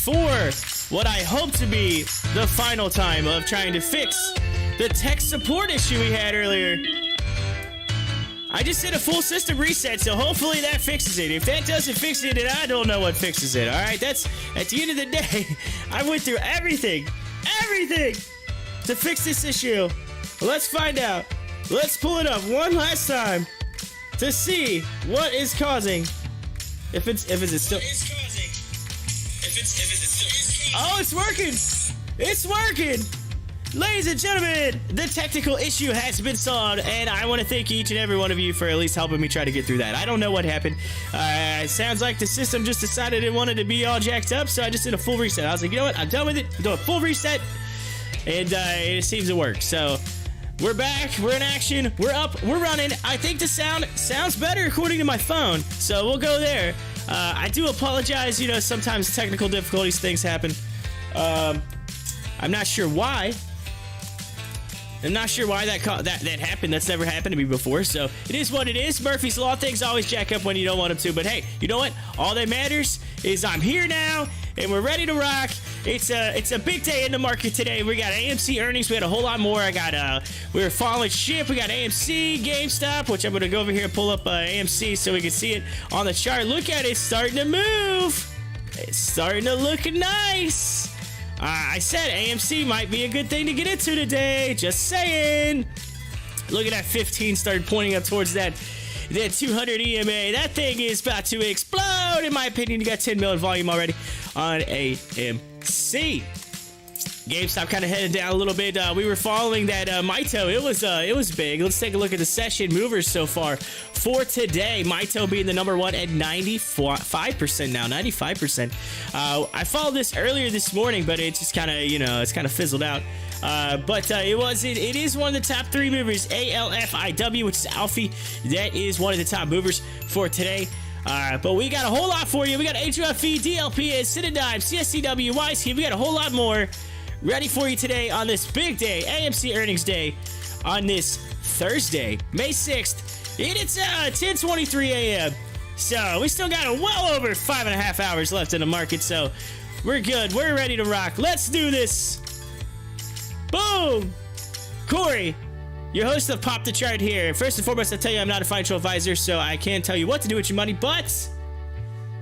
for what I hope to be the final time of trying to fix the tech support issue we had earlier. I just did a full system reset, so hopefully that fixes it. If that doesn't fix it, then I don't know what fixes it, alright? That's, at the end of the day, I went through everything to fix this issue. Let's find out. Let's pull it up one last time to see what is causing. If it's still. Oh, it's working! It's working! Ladies and gentlemen, the technical issue has been solved, and I want to thank each and every one of you for at least helping me try to get through that. I don't know what happened. It sounds like the system just decided it wanted to be all jacked up, so I just did a full reset. I was like, you know what? I'm done with it. I'm doing a full reset, and it seems to work. So we're back. We're in action. We're up. We're running. I think the sound sounds better according to my phone, so we'll go there. I do apologize. You know, sometimes technical difficulties, things happen. I'm not sure why. I'm not sure why that happened. That's never happened to me before, so it is what it is. Murphy's Law, things always jack up when you don't want them to, but hey, you know what? All that matters is I'm here now, and we're ready to rock. It's a big day in the market today. We got AMC earnings. We had a whole lot more. We were following ship. We got AMC GameStop, which I'm going to go over here and pull up AMC so we can see it on the chart. Look at it. It's starting to move. It's starting to look nice. I said AMC might be a good thing to get into today. Just saying. Look at that 15 started pointing up towards that 200 EMA. That thing is about to explode. In my opinion, you got 10 million volume already on AMC. GameStop kind of headed down a little bit. We were following that Mito. It was big. Let's take a look at the session movers so far for today. Mito being the number one at 95% now. 95%. I followed this earlier this morning, but it just kind of, it's kind of fizzled out. It is one of the top three movers. ALFIW, which is Alfie. That is one of the top movers for today. But we got a whole lot for you. We got HOFV, DLPN, CIDM, CSCW, YC. We got a whole lot more ready for you today on this big day, AMC earnings day, on this Thursday, May 6th. It's 10:23 a.m. So we still got well over 5.5 hours left in the market. So we're good. We're ready to rock. Let's do this. Boom. Corey, your host of Pop the Chart here. First and foremost, I tell you I'm not a financial advisor, so I can't tell you what to do with your money, but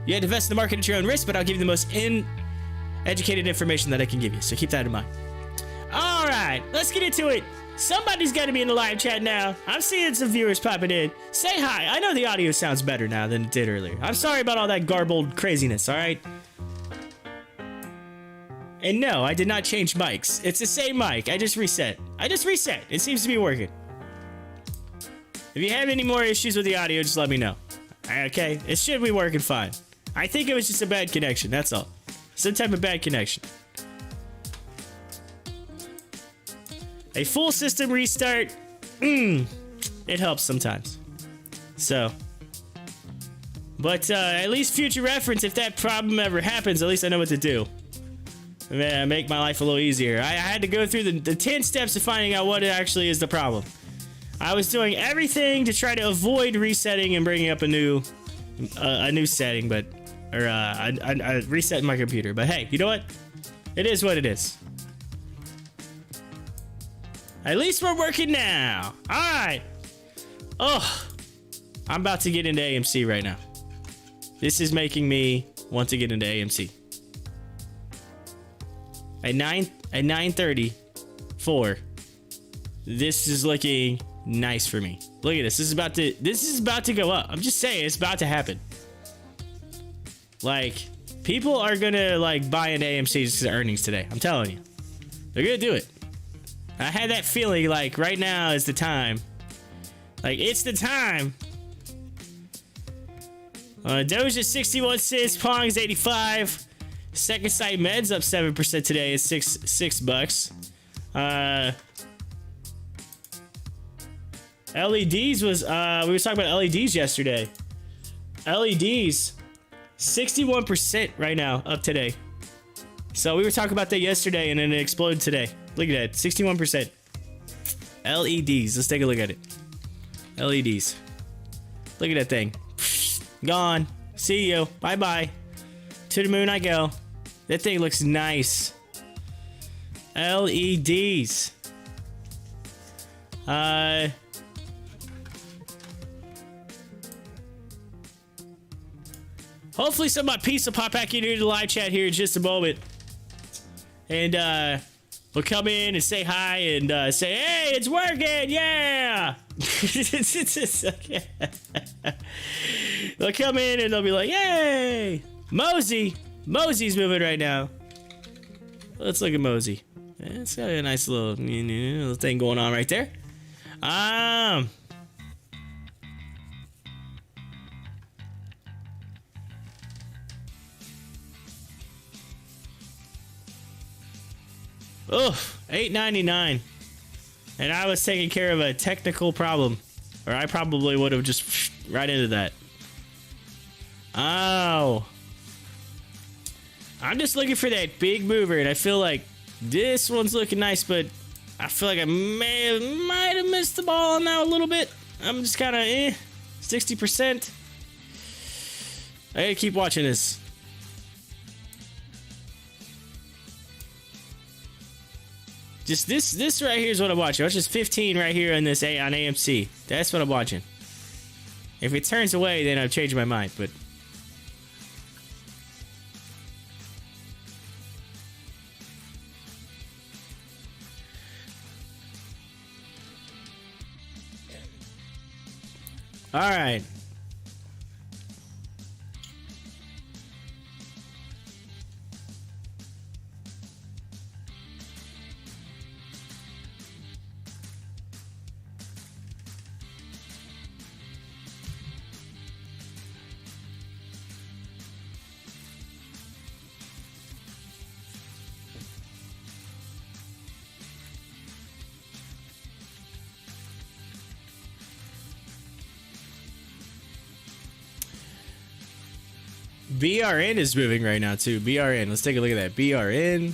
you have to invest in the market at your own risk, but I'll give you the most educated information that I can give you, so keep that in mind. All right, let's get into it. Somebody's got to be in the live chat now. I'm seeing some viewers popping in. Say hi. I know the audio sounds better now than it did earlier. I'm sorry about all that garbled craziness, all right? And no, I did not change mics. It's the same mic. I just reset. It seems to be working. If you have any more issues with the audio, just let me know. Okay? It should be working fine. I think it was just a bad connection. That's all. Some type of bad connection. A full system restart. It helps sometimes. So. But at least future reference, if that problem ever happens, at least I know what to do. Make my life a little easier. I had to go through the 10 steps of finding out what actually is the problem. I was doing everything to try to avoid resetting and bringing up a new setting, resetting my computer. But hey, you know what? It is what it is. At least we're working now. All right. Oh, I'm about to get into AMC right now. This is making me want to get into AMC. At 9:34, this is looking nice for me. Look at this. This is about to go up. I'm just saying, it's about to happen. Like, people are gonna buy into AMC just because of earnings today. I'm telling you, they're gonna do it. I had that feeling right now is the time. It's the time. Doge is 61 cents. Pong's 85. Second Sight Meds up 7% today. It's $6. LEDs was we were talking about LEDs yesterday. LEDs 61% right now up today. So we were talking about that yesterday and then it exploded today. Look at that, 61%. LEDs, let's take a look at it. LEDs. Look at that thing. Gone. See you. Bye bye. To the moon I go. That thing looks nice. LEDs. Hopefully some of my peeps will pop back into the live chat here in just a moment. And we'll come in and say hi and say, hey, it's working, yeah! They'll come in and they'll be like, yay! Mosey's moving right now. Let's look at Mosey. It's got a nice little thing going on right there. Oh, $8.99. And I was taking care of a technical problem. Or I probably would have just right into that. Oh. I'm just looking for that big mover, and I feel like this one's looking nice, but I feel like I might have missed the ball on that a little bit. I'm just kind of 60%. I gotta keep watching this. Just this right here is what I'm watching. It's just 15 right here on this on AMC. That's what I'm watching. If it turns away, then I've changed my mind, but all right. BRN is moving right now too. BRN. Let's take a look at that. BRN.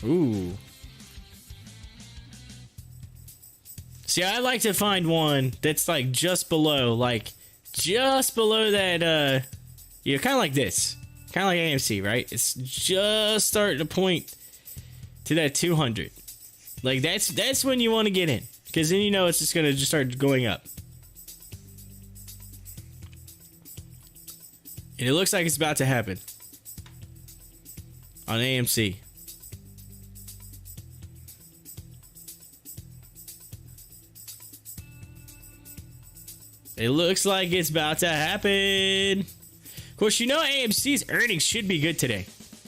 Ooh. See, I like to find one that's like just below that, you know, kind of like this. Kind of like AMC, right? It's just starting to point to that 200. Like that's when you want to get in, because then you know it's just gonna just start going up. And it looks like it's about to happen on AMC. It looks like it's about to happen. Of course, you know AMC's earnings should be good today.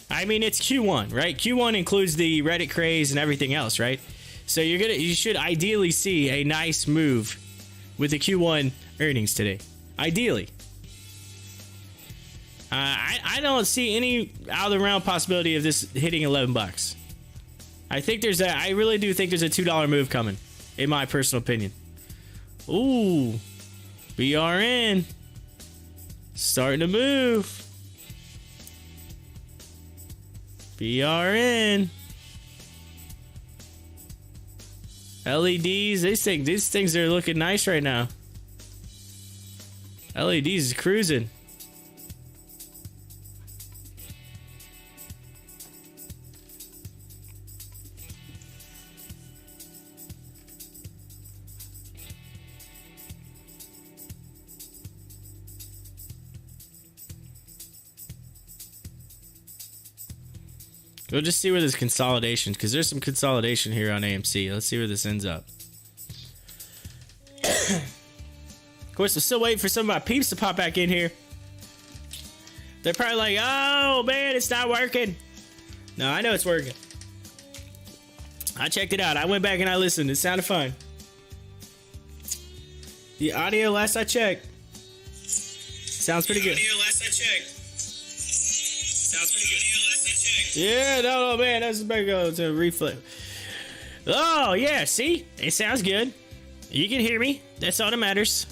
I mean, it's Q1, right? Q1 includes the Reddit craze and everything else, right? So you should ideally see a nice move with the Q1 earnings today. Ideally. I don't see any out of the realm possibility of this hitting $11. I really do think there's a $2 move coming, in my personal opinion. Ooh, BRN starting to move. BRN. LEDs, these things are looking nice right now. LEDs is cruising. We'll just see where this consolidation, because there's some consolidation here on AMC. Let's see where this ends up. Of course, I'm still waiting for some of my peeps to pop back in here. They're probably like, oh man, it's not working. No, I know it's working. I checked it out. I went back and I listened. It sounded fine. The audio, last I checked, sounds pretty good. Yeah, no, man, that's better go to reflect. Oh, yeah, see? It sounds good. You can hear me. That's all that matters.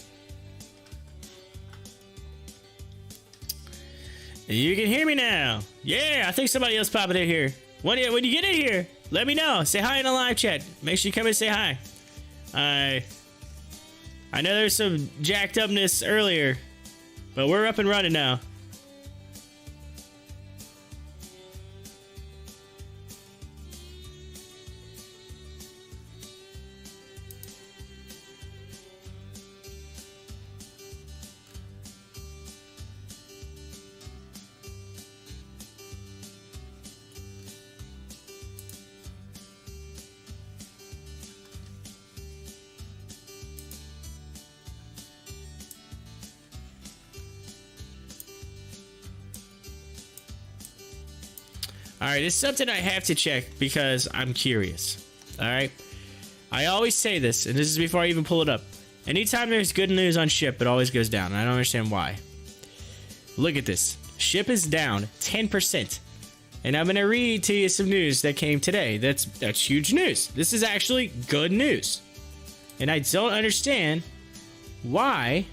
You can hear me now. Yeah, I think somebody else popping in here. When you get in here, let me know. Say hi in the live chat. Make sure you come and say hi. I know there's some jacked upness earlier, But we're up and running now. Alright, it's something I have to check because I'm curious. Alright? I always say this, and this is before I even pull it up. Anytime there's good news on SHIP, it always goes down. I don't understand why. Look at this. SHIP is down 10%. And I'm going to read to you some news that came today. That's huge news. This is actually good news. And I don't understand why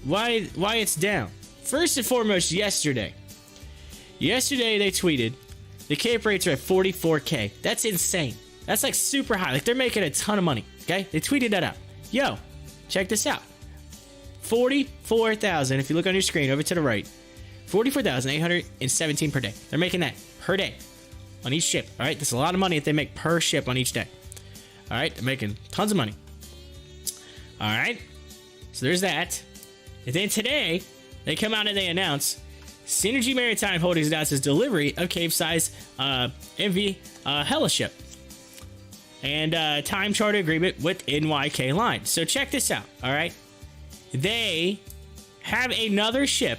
it's down. First and foremost, yesterday they tweeted the cape rates are at 44K. That's insane. That's like super high. Like they're making a ton of money. Okay, they tweeted that out. Yo, check this out. 44,000. If you look on your screen over to the right, 44,817 per day. They're making that per day on each ship. All right, that's a lot of money that they make per ship on each day. All right, they're making tons of money. All right, so there's that. And then today they come out and they announce Synergy Maritime Holdings announces delivery of Cape-size MV Hella ship and time charter agreement with NYK Line. So check this out, all right? They have another ship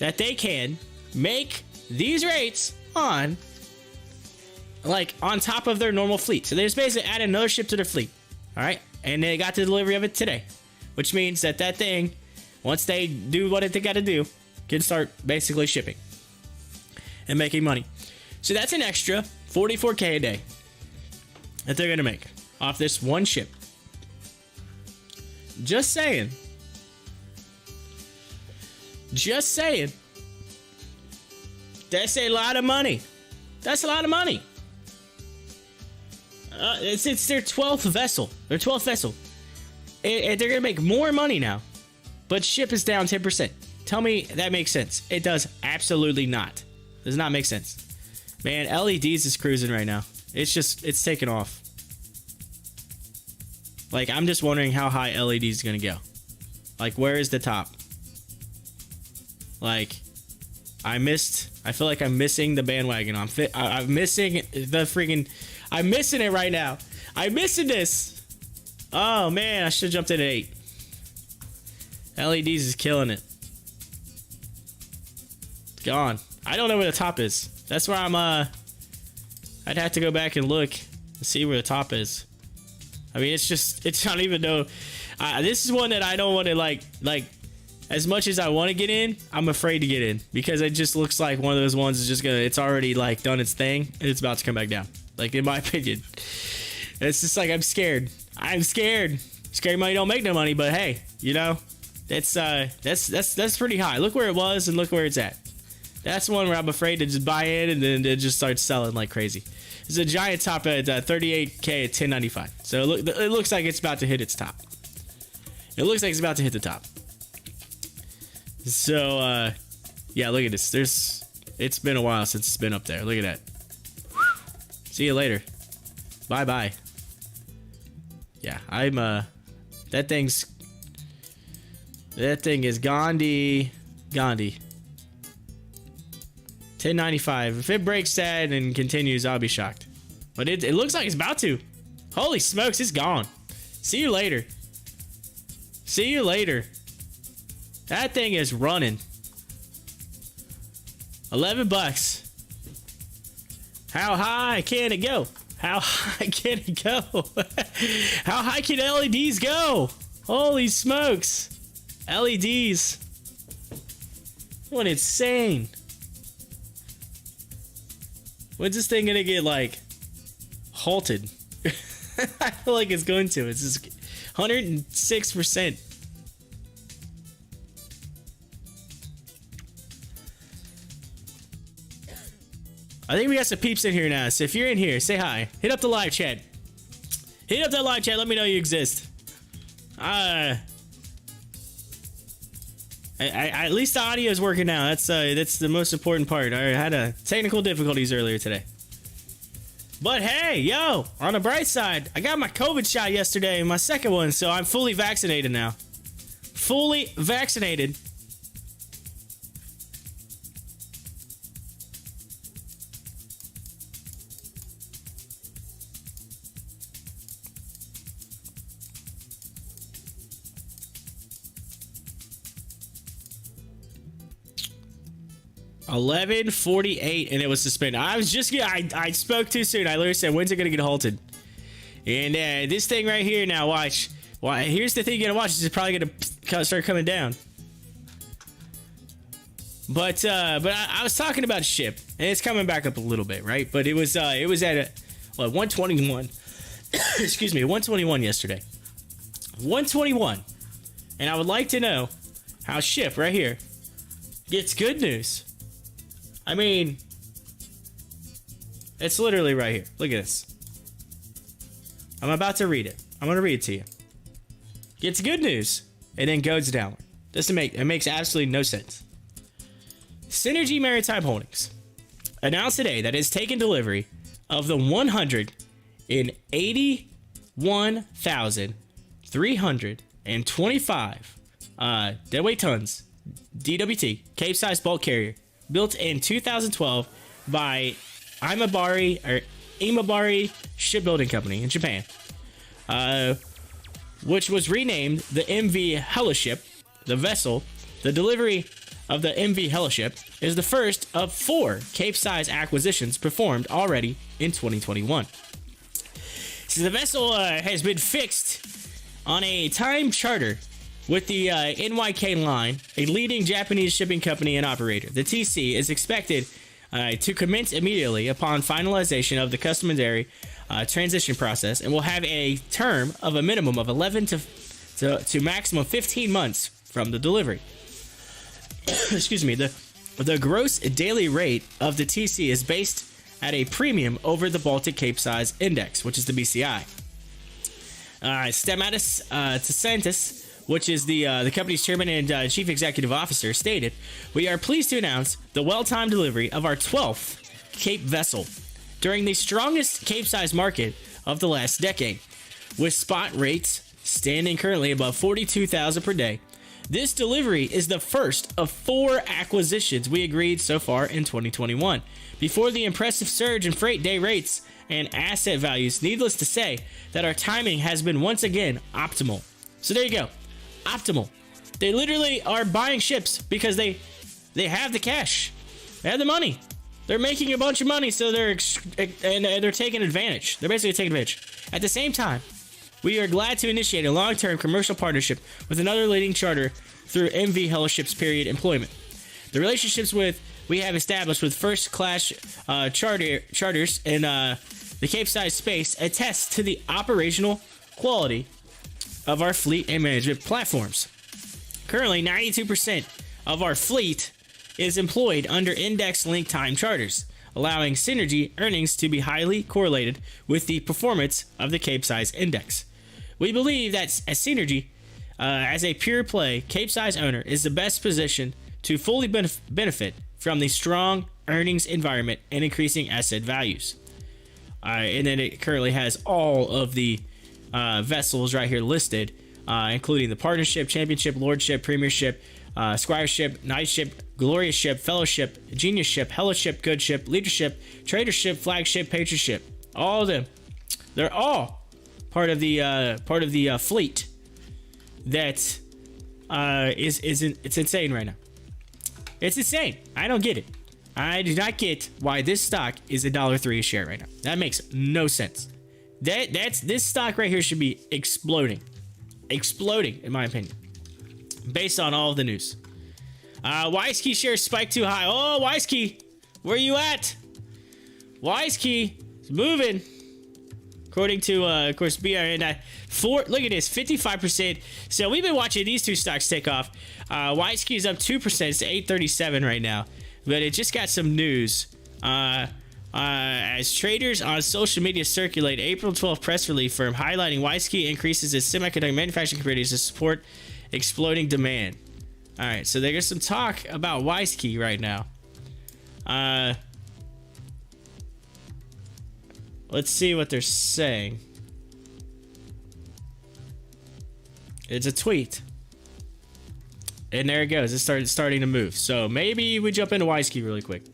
that they can make these rates on, like, on top of their normal fleet. So they just basically add another ship to their fleet, all right? And they got the delivery of it today, which means that that thing, once they do what they got to do, can start basically shipping and making money. So that's an extra 44K a day that they're gonna make off this one ship. Just saying. Just saying. That's a lot of money. That's a lot of money. It's their 12th vessel. Their 12th vessel. And they're gonna make more money now. But ship is down 10%. Tell me that makes sense. It does absolutely not. Does not make sense. Man, LEDs is cruising right now. It's taking off. Like, I'm just wondering how high LEDs is gonna go. Like, where is the top? Like, I feel like I'm missing the bandwagon. I'm missing the freaking, I'm missing it right now. I'm missing this. Oh man, I should have jumped in at 8. LEDs is killing it. Gone. I don't know where the top is. That's where I'm I'd have to go back and look and see where the top is. I mean, it's not even no. This is one that I don't want to like as much as I want to get in, I'm afraid to get in because it just looks like one of those ones is just gonna, it's already like done its thing and it's about to come back down. Like, in my opinion, it's just like I'm scared. Scary money don't make no money, but hey, you know, that's pretty high. Look where it was and look where it's at. That's one where I'm afraid to just buy in and then it just starts selling like crazy. It's a giant top at 38K at 1095. So it looks like it's about to hit its top. It looks like it's about to hit the top. So, yeah, look at this. It's been a while since it's been up there. Look at that. See you later. Bye-bye. Yeah, I'm, that thing is Gandhi. 1095. If it breaks that and continues, I'll be shocked. But it looks like it's about to. Holy smokes, it's gone. See you later. See you later. That thing is running. 11 bucks. How high can it go? How high can it go? How high can LEDs go? Holy smokes. LEDs. What insane. When's this thing gonna get, like, halted? I feel like it's going to. It's just 106%. I think we got some peeps in here now. So if you're in here, say hi. Hit up the live chat. Hit up that live chat. Let me know you exist. At least the audio is working now. That's the most important part. I had technical difficulties earlier today. But hey, yo, on the bright side, I got my COVID shot yesterday, my second one, so I'm fully vaccinated now. Fully vaccinated. $11.48 and it was suspended. I spoke too soon. I literally said, when's it gonna get halted? And this thing right here now, watch. Here's the thing you're gonna watch. It's probably gonna start coming down. But I was talking about ship, and it's coming back up a little bit, right? But it was at 121. Excuse me, 121 yesterday. 121. And I would like to know how ship right here gets good news. I mean, it's literally right here. Look at this. I'm about to read it. I'm going to read it to you. Gets good news and then goes downward. It makes absolutely no sense. Synergy Maritime Holdings announced today that it's taken delivery of the 181,325 deadweight tons DWT Cape-size bulk carrier built in 2012 by Imabari Shipbuilding Company in Japan, which was renamed the MV Hellaship. The vessel, the delivery of the MV Hellaship, is the first of 4 Cape-size acquisitions performed already in 2021. So the vessel has been fixed on a time charter with the NYK Line, a leading Japanese shipping company and operator. The TC is expected to commence immediately upon finalization of the customary transition process and will have a term of a minimum of 11 to maximum 15 months from the delivery. Excuse me. The gross daily rate of the TC is based at a premium over the Baltic Cape-size Index, which is the BCI. Stamatis Tsantis, which is the company's chairman and chief executive officer, stated, "We are pleased to announce the well-timed delivery of our 12th Cape vessel during the strongest Cape-size market of the last decade, with spot rates standing currently above $42,000 per day. This delivery is the first of 4 acquisitions we agreed so far in 2021. Before the impressive surge in freight day rates and asset values, needless to say that our timing has been once again optimal." So there you go. Optimal. They literally are buying ships because they have the cash. They have the money. They're making a bunch of money, so they're taking advantage. They're basically taking advantage. At the same time, we are glad to initiate a long-term commercial partnership with another leading charter through MV Hellaship's period employment. The relationships we have established with first-class charters in the Cape-size space attest to the operational quality of our fleet and management platforms. Currently, 92% of our fleet is employed under index-linked time charters, allowing Synergy earnings to be highly correlated with the performance of the Cape-size Index. We believe that as Synergy, as a pure-play Cape-size owner, is the best position to fully benefit from the strong earnings environment and increasing asset values. And then it currently has all of the vessels right here listed, including the partnership, championship, lordship, premiership, squireship, knightship, glorious ship, fellowship, genius ship, hellaship, good ship, leadership, tradership, flagship, patriotship. All of them, they're all part of the fleet that it's insane right now. It's insane. I don't get it. I do not get why this stock is $1.03 a share right now. That makes no sense. This stock right here should be exploding, in my opinion, based on all of the news. WiseKey shares spiked too high. Oh, WiseKey, where you at? WiseKey is moving, according to of course BRN. Look at this, 55%. So we've been watching these two stocks take off. WiseKey is up 2%. It's 837 right now, but it just got some news. As traders on social media circulate April 12th press release firm highlighting WiseKey increases its semiconductor manufacturing capabilities to support exploding demand. All right, so there's some talk about Wisekey right now. Let's see what they're saying. It's a tweet. And there it goes. It's starting to move. So maybe we jump into Wisekey really quick.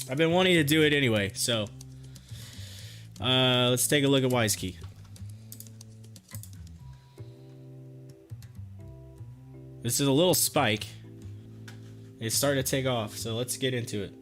I've been wanting to do it anyway, so let's take a look at Wisekey. This is a little spike. It's starting to take off, so let's get into it.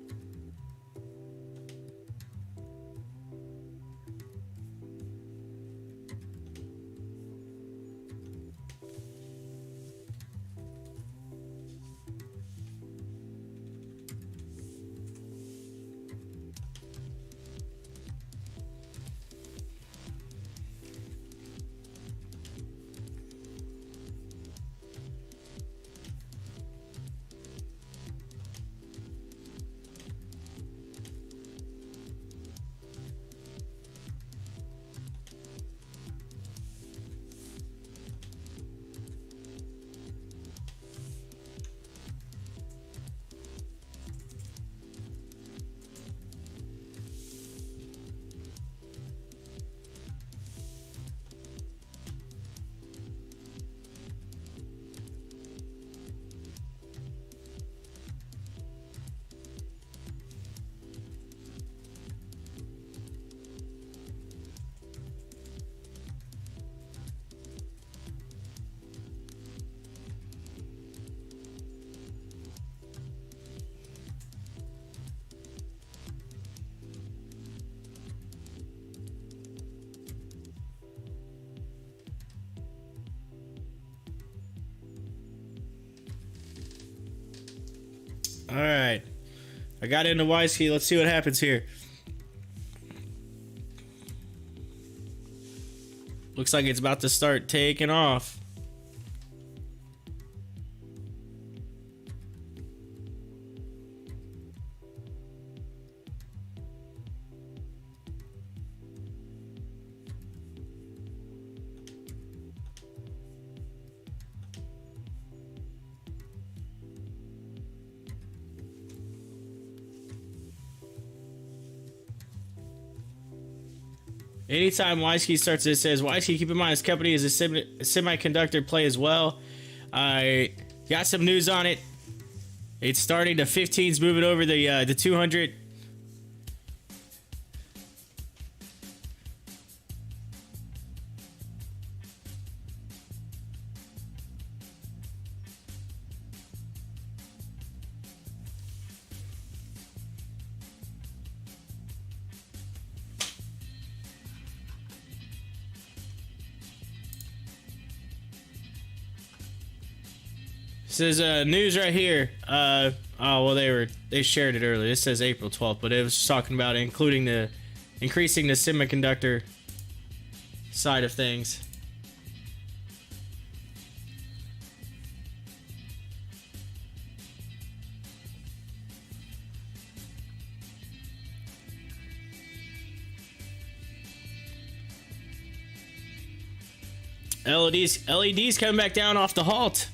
All right, I got into Wisekey. Let's see what happens here. Looks like it's about to start taking off. Anytime Wisekey starts, it says, Wisekey, keep in mind, this company is a semiconductor play as well. I got some news on it. It's starting, the 15's moving over the 200. This is news right here. Oh well, they shared it earlier. This says April 12th, but it was just talking about increasing the semiconductor side of things. LEDs coming back down off the halt.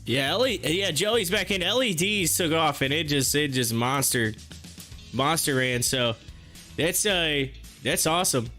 Yeah, yeah, Joey's back in. LEDs took off, and it just monster ran. So that's awesome.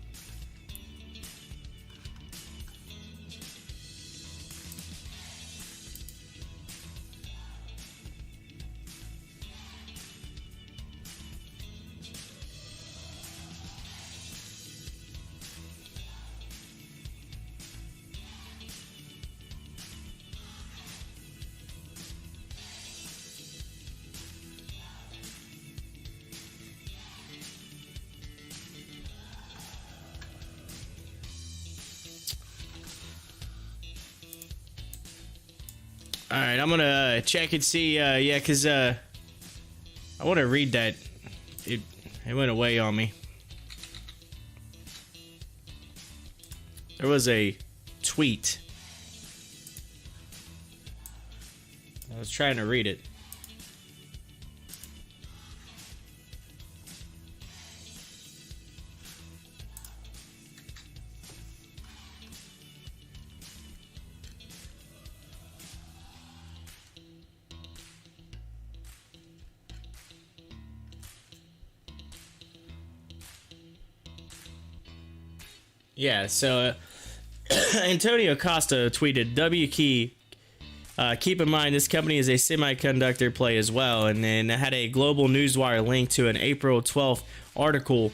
All right, I'm gonna check and see. Yeah, cause I want to read that. It went away on me. There was a tweet. I was trying to read it. Yeah, so Antonio Costa tweeted, W key, keep in mind this company is a semiconductor play as well, and then had a Global Newswire link to an April 12th article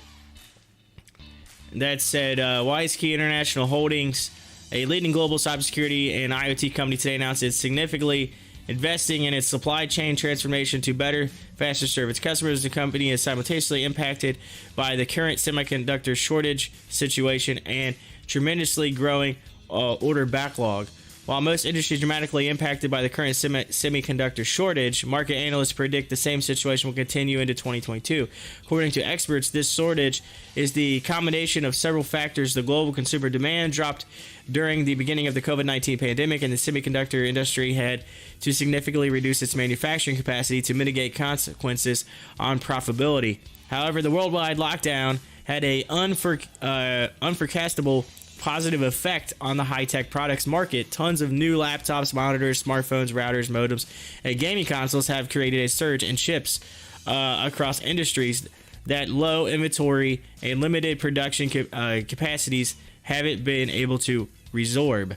that said, WiseKey International Holdings, a leading global cybersecurity and IoT company, today announced it's significantly investing in its supply chain transformation to better, faster serve its customers. The company is simultaneously impacted by the current semiconductor shortage situation and tremendously growing order backlog. While most industries dramatically impacted by the current semiconductor shortage, market analysts predict the same situation will continue into 2022. According to experts, this shortage is the combination of several factors. The global consumer demand dropped during the beginning of the COVID-19 pandemic, and the semiconductor industry had to significantly reduce its manufacturing capacity to mitigate consequences on profitability. However, the worldwide lockdown had an unforecastable positive effect on the high-tech products market. Tons of new laptops, monitors, smartphones, routers, modems, and gaming consoles have created a surge in chips across industries that low inventory and limited production capacities haven't been able to resorb.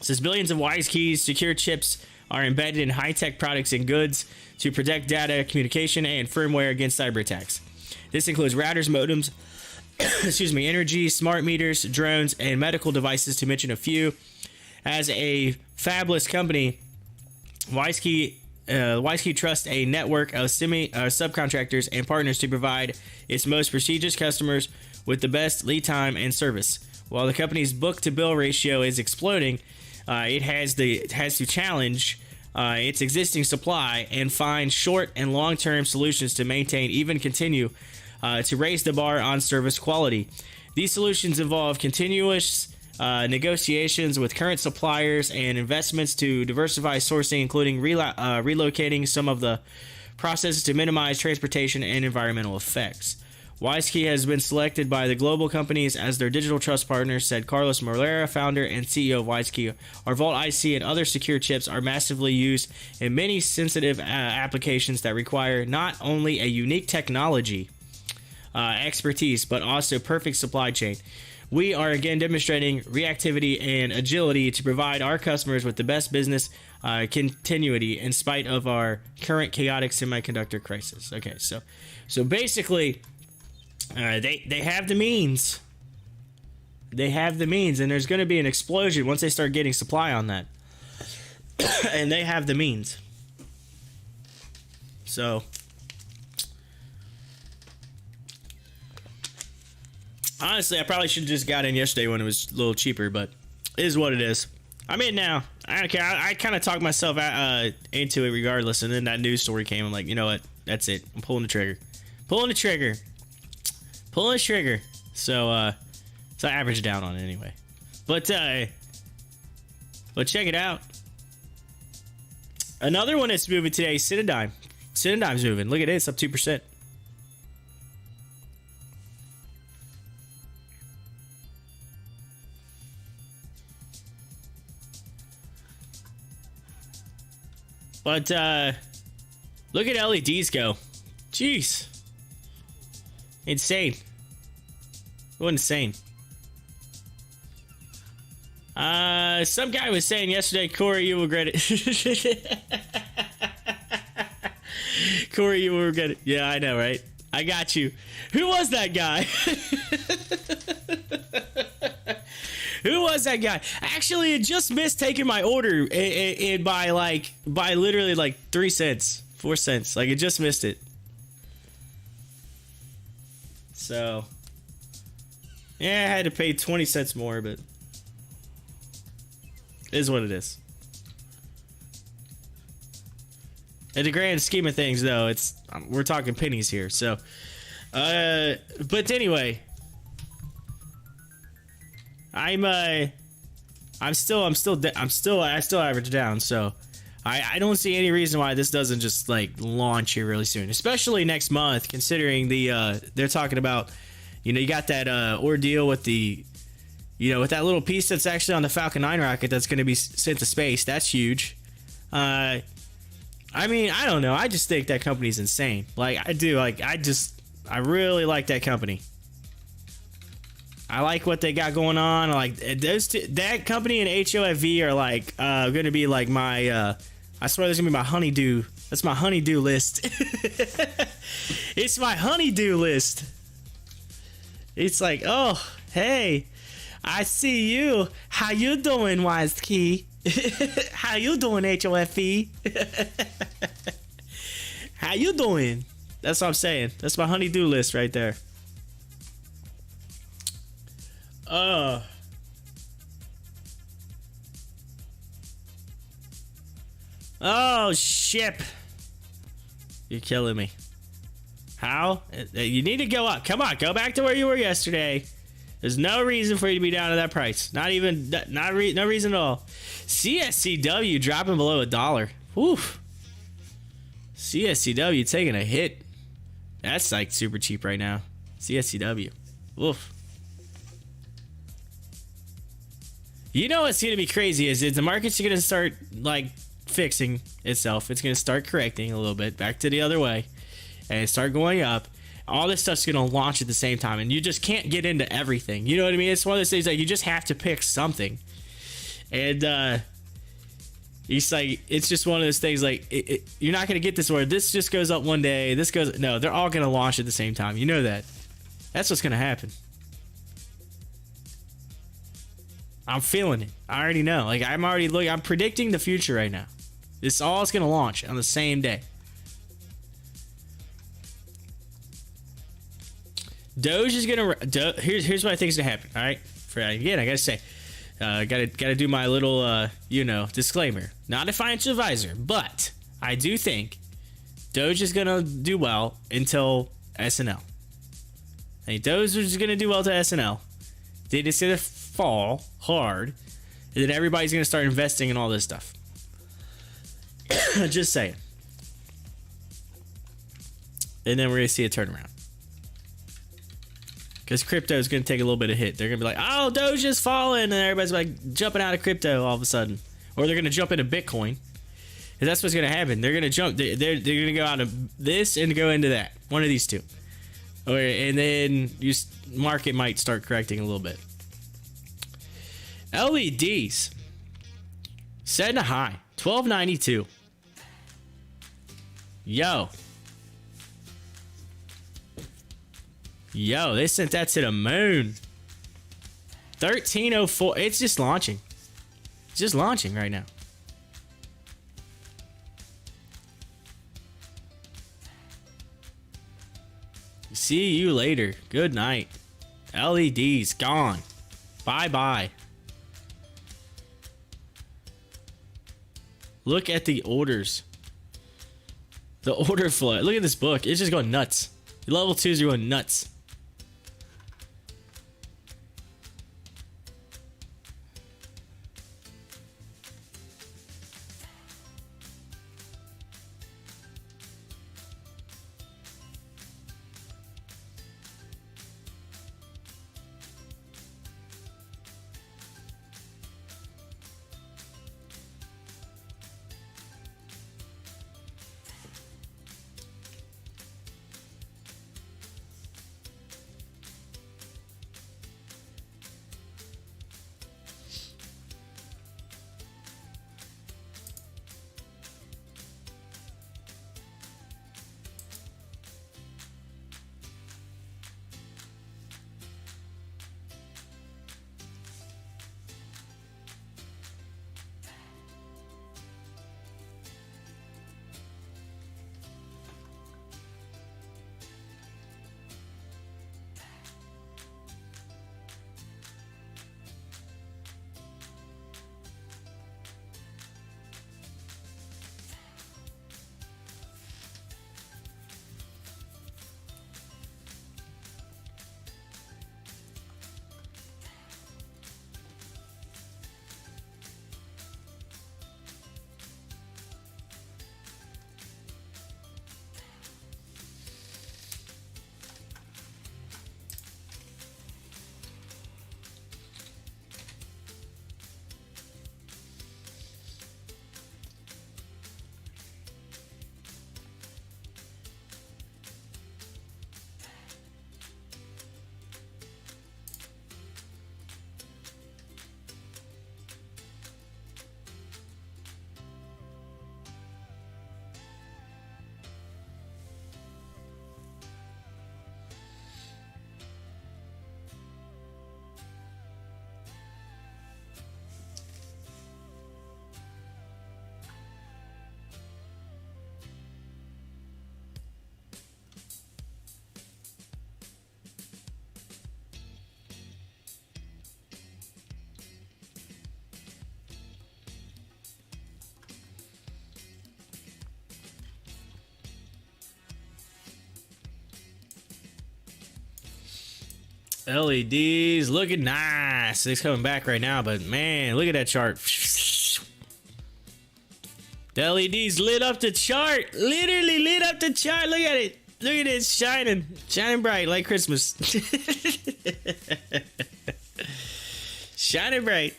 Since billions of WiseKey's secure chips are embedded in high-tech products and goods to protect data, communication, and firmware against cyber attacks. This includes routers, modems, energy, smart meters, drones, and medical devices, to mention a few. As a fabless company, WiseKey trusts a network of subcontractors and partners to provide its most prestigious customers with the best lead time and service. While the company's book-to-bill ratio is exploding, it has to challenge its existing supply and find short and long-term solutions to maintain, even continue to raise the bar on service quality. These solutions involve continuous negotiations with current suppliers and investments to diversify sourcing, including relocating some of the processes to minimize transportation and environmental effects. WiseKey has been selected by the global companies as their digital trust partner, said Carlos Morera, founder and CEO of WiseKey. Our Vault IC and other secure chips are massively used in many sensitive applications that require not only a unique technology expertise, but also perfect supply chain. We are again demonstrating reactivity and agility to provide our customers with the best business continuity in spite of our current chaotic semiconductor crisis. Okay, so basically, they have the means. They have the means, and there's going to be an explosion once they start getting supply on that. And they have the means. So honestly, I probably should have just got in yesterday when it was a little cheaper, but it is what it is. I'm in now. I don't care. I kind of talked myself into it regardless, and then that news story came. I'm like, you know what? That's it. I'm pulling the trigger. Pulling the trigger. Pulling the trigger. So I averaged down on it anyway. But check it out. Another one that's moving today, CIDM. CIDM's moving. Look at it. It's up 2%. But look at LEDs go. Jeez. Insane. Go insane. Some guy was saying yesterday, Corey, you will regret it. Corey, you will regret it. Yeah, I know, right? I got you. Who was that guy? Who was that guy? Actually, it just missed taking my order by literally like 3 cents, 4 cents. Like, it just missed it. So, yeah, I had to pay 20 cents more, but it is what it is. In the grand scheme of things, though, we're talking pennies here. So, but anyway, I still average down. So, I don't see any reason why this doesn't just like launch here really soon, especially next month, considering they're talking about, you got that ordeal with with that little piece that's actually on the Falcon 9 rocket that's going to be sent to space. That's huge. I mean, I don't know. I just think that company's insane. Like, I do. Like, I really like that company. I like what they got going on. Like, that company and HOFV are like going to be like my. I swear, there's gonna be my honeydew. That's my honeydew list. It's my honeydew list. It's like, oh, hey, I see you. How you doing, Wise Key? How you doing, HOFV? How you doing? That's what I'm saying. That's my honeydew list right there. Oh, ship. You're killing me. How? You need to go up. Come on, go back to where you were yesterday. There's no reason for you to be down to that price. No reason at all. CSCW dropping below $1. Woof. CSCW taking a hit. That's like super cheap right now. CSCW. Woof. You know what's gonna be crazy is the market's gonna start like fixing itself. It's gonna start correcting a little bit back to the other way, and start going up. All this stuff's gonna launch at the same time, and you just can't get into everything. You know what I mean? It's one of those things that you just have to pick something, and it's just one of those things like you're not gonna get this where this just goes up one day, this goes no, they're all gonna launch at the same time. You know that. That's what's gonna happen. I'm feeling it. I already know. Like, I'm predicting the future right now. This all is gonna launch on the same day. Doge is gonna. Here's what I think is gonna happen. All right. Again, I gotta say, gotta do my little disclaimer. Not a financial advisor, but I do think Doge is gonna do well until SNL. I think Doge is gonna do well to SNL. Then it's gonna fall hard, and then everybody's gonna start investing in all this stuff. Just saying. And then we're gonna see a turnaround. Because crypto is going to take a little bit of hit. They're going to be like, oh, Doge is falling. And everybody's like jumping out of crypto all of a sudden. Or they're going to jump into Bitcoin. And that's what's going to happen. They're going to jump. They're going to go out of this and go into that. One of these two. And then market might start correcting a little bit. LEDs. Setting a high. 1292. Yo, they sent that to the moon. 1304. It's just launching. It's just launching right now. See you later. Good night. LEDs gone. Bye-bye. Look at the orders. The order flow. Look at this book. It's just going nuts. Level 2s are going nuts. LEDs looking nice. It's coming back right now, but man, look at that chart. The LEDs lit up the chart. Literally lit up the chart. Look at it. Look at it, shining bright like Christmas. Shining bright.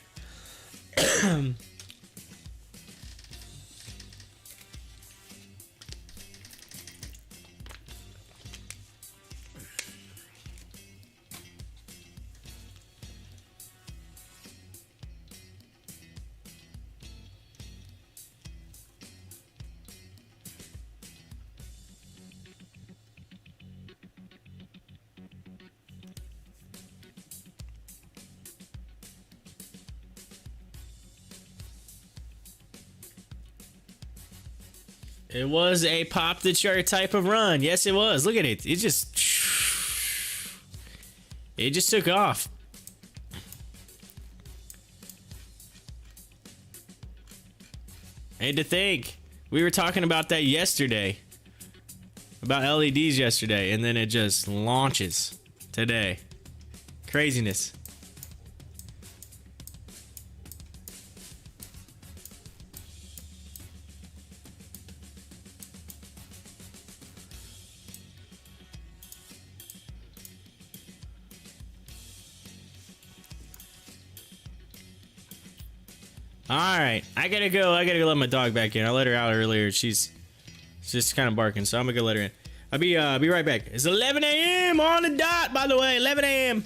It was a pop the chart type of run. Yes, it was. Look at it. It just took off. I had to think. We were talking about that yesterday. About LEDs yesterday, and then it just launches today. Craziness. All right, I gotta go let my dog back in. I let her out earlier. She's just kind of barking, so I'm gonna go let her in. I'll be right back. It's 11 a.m. on the dot, by the way. 11 a.m.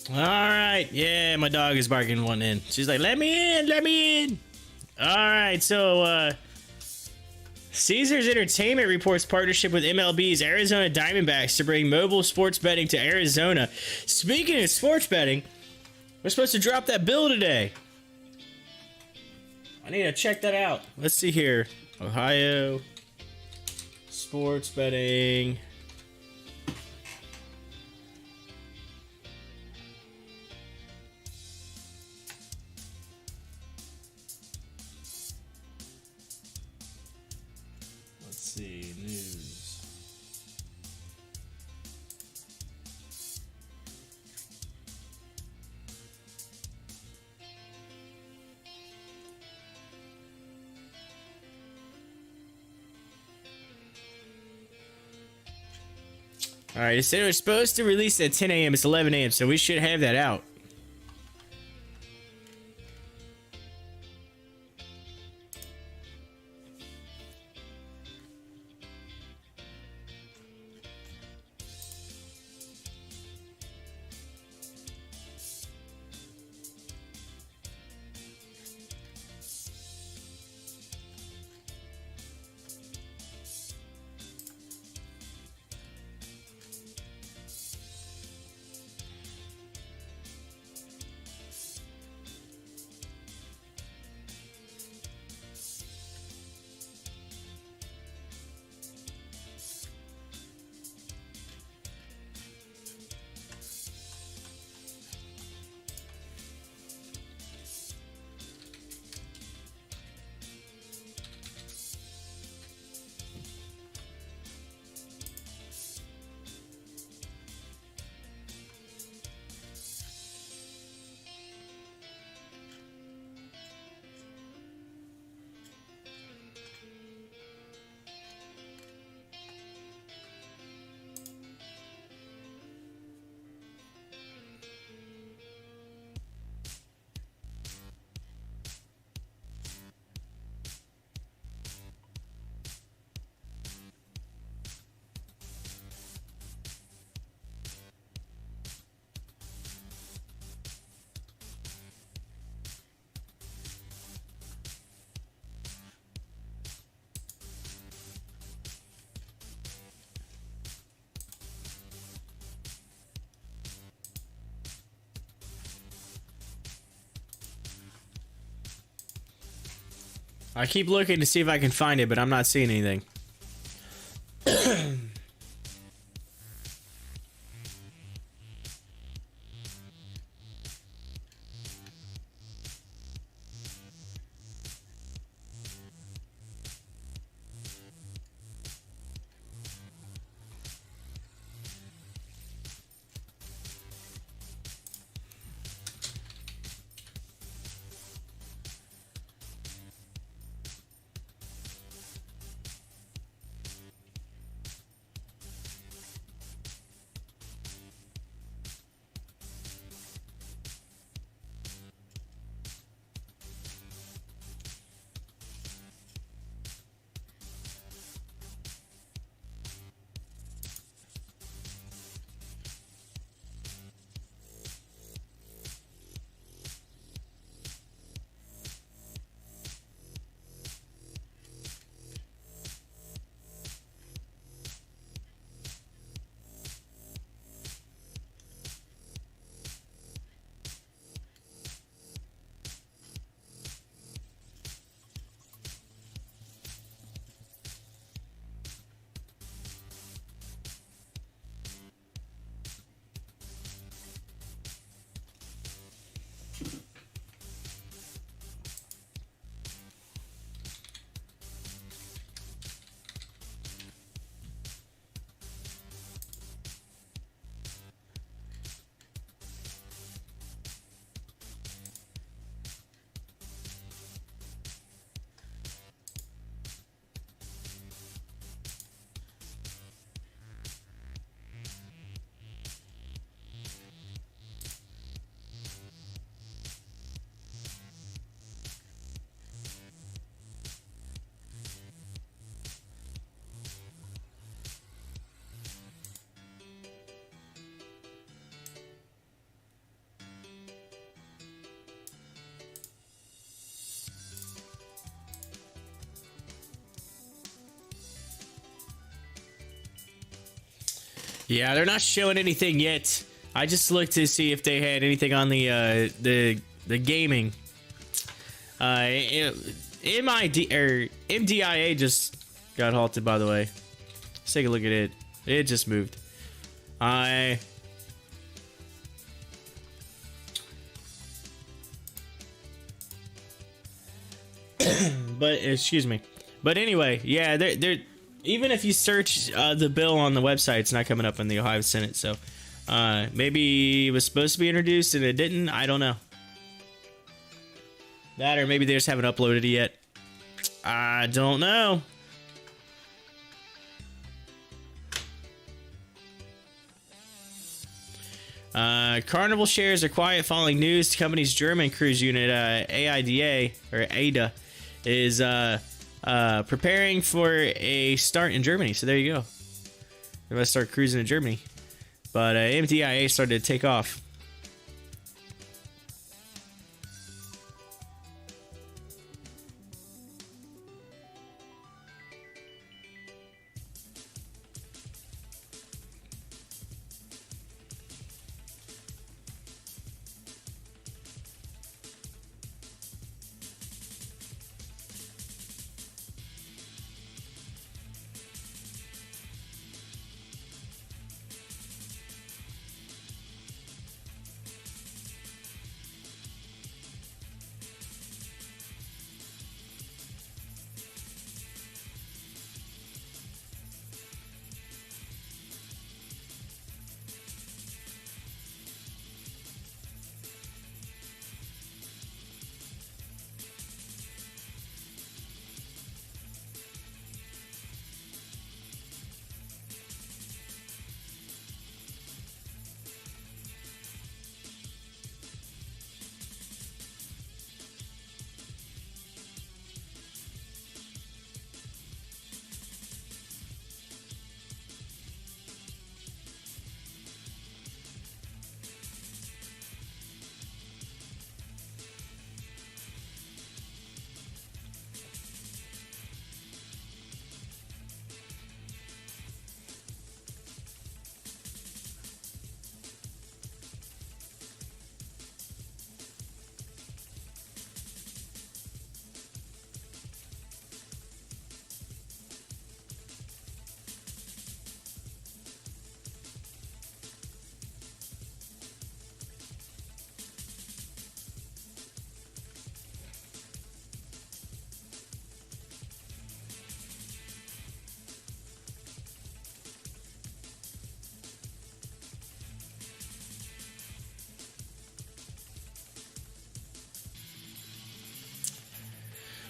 All right, yeah, my dog is barking one in. She's like, let me in, let me in. All right, so Caesars Entertainment reports partnership with MLB's Arizona Diamondbacks to bring mobile sports betting to Arizona. Speaking of sports betting, we're supposed to drop that bill today. I need to check that out. Let's see here. Ohio sports betting. Let's see, news. All right, it said it was supposed to release at 10 a.m. It's 11 a.m., so we should have that out. I keep looking to see if I can find it, but I'm not seeing anything. Yeah, they're not showing anything yet. I just looked to see if they had anything on the gaming. MDIA just got halted, by the way. Let's take a look at it. It just moved. But excuse me. But anyway, yeah, they're even if you search the bill on the website, it's not coming up in the Ohio Senate. So maybe it was supposed to be introduced and it didn't. I don't know. That, or maybe they just haven't uploaded it yet. I don't know. Carnival shares are quiet following news. The company's German cruise unit, AIDA or ADA, is preparing for a start in Germany. So there you go. They're gonna start cruising in Germany. But MDIA started to take off.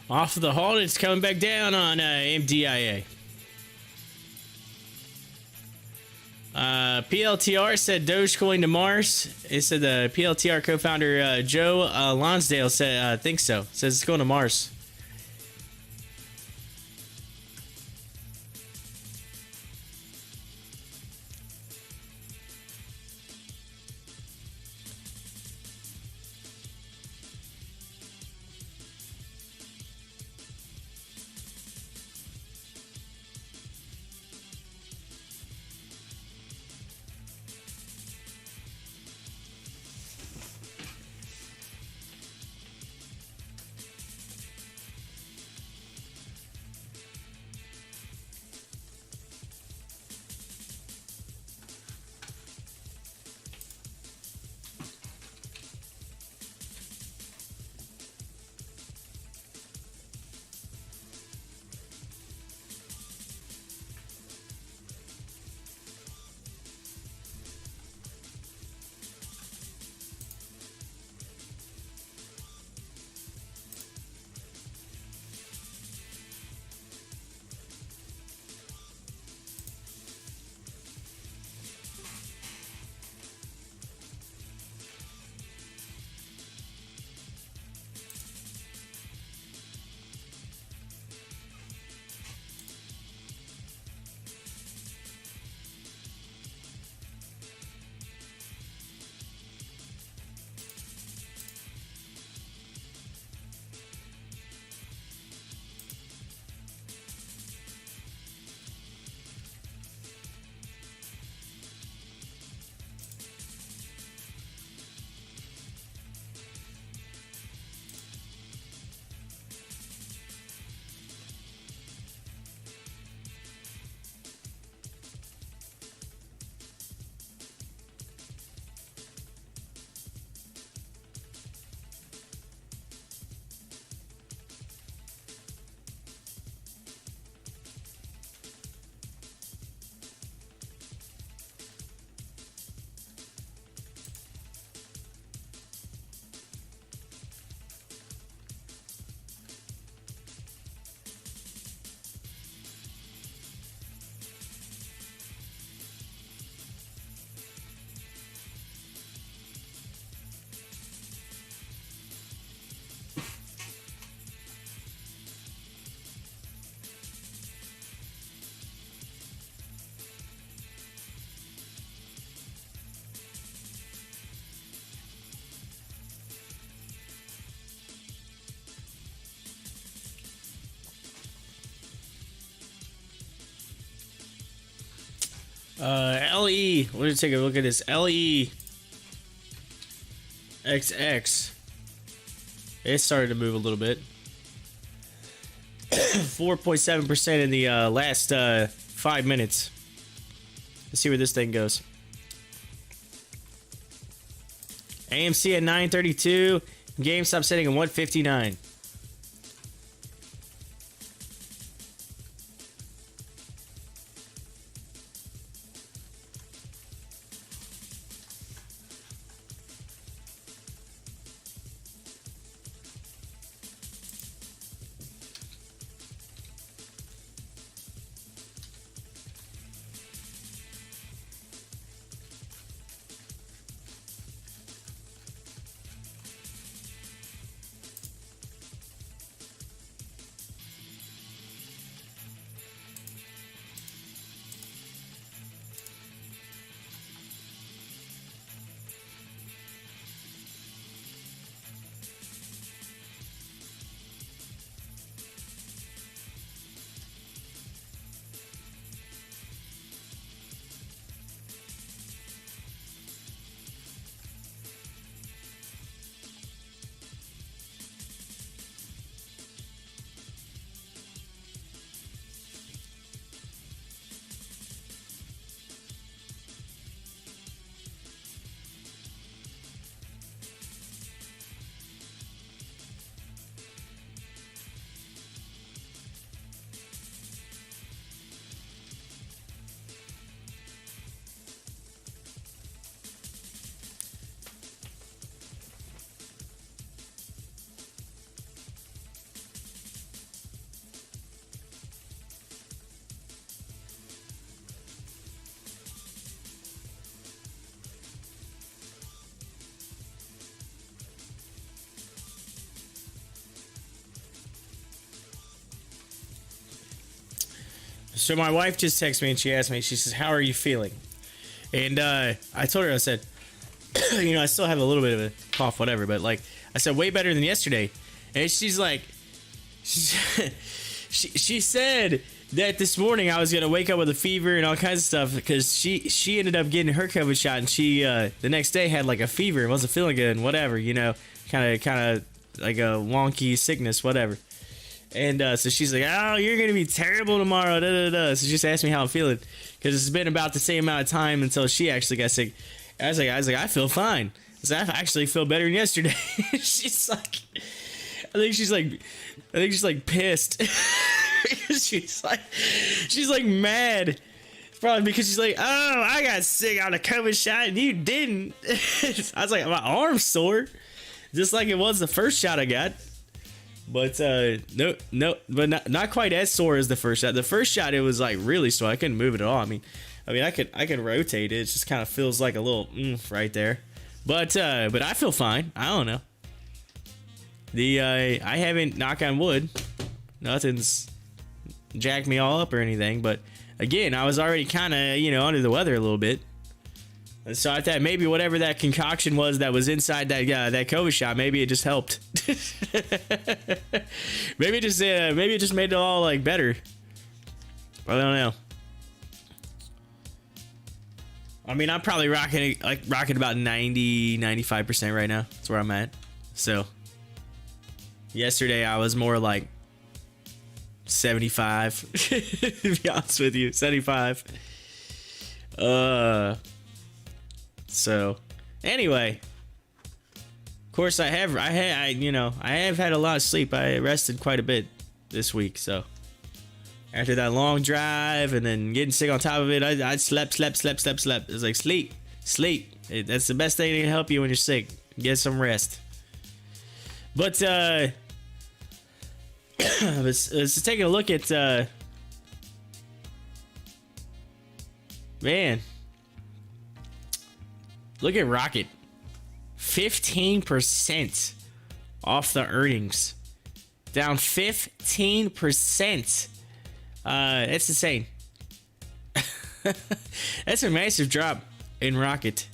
Off of the halt, it's coming back down on MDIA. PLTR said Dogecoin to Mars. It said the PLTR co-founder Joe Lonsdale said thinks so. Says it's going to Mars. LE. Let's take a look at this. LE XX. It started to move a little bit. 4.7% in the last 5 minutes. Let's see where this thing goes. AMC at 932. GameStop setting at 159. So my wife just texted me and she asked me, she says, how are you feeling? And I told her, I said, you know, I still have a little bit of a cough, whatever, but like, I said, way better than yesterday. And she's like, she said that this morning I was going to wake up with a fever and all kinds of stuff because she ended up getting her COVID shot and she, the next day had like a fever and wasn't feeling good and whatever, you know, kind of like a wonky sickness, whatever. And so she's like, oh, you're going to be terrible tomorrow. Da, da, da. So she just asked me how I'm feeling because it's been about the same amount of time until she actually got sick. I was like, I feel fine. I said, I actually feel better than yesterday. She's like, I think she's like pissed. she's like mad. Probably because she's like, oh, I got sick on a COVID shot and you didn't. I was like, my arm's sore. Just like it was the first shot I got. But no, but not quite as sore as the first shot. The first shot, it was like really sore. I couldn't move it at all. I mean, I could rotate it. It just kind of feels like a little right there. But I feel fine. I don't know. I haven't, knock on wood, nothing's jacked me all up or anything. But again, I was already kind of, you know, under the weather a little bit. So I thought maybe whatever that concoction was that was inside that COVID shot, maybe it just helped. maybe it just made it all like better. I don't know. I mean, I'm probably rocking about 90-95% right now. That's where I'm at. So yesterday I was more like 75. To be honest with you, 75. So anyway, of course I have had a lot of sleep. I rested quite a bit this week. So after that long drive and then getting sick on top of it, I slept. It was like sleep. That's the best thing that can help you when you're sick. Get some rest. But let's take a look at man. Look at Rocket. 15% off the earnings. Down 15%. That's insane. That's a massive drop in Rocket.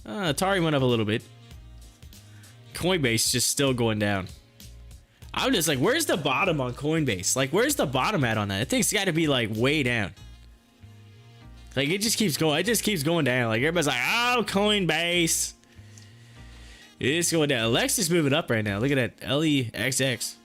Atari went up a little bit. Coinbase just still going down. I'm just like, where's the bottom on Coinbase? Like, where's the bottom at on that? I think it's got to be like way down. Like, it just keeps going. It just keeps going down. Like, everybody's like, oh, Coinbase. It's going down. Lex is moving up right now. Look at that. LEXX.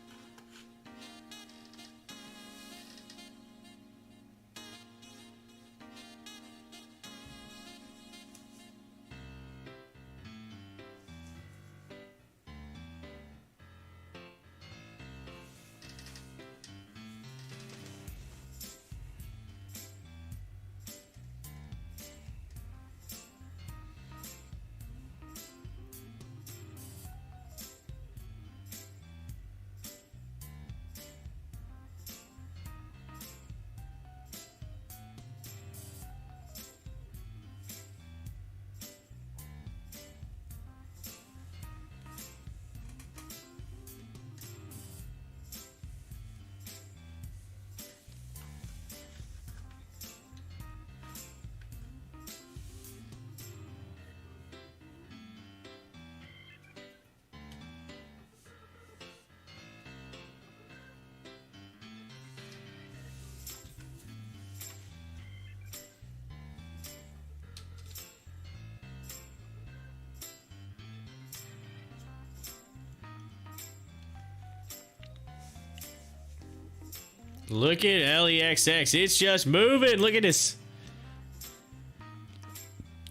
Look at LEXX. It's just moving. Look at this.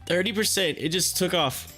30%. It just took off.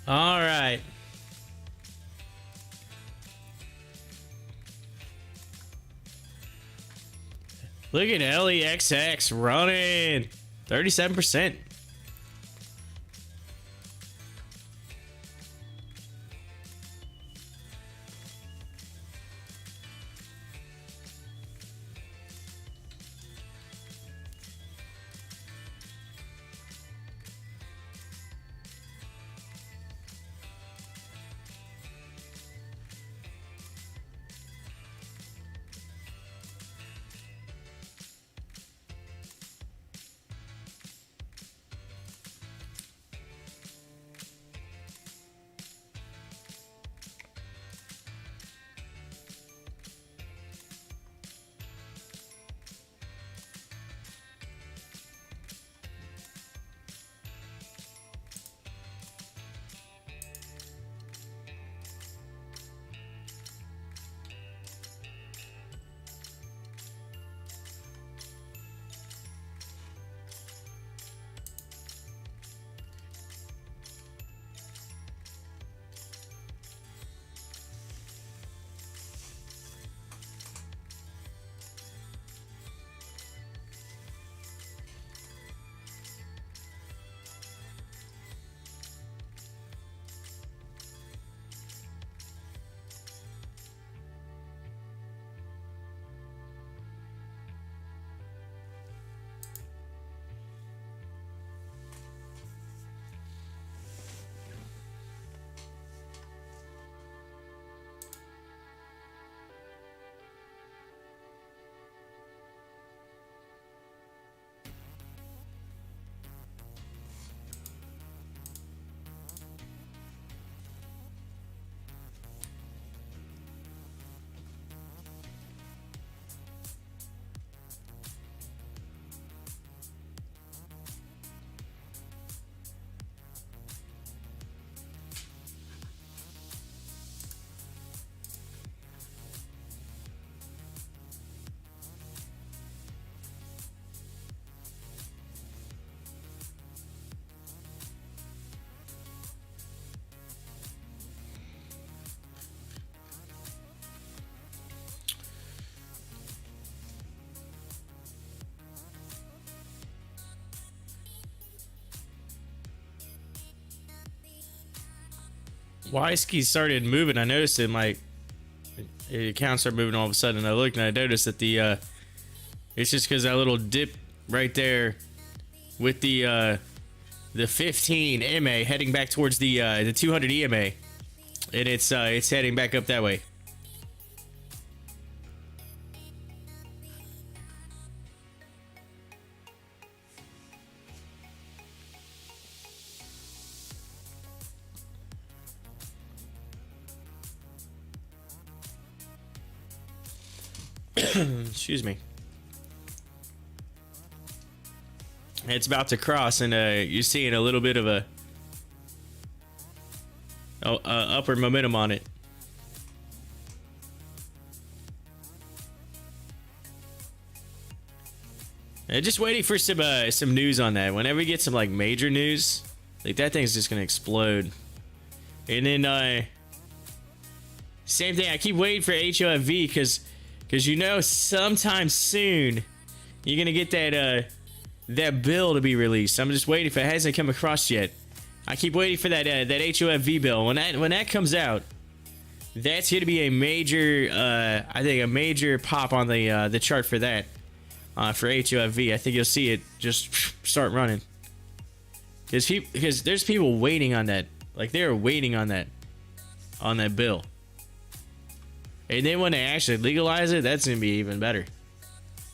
All right. Look at LEXX running 37%. Wisky started moving. I noticed it. My account started moving all of a sudden. I looked and I noticed that the it's just because that little dip right there with the 15 MA heading back towards the 200 EMA, and it's heading back up that way. Excuse me. It's about to cross, and you're seeing a little bit of a upward momentum on it. And just waiting for some news on that. Whenever we get some like major news, like that thing's just gonna explode. And then same thing. I keep waiting for HOFV because you know sometime soon you're gonna get that bill to be released. I'm just waiting. If it hasn't come across yet, I keep waiting for that HOFV bill. When that comes out, that's gonna be a major I think a major pop on the chart for that for HOFV. I think you'll see it just start running because there's people waiting on that. Like they're waiting on that bill. And then when they actually legalize it, that's gonna be even better.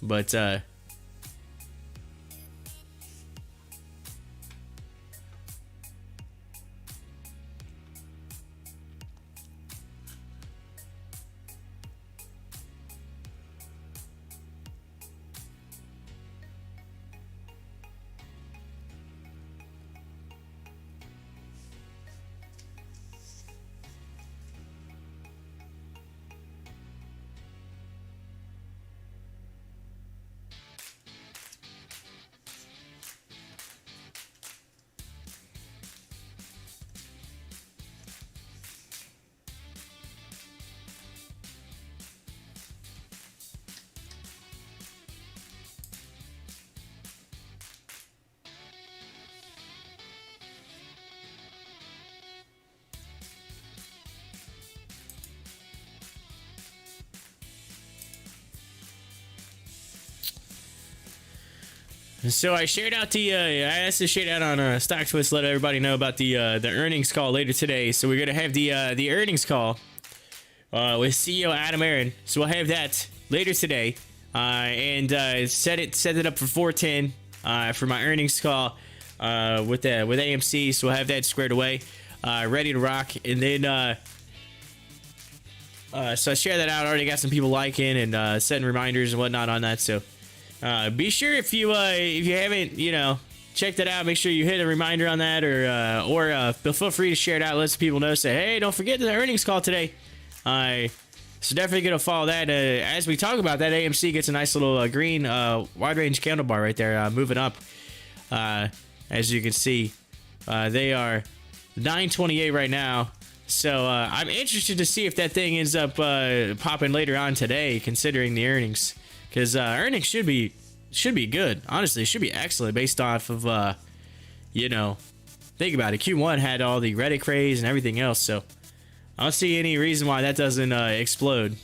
But So I shared out I asked to share out on Stocktwits, let everybody know about the earnings call later today. So we're gonna have the earnings call with CEO Adam Aaron. So we'll have that later today, and set it up for 4:10 for my earnings call with AMC. So we'll have that squared away, ready to rock, and then. So I share that out. I already got some people liking and setting reminders and whatnot on that. So be sure if you haven't checked it out, make sure you hit a reminder on that, or feel free to share it out. Let some people know. Say, hey, don't forget the earnings call today. So definitely gonna follow that. As we talk about that, AMC gets a nice little green wide range candle bar right there, moving up. As you can see, they are 928 right now. So I'm interested to see if that thing ends up popping later on today, considering the earnings, because earnings should be good. Honestly, it should be excellent based off of think about it. Q1 had all the Reddit craze and everything else, so I don't see any reason why that doesn't explode.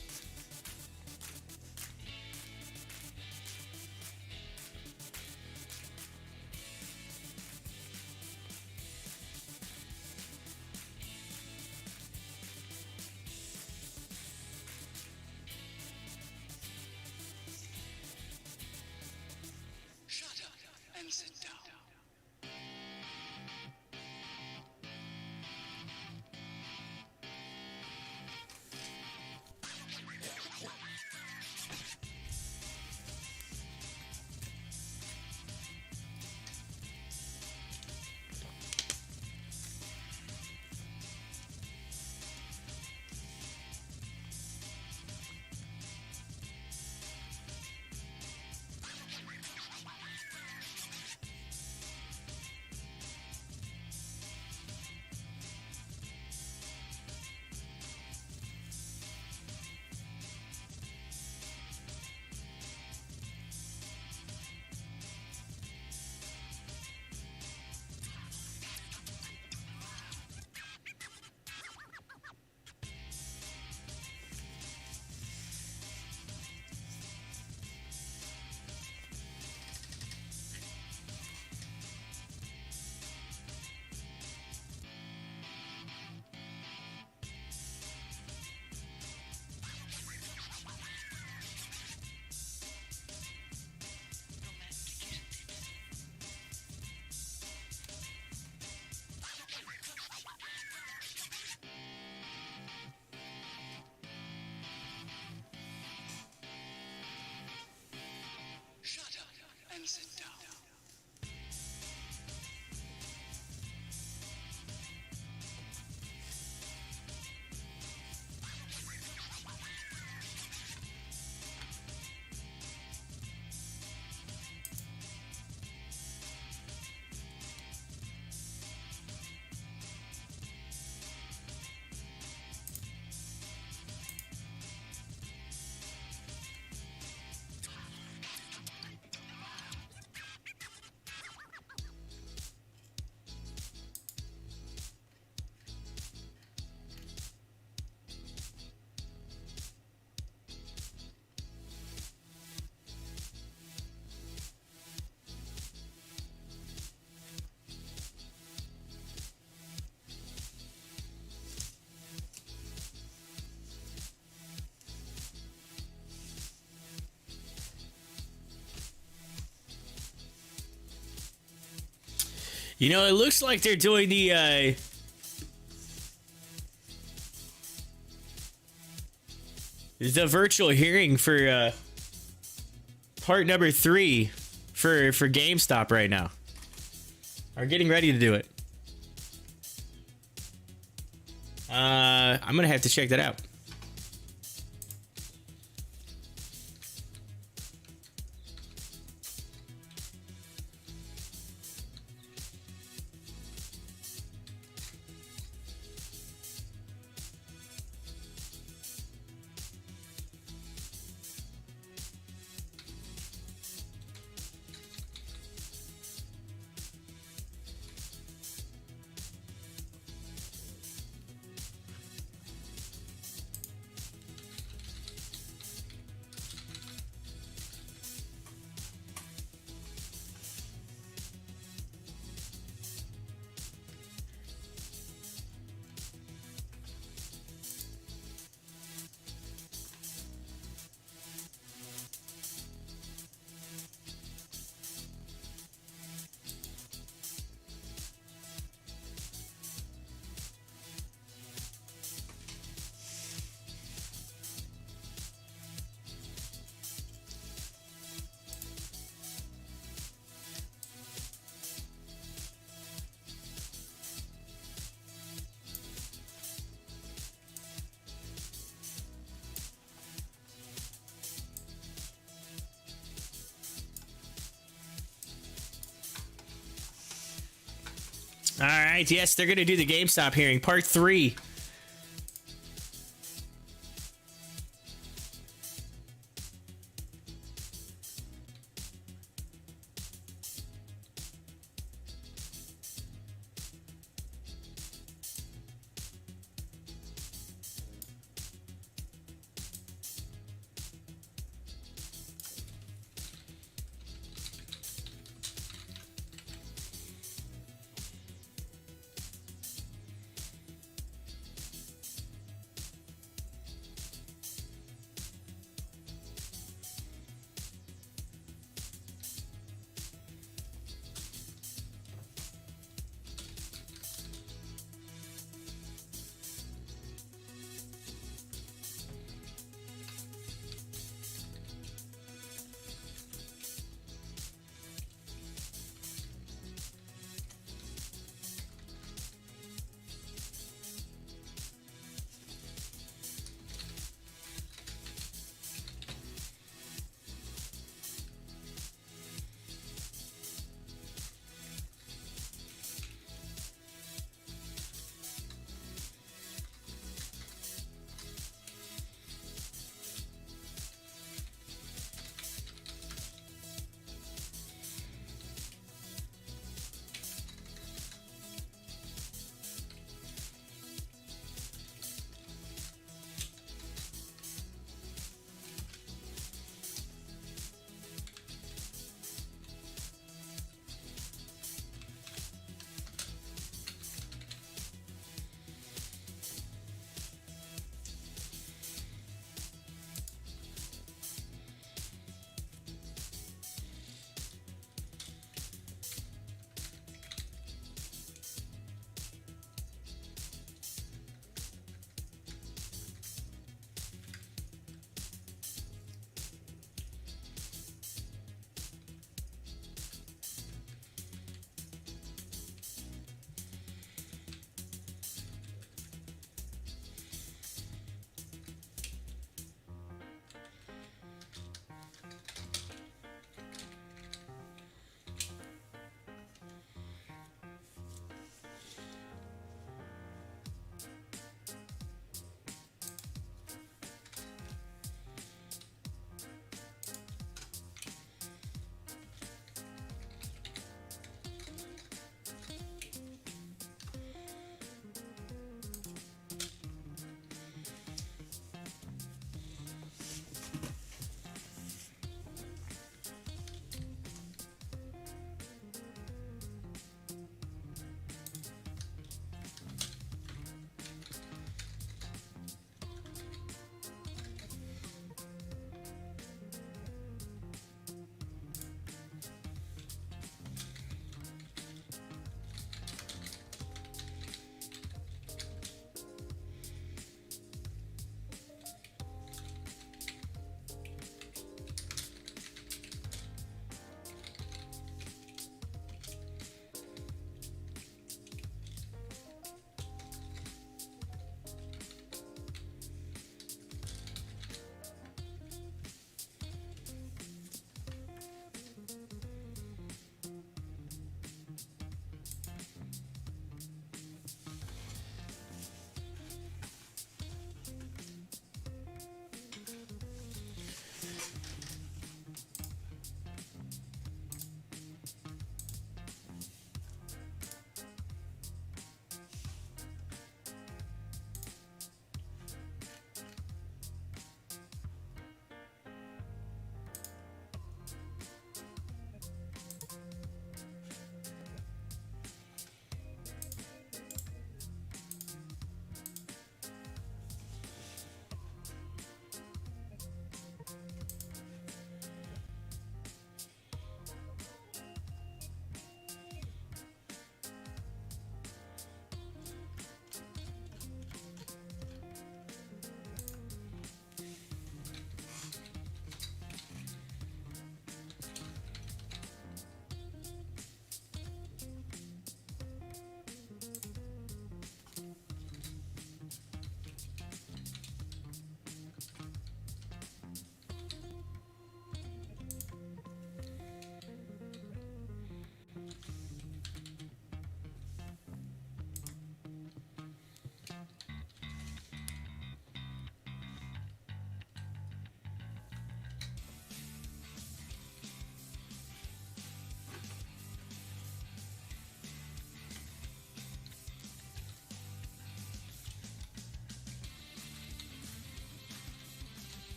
It looks like they're doing the virtual hearing for part number 3 for GameStop right now. Are getting ready to do it. I'm gonna have to check that out. All right, yes, they're going to do the GameStop hearing, part 3.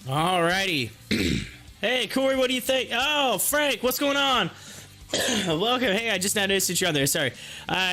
Alrighty. Hey, Corey, what do you think? Oh, Frank, what's going on? Welcome. Hey, I just now noticed that you're on there. Sorry.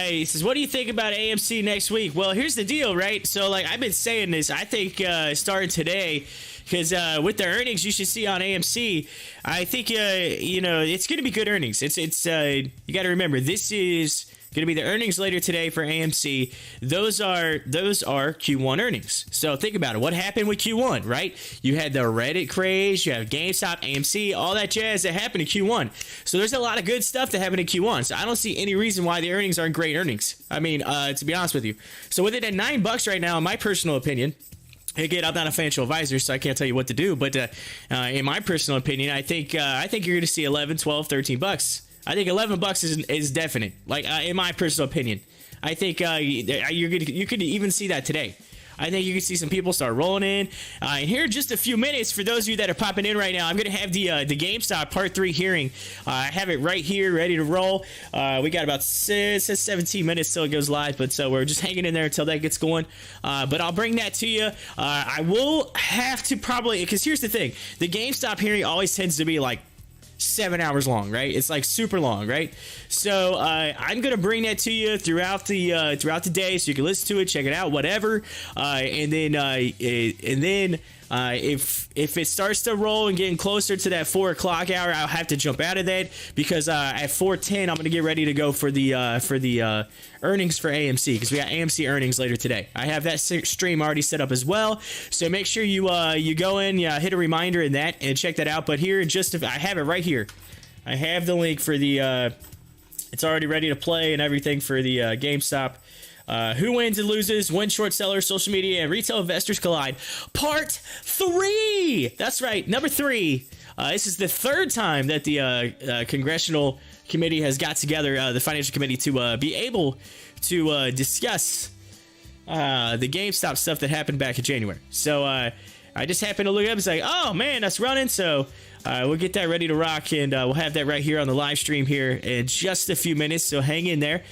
He says, what do you think about AMC next week? Well, here's the deal, right? So, like, I've been saying this. I think starting today, because with the earnings you should see on AMC, I think, you know, it's going to be good earnings. It's you got to remember, this is going to be the earnings later today for AMC. Those are Q1 earnings. So think about it. What happened with Q1, right? You had the Reddit craze, you have GameStop, AMC, all that jazz that happened in Q1. So there's a lot of good stuff that happened in Q1. So I don't see any reason why the earnings aren't great earnings. I mean, to be honest with you. So with it at $9 right now, in my personal opinion, again, I'm not a financial advisor, so I can't tell you what to do. But in my personal opinion, I think you're going to see 11, 12, 13 bucks. I think $11 is definite. Like in my personal opinion, I think you could even see that today. I think you can see some people start rolling in. And here in just a few minutes, for those of you that are popping in right now, I'm going to have the GameStop Part 3 hearing. I have it right here, ready to roll. We got about 17 minutes till it goes live, but so we're just hanging in there until that gets going. But I'll bring that to you. I will have to probably, because here's the thing. The GameStop hearing always tends to be like 7 hours long, right? It's like super long, right? So I'm gonna bring that to you throughout the day, so you can listen to it, check it out, whatever. And then if it starts to roll and getting closer to that 4 o'clock hour, I'll have to jump out of that, because at 4:10 I'm gonna get ready to go for the earnings for AMC, because we got AMC earnings later today. I have that stream already set up as well, so make sure you go in, hit a reminder in that and check that out. But here, I have it right here. I have the link for the it's already ready to play and everything for the GameStop. Who wins and loses when short sellers, social media, and retail investors collide. Part 3. That's right, number 3. This is the third time that the congressional committee has got together, the financial committee, to be able to discuss the GameStop stuff that happened back in January. So I just happened to look up. It's like, oh man, that's running. So we'll get that ready to rock, and we'll have that right here on the live stream here in just a few minutes. So hang in there.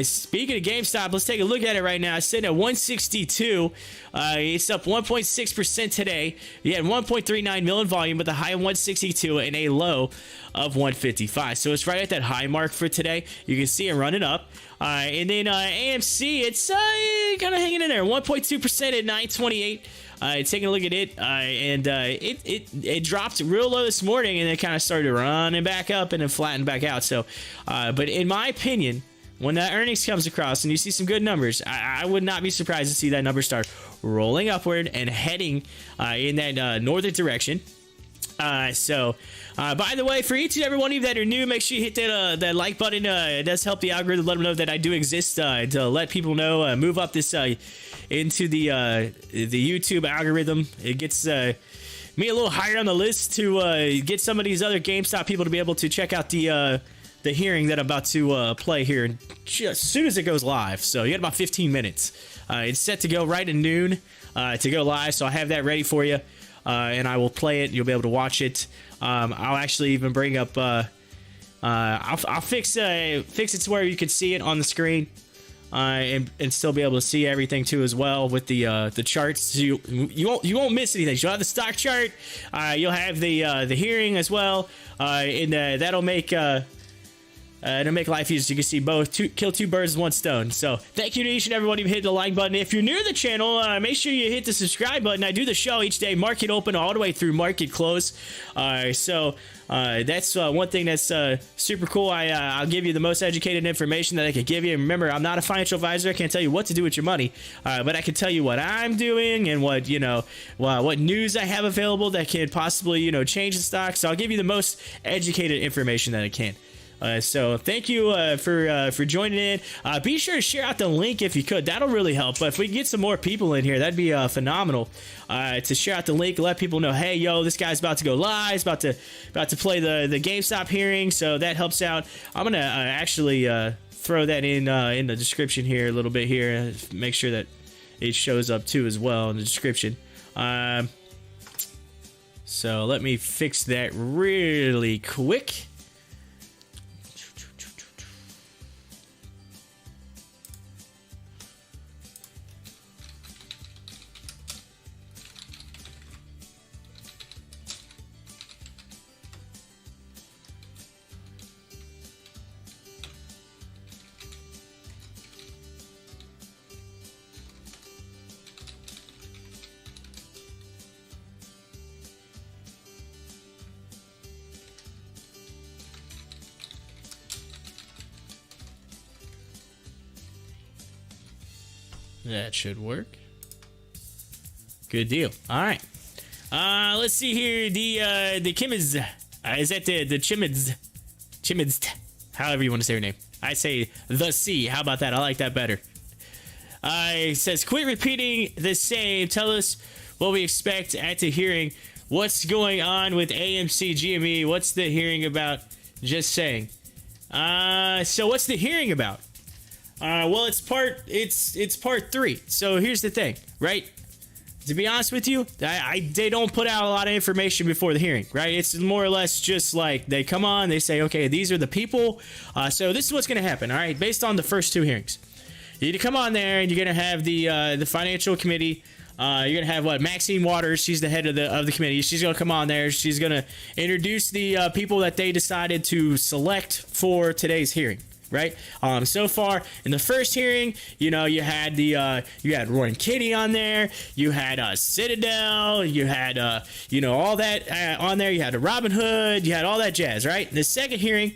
Speaking of GameStop, let's take a look at it right now. It's sitting at 162. It's up 1.6% today. You had 1.39 million volume with a high of 162 and a low of 155. So it's right at that high mark for today. You can see it running up. And then AMC, it's kind of hanging in there, 1.2% at 928. Taking a look at it, and it dropped real low this morning, and it kind of started running back up and then flattened back out. So, but in my opinion, when that earnings comes across and you see some good numbers, I would not be surprised to see that number start rolling upward and heading in that northern direction. By the way, for each and every one of you that are new, make sure you hit that like button. It does help the algorithm, let them know that I do exist, to let people know, move up this into the YouTube algorithm. It gets me a little higher on the list to get some of these other GameStop people to be able to check out the hearing that I'm about to play here just as soon as it goes live. So you got about 15 minutes. It's set to go right at noon to go live, so I have that ready for you. And I will play it. You'll be able to watch it. I'll actually even bring up. I'll fix it to where you can see it on the screen, and still be able to see everything too as well with the charts. So you won't miss anything. You'll have the stock chart. You'll have the hearing as well, and that'll make. It'll make life easier. You can see both. Kill two birds with one stone. So thank you to each and everyone who hit the like button. If you're new to the channel, make sure you hit the subscribe button. I do the show each day, market open all the way through market close. So that's one thing that's super cool. I'll give you the most educated information that I could give you. Remember, I'm not a financial advisor. I can't tell you what to do with your money, but I can tell you what I'm doing and what what news I have available that can possibly change the stock. So I'll give you the most educated information that I can. So thank you for joining in. Be sure to share out the link if you could. That'll really help. But if we can get some more people in here, that'd be phenomenal. To share out the link, let people know, hey, yo, this guy's about to go live. He's about to play the GameStop hearing. So that helps out. I'm gonna actually throw that in the description here a little bit here. Make sure that it shows up too as well in the description. So let me fix that really quick. That should work. Good deal. All right. Let's see here. The Chimids. Is that the Chimids? Chimids. However you want to say your name. I say the C. How about that? I like that better. It says, quit repeating the same. Tell us what we expect at the hearing. What's going on with AMC GME? What's the hearing about? Just saying. So what's the hearing about? Well, it's part 3. So here's the thing, right? To be honest with you, they don't put out a lot of information before the hearing, right? It's more or less just like they come on, they say, okay, these are the people. So this is what's going to happen, all right? Based on the first 2 hearings, you need to come on there, and you're going to have the financial committee. You're going to have Maxine Waters. She's the head of the committee. She's going to come on there. She's going to introduce the people that they decided to select for today's hearing. Right. So far in the first hearing, you had you had Roy and Kitty on there. You had Citadel. You had all that on there. You had Robin Hood. You had all that jazz. Right. The second hearing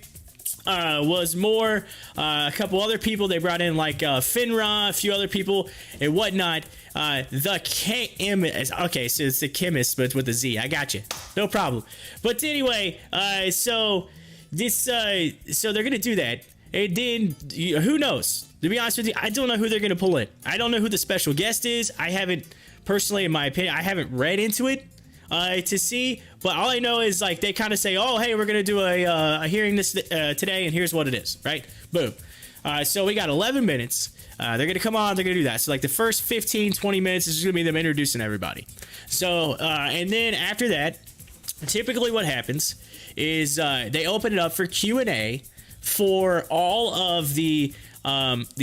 was more a couple other people they brought in, like Finra, a few other people and whatnot. The KM, okay, so it's the chemist, but it's with a Z. I got you, no problem. But anyway, so they're gonna do that, and then who knows? To be honest with you, I don't know who they're gonna pull in. I don't know who the special guest is. I haven't personally, in my opinion, I haven't read into it to see, but all I know is like they kind of say, oh, hey, we're gonna do a hearing this today, and here's what it is, right? Boom. So we got 11 minutes. They're gonna come on, they're gonna do that. So like the first 15-20 minutes is just gonna be them introducing everybody. So and then after that, typically what happens is they open it up for Q&A for all of the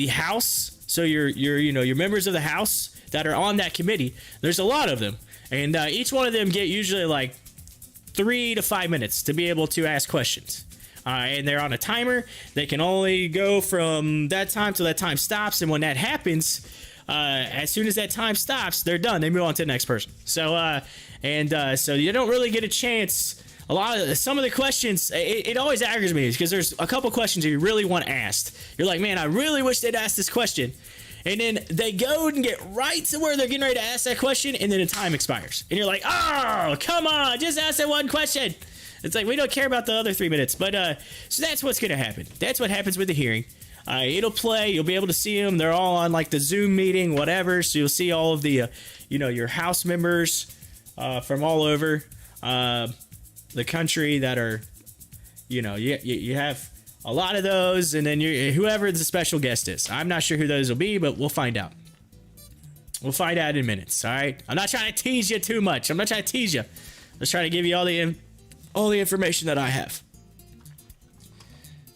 House. So your members of the House that are on that committee. There's a lot of them. And each one of them get usually like 3 to 5 minutes to be able to ask questions. And they're on a timer. They can only go from that time till that time stops. And when that happens, as soon as that time stops, they're done. They move on to the next person. So, so you don't really get a chance. Some of the questions, it always aggravates me because there's a couple questions you really want asked. You're like, man, I really wish they'd ask this question. And then they go and get right to where they're getting ready to ask that question, and then the time expires. And you're like, oh, come on, just ask that one question. It's like, we don't care about the other 3 minutes. But so that's what's going to happen. That's what happens with the hearing. It'll play. You'll be able to see them. They're all on like the Zoom meeting, whatever. So you'll see all of the, your House members from all over the country that are, you have a lot of those, and then whoever the special guest is. I'm not sure who those will be, but we'll find out. We'll find out in minutes, all right? I'm not trying to tease you too much. I'm not trying to tease you. I'm just trying to give you all the information that I have.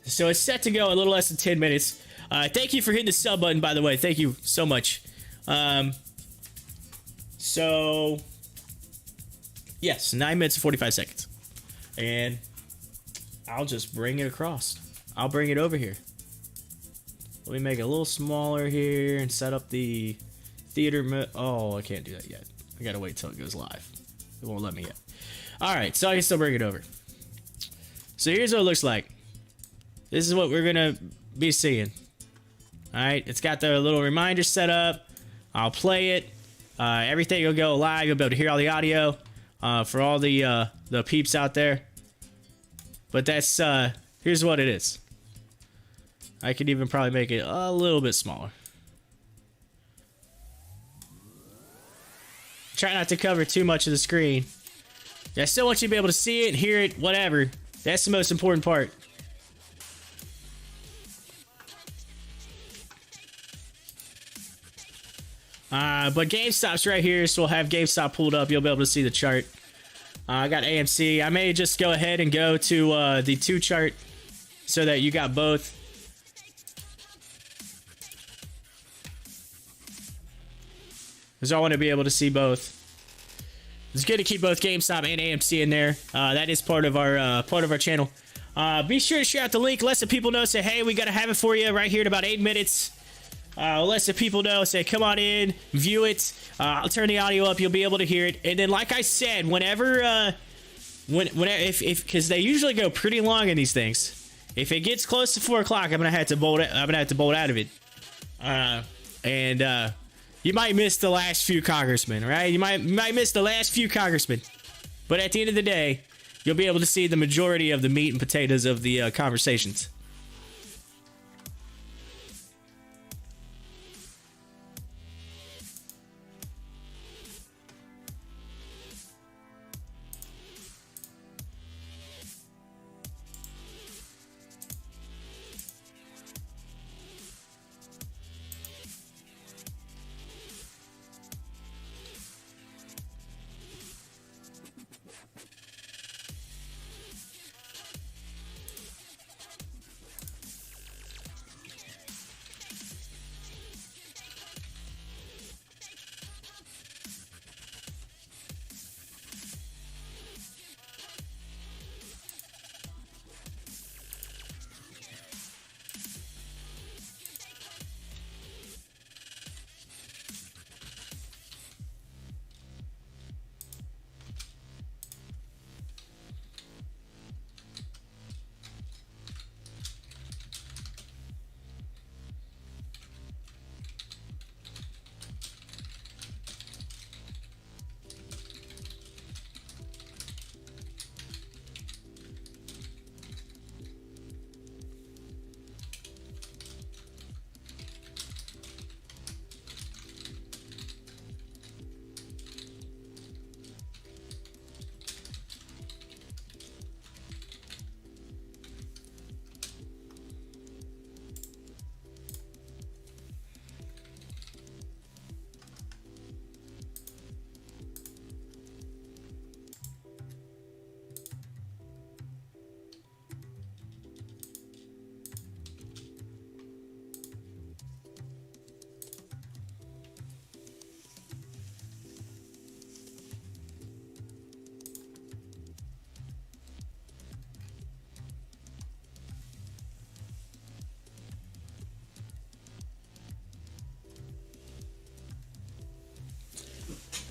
So it's set to go a little less than 10 minutes. Thank you for hitting the sub button, by the way. Thank you so much. So, yes, 9 minutes and 45 seconds. And I'll just bring it across. I'll bring it over here. Let me make it a little smaller here and set up the theater. Oh, I can't do that yet. I gotta wait till it goes live. It won't let me yet. All right, so I can still bring it over. So here's what it looks like. This is what we're gonna be seeing. All right, it's got the little reminder set up. I'll play it. Everything will go live. You'll be able to hear all the audio for all the peeps out there. But that's here's what it is. I could even probably make it a little bit smaller. Try not to cover too much of the screen. I still want you to be able to see it and hear it, whatever. That's the most important part. But GameStop's right here, so we'll have GameStop pulled up. You'll be able to see the chart. I got AMC. I may just go ahead and go to the 2 chart so that you got both. Because I want to be able to see both. It's good to keep both GameStop and AMC in there. That is part of our channel. Be sure to share out the link. Let some people know. Say, hey, we got to have it for you right here in about 8 minutes. Let some people know. Say, come on in, view it. I'll turn the audio up. You'll be able to hear it. And then, like I said, whenever, because they usually go pretty long in these things. If it gets close to 4 o'clock, I'm gonna have to bolt out of it. you might miss the last few congressmen, right? You might miss the last few congressmen. But at the end of the day, you'll be able to see the majority of the meat and potatoes of the conversations.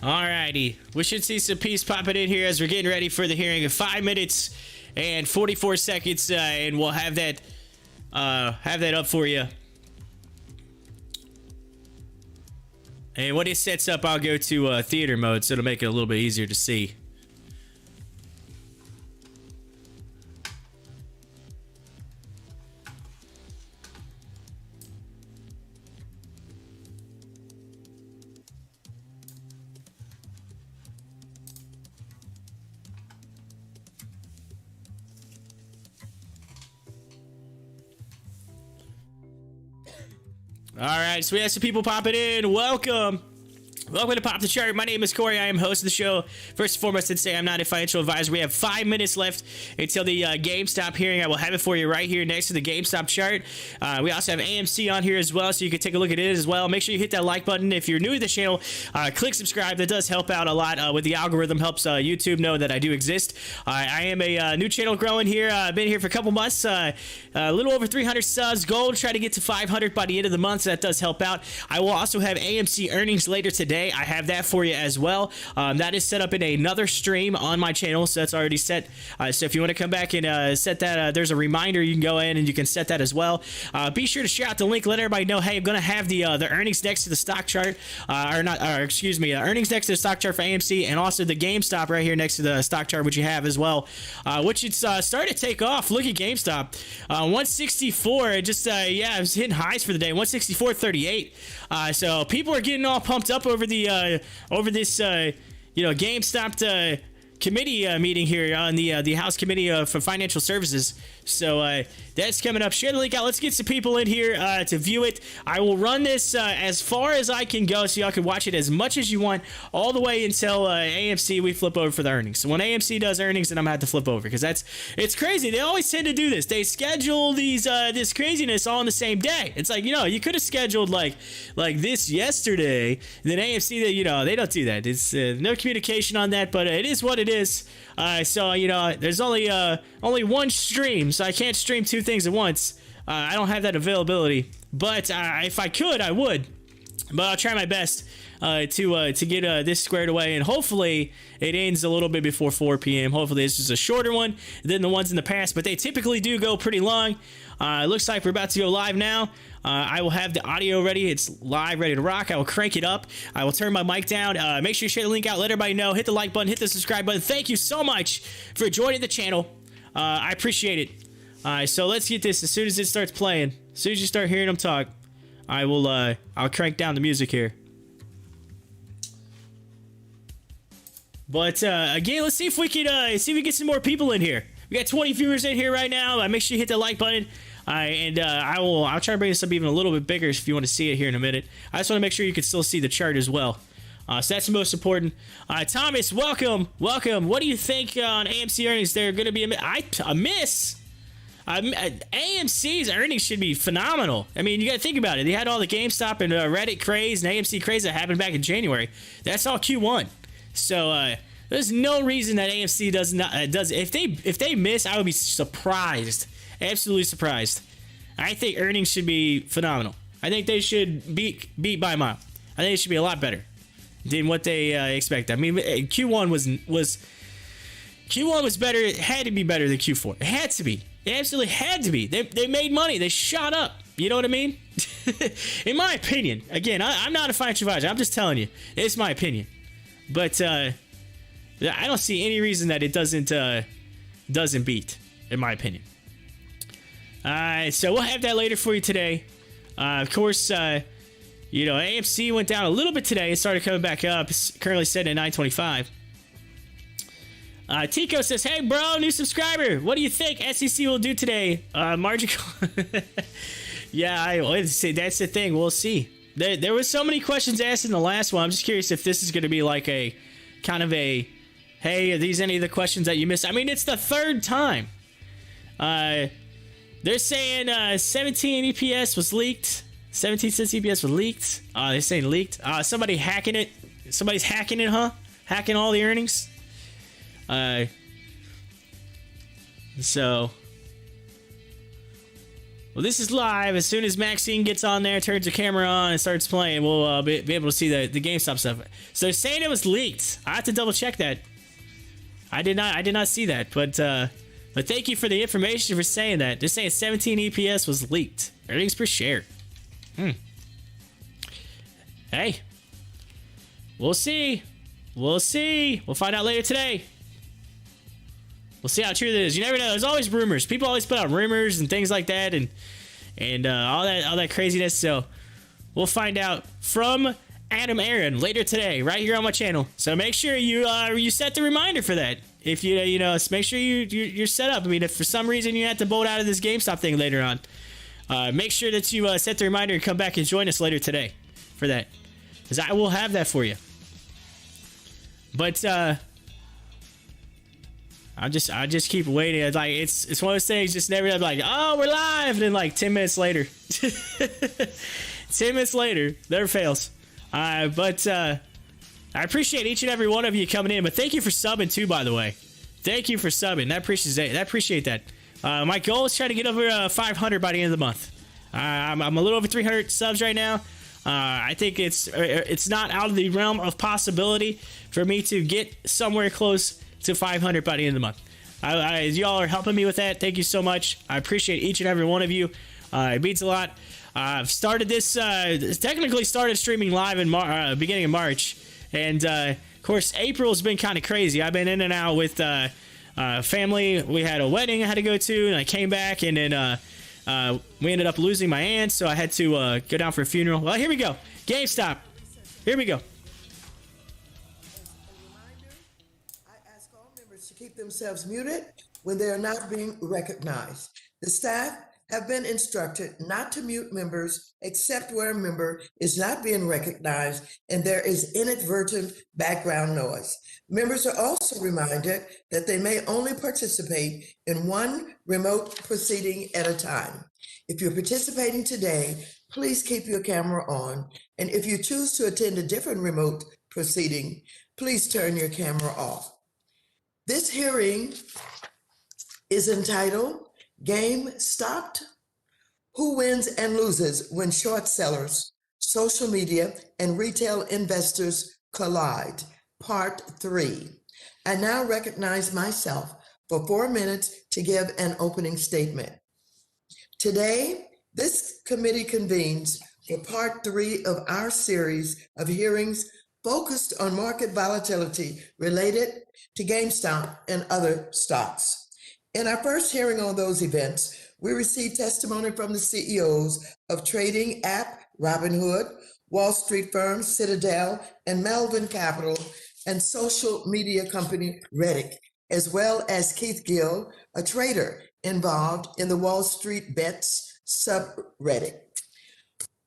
Alrighty, we should see some peace popping in here as we're getting ready for the hearing of 5 minutes and 44 seconds, and we'll have that up for you. And when it sets up, I'll go to theater mode, so it'll make it a little bit easier to see. All right, so we have some people popping in. Welcome to Pop the Chart. My name is Corey. I am host of the show. First and foremost, let's say I'm not a financial advisor. We have 5 minutes left until the GameStop hearing. I will have it for you right here next to the GameStop chart. We also have AMC on here as well, so you can take a look at it as well. Make sure you hit that like button. If you're new to the channel, click subscribe. That does help out a lot with the algorithm. Helps YouTube know that I do exist. I am a new channel growing here. I've been here for a couple months. A little over 300 subs. Goal to try to get to 500 by the end of the month, so that does help out. I will also have AMC earnings later today. I have that for you as well. That is set up in another stream on my channel, so that's already set. So if you want to come back and set that, there's a reminder. You can go in and you can set that as well. Be sure to share out the link. Let everybody know, hey, I'm going to have the earnings next to the stock chart, earnings next to the stock chart for AMC, and also the GameStop right here next to the stock chart, which you have as well, which it's starting to take off. Look at GameStop, 164. It just it was hitting highs for the day, 164.38. So people are getting all pumped up over this GameStop committee meeting here on the House Committee for Financial Services. So that's coming up. Share the link out. Let's get some people in here to view it. I will run this as far as I can go, so y'all can watch it as much as you want, all the way until AMC we flip over for the earnings. So when AMC does earnings, then I'm gonna have to flip over, because it's crazy. They always tend to do this. They schedule this craziness all on the same day. It's like, you could have scheduled like this yesterday. Then AMC, they don't do that. It's no communication on that, but it is what it is. So there's only one stream, so I can't stream two things at once. I don't have that availability, but if I could, I would. But I'll try my best to get this squared away, and hopefully it ends a little bit before 4 p.m. Hopefully this is a shorter one than the ones in the past, but they typically do go pretty long. It looks like we're about to go live now. I will have the audio ready. It's live, ready to rock. I will crank it up. I will turn my mic down. Make sure you share the link out. Let everybody know. Hit the like button. Hit the subscribe button. Thank you so much for joining the channel. I appreciate it. All right, so let's get this. As soon as it starts playing, as soon as you start hearing them talk, I will. I'll crank down the music here. But again, let's see if we can get some more people in here. We got 20 viewers in here right now. Make sure you hit the like button. I'll try to bring this up even a little bit bigger if you want to see it here in a minute. I just want to make sure you can still see the chart as well. So that's the most important. Thomas, welcome. What do you think on AMC earnings? They're going to be a miss. AMC's earnings should be phenomenal. I mean, you got to think about it. They had all the GameStop and Reddit craze and AMC craze that happened back in January. That's all Q1. So there's no reason that AMC does. If they miss, I would be surprised, absolutely surprised. I think earnings should be phenomenal. I think they should beat by a mile. I think it should be a lot better than what they expect. I mean, Q1 was better. It had to be better than Q4. It had to be. It absolutely had to be. They made money. They shot up. You know what I mean? In my opinion. Again, I'm not a financial advisor. I'm just telling you. It's my opinion. But I don't see any reason that it doesn't beat, in my opinion. So we'll have that later for you today. Of course, you know, AMC went down a little bit today. It started coming back up. It's currently sitting at 925. Tico says, hey, bro, new subscriber. What do you think SEC will do today? Margin call. Yeah, that's the thing. We'll see. There was so many questions asked in the last one. I'm just curious if this is going to be like a kind of a, hey, are these any of the questions that you missed? I mean, it's the third time. They're saying 17 EPS was leaked. 17 cents EPS was leaked. They're saying leaked. Somebody hacking it. Somebody's hacking it, huh? Hacking all the earnings. So... Well, this is live. As soon as Maxine gets on there, turns the camera on, and starts playing, we'll be able to see the GameStop stuff. So they're saying it was leaked. I have to double check that. I did not see that, but thank you for the information for saying that. They're saying 17 EPS was leaked. Earnings per share. Hey, we'll see. We'll find out later today. We'll see how true that is. You never know. There's always rumors. People always put out rumors and things like that, and all that craziness. So we'll find out from Adam Aaron later today, right here on my channel. So make sure you set the reminder for that. If you know, make sure you're set up. I mean, if for some reason you have to bolt out of this GameStop thing later on, make sure that you set the reminder and come back and join us later today for that, because I will have that for you. But I just keep waiting. It's like it's one of those things. Just never like, oh, we're live, and then like 10 minutes later, 10 minutes later, never fails. But I appreciate each and every one of you coming in. But thank you for subbing too, by the way. Thank you for subbing. I appreciate that. My goal is trying to get over 500 by the end of the month. I'm a little over 300 subs right now. I think it's not out of the realm of possibility for me to get somewhere close to 500 by the end of the month. Y'all are helping me with that. Thank you so much. I appreciate each and every one of you. It means a lot. I've started this, technically started streaming live in beginning of March. And, of course, April's been kind of crazy. I've been in and out with family. We had a wedding I had to go to, and I came back, and then we ended up losing my aunt, so I had to go down for a funeral. Well, here we go. GameStop. Here we go. Keep themselves muted when they are not being recognized. The staff have been instructed not to mute members except where a member is not being recognized and there is inadvertent background noise. Members are also reminded that they may only participate in one remote proceeding at a time. If you're participating today, please keep your camera on. And if you choose to attend a different remote proceeding, please turn your camera off. This hearing is entitled GameStop: Who Wins and Loses When Short Sellers, Social Media, and Retail Investors Collide, Part 3. I now recognize myself for 4 minutes to give an opening statement. Today, This committee convenes for part 3 of our series of hearings focused on market volatility related to GameStop and other stocks. In our first hearing on those events, we received testimony from the CEOs of trading app Robinhood, Wall Street firms Citadel and Melvin Capital, and social media company Reddit, as well as Keith Gill, a trader involved in the Wall Street Bets subreddit.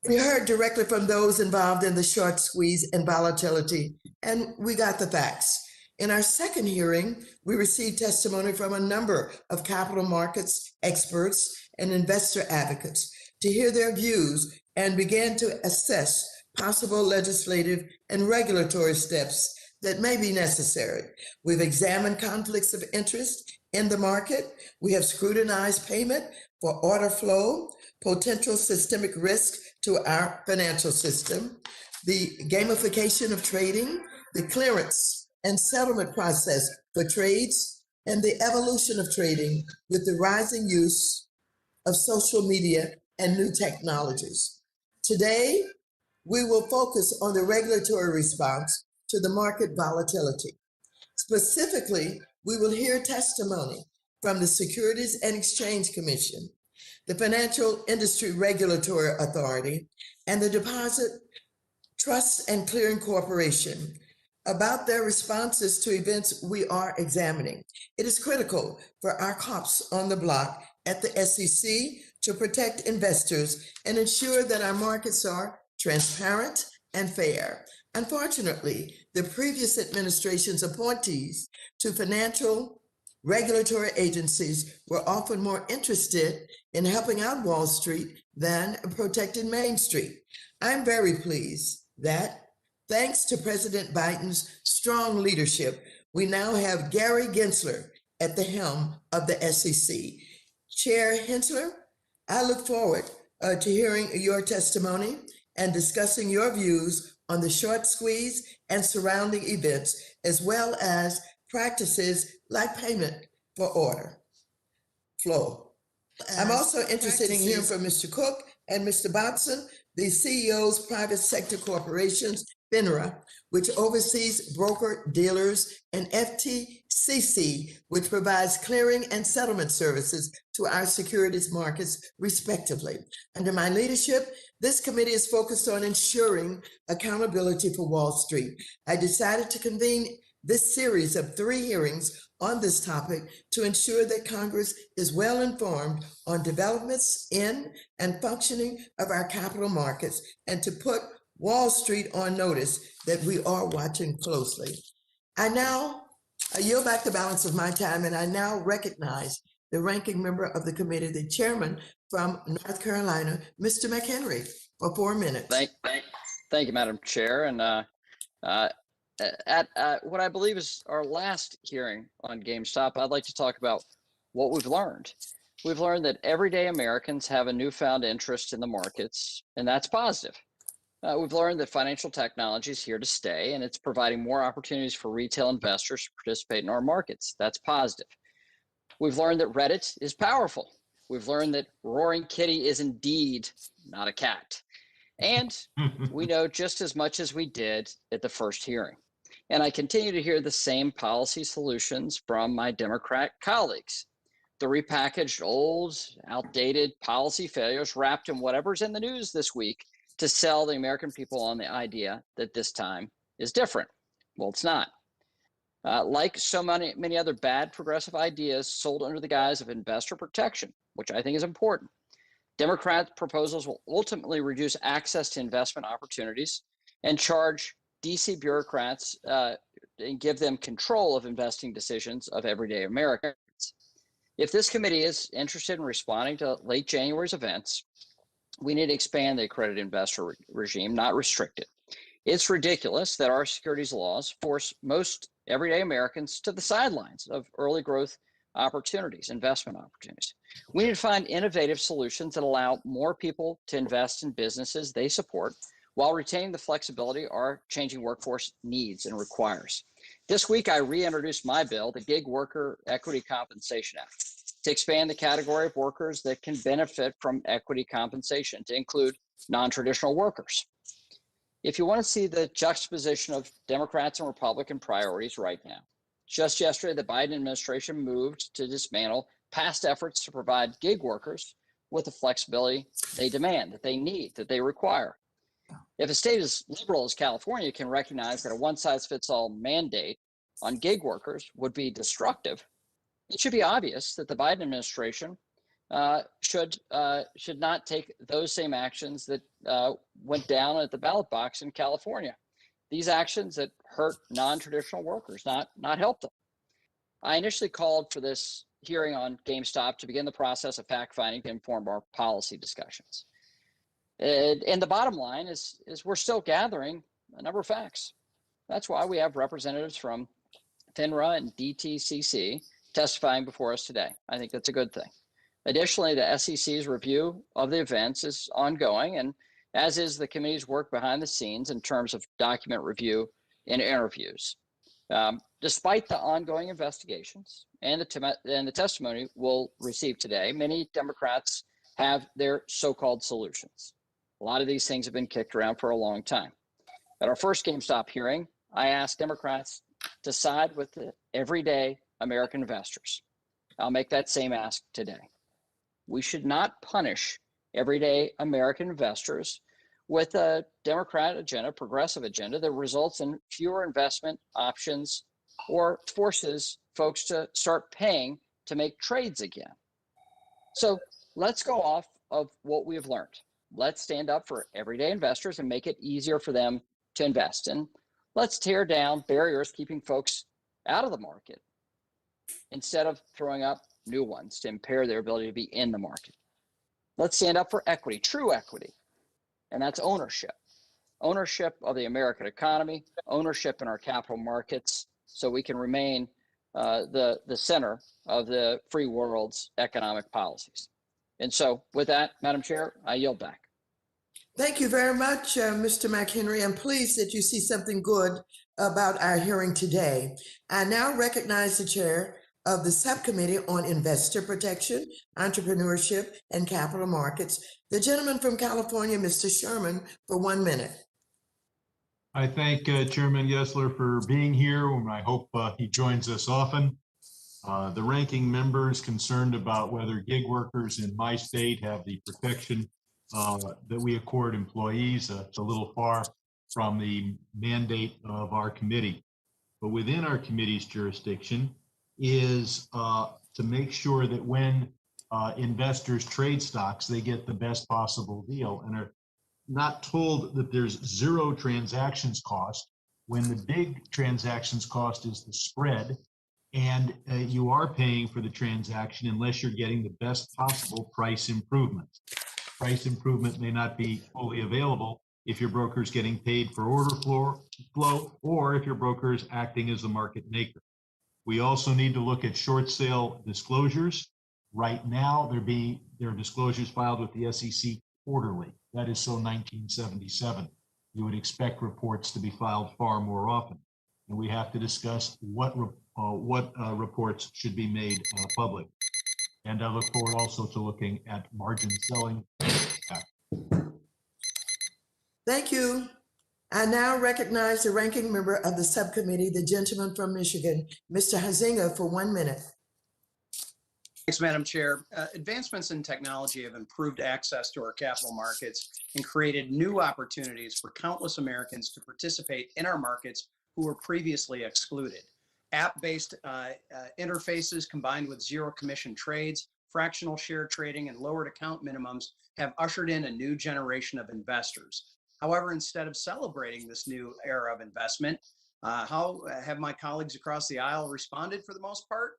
We heard directly from those involved in the short squeeze and volatility, and we got the facts. In our second hearing, we received testimony from a number of capital markets experts and investor advocates to hear their views and began to assess possible legislative and regulatory steps that may be necessary. We've examined conflicts of interest in the market. We have scrutinized payment for order flow, potential systemic risk to our financial system, the gamification of trading, the clearance and settlement process for trades, and the evolution of trading with the rising use of social media and new technologies. Today, we will focus on the regulatory response to the market volatility. Specifically, we will hear testimony from the Securities and Exchange Commission, the Financial Industry Regulatory Authority, and the Deposit Trust and Clearing Corporation about their responses to events we are examining. It is critical for our cops on the block at the SEC to protect investors and ensure that our markets are transparent and fair. Unfortunately, the previous administration's appointees to financial regulatory agencies were often more interested in helping out Wall Street than protecting Main Street. I'm very pleased that, thanks to President Biden's strong leadership, we now have Gary Gensler at the helm of the SEC. Chair Hensler, I look forward to hearing your testimony and discussing your views on the short squeeze and surrounding events, as well as practices like payment for order flow. I'm also interested in hearing from Mr. Cook and Mr. Botson, the CEOs private sector corporations, FINRA, which oversees broker dealers, and FTCC, which provides clearing and settlement services to our securities markets, respectively. Under my leadership, this committee is focused on ensuring accountability for Wall Street. I decided to convene this series of 3 hearings on this topic to ensure that Congress is well informed on developments in and functioning of our capital markets, and to put Wall Street on notice that we are watching closely. I yield back the balance of my time, and I now recognize the ranking member of the committee, the chairman from North Carolina, Mr. McHenry, for 4 minutes. Thank you, Madam Chair. And at what I believe is our last hearing on GameStop, I'd like to talk about what we've learned. We've learned that everyday Americans have a newfound interest in the markets, and that's positive. We've learned that financial technology is here to stay, and it's providing more opportunities for retail investors to participate in our markets. That's positive. We've learned that Reddit is powerful. We've learned that Roaring Kitty is indeed not a cat. And we know just as much as we did at the first hearing. And I continue to hear the same policy solutions from my Democrat colleagues. The repackaged old, outdated policy failures wrapped in whatever's in the news this week to sell the American people on the idea that this time is different. Well, it's not. Like so many other bad progressive ideas sold under the guise of investor protection, which I think is important, Democrat proposals will ultimately reduce access to investment opportunities and charge DC bureaucrats and give them control of investing decisions of everyday Americans. If this committee is interested in responding to late January's events, we need to expand the accredited investor regime, not restrict it. It's ridiculous that our securities laws force most everyday Americans to the sidelines of early growth opportunities, investment opportunities. We need to find innovative solutions that allow more people to invest in businesses they support while retaining the flexibility our changing workforce needs and requires. This week, I reintroduced my bill, the Gig Worker Equity Compensation Act. to expand the category of workers that can benefit from equity compensation to include non-traditional workers. If you want to see the juxtaposition of Democrats and Republican priorities right now, just yesterday, the Biden administration moved to dismantle past efforts to provide gig workers with the flexibility they demand, that they need, that they require. If a state as liberal as California can recognize that a one-size-fits-all mandate on gig workers would be destructive, it should be obvious that the Biden administration should not take those same actions that went down at the ballot box in California. These actions that hurt non-traditional workers, not help them. I initially called for this hearing on GameStop to begin the process of fact-finding to inform our policy discussions. And the bottom line is we're still gathering a number of facts. That's why we have representatives from FINRA and DTCC testifying before us today. I think that's a good thing. Additionally, the SEC's review of the events is ongoing, and as is the committee's work behind the scenes in terms of document review and interviews. Despite the ongoing investigations and the testimony we'll receive today, many Democrats have their so-called solutions. A lot of these things have been kicked around for a long time. At our first GameStop hearing, I asked Democrats to side with the everyday American investors. I'll make that same ask today. We should not punish everyday American investors with a Democrat agenda, progressive agenda that results in fewer investment options or forces folks to start paying to make trades again. So let's go off of what we've learned. Let's stand up for everyday investors and make it easier for them to invest. And let's tear down barriers keeping folks out of the market instead of throwing up new ones to impair their ability to be in the market. Let's stand up for equity, true equity, and that's ownership. Ownership of the American economy, ownership in our capital markets, so we can remain the center of the free world's economic policies. And so with that, Madam Chair, I yield back. Thank you very much, Mr. McHenry. I'm pleased that you see something good about our hearing today. I now recognize the chair of the Subcommittee on Investor Protection, Entrepreneurship, and Capital Markets, the gentleman from California, Mr. Sherman, for 1 minute. I thank Chairman Gessler for being here, and I hope he joins us often. The ranking member is concerned about whether gig workers in my state have the protection that we accord employees. It's a little far from the mandate of our committee. But within our committee's jurisdiction is to make sure that when investors trade stocks, they get the best possible deal and are not told that there's zero transactions cost when the big transactions cost is the spread, and you are paying for the transaction unless you're getting the best possible price improvement. Price improvement may not be fully available if your broker is getting paid for order flow or if your broker is acting as the market maker. We also need to look at short sale disclosures. Right now, there are disclosures filed with the SEC quarterly. That is so 1977. You would expect reports to be filed far more often. And we have to discuss what reports should be made public. And I look forward also to looking at margin selling. Thank you. I now recognize the ranking member of the subcommittee, the gentleman from Michigan, Mr. Benzinga, for 1 minute. Thanks, Madam Chair. Advancements in technology have improved access to our capital markets and created new opportunities for countless Americans to participate in our markets who were previously excluded. App-based interfaces combined with zero commission trades, fractional share trading, and lowered account minimums have ushered in a new generation of investors. However, instead of celebrating this new era of investment, how have my colleagues across the aisle responded for the most part?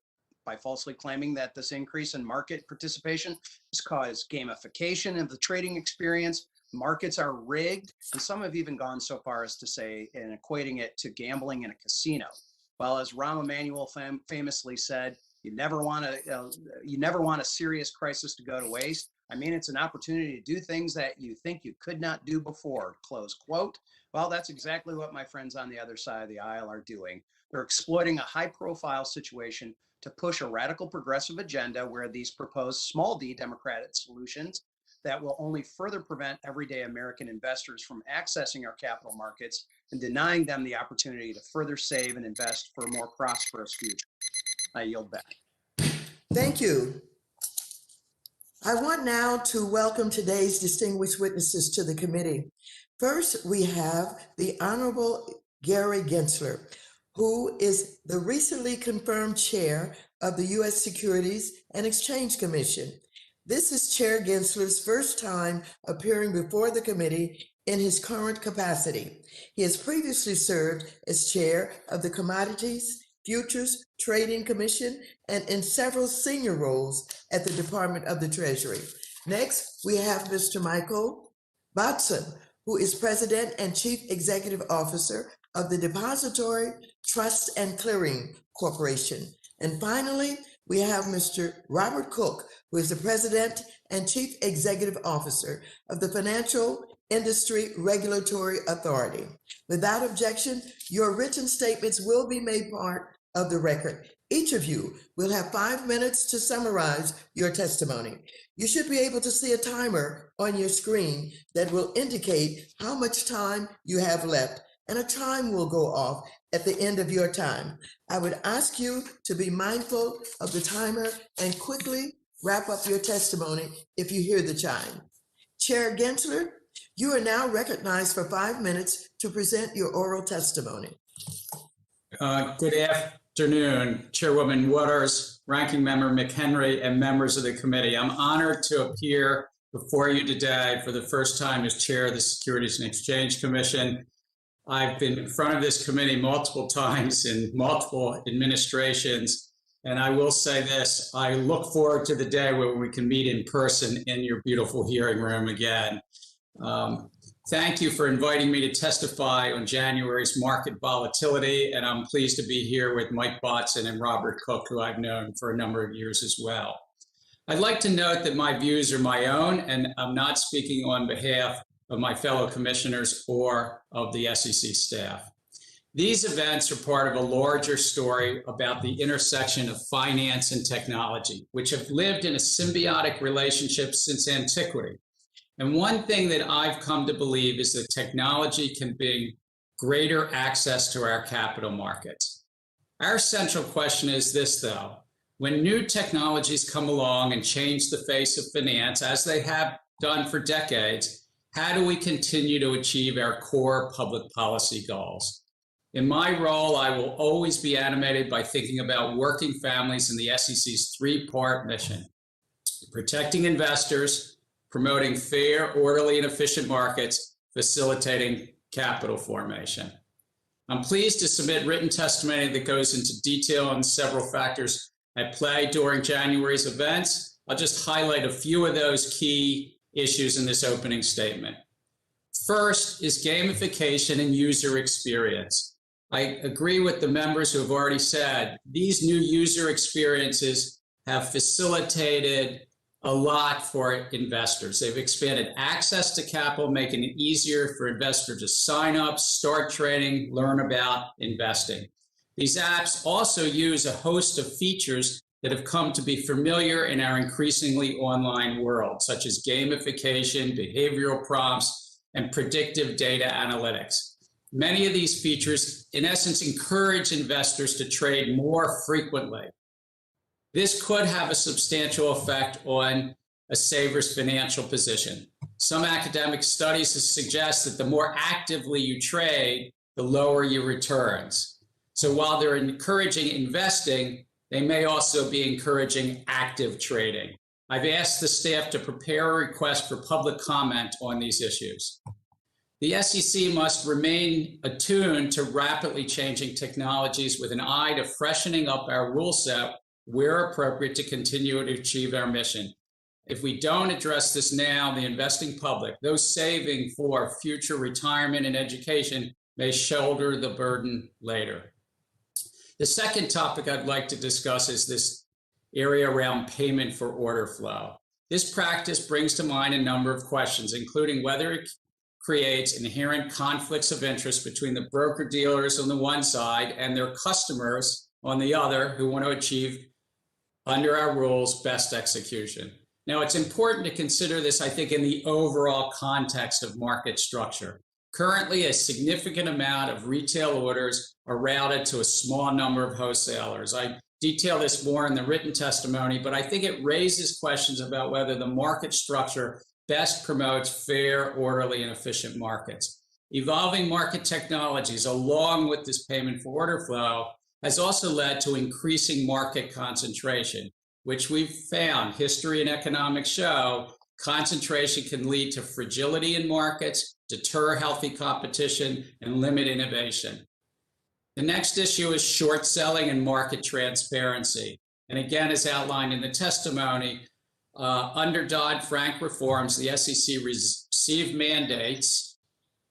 By falsely claiming that this increase in market participation has caused gamification of the trading experience. Markets are rigged, and some have even gone so far as to say and equating it to gambling in a casino. Well, as Rahm Emanuel famously said, you never want a serious crisis to go to waste. I mean, it's an opportunity to do things that you think you could not do before, close quote. Well, that's exactly what my friends on the other side of the aisle are doing. They're exploiting a high-profile situation to push a radical progressive agenda where these proposed small d democratic solutions that will only further prevent everyday American investors from accessing our capital markets and denying them the opportunity to further save and invest for a more prosperous future. I yield back. Thank you. I want now to welcome today's distinguished witnesses to the committee. First, we have the Honorable Gary Gensler, who is the recently confirmed chair of the U.S. Securities and Exchange Commission. This is Chair Gensler's first time appearing before the committee in his current capacity. He has previously served as chair of the Commodities Futures Trading Commission and in several senior roles at the Department of the Treasury. Next, we have Mr. Michael Botson, who is President and Chief Executive Officer of the Depository Trust and Clearing Corporation. And finally, we have Mr. Robert Cook, who is the President and Chief Executive Officer of the Financial Industry Regulatory Authority. Without objection, your written statements will be made part of the record. Each of you will have 5 minutes to summarize your testimony. You should be able to see a timer on your screen that will indicate how much time you have left, and a chime will go off at the end of your time. I would ask you to be mindful of the timer and quickly wrap up your testimony if you hear the chime. Chair Gensler, you are now recognized for 5 minutes to present your oral testimony. Good afternoon, Chairwoman Waters, Ranking Member McHenry, and members of the committee. I'm honored to appear before you today for the first time as chair of the Securities and Exchange Commission. I've been in front of this committee multiple times in multiple administrations, and I will say this, I look forward to the day where we can meet in person in your beautiful hearing room again. Thank you for inviting me to testify on January's market volatility, and I'm pleased to be here with Mike Botson and Robert Cook, who I've known for a number of years as well. I'd like to note that my views are my own, and I'm not speaking on behalf of my fellow commissioners or of the SEC staff. These events are part of a larger story about the intersection of finance and technology, which have lived in a symbiotic relationship since antiquity. And one thing that I've come to believe is that technology can bring greater access to our capital markets. Our central question is this, though. When new technologies come along and change the face of finance, as they have done for decades, how do we continue to achieve our core public policy goals? In my role, I will always be animated by thinking about working families in the SEC's three-part mission: protecting investors, promoting fair, orderly, and efficient markets, facilitating capital formation. I'm pleased to submit written testimony that goes into detail on several factors at play during January's events. I'll just highlight a few of those key issues in this opening statement. First is gamification and user experience. I agree with the members who have already said these new user experiences have facilitated a lot for investors. They've expanded access to capital, making it easier for investors to sign up, start trading, learn about investing. These apps also use a host of features that have come to be familiar in our increasingly online world, such as gamification, behavioral prompts, and predictive data analytics. Many of these features, in essence, encourage investors to trade more frequently. This could have a substantial effect on a saver's financial position. Some academic studies suggest that the more actively you trade, the lower your returns. So while they're encouraging investing, they may also be encouraging active trading. I've asked the staff to prepare a request for public comment on these issues. The SEC must remain attuned to rapidly changing technologies with an eye to freshening up our rule set where appropriate to continue to achieve our mission. If we don't address this now, the investing public, those saving for future retirement and education, may shoulder the burden later. The second topic I'd like to discuss is this area around payment for order flow. This practice brings to mind a number of questions, including whether it creates inherent conflicts of interest between the broker-dealers on the one side and their customers on the other who want to achieve, under our rules, best execution. Now, it's important to consider this, I think, in the overall context of market structure. Currently, a significant amount of retail orders are routed to a small number of wholesalers. I detail this more in the written testimony, but I think it raises questions about whether the market structure best promotes fair, orderly, and efficient markets. Evolving market technologies, along with this payment for order flow, has also led to increasing market concentration, which we've found, history and economics show, concentration can lead to fragility in markets, deter healthy competition, and limit innovation. The next issue is short selling and market transparency. And again, as outlined in the testimony, under Dodd-Frank reforms, the SEC received mandates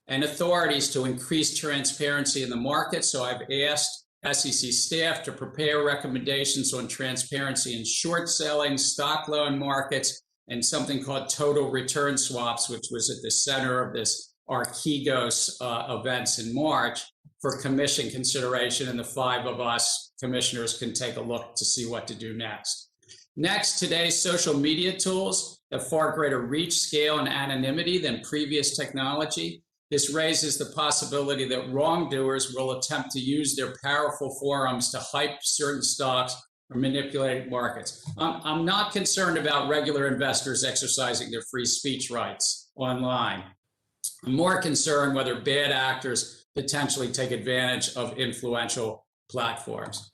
and authorities to increase transparency in the market. So I've asked SEC staff to prepare recommendations on transparency in short selling, stock loan markets, and something called total return swaps, which was at the center of this Archegos events in March for commission consideration. And the 5 of us commissioners can take a look to see what to do next. Next, today's social media tools have far greater reach, scale, and anonymity than previous technology. This raises the possibility that wrongdoers will attempt to use their powerful forums to hype certain stocks or manipulate markets. I'm not concerned about regular investors exercising their free speech rights online. I'm more concerned whether bad actors potentially take advantage of influential platforms.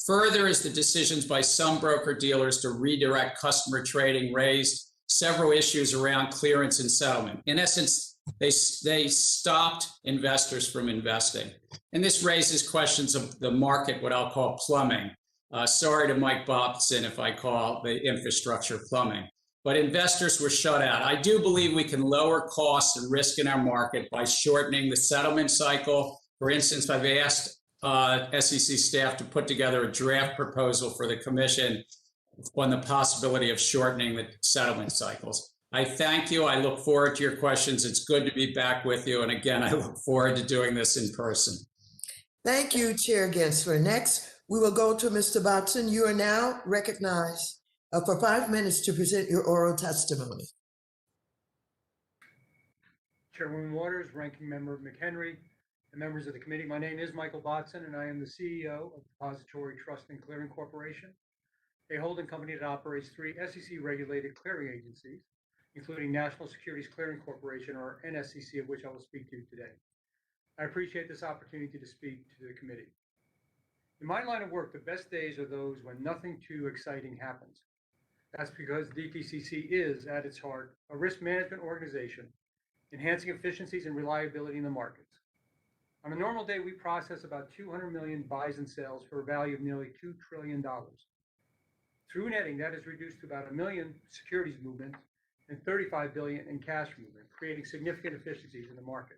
Further, is the decisions by some broker-dealers to redirect customer trading raised several issues around clearance and settlement. In essence, they stopped investors from investing. And this raises questions of the market, what I'll call plumbing. Sorry to Mike Bobson if I call the infrastructure plumbing. But investors were shut out. I do believe we can lower costs and risk in our market by shortening the settlement cycle. For instance, I've asked SEC staff to put together a draft proposal for the commission on the possibility of shortening the settlement cycles. I thank you. I look forward to your questions. It's good to be back with you. And again, I look forward to doing this in person. Thank you, Chair Gensler. Next, we will go to Mr. Botson. You are now recognized for 5 minutes to present your oral testimony. Chairwoman Waters, Ranking Member McHenry, and members of the committee. My name is Michael Botson, and I am the CEO of Depository Trust and Clearing Corporation, a holding company that operates 3 SEC-regulated clearing agencies, including National Securities Clearing Corporation, or NSCC, of which I will speak to today. I appreciate this opportunity to speak to the committee. In my line of work, the best days are those when nothing too exciting happens. That's because DTCC is, at its heart, a risk management organization, enhancing efficiencies and reliability in the markets. On a normal day, we process about 200 million buys and sells for a value of nearly $2 trillion. Through netting, that is reduced to about 1 million securities movements and 35 billion in cash movement, creating significant efficiencies in the market.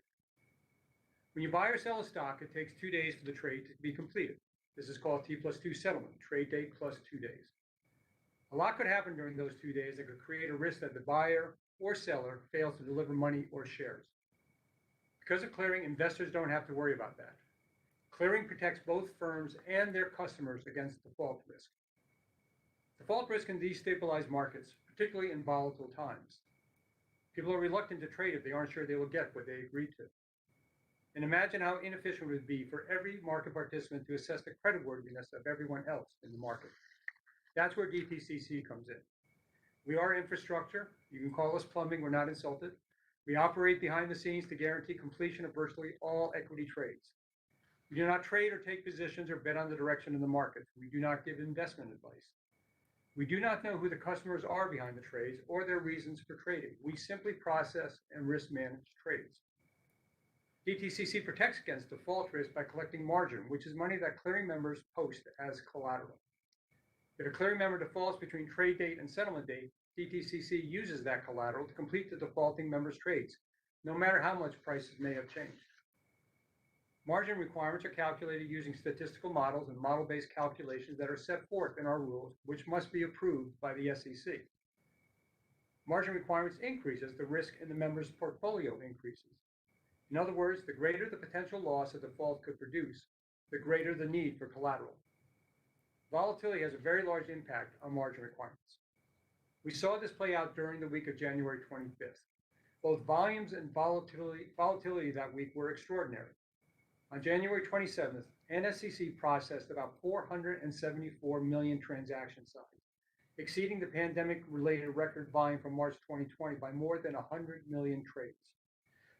When you buy or sell a stock, it takes 2 days for the trade to be completed. This is called T+2 settlement, trade date plus 2 days. A lot could happen during those 2 days that could create a risk that the buyer or seller fails to deliver money or shares. Because of clearing, investors don't have to worry about that. Clearing protects both firms and their customers against default risk. Default risk can destabilize markets, particularly in volatile times. People are reluctant to trade if they aren't sure they will get what they agreed to. And imagine how inefficient it would be for every market participant to assess the creditworthiness of everyone else in the market. That's where DTCC comes in. We are infrastructure. You can call us plumbing. We're not insulted. We operate behind the scenes to guarantee completion of virtually all equity trades. We do not trade or take positions or bet on the direction of the market. We do not give investment advice. We do not know who the customers are behind the trades or their reasons for trading. We simply process and risk manage trades. DTCC protects against default risk by collecting margin, which is money that clearing members post as collateral. If a clearing member defaults between trade date and settlement date, DTCC uses that collateral to complete the defaulting member's trades, no matter how much prices may have changed. Margin requirements are calculated using statistical models and model-based calculations that are set forth in our rules, which must be approved by the SEC. Margin requirements increase as the risk in the member's portfolio increases. In other words, the greater the potential loss a default could produce, the greater the need for collateral. Volatility has a very large impact on margin requirements. We saw this play out during the week of January 25th. Both volumes and volatility that week were extraordinary. On January 27th, NSCC processed about 474 million transaction size, exceeding the pandemic-related record volume from March 2020 by more than 100 million trades.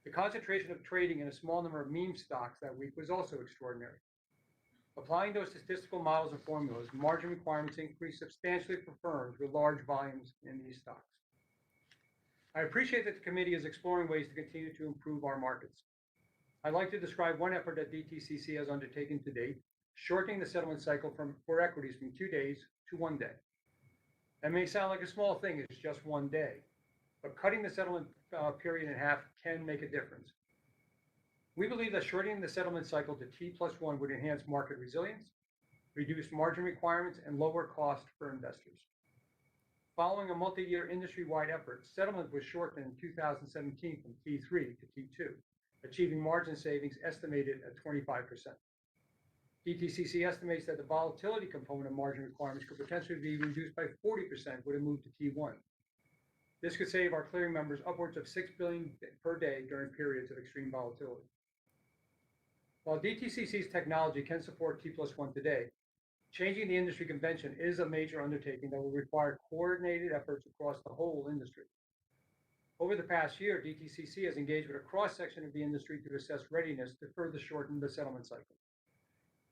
The concentration of trading in a small number of meme stocks that week was also extraordinary. Applying those statistical models and formulas, margin requirements increased substantially for firms with large volumes in these stocks. I appreciate that the committee is exploring ways to continue to improve our markets. I'd like to describe one effort that DTCC has undertaken to date, shortening the settlement cycle for equities from 2 days to 1 day. That may sound like a small thing, it's just 1 day, but cutting the settlement period in half can make a difference. We believe that shortening the settlement cycle to T+1 would enhance market resilience, reduce margin requirements, and lower cost for investors. Following a multi-year industry-wide effort, settlement was shortened in 2017 from T3 to T2, achieving margin savings estimated at 25%. DTCC estimates that the volatility component of margin requirements could potentially be reduced by 40% with a move to T1. This could save our clearing members upwards of $6 billion per day during periods of extreme volatility. While DTCC's technology can support T+1 today, changing the industry convention is a major undertaking that will require coordinated efforts across the whole industry. Over the past year, DTCC has engaged with a cross-section of the industry to assess readiness to further shorten the settlement cycle.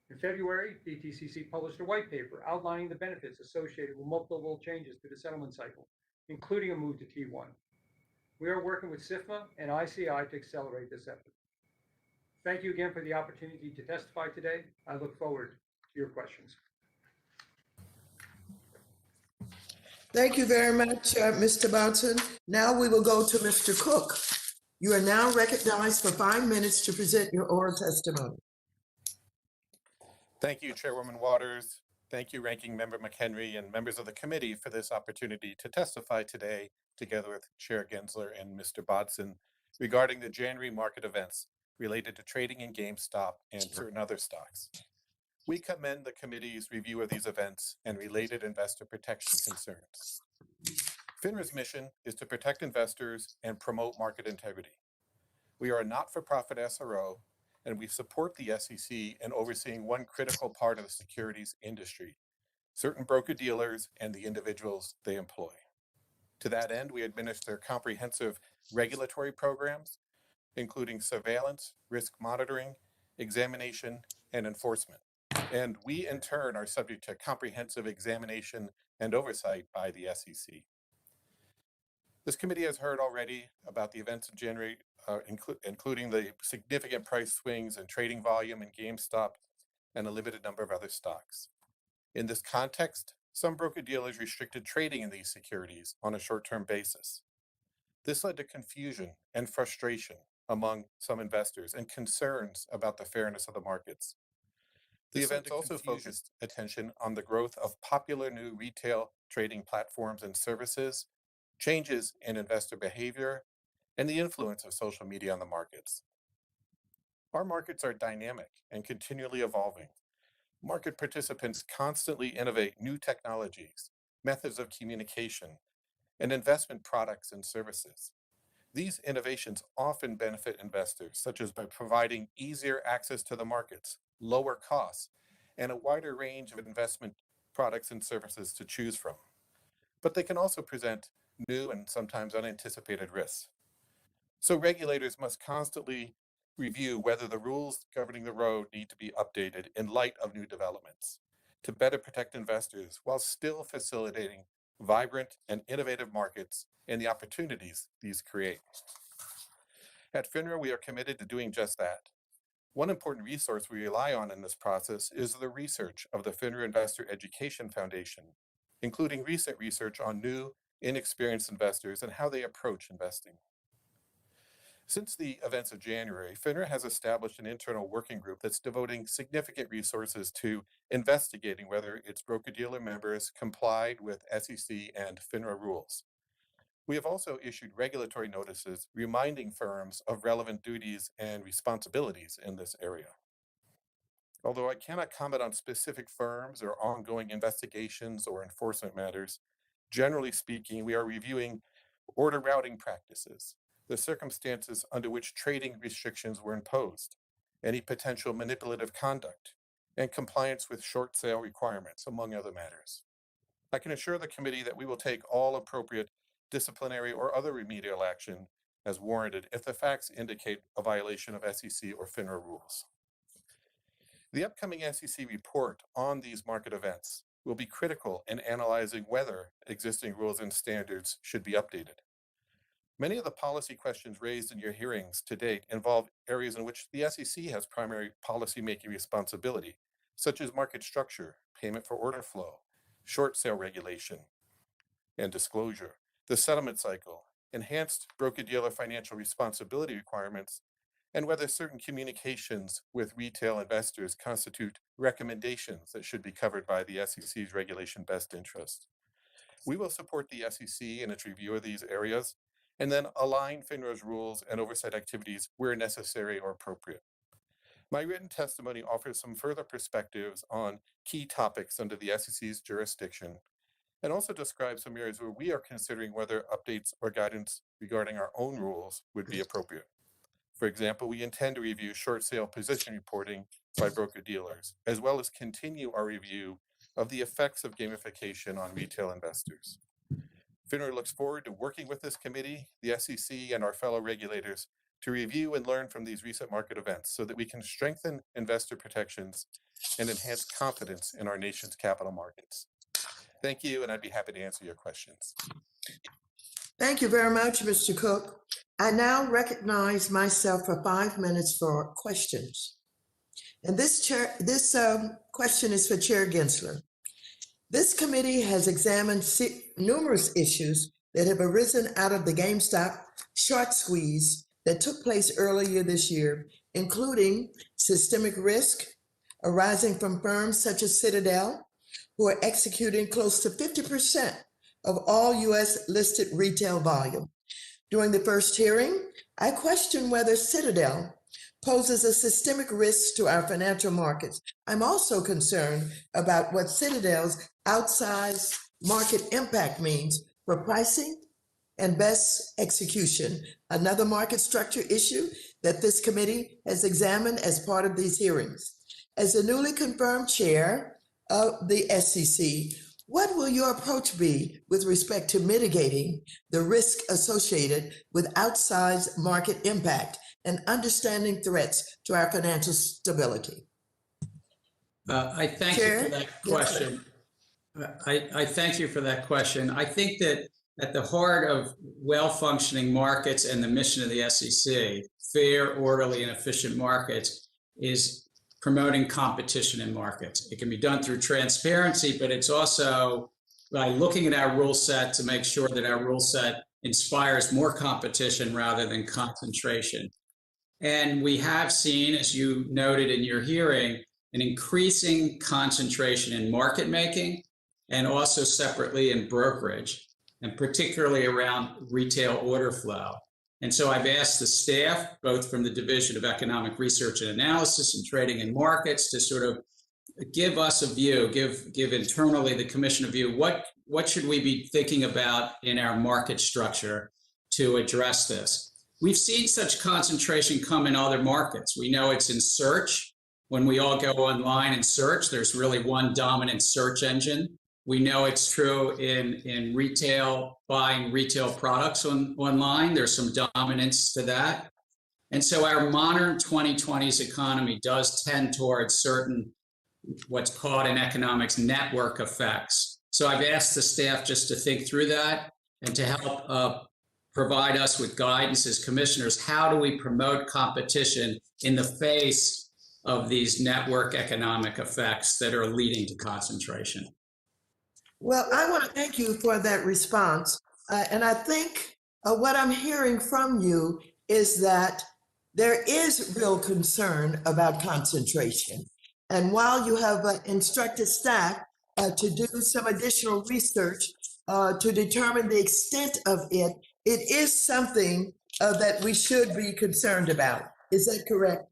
In February, DTCC published a white paper outlining the benefits associated with multiple changes to the settlement cycle, including a move to T1. We are working with SIFMA and ICI to accelerate this effort. Thank you again for the opportunity to testify today. I look forward to your questions. Thank you very much, Mr. Boutzen. Now we will go to Mr. Cook. You are now recognized for 5 minutes to present your oral testimony. Thank you, Chairwoman Waters. Thank you, Ranking Member McHenry and members of the committee for this opportunity to testify today, together with Chair Gensler and Mr. Bodson, regarding the January market events related to trading in GameStop and certain other stocks. We commend the committee's review of these events and related investor protection concerns. FINRA's mission is to protect investors and promote market integrity. We are a not-for-profit SRO, and we support the SEC in overseeing one critical part of the securities industry, certain broker-dealers and the individuals they employ. To that end, we administer comprehensive regulatory programs, including surveillance, risk monitoring, examination, and enforcement. And we, in turn, are subject to comprehensive examination and oversight by the SEC. This committee has heard already about the events in January, including the significant price swings and trading volume in GameStop and a limited number of other stocks. In this context, some broker-dealers restricted trading in these securities on a short-term basis. This led to confusion and frustration among some investors and concerns about the fairness of the markets. The events also focused attention on the growth of popular new retail trading platforms and services, changes in investor behavior, and the influence of social media on the markets. Our markets are dynamic and continually evolving. Market participants constantly innovate new technologies, methods of communication, and investment products and services. These innovations often benefit investors, such as by providing easier access to the markets, lower costs, and a wider range of investment products and services to choose from. But they can also present new and sometimes unanticipated risks. So regulators must constantly review whether the rules governing the road need to be updated in light of new developments to better protect investors while still facilitating vibrant and innovative markets and the opportunities these create. At FINRA, we are committed to doing just that. One important resource we rely on in this process is the research of the FINRA Investor Education Foundation, including recent research on new, inexperienced investors and how they approach investing. Since the events of January, FINRA has established an internal working group that's devoting significant resources to investigating whether its broker-dealer members complied with SEC and FINRA rules. We have also issued regulatory notices reminding firms of relevant duties and responsibilities in this area. Although I cannot comment on specific firms or ongoing investigations or enforcement matters, generally speaking, we are reviewing order routing practices, the circumstances under which trading restrictions were imposed, any potential manipulative conduct, and compliance with short sale requirements, among other matters. I can assure the committee that we will take all appropriate disciplinary or other remedial action as warranted if the facts indicate a violation of SEC or FINRA rules. The upcoming SEC report on these market events will be critical in analyzing whether existing rules and standards should be updated. Many of the policy questions raised in your hearings to date involve areas in which the SEC has primary policymaking responsibility, such as market structure, payment for order flow, short sale regulation and disclosure, the settlement cycle, enhanced broker-dealer financial responsibility requirements, and whether certain communications with retail investors constitute recommendations that should be covered by the SEC's regulation best interest. We will support the SEC in its review of these areas and then align FINRA's rules and oversight activities where necessary or appropriate. My written testimony offers some further perspectives on key topics under the SEC's jurisdiction and also describes some areas where we are considering whether updates or guidance regarding our own rules would be appropriate. For example, we intend to review short sale position reporting by broker-dealers, as well as continue our review of the effects of gamification on retail investors. FINRA looks forward to working with this committee, the SEC, and our fellow regulators to review and learn from these recent market events so that we can strengthen investor protections and enhance confidence in our nation's capital markets. Thank you, and I'd be happy to answer your questions. Thank you very much, Mr. Cook. I now recognize myself for 5 minutes for questions. And this question is for Chair Gensler. This committee has examined numerous issues that have arisen out of the GameStop short squeeze that took place earlier this year, including systemic risk arising from firms such as Citadel, who are executing close to 50% of all U.S. listed retail volume. During the first hearing, I questioned whether Citadel poses a systemic risk to our financial markets. I'm also concerned about what Citadel's outsized market impact means for pricing and best execution, another market structure issue that this committee has examined as part of these hearings. As the newly confirmed chair of the SEC, what will your approach be with respect to mitigating the risk associated with outsized market impact and understanding threats to our financial stability? I thank you for that question. I thank you for that question. I think that at the heart of well-functioning markets and the mission of the SEC, fair, orderly, and efficient markets, is promoting competition in markets. It can be done through transparency, but it's also by looking at our rule set to make sure that our rule set inspires more competition rather than concentration. And we have seen, as you noted in your hearing, an increasing concentration in market making and also separately in brokerage, and particularly around retail order flow. And so I've asked the staff, both from the Division of Economic Research and Analysis and Trading and Markets, to sort of give us a view, give internally the commission a view. What should we be thinking about in our market structure to address this? We've seen such concentration come in other markets. We know it's in search. When we all go online and search, there's really one dominant search engine. We know it's true in retail, buying retail products online. There's some dominance to that. And so our modern 2020s economy does tend towards certain, what's called in economics, network effects. So I've asked the staff just to think through that and to help provide us with guidance as commissioners. How do we promote competition in the face of these network economic effects that are leading to concentration? Well, I want to thank you for that response. And I think what I'm hearing from you is that there is real concern about concentration. And while you have instructed staff to do some additional research to determine the extent of it, it is something that we should be concerned about. Is that correct?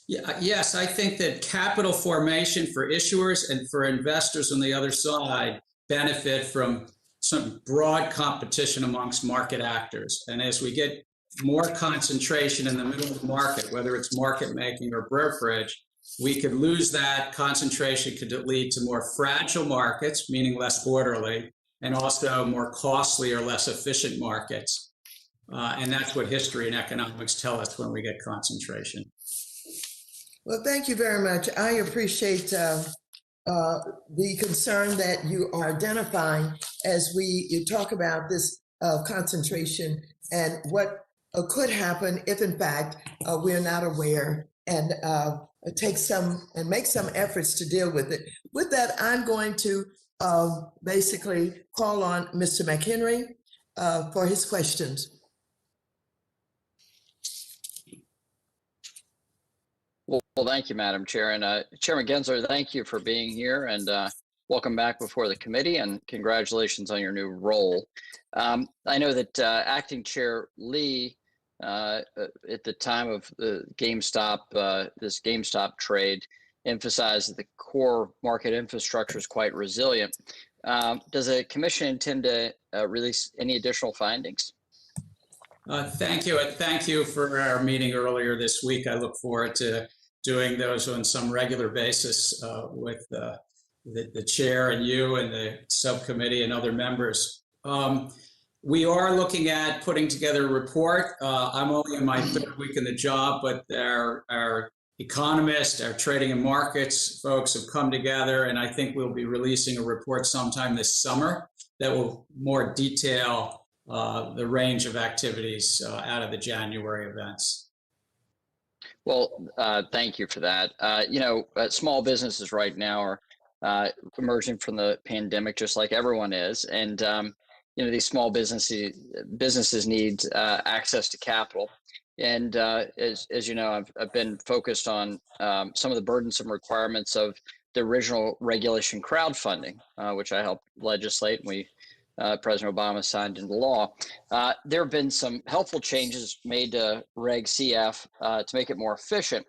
Yeah, yes, I think that capital formation for issuers and for investors on the other side benefit from some broad competition amongst market actors. And as we get more concentration in the middle of the market, whether it's market making or brokerage, we could lose that concentration, could lead to more fragile markets, meaning less orderly, and also more costly or less efficient markets. And that's what history and economics tell us when we get concentration. Well, thank you very much. I appreciate the concern that you are identifying as you talk about this concentration and what could happen if, in fact, we're not aware and make some efforts to deal with it. With that, I'm going to basically call on Mr. McHenry for his questions. Well, thank you, Madam Chair. And Chairman Gensler, thank you for being here, and welcome back before the committee, and congratulations on your new role. I know that Acting Chair Lee, at the time of the GameStop, this GameStop trade, emphasized that the core market infrastructure is quite resilient. Does the commission intend to release any additional findings? Thank you. And thank you for our meeting earlier this week. I look forward to doing those on some regular basis with the chair and you and the subcommittee and other members. We are looking at putting together a report. I'm only in my third week in the job, but our economists, our trading and markets folks have come together, and I think we'll be releasing a report sometime this summer that will more detail the range of activities out of the January events. Well, thank you for that. Small businesses right now are emerging from the pandemic, just like everyone is. And, these small businesses need access to capital. And as you know, I've been focused on some of the burdensome requirements of the original regulation crowdfunding, which I helped legislate. President Obama signed into law. There have been some helpful changes made to Reg CF to make it more efficient,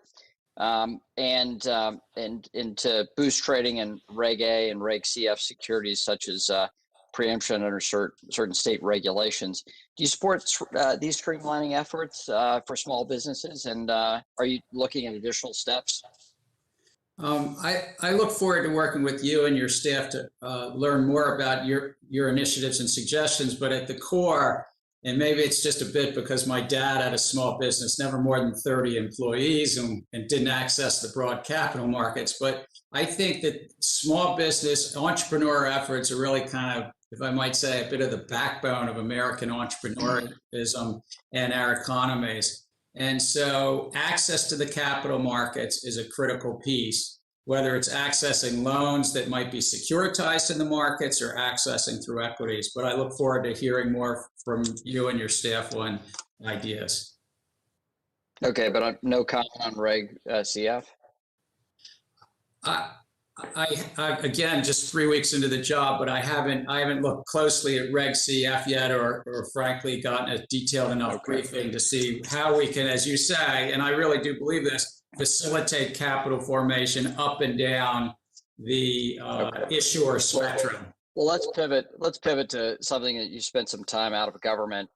and to boost trading in Reg A and Reg CF securities, such as preemption under certain state regulations. Do you support these streamlining efforts for small businesses, and are you looking at additional steps? I look forward to working with you and your staff to learn more about your initiatives and suggestions, but at the core, and maybe it's just a bit because my dad had a small business, never more than 30 employees, and didn't access the broad capital markets. But I think that small business entrepreneur efforts are really kind of, if I might say, a bit of the backbone of American entrepreneurism and our economies. And so access to the capital markets is a critical piece, whether it's accessing loans that might be securitized in the markets or accessing through equities. But I look forward to hearing more from you and your staff on ideas. Okay, but no comment on Reg CF? I again, just 3 weeks into the job, but I haven't looked closely at Reg CF yet, or frankly gotten a detailed enough briefing to see how we can, as you say, and I really do believe this, facilitate capital formation up and down the issuer spectrum. Well, let's pivot to something that you spent some time out of government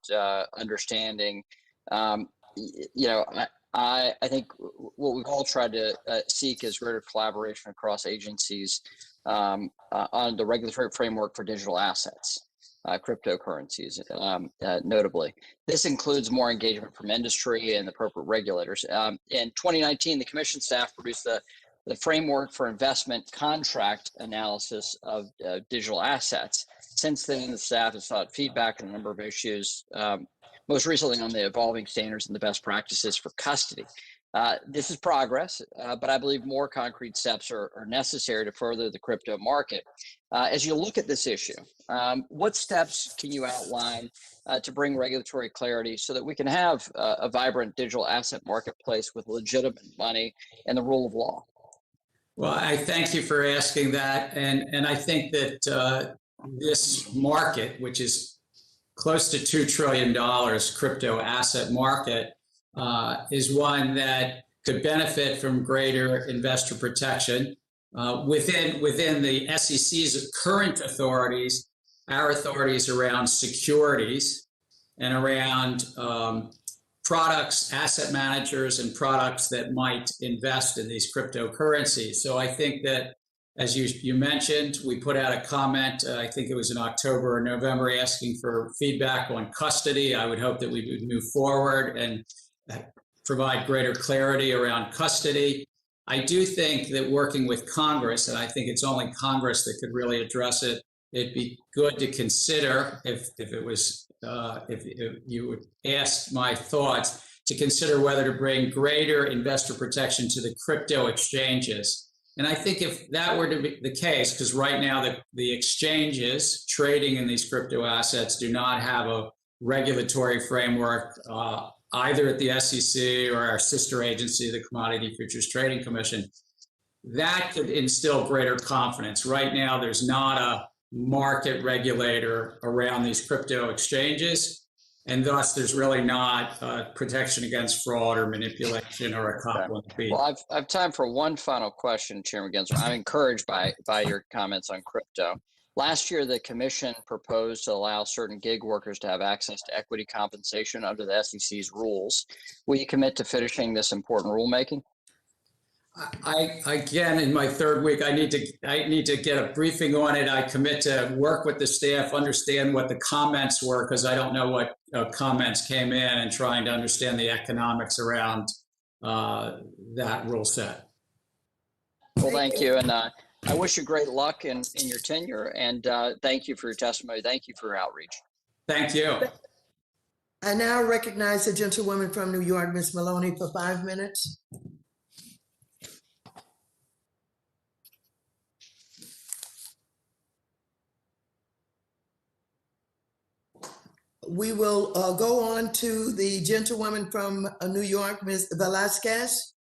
understanding. I think what we've all tried to seek is greater collaboration across agencies on the regulatory framework for digital assets, cryptocurrencies, notably. This includes more engagement from industry and the appropriate regulators. In 2019, the Commission staff produced the framework for investment contract analysis of digital assets. Since then, the staff has sought feedback on a number of issues, most recently on the evolving standards and the best practices for custody. This is progress, but I believe more concrete steps are necessary to further the crypto market. As you look at this issue, what steps can you outline to bring regulatory clarity so that we can have a vibrant digital asset marketplace with legitimate money and the rule of law? Well, I thank you for asking that. And I think that this market, which is close to $2 trillion crypto asset market, is one that could benefit from greater investor protection within the SEC's current authorities, our authorities around securities and around products, asset managers, and products that might invest in these cryptocurrencies. So I think that, as you mentioned, we put out a comment, I think it was in October or November, asking for feedback on custody. I would hope that we would move forward and provide greater clarity around custody. I do think that working with Congress, and I think it's only Congress that could really address it, it'd be good to consider, if you would ask my thoughts, to consider whether to bring greater investor protection to the crypto exchanges. And I think if that were to be the case, because right now the exchanges trading in these crypto assets do not have a regulatory framework, either at the SEC or our sister agency, the Commodity Futures Trading Commission, that could instill greater confidence. Right now, there's not a market regulator around these crypto exchanges, and thus there's really not protection against fraud or manipulation or a cop on the beat. Well, I've time for one final question, Chairman Gensler. I'm encouraged by your comments on crypto. Last year, the commission proposed to allow certain gig workers to have access to equity compensation under the SEC's rules. Will you commit to finishing this important rulemaking? Again, in my third week, I need to get a briefing on it. I commit to work with the staff, understand what the comments were, because I don't know what comments came in, and trying to understand the economics around that rule set. Well, thank you. And I wish you great luck in your tenure, and thank you for your testimony. Thank you for your outreach. Thank you. I now recognize the gentlewoman from New York, Ms. Maloney, for 5 minutes. We will go on to the gentlewoman from New York, Ms. Velasquez.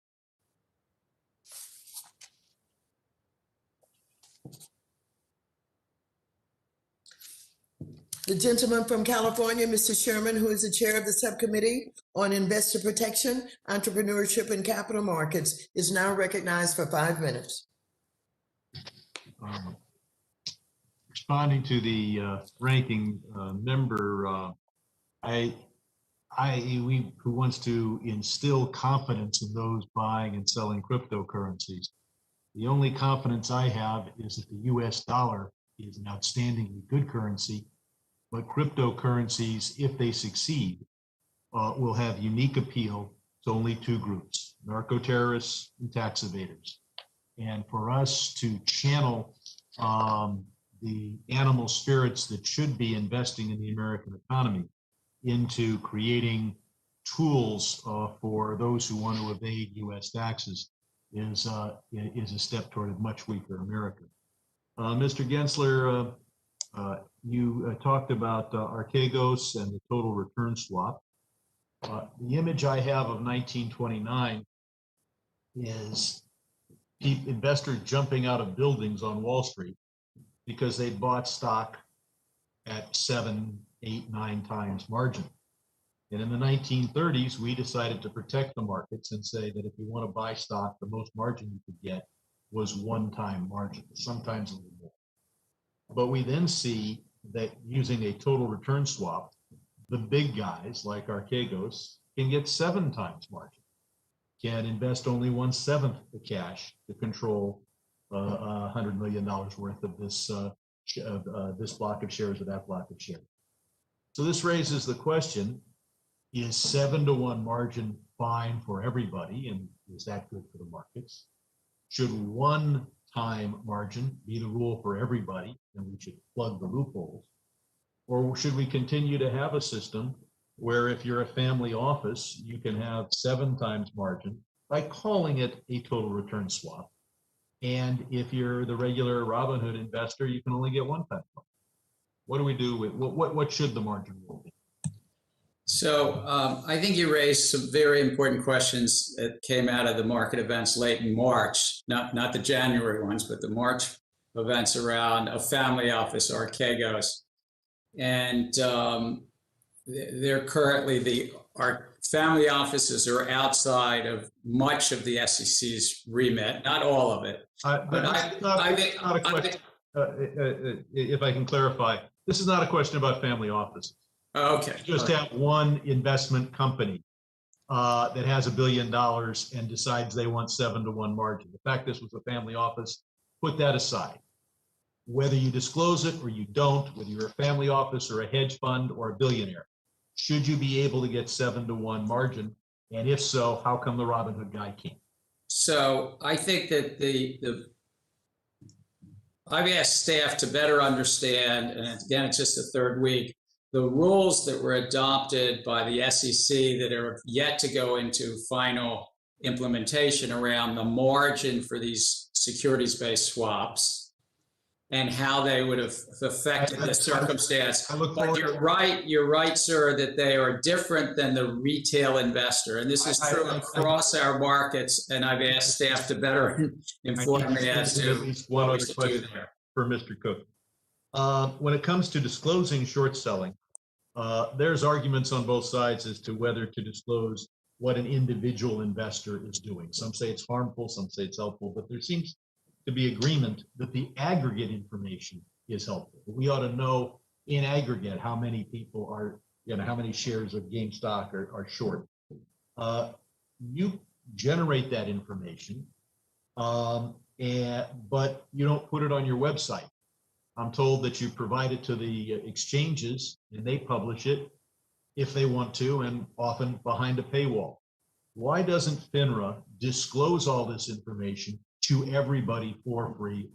The gentleman from California, Mr. Sherman, who is the chair of the subcommittee on investor protection, entrepreneurship, and capital markets, is now recognized for 5 minutes. Responding to the ranking member, who wants to instill confidence in those buying and selling cryptocurrencies. The only confidence I have is that the US dollar is an outstandingly good currency, but cryptocurrencies, if they succeed, will have unique appeal to only two groups: narco-terrorists and tax evaders. And for us to channel the animal spirits that should be investing in the American economy into creating tools for those who want to evade U.S. taxes is a step toward a much weaker America. Mr. Gensler, you talked about Archegos and the total return swap. The image I have of 1929 is investors jumping out of buildings on Wall Street because they bought stock at 7, 8, 9 times margin. And in the 1930s, we decided to protect the markets and say that if you want to buy stock, the most margin you could get was 1 time margin, sometimes a little more. But we then see that using a total return swap, the big guys like Archegos can get 7 times margin, can invest only 1/7 the cash to control $100 million worth of this block of shares or that block of shares. So this raises the question, is 7-to-1 margin fine for everybody, and is that good for the markets? Should 1 time margin be the rule for everybody, and we should plug the loopholes? Or should we continue to have a system where if you're a family office, you can have 7 times margin by calling it a total return swap? And if you're the regular Robinhood investor, you can only get 1 time margin. What do we do with, what should the margin rule be? So I think you raised some very important questions that came out of the market events late in March, not the January ones, but the March events around a family office, Archegos. And they're currently, our family offices are outside of much of the SEC's remit, not all of it. But it's not a question. If I can clarify, this is not a question about family offices. Okay. You just have one investment company that has $1 billion and decides they want 7-to-1 margin. The fact this was a family office, put that aside. Whether you disclose it or you don't, whether you're a family office or a hedge fund or a billionaire, should you be able to get 7-to-1 margin? And if so, how come the Robinhood guy can't? So I think that I've asked staff to better understand, and again, it's just the third week, the rules that were adopted by the SEC that are yet to go into final implementation around the margin for these securities-based swaps and how they would have affected the circumstance. But you're right, sir, that they are different than the retail investor. And this is true across our markets. And I've asked staff to better inform me as to at least one other question for Mr. Cook. When it comes to disclosing short selling, there's arguments on both sides as to whether to disclose what an individual investor is doing. Some say it's harmful, some say it's helpful, but there seems to be agreement that the aggregate information is helpful. We ought to know in aggregate how many people are, how many shares of GameStop are short. You generate that information, but you don't put it on your website. I'm told that you provide it to the exchanges and they publish it if they want to, and often behind a paywall. Why doesn't FINRA disclose all this information to everybody for free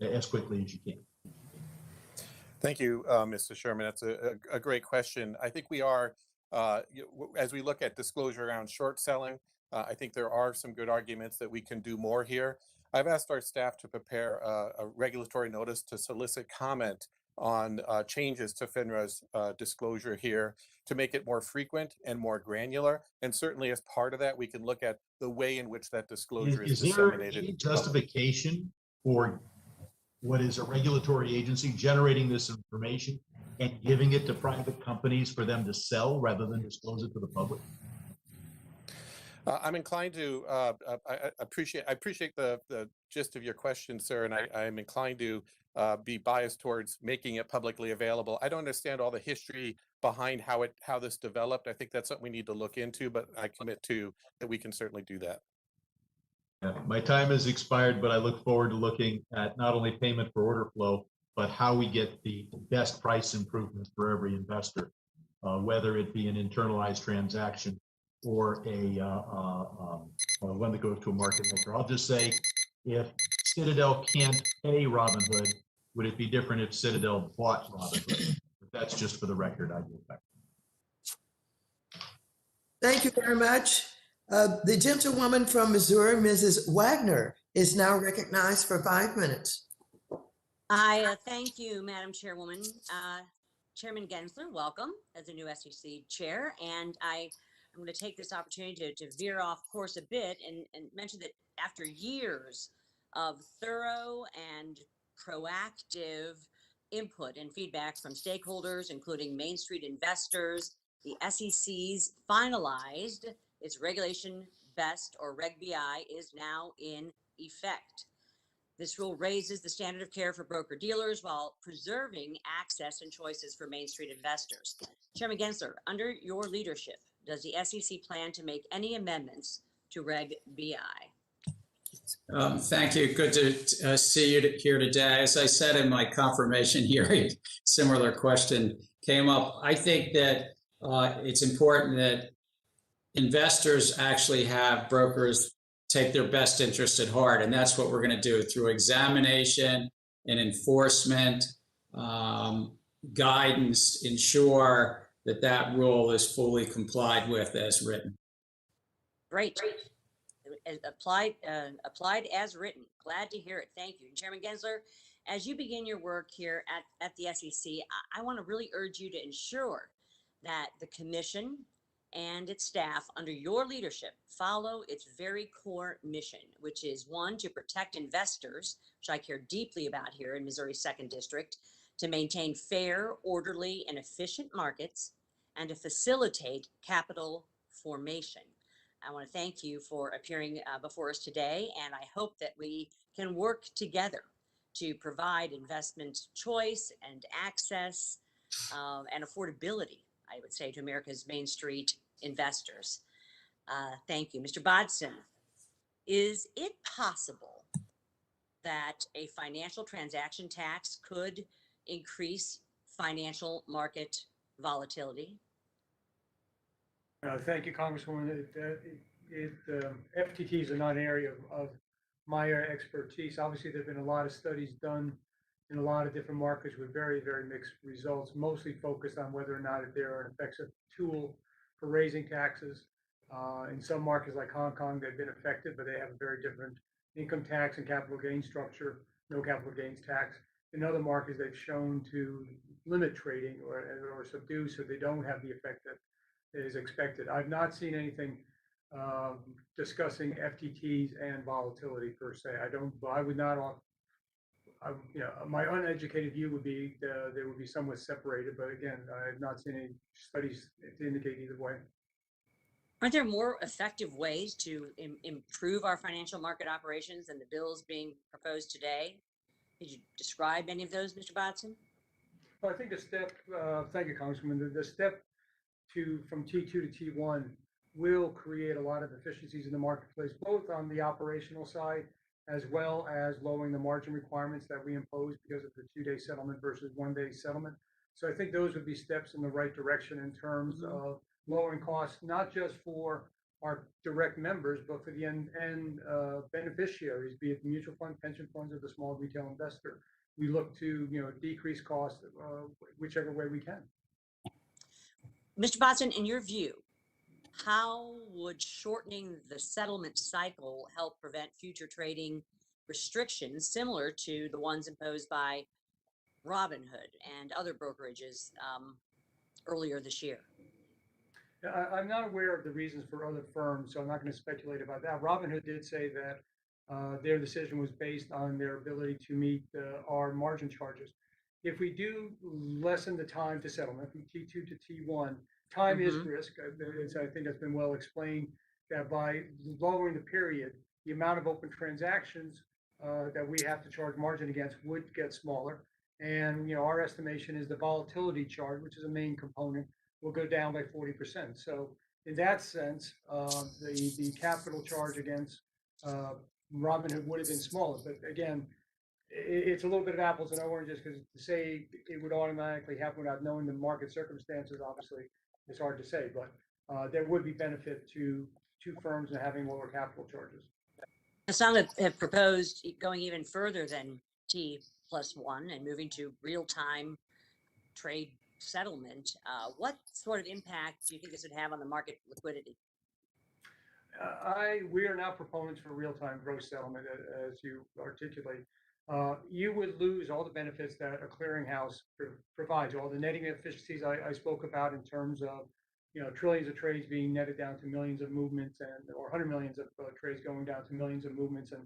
as quickly as you can? Thank you, Mr. Sherman. That's a great question. I think we are, as we look at disclosure around short selling, I think there are some good arguments that we can do more here. I've asked our staff to prepare a regulatory notice to solicit comment on changes to FINRA's disclosure here to make it more frequent and more granular. And certainly as part of that, we can look at the way in which that disclosure is disseminated. Is there any justification for what is a regulatory agency generating this information and giving it to private companies for them to sell rather than disclose it to the public? I'm inclined to I appreciate the gist of your question, sir, and I'm inclined to be biased towards making it publicly available. I don't understand all the history behind how this developed. I think that's something we need to look into, but I commit to that we can certainly do that. Yeah, my time has expired, but I look forward to looking at not only payment for order flow, but how we get the best price improvement for every investor, whether it be an internalized transaction or one that goes to a market maker. I'll just say, if Citadel can't pay Robinhood, would it be different if Citadel bought Robinhood? But that's just for the record. I give back. Thank you very much. The gentlewoman from Missouri, Mrs. Wagner, is now recognized for 5 minutes. I thank you, Madam Chairwoman. Chairman Gensler, welcome as the new SEC chair. And I'm going to take this opportunity to veer off course a bit and mention that after years of thorough and proactive input and feedback from stakeholders, including Main Street investors, the SEC's finalized its Regulation Best, or Reg BI, is now in effect. This rule raises the standard of care for broker-dealers while preserving access and choices for Main Street investors. Chairman Gensler, under your leadership, does the SEC plan to make any amendments to Reg BI? Thank you. Good to see you here today. As I said in my confirmation hearing, similar question came up. I think that it's important that investors actually have brokers take their best interest at heart. And that's what we're going to do through examination and enforcement, guidance, ensure that that rule is fully complied with as written. Great. Applied as written. Glad to hear it. Thank you. Chairman Gensler, as you begin your work here at the SEC, I want to really urge you to ensure that the commission and its staff under your leadership follow its very core mission, which is one, to protect investors, which I care deeply about here in Missouri 2nd District, to maintain fair, orderly, and efficient markets, and to facilitate capital formation. I want to thank you for appearing before us today, and I hope that we can work together to provide investment choice and access and affordability, I would say, to America's Main Street investors. Thank you. Mr. Bodson, is it possible that a financial transaction tax could increase financial market volatility? Thank you, Congresswoman. FTTs are not an area of my expertise. Obviously, there have been a lot of studies done in a lot of different markets with very, very mixed results, mostly focused on whether or not they're an effective tool for raising taxes. In some markets like Hong Kong, they've been effective, but they have a very different income tax and capital gains structure, no capital gains tax. In other markets, they've shown to limit trading or subdue, so they don't have the effect that is expected. I've not seen anything discussing FTTs and volatility per se. I would not, my uneducated view would be they would be somewhat separated, but again, I have not seen any studies to indicate either way. Aren't there more effective ways to improve our financial market operations than the bills being proposed today? Could you describe any of those, Mr. Bodson? Well, I think the step, thank you, Congressman, the step from T2 to T1 will create a lot of efficiencies in the marketplace, both on the operational side, as well as lowering the margin requirements that we impose because of the 2-day settlement versus 1-day settlement. So I think those would be steps in the right direction in terms of lowering costs, not just for our direct members, but for the end beneficiaries, be it the mutual fund, pension funds, or the small retail investor. We look to decrease costs whichever way we can. Mr. Bodson, in your view, how would shortening the settlement cycle help prevent future trading restrictions similar to the ones imposed by Robinhood and other brokerages earlier this year? I'm not aware of the reasons for other firms, so I'm not going to speculate about that. Robinhood did say that their decision was based on their ability to meet our margin charges. If we do lessen the time to settlement from T2 to T1, time is risk. I think that's been well explained that by lowering the period, the amount of open transactions that we have to charge margin against would get smaller. And our estimation is the volatility charge, which is a main component, will go down by 40%. So in that sense, the capital charge against Robinhood would have been smaller. But again, it's a little bit of apples and oranges, because to say it would automatically happen without knowing the market circumstances, obviously, it's hard to say. But there would be benefit to two firms and having lower capital charges. Some have proposed going even further than T+1 and moving to real-time trade settlement. What sort of impact do you think this would have on the market liquidity? We are not proponents for real-time gross settlement, as you articulate. You would lose all the benefits that a clearinghouse provides, all the netting efficiencies I spoke about in terms of trillions of trades being netted down to millions of movements, or 100 millions of trades going down to millions of movements, and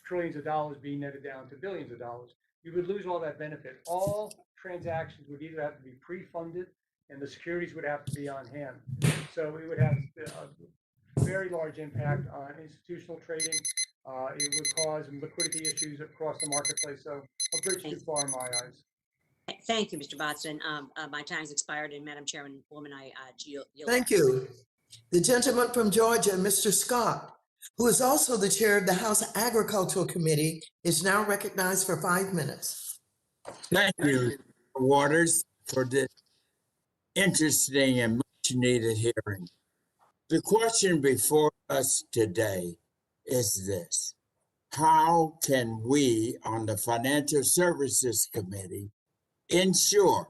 trillions of dollars being netted down to billions of dollars. You would lose all that benefit. All transactions would either have to be pre-funded, and the securities would have to be on hand. So it would have a very large impact on institutional trading. It would cause liquidity issues across the marketplace. So a bridge too far in my eyes. Thank you, Mr. Bodson. My time's expired, and Madam Chairwoman, I yield. Thank you. The gentleman from Georgia, Mr. Scott, who is also the chair of the House Agricultural Committee, is now recognized for 5 minutes. Thank you, Waters, for this interesting and much needed hearing. The question before us today is this: how can we on the Financial Services Committee ensure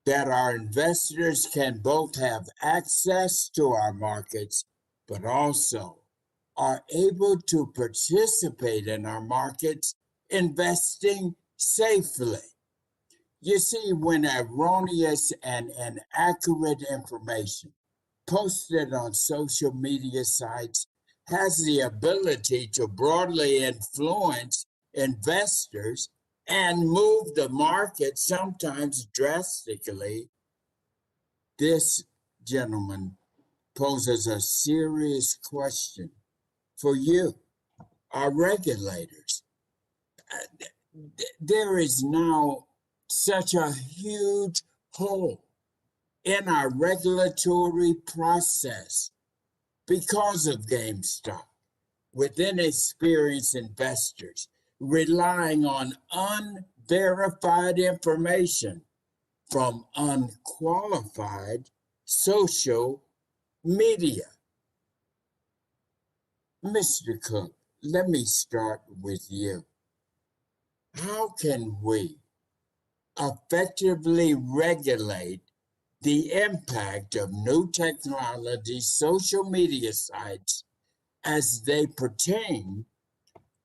that our investors can both have access to our markets, but also are able to participate in our markets, investing safely? You see, when erroneous and inaccurate information posted on social media sites has the ability to broadly influence investors and move the market sometimes drastically, this, gentleman, poses a serious question for you, our regulators. There is now such a huge hole in our regulatory process because of GameStop, with inexperienced investors relying on unverified information from unqualified social media. Mr. Cook, let me start with you. How can we effectively regulate the impact of new technology, social media sites, as they pertain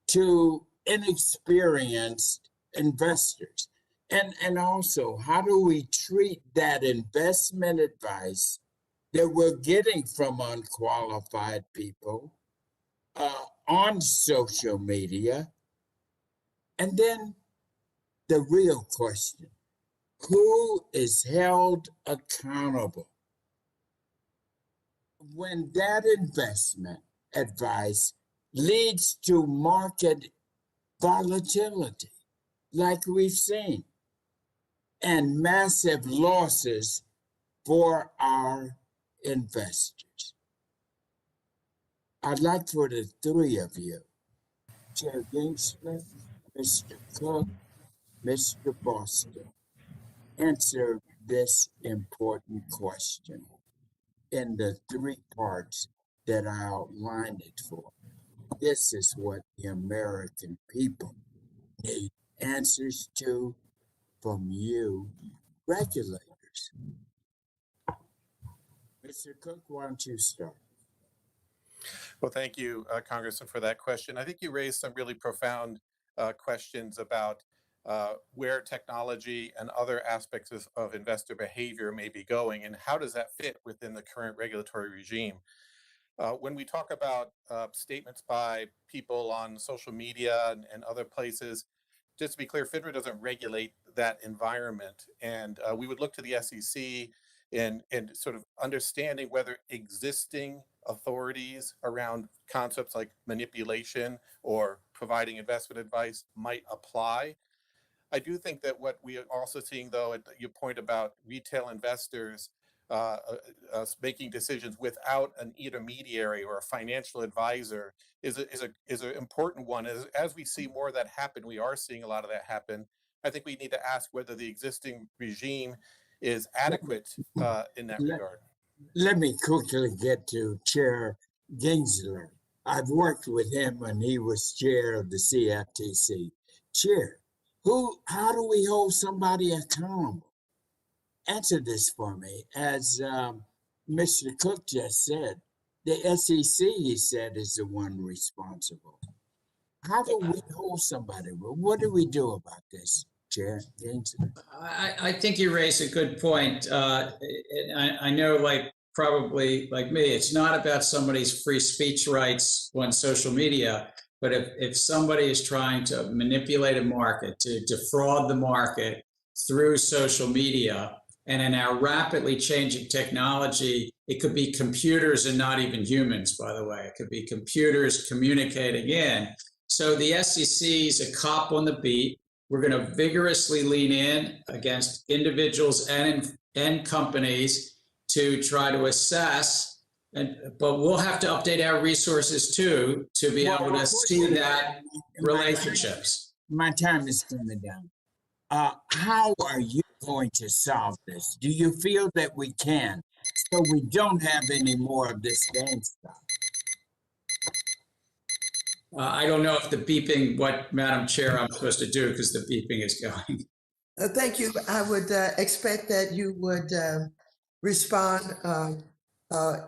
to inexperienced investors? And also, how do we treat that investment advice that we're getting from unqualified people on social media? And then the real question, who is held accountable when that investment advice leads to market volatility like we've seen and massive losses for our investors? I'd like for the three of you, Chair Gensler, Mr. Cook, Mr. Boston, answer this important question in the three parts that I outlined it for. This is what the American people need answers to from you, regulators. Mr. Cook, why don't you start? Well, thank you, Congressman, for that question. I think you raised some really profound questions about where technology and other aspects of investor behavior may be going, and how does that fit within the current regulatory regime. When we talk about statements by people on social media and other places, just to be clear, FINRA doesn't regulate that environment, and we would look to the SEC in sort of understanding whether existing authorities around concepts like manipulation or providing investment advice might apply. I do think that what we are also seeing, though, at your point about retail investors making decisions without an intermediary or a financial advisor is an important one. As we see more of that happen, we are seeing a lot of that happen. I think we need to ask whether the existing regime is adequate in that regard. Let me quickly get to Chair Gensler. I've worked with him when he was chair of the CFTC. Chair, how do we hold somebody accountable? Answer this for me. As Mr. Cook just said, the SEC, he said, is the one responsible. How do we hold somebody? What do we do about this, Chair Gensler? I think you raise a good point. I know, probably like me, it's not about somebody's free speech rights on social media, but if somebody is trying to manipulate a market, to defraud the market through social media, and in our rapidly changing technology, it could be computers and not even humans, by the way. It could be computers communicating in. So the SEC is a cop on the beat. We're going to vigorously lean in against individuals and companies to try to assess, but we'll have to update our resources too to be able to see that relationships. My time is coming down. How are you going to solve this? Do you feel that we can, so we don't have any more of this GameStop? I don't know if the beeping, what Madam Chair I'm supposed to do, because the beeping is going. Thank you. I would expect that you would respond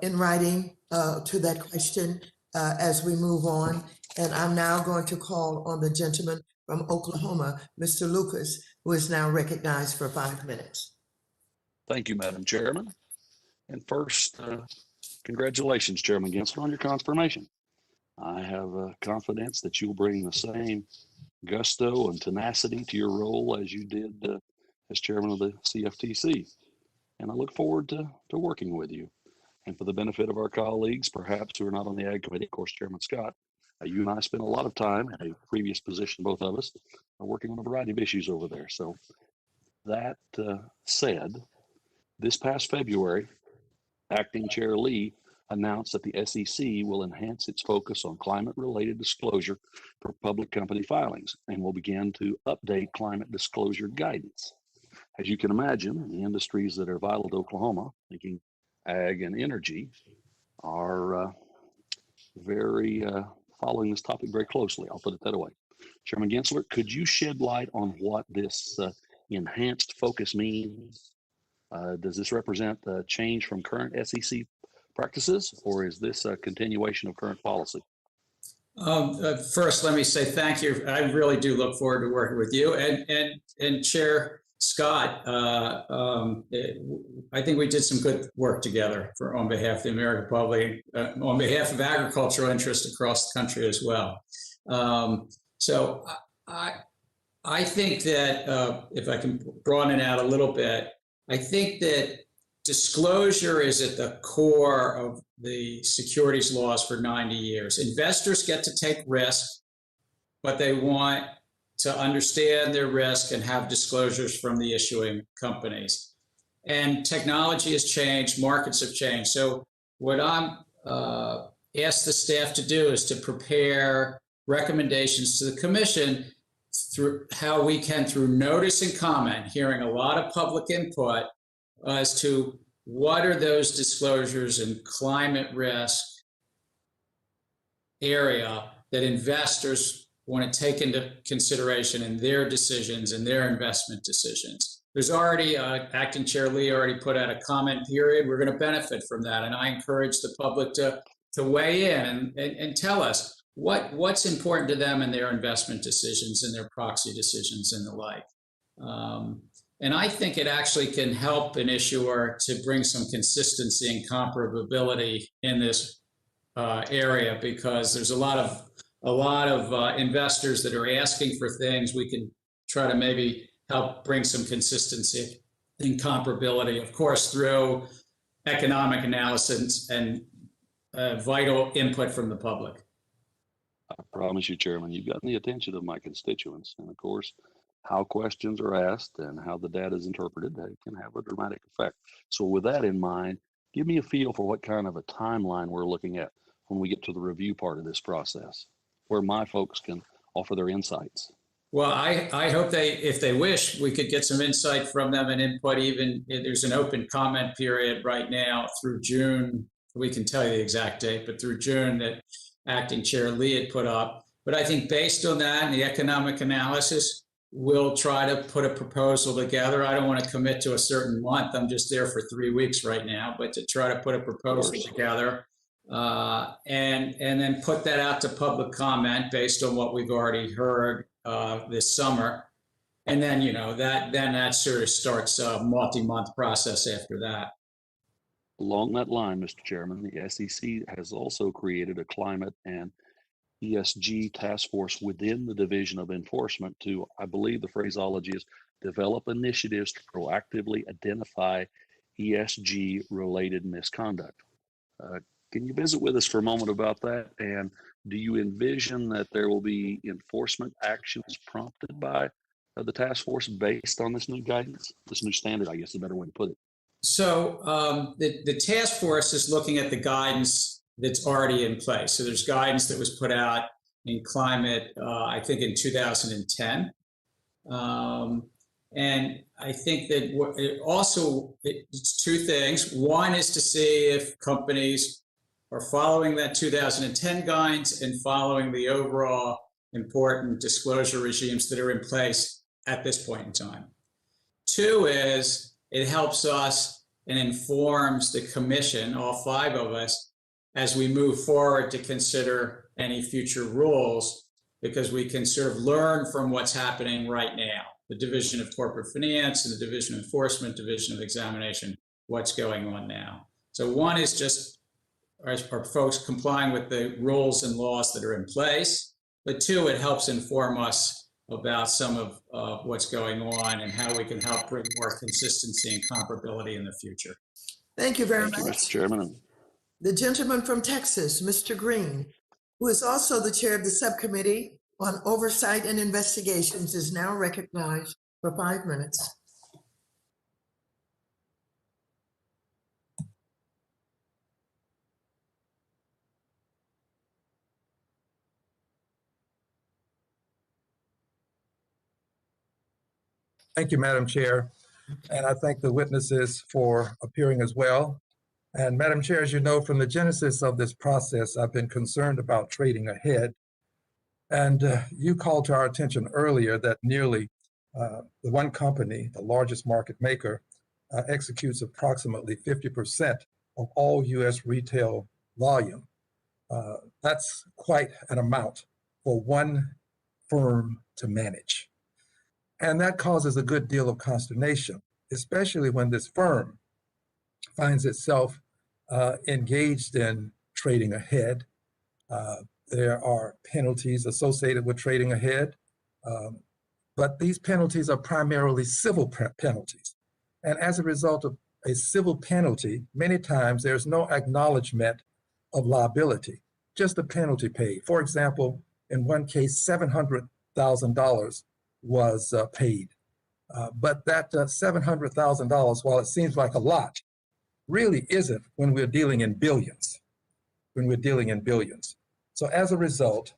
in writing to that question as we move on. And I'm now going to call on the gentleman from Oklahoma, Mr. Lucas, who is now recognized for 5 minutes. Thank you, Madam Chairman. And first, congratulations, Chairman Gensler, on your confirmation. I have confidence that you'll bring the same gusto and tenacity to your role as you did as chairman of the CFTC. And I look forward to working with you. And for the benefit of our colleagues, perhaps who are not on the Ag Committee, of course, Chairman Scott, you and I spent a lot of time in a previous position, both of us, working on a variety of issues over there. So that said, this past February, Acting Chair Lee announced that the SEC will enhance its focus on climate-related disclosure for public company filings and will begin to update climate disclosure guidance. As you can imagine, the industries that are vital to Oklahoma, thinking ag and energy, are very following this topic very closely. I'll put it that way. Chairman Gensler, could you shed light on what this enhanced focus means? Does this represent a change from current SEC practices, or is this a continuation of current policy? First, let me say thank you. I really do look forward to working with you and Chair Scott. I think we did some good work together on behalf of the American public, on behalf of agricultural interests across the country as well. So I think that if I can broaden it out a little bit, I think that disclosure is at the core of the securities laws for 90 years. Investors get to take risk, but they want to understand their risk and have disclosures from the issuing companies. And technology has changed, markets have changed. So what I'm asked the staff to do is to prepare recommendations to the commission through how we can, through notice and comment, hearing a lot of public input as to what are those disclosures in climate risk area that investors want to take into consideration in their decisions and their investment decisions. There's already, Acting Chair Lee already put out a comment period. We're going to benefit from that. And I encourage the public to weigh in and tell us what's important to them in their investment decisions and their proxy decisions and the like. And I think it actually can help an issuer to bring some consistency and comparability in this area, because there's a lot of investors that are asking for things. We can try to maybe help bring some consistency and comparability, of course, through economic analysis and vital input from the public. I promise you, Chairman, you've gotten the attention of my constituents. And of course, how questions are asked and how the data is interpreted, that can have a dramatic effect. So with that in mind, give me a feel for what kind of a timeline we're looking at when we get to the review part of this process, where my folks can offer their insights. Well, I hope if they wish, we could get some insight from them and input. Even there's an open comment period right now through June. We can tell you the exact date, but through June that Acting Chair Lee had put up. But I think based on that and the economic analysis, we'll try to put a proposal together. I don't want to commit to a certain month. I'm just there for 3 weeks right now, but to try to put a proposal together and then put that out to public comment based on what we've already heard this summer. And then, that sort of starts a multi-month process after that. Along that line, Mr. Chairman, the SEC has also created a climate and ESG task force within the Division of Enforcement to, I believe the phraseology is, develop initiatives to proactively identify ESG related misconduct. Can you visit with us for a moment about that? And do you envision that there will be enforcement actions prompted by the task force based on this new guidance, this new standard, I guess is a better way to put it? So the task force is looking at the guidance that's already in place. So there's guidance that was put out in climate, I think in 2010. And I think that it's two things. One is to see if companies are following that 2010 guidance and following the overall important disclosure regimes that are in place at this point in time. Two is it helps us and informs the commission, all 5 of us, as we move forward to consider any future rules, because we can sort of learn from what's happening right now. the Division of Corporate Finance and the Division of Enforcement, Division of Examination, what's going on now. So one is just, are folks complying with the rules and laws that are in place? But two, it helps inform us about some of what's going on and how we can help bring more consistency and comparability in the future. Thank you very Thank you, much. Mr. Chairman. The gentleman from Texas, Mr. Green, who is also the chair of the subcommittee on oversight and investigations, is now recognized for 5 minutes. Thank you, Madam Chair. And I thank the witnesses for appearing as well. And Madam Chair, as you know, from the genesis of this process, I've been concerned about trading ahead. And you called to our attention earlier that nearly the one company, the largest market maker, executes approximately 50% of all U.S. retail volume. That's quite an amount for one firm to manage. And that causes a good deal of consternation, especially when this firm finds itself engaged in trading ahead. There are penalties associated with trading ahead, but these penalties are primarily civil penalties. And as a result of a civil penalty, many times there's no acknowledgement of liability, just a penalty paid. For example, in one case, $700,000 was paid. But that $700,000, while it seems like a lot, really isn't when we're dealing in billions, So as a result,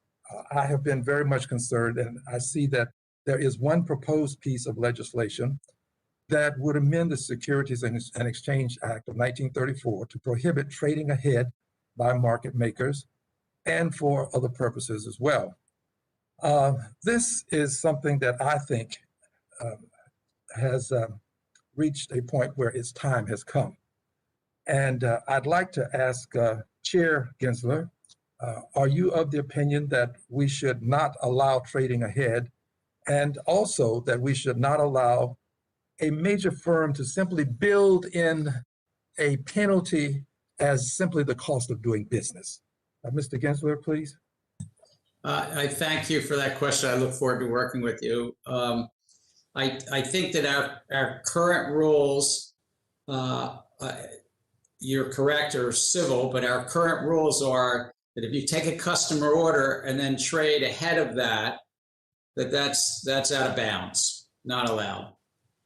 I have been very much concerned, and I see that there is one proposed piece of legislation that would amend the Securities and Exchange Act of 1934 to prohibit trading ahead by market makers and for other purposes as well. This is something that I think has reached a point where its time has come. And I'd like to ask Chair Gensler, are you of the opinion that we should not allow trading ahead, and also that we should not allow a major firm to simply build in a penalty as simply the cost of doing business? Mr. Gensler, please. I thank you for that question. I look forward to working with you. I think that our current rules, you're correct, are civil, but our current rules are that if you take a customer order and then trade ahead of that, that's out of bounds, not allowed.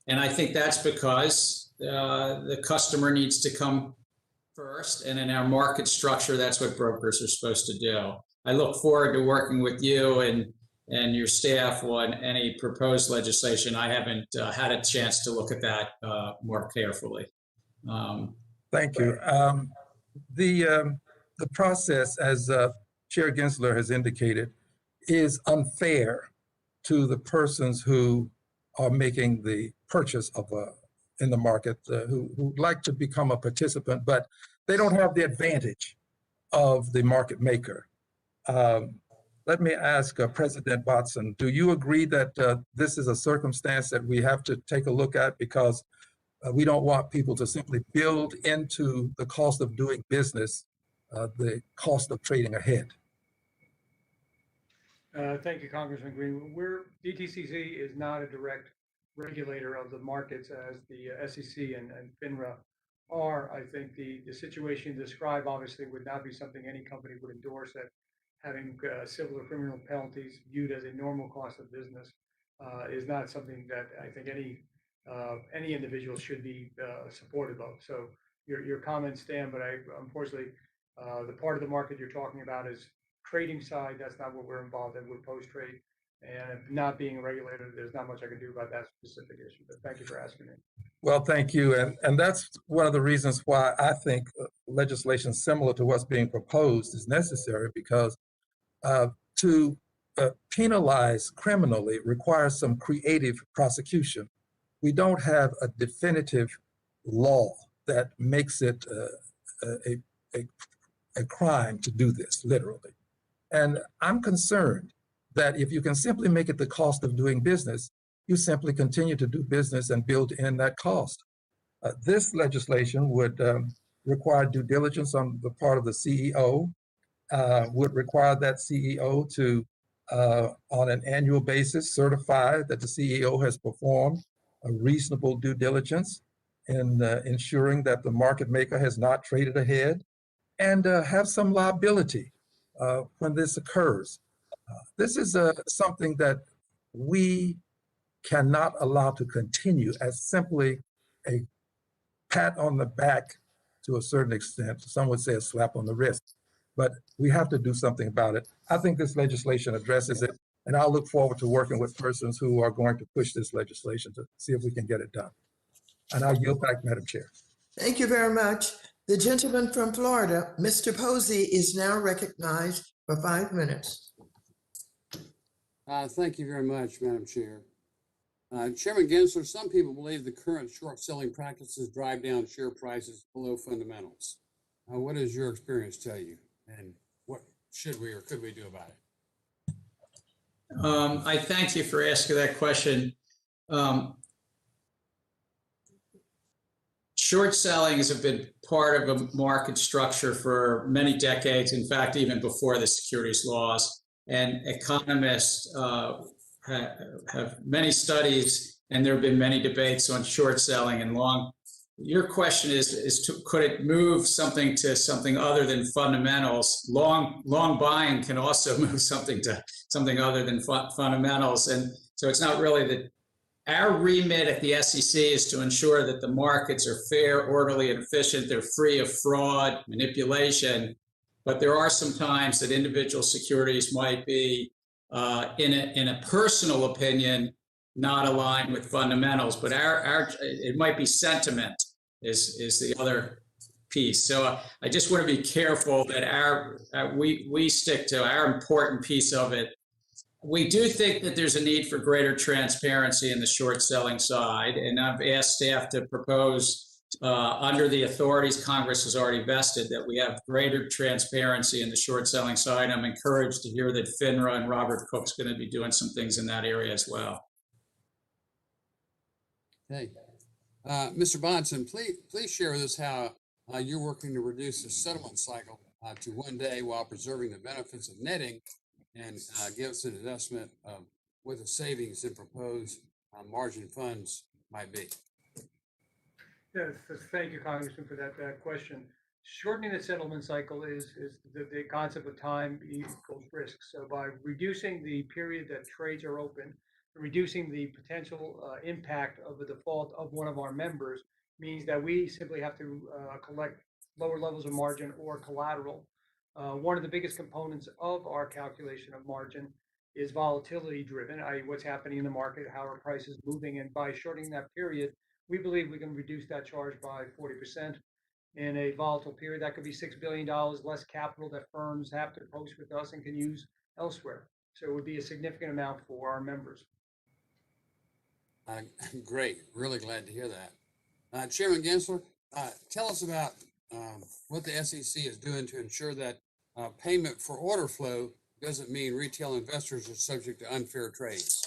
And I think that's because the customer needs to come first, and in our market structure, that's what brokers are supposed to do. I look forward to working with you and your staff on any proposed legislation. I haven't had a chance to look at that more carefully. Thank you. The process, as Chair Gensler has indicated, is unfair to the persons who are making the purchase of in the market, who like to become a participant, but they don't have the advantage of the market maker. Let me ask President Watson, do you agree that this is a circumstance that we have to take a look at, because we don't want people to simply build into the cost of doing business the cost of trading ahead? Thank you, Congressman Green. DTCC is not a direct regulator of the markets as the SEC and FINRA are. I think the situation you describe obviously would not be something any company would endorse, that having civil or criminal penalties viewed as a normal cost of business is not something that I think any individual should be supportive of. So your comments stand, but unfortunately, the part of the market you're talking about is trading side. That's not what we're involved in. We're post-trade, and not being a regulator, there's not much I can do about that specific issue. But thank you for asking me. Well, thank you. And that's one of the reasons why I think legislation similar to what's being proposed is necessary, because to penalize criminally requires some creative prosecution. We don't have a definitive law that makes it a crime to do this, literally. And I'm concerned that if you can simply make it the cost of doing business, you simply continue to do business and build in that cost. This legislation would require due diligence on the part of the CEO, would require that CEO to, on an annual basis, certify that the CEO has performed a reasonable due diligence in ensuring that the market maker has not traded ahead, and have some liability when this occurs. This is something that we cannot allow to continue as simply a pat on the back to a certain extent. Some would say a slap on the wrist, but we have to do something about it. I think this legislation addresses it, and I'll look forward to working with persons who are going to push this legislation to see if we can get it done. And I'll yield back, Madam Chair. Thank you very much. The gentleman from Florida, Mr. Posey, is now recognized for 5 minutes. Thank you very much, Madam Chair. Chairman Gensler, some people believe the current short selling practices drive down share prices below fundamentals. What does your experience tell you, and what should we or could we do about it? I thank you for asking that question. Short sellings have been part of a market structure for many decades, in fact, even before the securities laws. And economists have many studies, and there have been many debates on short selling and long. Your question is could it move something to something other than fundamentals? Long buying can also move something to something other than fundamentals. And so it's not really that. Our remit at the SEC is to ensure that the markets are fair, orderly, and efficient. They're free of fraud, manipulation. But there are some times that individual securities might be, in a personal opinion, not aligned with fundamentals. But it might be sentiment is the other piece. So I just want to be careful that we stick to our important piece of it. We do think that there's a need for greater transparency in the short selling side, and I've asked staff to propose under the authorities Congress has already vested that we have greater transparency in the short selling side. I'm encouraged to hear that FINRA and Robert Cook's going to be doing some things in that area as well. Okay. Mr. Bonson, please share with us how you're working to reduce the settlement cycle to 1 day while preserving the benefits of netting, and give us an assessment of what the savings in proposed margin funds might be. Yes, thank you, Congressman, for that question. Shortening the settlement cycle is the concept of time equals risk. So by reducing the period that trades are open, reducing the potential impact of the default of one of our members means that we simply have to collect lower levels of margin or collateral. One of the biggest components of our calculation of margin is volatility driven, i.e. what's happening in the market, how are prices moving, and by shortening that period, we believe we can reduce that charge by 40%. In a volatile period, that could be $6 billion less capital that firms have to post with us and can use elsewhere. So it would be a significant amount for our members. Great, really glad to hear that. Chairman Gensler, tell us about what the SEC is doing to ensure that payment for order flow doesn't mean retail investors are subject to unfair trades.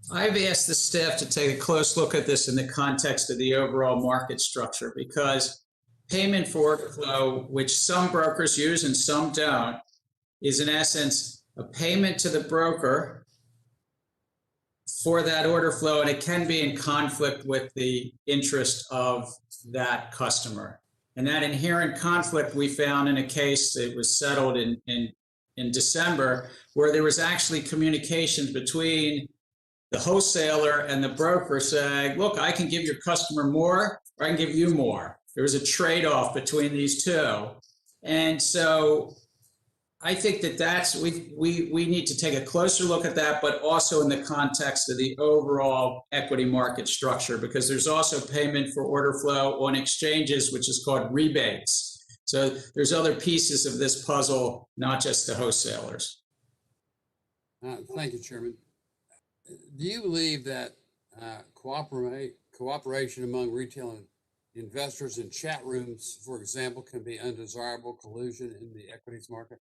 I've asked the staff to take a close look at this in the context of the overall market structure, because payment for order flow, which some brokers use and some don't, is in essence a payment to the broker for that order flow, and it can be in conflict with the interest of that customer. And that inherent conflict we found in a case that was settled in December, where there was actually communications between the wholesaler and the broker saying, look, I can give your customer more, or I can give you more. There was a trade-off between these two. And so I think we need to take a closer look at that, but also in the context of the overall equity market structure, because there's also payment for order flow on exchanges, which is called rebates. So there's other pieces of this puzzle, not just the wholesalers. Thank you, Chairman. Do you believe that cooperation among retail investors in chat rooms, for example, can be undesirable collusion in the equities market?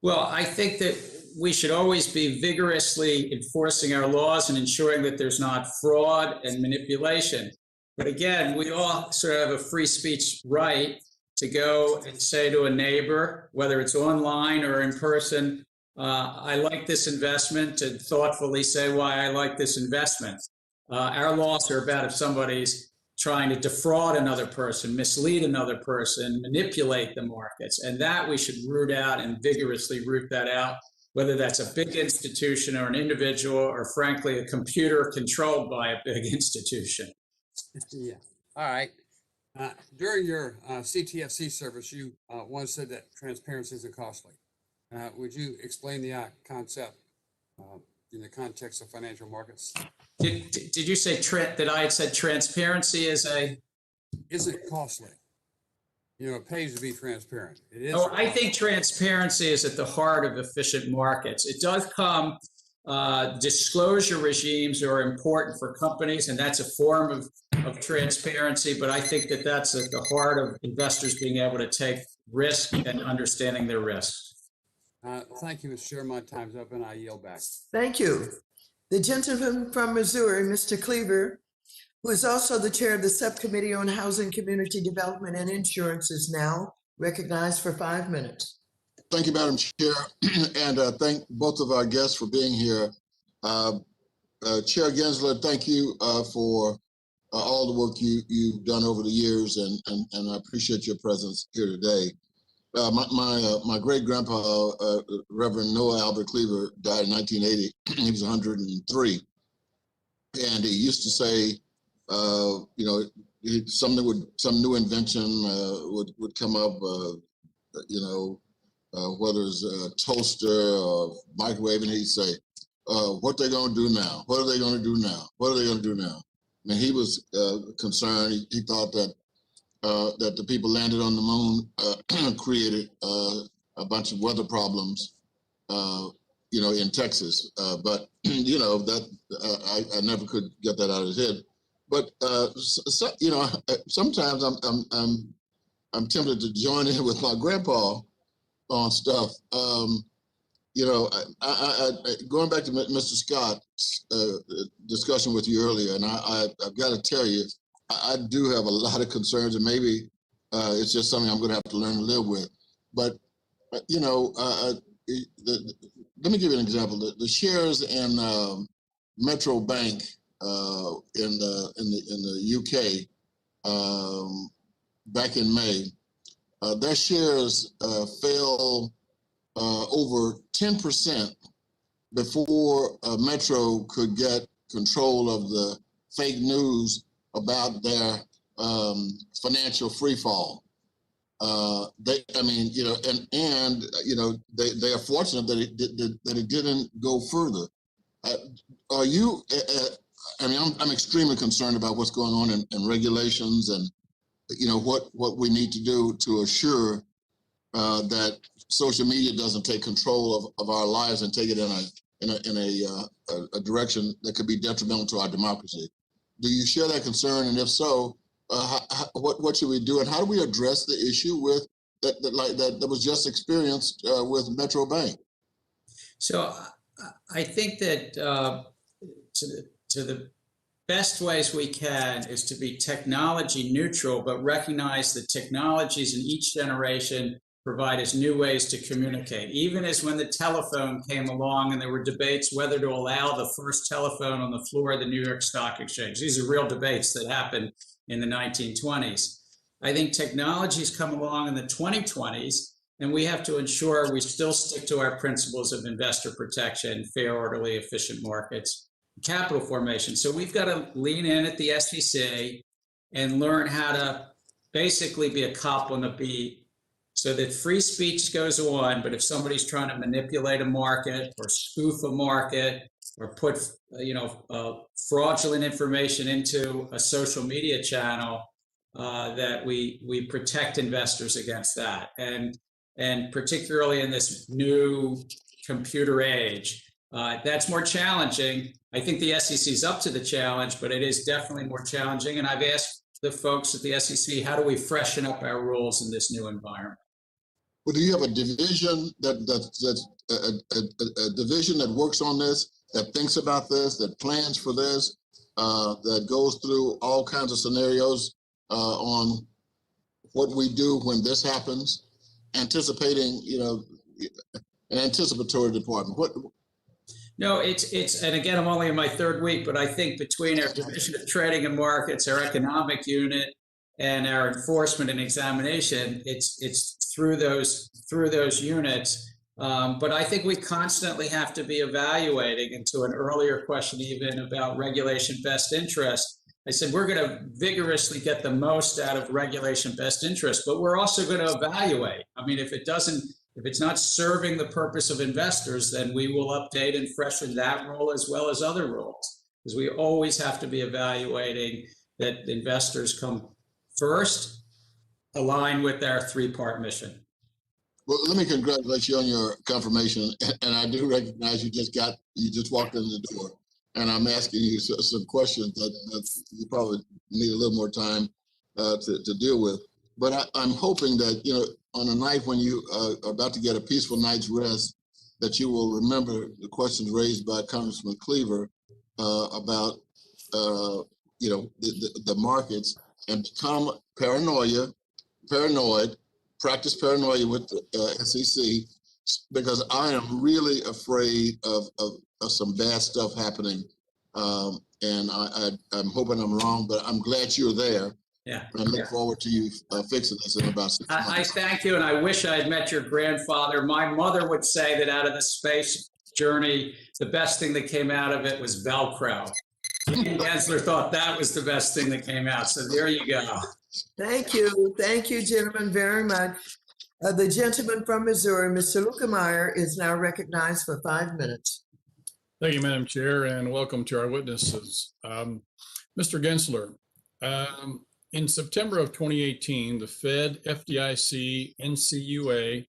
Well, I think that we should always be vigorously enforcing our laws and ensuring that there's not fraud and manipulation. But again, we all sort of have a free speech right to go and say to a neighbor, whether it's online or in person, I like this investment, and thoughtfully say why I like this investment. Our laws are about if somebody's trying to defraud another person, mislead another person, manipulate the markets, and that we should root out and vigorously root that out, whether that's a big institution or an individual, or frankly, a computer controlled by a big institution. Yeah. All right. During your CTFC service, you once said that transparency isn't costly. Would you explain the concept in the context of financial markets? Did you say that I had said transparency isn't costly? You know, it pays to be transparent. It is. Oh, I think transparency is at the heart of efficient markets. It does come, disclosure regimes are important for companies, and that's a form of transparency, but I think that that's at the heart of investors being able to take risk and understanding their risks. Thank you, Mr. Chair. My time's up and I yield back. Thank you. The gentleman from Missouri, Mr. Cleaver, who is also the chair of the Subcommittee on Housing, Community Development, and Insurance, is now recognized for 5 minutes. Thank you, Madam Chair, and thank both of our guests for being here. Chair Gensler, thank you for all the work you've done over the years, and I appreciate your presence here today. My great-grandpa, Reverend Noah Albert Cleaver, died in 1980. He was 103. And he used to say, you know, some new invention would come up, you know, whether it's a toaster or microwave, and he'd say, what they gonna do now? What are they gonna do now? What are they gonna do now? And he was concerned. He thought that that the people landed on the moon created a bunch of weather problems, you know, in Texas. But you know that I never could get that out of his head. But so, you know, sometimes I'm tempted to join in with my grandpa on stuff. You know, I going back to Mr. Scott's discussion with you earlier, and I've got to tell you, I do have a lot of concerns, and maybe it's just something I'm going to have to learn to live with. But you know, let me give you an example. The shares in Metro Bank in the UK back in May, their shares fell over 10% before Metro could get control of the fake news about their financial freefall. I mean, you know, and you know, they are fortunate that it didn't go further. Are you? I mean, I'm extremely concerned about what's going on in regulations, and you know what we need to do to assure that social media doesn't take control of our lives and take it in a direction that could be detrimental to our democracy. Do you share that concern? And if so, what should we do? And how do we address the issue with that was just experienced with Metro Bank? So I think that to the best ways we can is to be technology neutral, but recognize that technologies in each generation provide us new ways to communicate. Even as when the telephone came along and there were debates whether to allow the first telephone on the floor of the New York Stock Exchange. These are real debates that happened in the 1920s. I think technologies come along in the 2020s, and we have to ensure we still stick to our principles of investor protection, fair, orderly, efficient markets, capital formation. So we've got to lean in at the SEC and learn how to basically be a cop on the beat, so that free speech goes on, but if somebody's trying to manipulate a market or spoof a market or put fraudulent information into a social media channel, that we protect investors against that. And particularly in this new computer age, that's more challenging. I think the SEC is up to the challenge, but it is definitely more challenging. And I've asked the folks at the SEC, how do we freshen up our rules in this new environment? Well, do you have a division that's a division that works on this, that thinks about this, that plans for this, that goes through all kinds of scenarios on what we do when this happens, anticipating, an anticipatory department? No, it's, and again, I'm only in my third week, but I think between our Division of Trading and Markets, our economic unit, and our enforcement and examination, it's through those units. But I think we constantly have to be evaluating, and to an earlier question even about regulation best interest, I said we're going to vigorously get the most out of regulation best interest, but we're also going to evaluate. I mean, if it's not serving the purpose of investors, then we will update and freshen that rule as well as other rules, because we always have to be evaluating that investors come first, align with our three-part mission. Well, let me congratulate you on your confirmation, and I do recognize you just walked in the door, and I'm asking you some questions that you probably need a little more time to deal with. But I'm hoping that, on a night when you are about to get a peaceful night's rest, that you will remember the questions raised by Congressman Cleaver about, the markets, and become paranoid, practice paranoia with the SEC, because I am really afraid of some bad stuff happening. And I'm hoping I'm wrong, but I'm glad you're there. Yeah. And I look forward to you fixing this in about 6 months. I thank you, and I wish I had met your grandfather. My mother would say that out of the space journey, the best thing that came out of it was Velcro. Gensler thought that was the best thing that came out. So there you go. Thank you. Thank you, gentlemen, very much. The gentleman from Missouri, Mr. Lukemeyer, is now recognized for 5 minutes. Thank you, Madam Chair, and welcome to our witnesses. Mr. Gensler, in September of 2018, the Fed, FDIC, NCUA,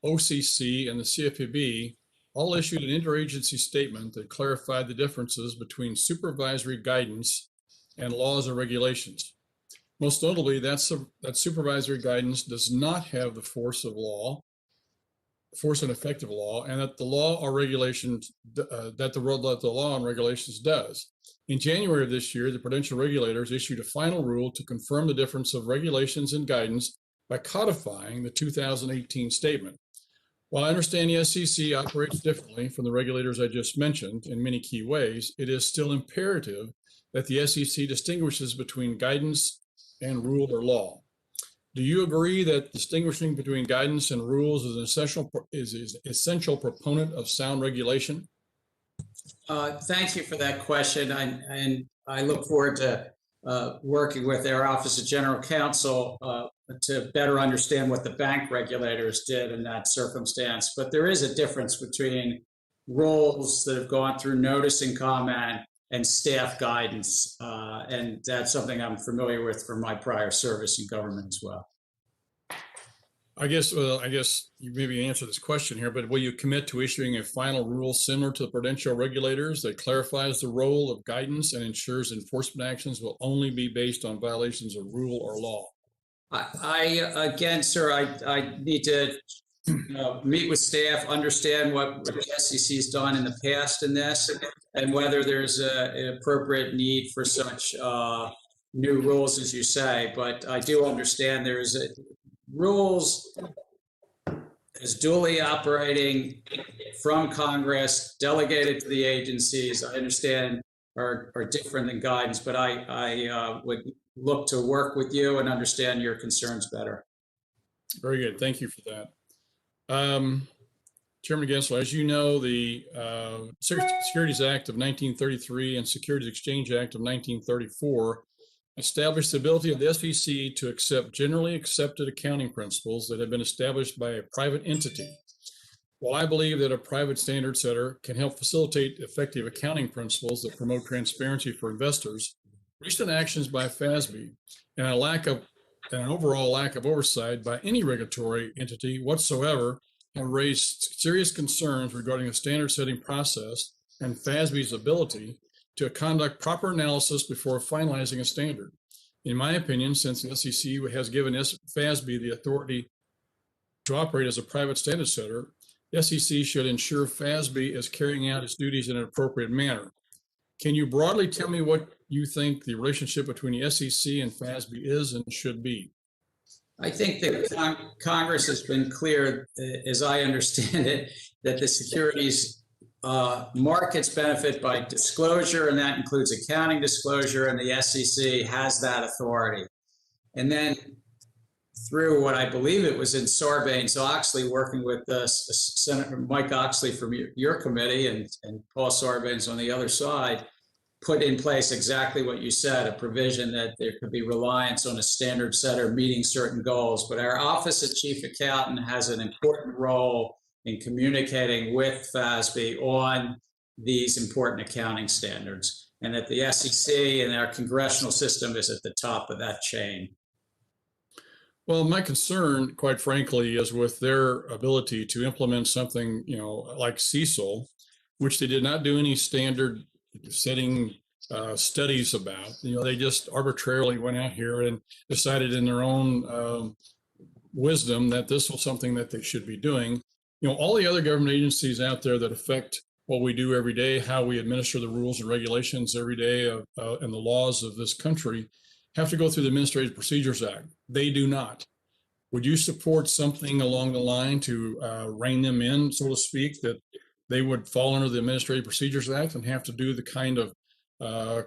OCC, and the CFPB all issued an interagency statement that clarified the differences between supervisory guidance and laws and regulations. Most notably, that supervisory guidance does not have the force and effective law, and that the law or regulations that the law and regulations does. In January of this year, the prudential regulators issued a final rule to confirm the difference of regulations and guidance by codifying the 2018 statement. While I understand the SEC operates differently from the regulators I just mentioned in many key ways, it is still imperative that the SEC distinguishes between guidance and rule or law. Do you agree that distinguishing between guidance and rules is an essential proponent of sound regulation? Thank you for that question, and I look forward to working with their Office of General Counsel to better understand what the bank regulators did in that circumstance. But there is a difference between rules that have gone through notice and comment and staff guidance, and that's something I'm familiar with from my prior service in government as well. I guess you maybe answer this question here, but will you commit to issuing a final rule similar to the prudential regulators that clarifies the role of guidance and ensures enforcement actions will only be based on violations of rule or law? Again, sir, I need to meet with staff, understand what the SEC has done in the past in this, and whether there's an appropriate need for such new rules, as you say. But I do understand there's rules is duly operating from Congress, delegated to the agencies. I understand are different than guidance, but I would look to work with you and understand your concerns better. Very good. Thank you for that. Chairman Gensler, as you know, the Securities Act of 1933 and Securities Exchange Act of 1934 established the ability of the SEC to accept generally accepted accounting principles that have been established by a private entity. While I believe that a private standard setter can help facilitate effective accounting principles that promote transparency for investors, recent actions by FASB and an overall lack of oversight by any regulatory entity whatsoever have raised serious concerns regarding the standard setting process and FASB's ability to conduct proper analysis before finalizing a standard. In my opinion, since the SEC has given FASB the authority to operate as a private standard setter, the SEC should ensure FASB is carrying out its duties in an appropriate manner. Can you broadly tell me what you think the relationship between the SEC and FASB is and should be? I think that Congress has been clear, as I understand it, that the securities markets benefit by disclosure, and that includes accounting disclosure, and the SEC has that authority. And then through what I believe it was in Sarbanes-Oxley, working with Senator Mike Oxley from your committee and Paul Sarbanes on the other side, put in place exactly what you said, a provision that there could be reliance on a standard setter meeting certain goals. But our Office of Chief Accountant has an important role in communicating with FASB on these important accounting standards, and that the SEC and our congressional system is at the top of that chain. Well, my concern, quite frankly, is with their ability to implement something, like CECL, which they did not do any standard setting studies about. They just arbitrarily went out here and decided in their own wisdom that this was something that they should be doing. All the other government agencies out there that affect what we do every day, how we administer the rules and regulations every day and the laws of this country, have to go through the Administrative Procedures Act. They do not. Would you support something along the line to rein them in, so to speak, that they would fall under the Administrative Procedures Act and have to do the kind of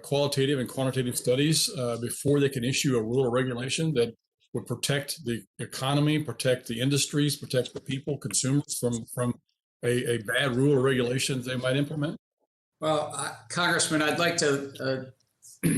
qualitative and quantitative studies before they can issue a rule or regulation that would protect the economy, protect the industries, protect the people, consumers from a bad rule or regulation they might implement? Well, Congressman, I'd like to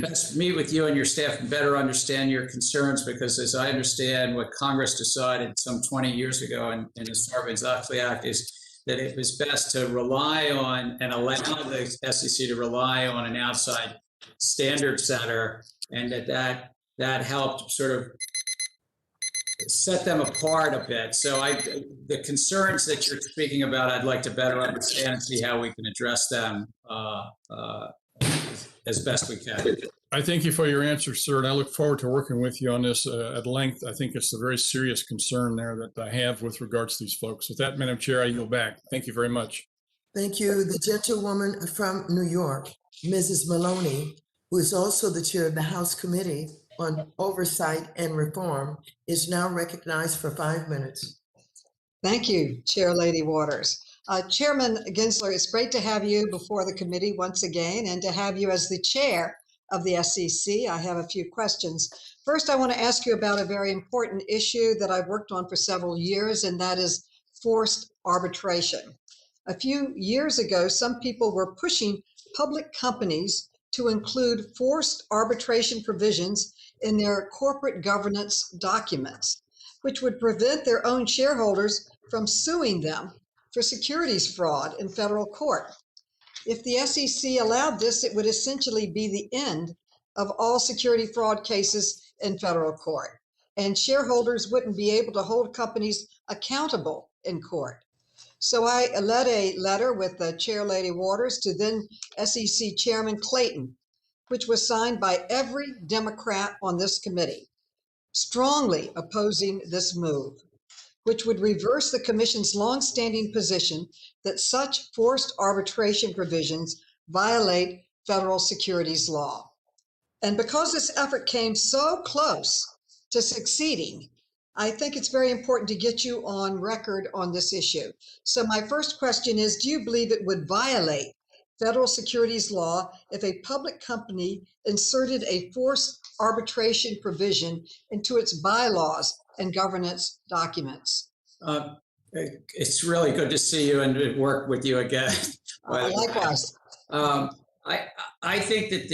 best meet with you and your staff and better understand your concerns, because as I understand what Congress decided some 20 years ago in the Sarbanes-Oxley Act is that it was best to rely on and allow the SEC to rely on an outside standard setter, and that helped sort of set them apart a bit. So the concerns that you're speaking about, I'd like to better understand and see how we can address them as best we can. I thank you for your answer, sir, and I look forward to working with you on this at length. I think it's a very serious concern there that I have with regards to these folks. With that, Madam Chair, I yield back. Thank you very much. Thank you. The gentlewoman from New York, Mrs. Maloney, who is also the chair of the House Committee on Oversight and Reform, is now recognized for 5 minutes. Thank you, Chair Lady Waters. Chairman Gensler, it's great to have you before the committee once again and to have you as the chair of the SEC. I have a few questions. First, I want to ask you about a very important issue that I've worked on for several years, and that is forced arbitration. A few years ago, some people were pushing public companies to include forced arbitration provisions in their corporate governance documents, which would prevent their own shareholders from suing them for securities fraud in federal court. If the SEC allowed this, it would essentially be the end of all security fraud cases in federal court, and shareholders wouldn't be able to hold companies accountable in court. So I led a letter with Chair Lady Waters to then SEC Chairman Clayton, which was signed by every Democrat on this committee, strongly opposing this move, which would reverse the Commission's longstanding position that such forced arbitration provisions violate federal securities law. And because this effort came so close to succeeding, I think it's very important to get you on record on this issue. So my first question is, do you believe it would violate federal securities law if a public company inserted a forced arbitration provision into its bylaws and governance documents? It's really good to see you and work with you again. Likewise. I think that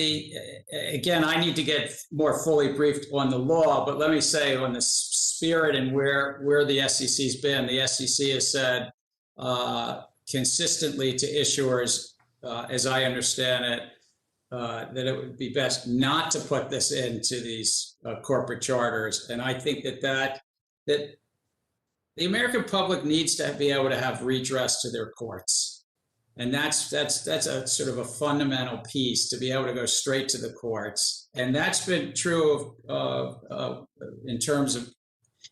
again, I need to get more fully briefed on the law, but let me say on the spirit and where the SEC's been. The SEC has said consistently to issuers, as I understand it, that it would be best not to put this into these corporate charters. And I think that the American public needs to be able to have redress to their courts. And that's a sort of a fundamental piece, to be able to go straight to the courts. And that's been true in terms of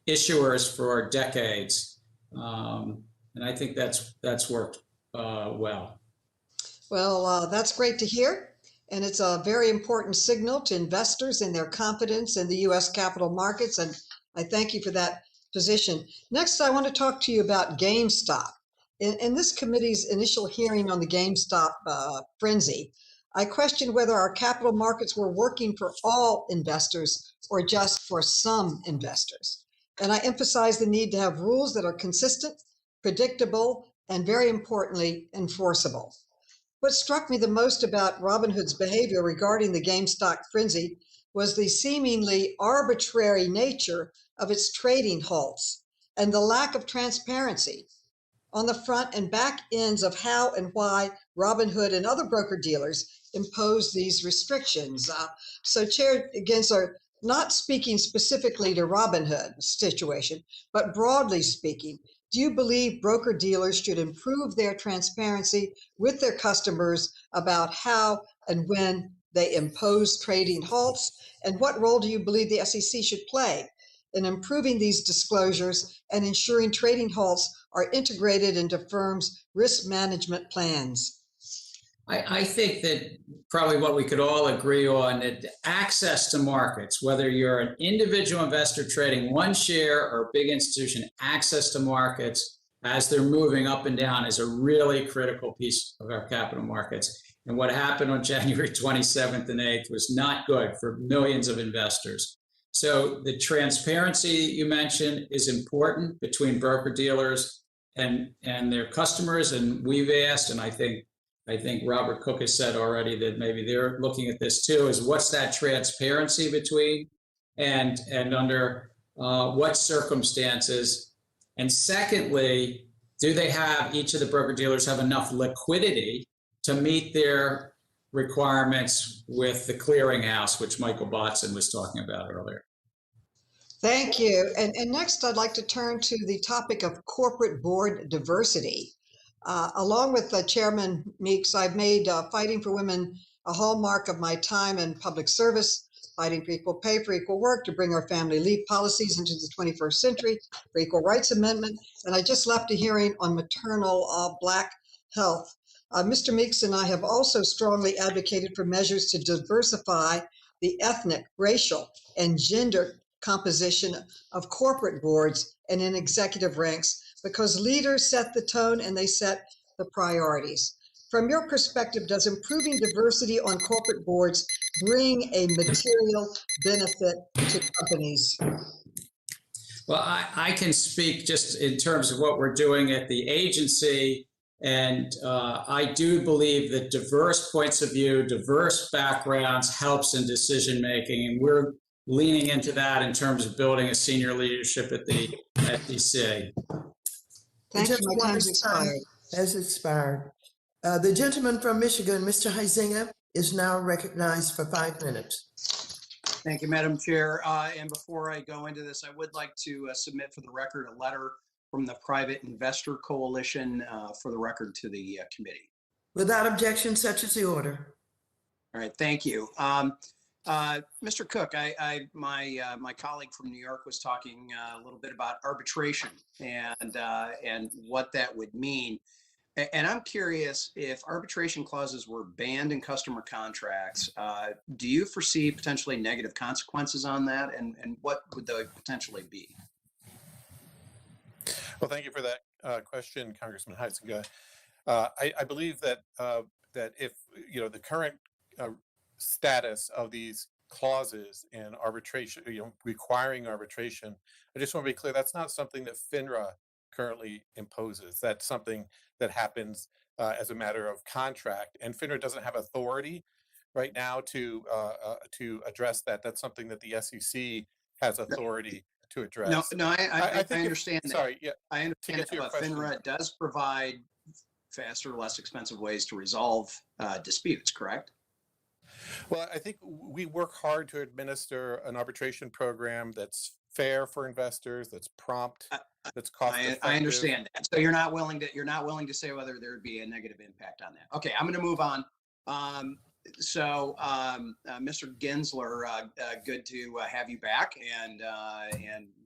issuers for decades. And I think that's worked well. Well, that's great to hear. And it's a very important signal to investors in their confidence in the U.S. capital markets. And I thank you for that position. Next, I want to talk to you about GameStop. In this committee's initial hearing on the GameStop frenzy, I questioned whether our capital markets were working for all investors or just for some investors. And I emphasized the need to have rules that are consistent, predictable, and very importantly, enforceable. What struck me the most about Robinhood's behavior regarding the GameStop frenzy was the seemingly arbitrary nature of its trading halts and the lack of transparency on the front and back ends of how and why Robinhood and other broker-dealers impose these restrictions. So Chair Gensler, not speaking specifically to Robinhood's situation, but broadly speaking, do you believe broker-dealers should improve their transparency with their customers about how and when they impose trading halts? And what role do you believe the SEC should play in improving these disclosures and ensuring trading halts are integrated into firms' risk management plans? I think that probably what we could all agree on, that access to markets, whether you're an individual investor trading one share or a big institution, access to markets as they're moving up and down is a really critical piece of our capital markets. And what happened on January 27th and 8th was not good for millions of investors. So the transparency you mentioned is important between broker-dealers and their customers. And we've asked, and I think Robert Cook has said already that maybe they're looking at this too, is what's that transparency between and under what circumstances? And secondly, do they have, each of the broker-dealers have enough liquidity to meet their requirements with the clearinghouse, which Michael Botson was talking about earlier? Thank you. And next, I'd like to turn to the topic of corporate board diversity. Along with Chairman Meeks, I've made fighting for women a hallmark of my time in public service, fighting for equal pay for equal work, to bring our family leave policies into the 21st century, for equal rights amendment. And I just left a hearing on maternal Black health. Mr. Meeks and I have also strongly advocated for measures to diversify the ethnic, racial, and gender composition of corporate boards and in executive ranks, because leaders set the tone and they set the priorities. From your perspective, does improving diversity on corporate boards bring a material benefit to companies? Well, I can speak just in terms of what we're doing at the agency. And I do believe that diverse points of view, diverse backgrounds helps in decision making. And we're leaning into that in terms of building a senior leadership at the DC. Thank you. My time's expired. Has expired. The gentleman from Michigan, Mr. Benzinga, is now recognized for 5 minutes. Thank you, Madam Chair. And before I go into this, I would like to submit for the record a letter from the Private Investor Coalition for the record to the committee. Without objection, such is the order. All right, thank you. Mr. Cook, my colleague from New York was talking a little bit about arbitration and what that would mean. And I'm curious, if arbitration clauses were banned in customer contracts, do you foresee potentially negative consequences on that? And what would they potentially be? Well, thank you for that question, Congressman Benzinga. I believe that that if the current status of these clauses in arbitration, requiring arbitration, I just want to be clear, that's not something that FINRA currently imposes. That's something that happens as a matter of contract, and FINRA doesn't have authority right now to address that. That's something that the SEC has authority to address. No, I understand that. Sorry, yeah. I understand that, but FINRA does provide faster, less expensive ways to resolve disputes, correct? Well, I think we work hard to administer an arbitration program that's fair for investors, that's prompt, that's cost effective. I understand that. So you're not willing to say whether there would be a negative impact on that. Okay, I'm going to move on. Mr. Gensler, good to have you back, and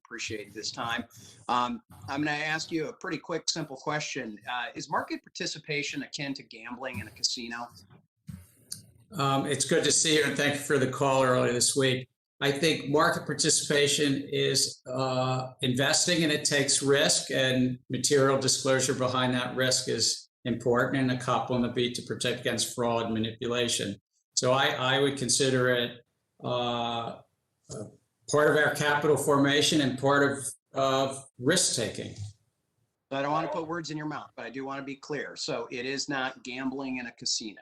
appreciate this time. I'm going to ask you a pretty quick, simple question. Is market participation akin to gambling in a casino? It's good to see you, and thank you for the call earlier this week. I think market participation is investing, and it takes risk, and material disclosure behind that risk is important, and a cop on the beat to protect against fraud and manipulation. So I would consider it part of our capital formation and part of risk taking. I don't want to put words in your mouth, but I do want to be clear. So it is not gambling in a casino.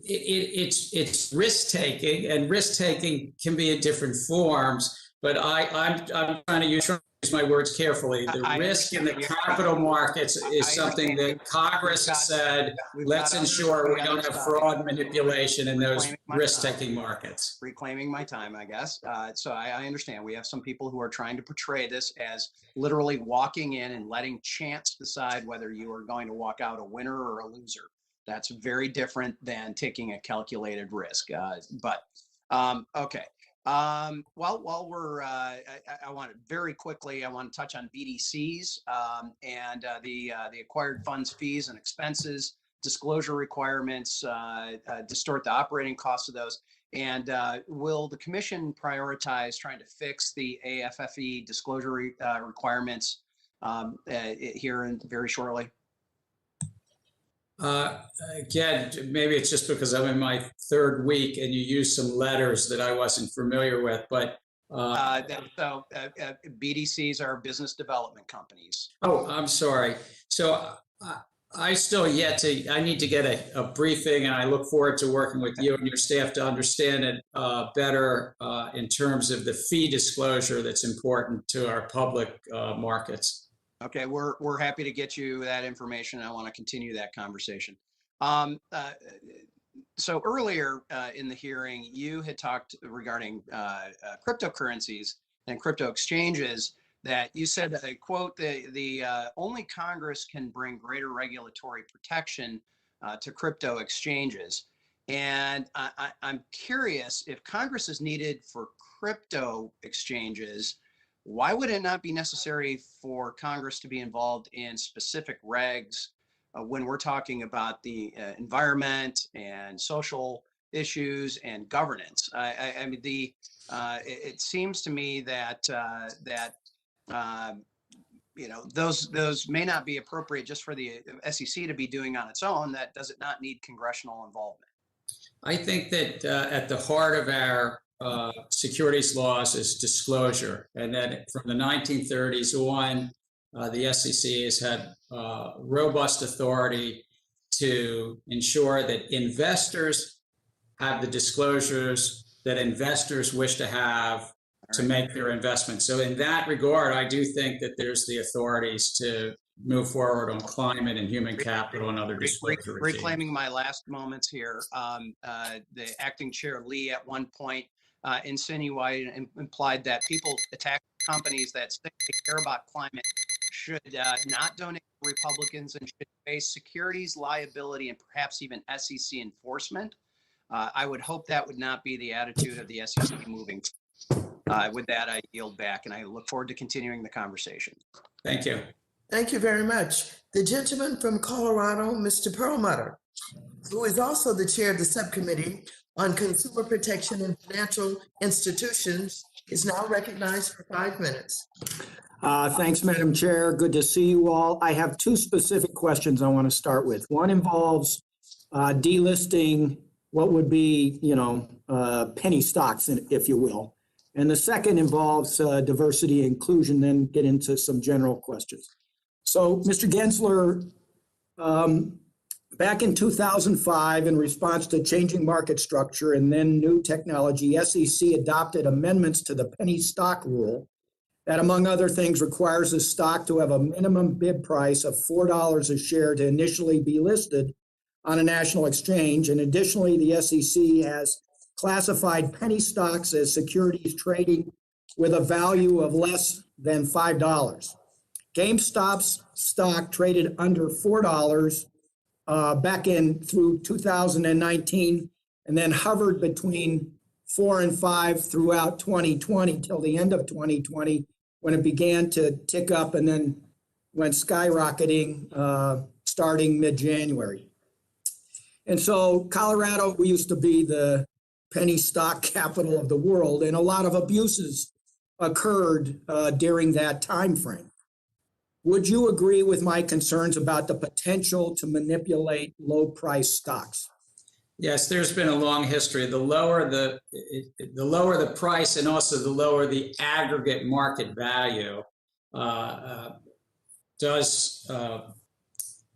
It's risk taking, and risk taking can be in different forms. But I'm trying to use my words carefully. The risk in the capital markets is something that Congress has said, let's ensure we don't have fraud manipulation in those risk-taking markets. Reclaiming my time, I guess. So I understand. We have some people who are trying to portray this as literally walking in and letting chance decide whether you are going to walk out a winner or a loser. That's very different than taking a calculated risk. Okay. Well, while we're, I want to very quickly, I want to touch on BDCs and the acquired funds fees and expenses, disclosure requirements, distort the operating costs of those. And will the commission prioritize trying to fix the AFFE disclosure requirements here very shortly? Again, maybe it's just because I'm in my third week and you used some letters that I wasn't familiar with, but BDCs are business development companies. Oh, I'm sorry. So I still I need to get a briefing, and I look forward to working with you and your staff to understand it better in terms of the fee disclosure that's important to our public markets. Okay, we're happy to get you that information. I want to continue that conversation. So earlier in the hearing, you had talked regarding cryptocurrencies and crypto exchanges. That you said, I quote, the only Congress can bring greater regulatory protection to crypto exchanges. And I'm curious, if Congress is needed for crypto exchanges, why would it not be necessary for Congress to be involved in specific regs when we're talking about the environment and social issues and governance? I mean, it seems to me that you know, those may not be appropriate just for the SEC to be doing on its own. That does it not need congressional involvement? I think that at the heart of our securities laws is disclosure, and that from the 1930s on, the SEC has had robust authority to ensure that investors have the disclosures that investors wish to have to make their investments. So in that regard, I do think that there's the authorities to move forward on climate and human capital and other disclosure regimes. Reclaiming my last moments here, the acting chair Lee at one point insinuated and implied that people attack companies that say they care about climate should not donate to Republicans and should face securities liability and perhaps even SEC enforcement. I would hope that would not be the attitude of the SEC moving. With that, I yield back, and I look forward to continuing the conversation. Thank you. Thank you very much. The gentleman from Colorado, Mr. Perlmutter, who is also the chair of the subcommittee on consumer protection and financial institutions, is now recognized for 5 minutes. Thanks, Madam Chair. Good to see you all. I have two specific questions I want to start with. One involves delisting what would be, penny stocks, if you will. And the second involves diversity and inclusion, then get into some general questions. So, Mr. Gensler, back in 2005, in response to changing market structure and then new technology, SEC adopted amendments to the penny stock rule that, among other things, requires a stock to have a minimum bid price of $4 a share to initially be listed on a national exchange. And additionally, the SEC has classified penny stocks as securities trading with a value of less than $5. GameStop's stock traded under $4 back in through 2019, and then hovered between 4 and 5 throughout 2020 till the end of 2020, when it began to tick up and then went skyrocketing starting mid-January. And so Colorado, we used to be the penny stock capital of the world, and a lot of abuses occurred during that time frame. Would you agree with my concerns about the potential to manipulate low-price stocks? Yes, there's been a long history. The lower the price, and also the lower the aggregate market value, the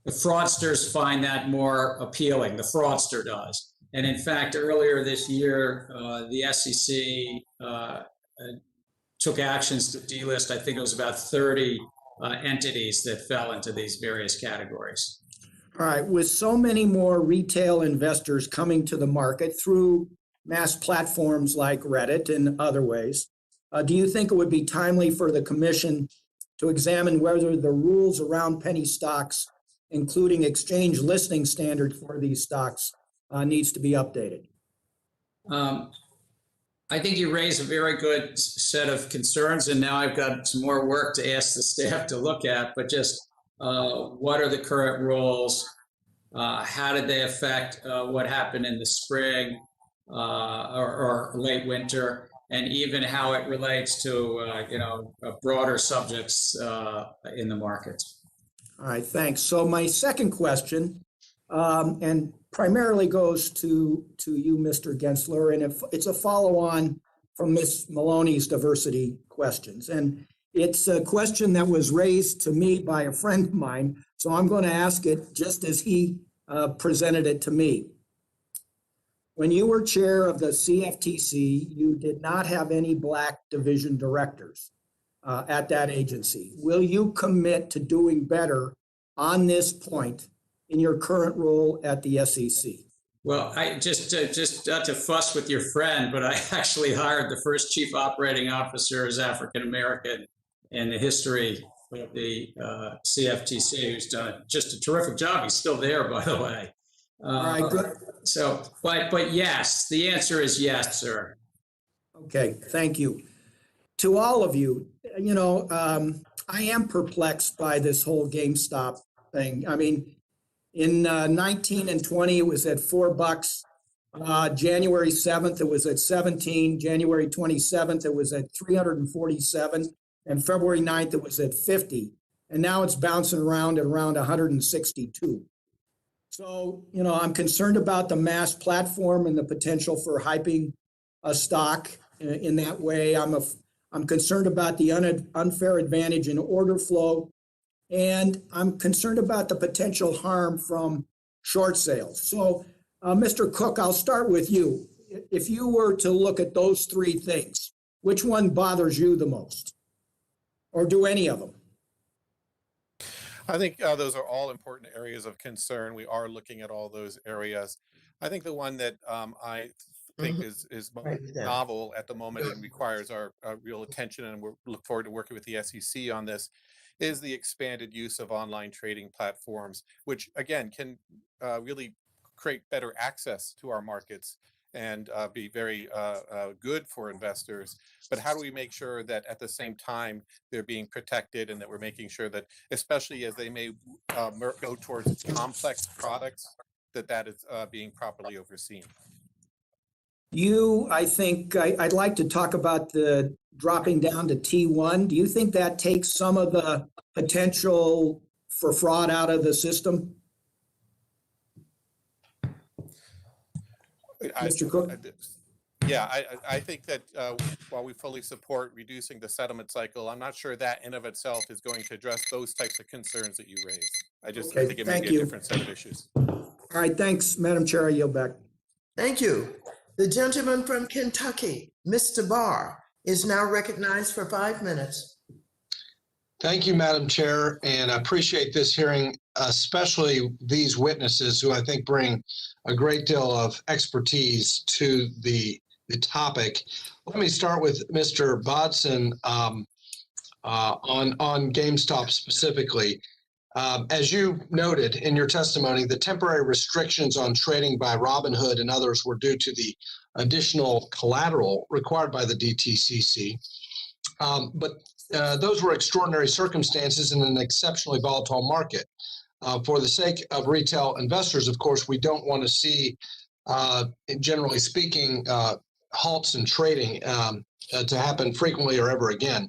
fraudsters find that more appealing. The fraudster does. And in fact, earlier this year, the SEC took actions to delist, I think it was about 30 entities that fell into these various categories. All right, with so many more retail investors coming to the market through mass platforms like Reddit and other ways, do you think it would be timely for the commission to examine whether the rules around penny stocks, including exchange listing standards for these stocks, needs to be updated? I think you raise a very good set of concerns, and now I've got some more work to ask the staff to look at, but just what are the current rules? How did they affect what happened in the spring or late winter? And even how it relates to, broader subjects in the market. All right, thanks. So my second question, and primarily goes to you, Mr. Gensler, and it's a follow-on from Ms. Maloney's diversity questions. And it's a question that was raised to me by a friend of mine, so I'm going to ask it just as he presented it to me. When you were chair of the CFTC, you did not have any Black division directors at that agency. Will you commit to doing better on this point in your current role at the SEC? Well, I just not to fuss with your friend, but I actually hired the first chief operating officer as African American in the history of the CFTC, who's done just a terrific job. He's still there, by the way. All right, good. So, but yes, the answer is yes, sir. Okay, thank you. To all of you, I am perplexed by this whole GameStop thing. I mean, in 19 and 20, it was at $4. January 7th, it was at 17. January 27th, it was at 347. And February 9th, it was at 50. And now it's bouncing around at around 162. So, I'm concerned about the mass platform and the potential for hyping a stock in that way. I'm concerned about the unfair advantage in order flow. And I'm concerned about the potential harm from short sales. So, Mr. Cook, I'll start with you. If you were to look at those three things, which one bothers you the most? Or do any of them? I think those are all important areas of concern. We are looking at all those areas. I think the one that I think is novel at the moment and requires our real attention, and we look forward to working with the SEC on this, is the expanded use of online trading platforms, which again can really create better access to our markets and be very good for investors. But how do we make sure that at the same time they're being protected, and that we're making sure that, especially as they may go towards complex products, that is being properly overseen? I think I'd like to talk about the dropping down to T1. Do you think that takes some of the potential for fraud out of the system? Mr. Cook? Yeah, I think that while we fully support reducing the settlement cycle, I'm not sure that in of itself is going to address those types of concerns that you raised. I think it may be a different set of issues. All right, thanks, Madam Chair. I yield back. Thank you. The gentleman from Kentucky, Mr. Barr, is now recognized for 5 minutes. Thank you, Madam Chair, and I appreciate this hearing, especially these witnesses who I think bring a great deal of expertise to the topic. Let me start with Mr. Bodson on GameStop specifically. As you noted in your testimony, the temporary restrictions on trading by Robinhood and others were due to the additional collateral required by the DTCC. But those were extraordinary circumstances in an exceptionally volatile market. For the sake of retail investors, of course, we don't want to see, generally speaking, halts in trading to happen frequently or ever again.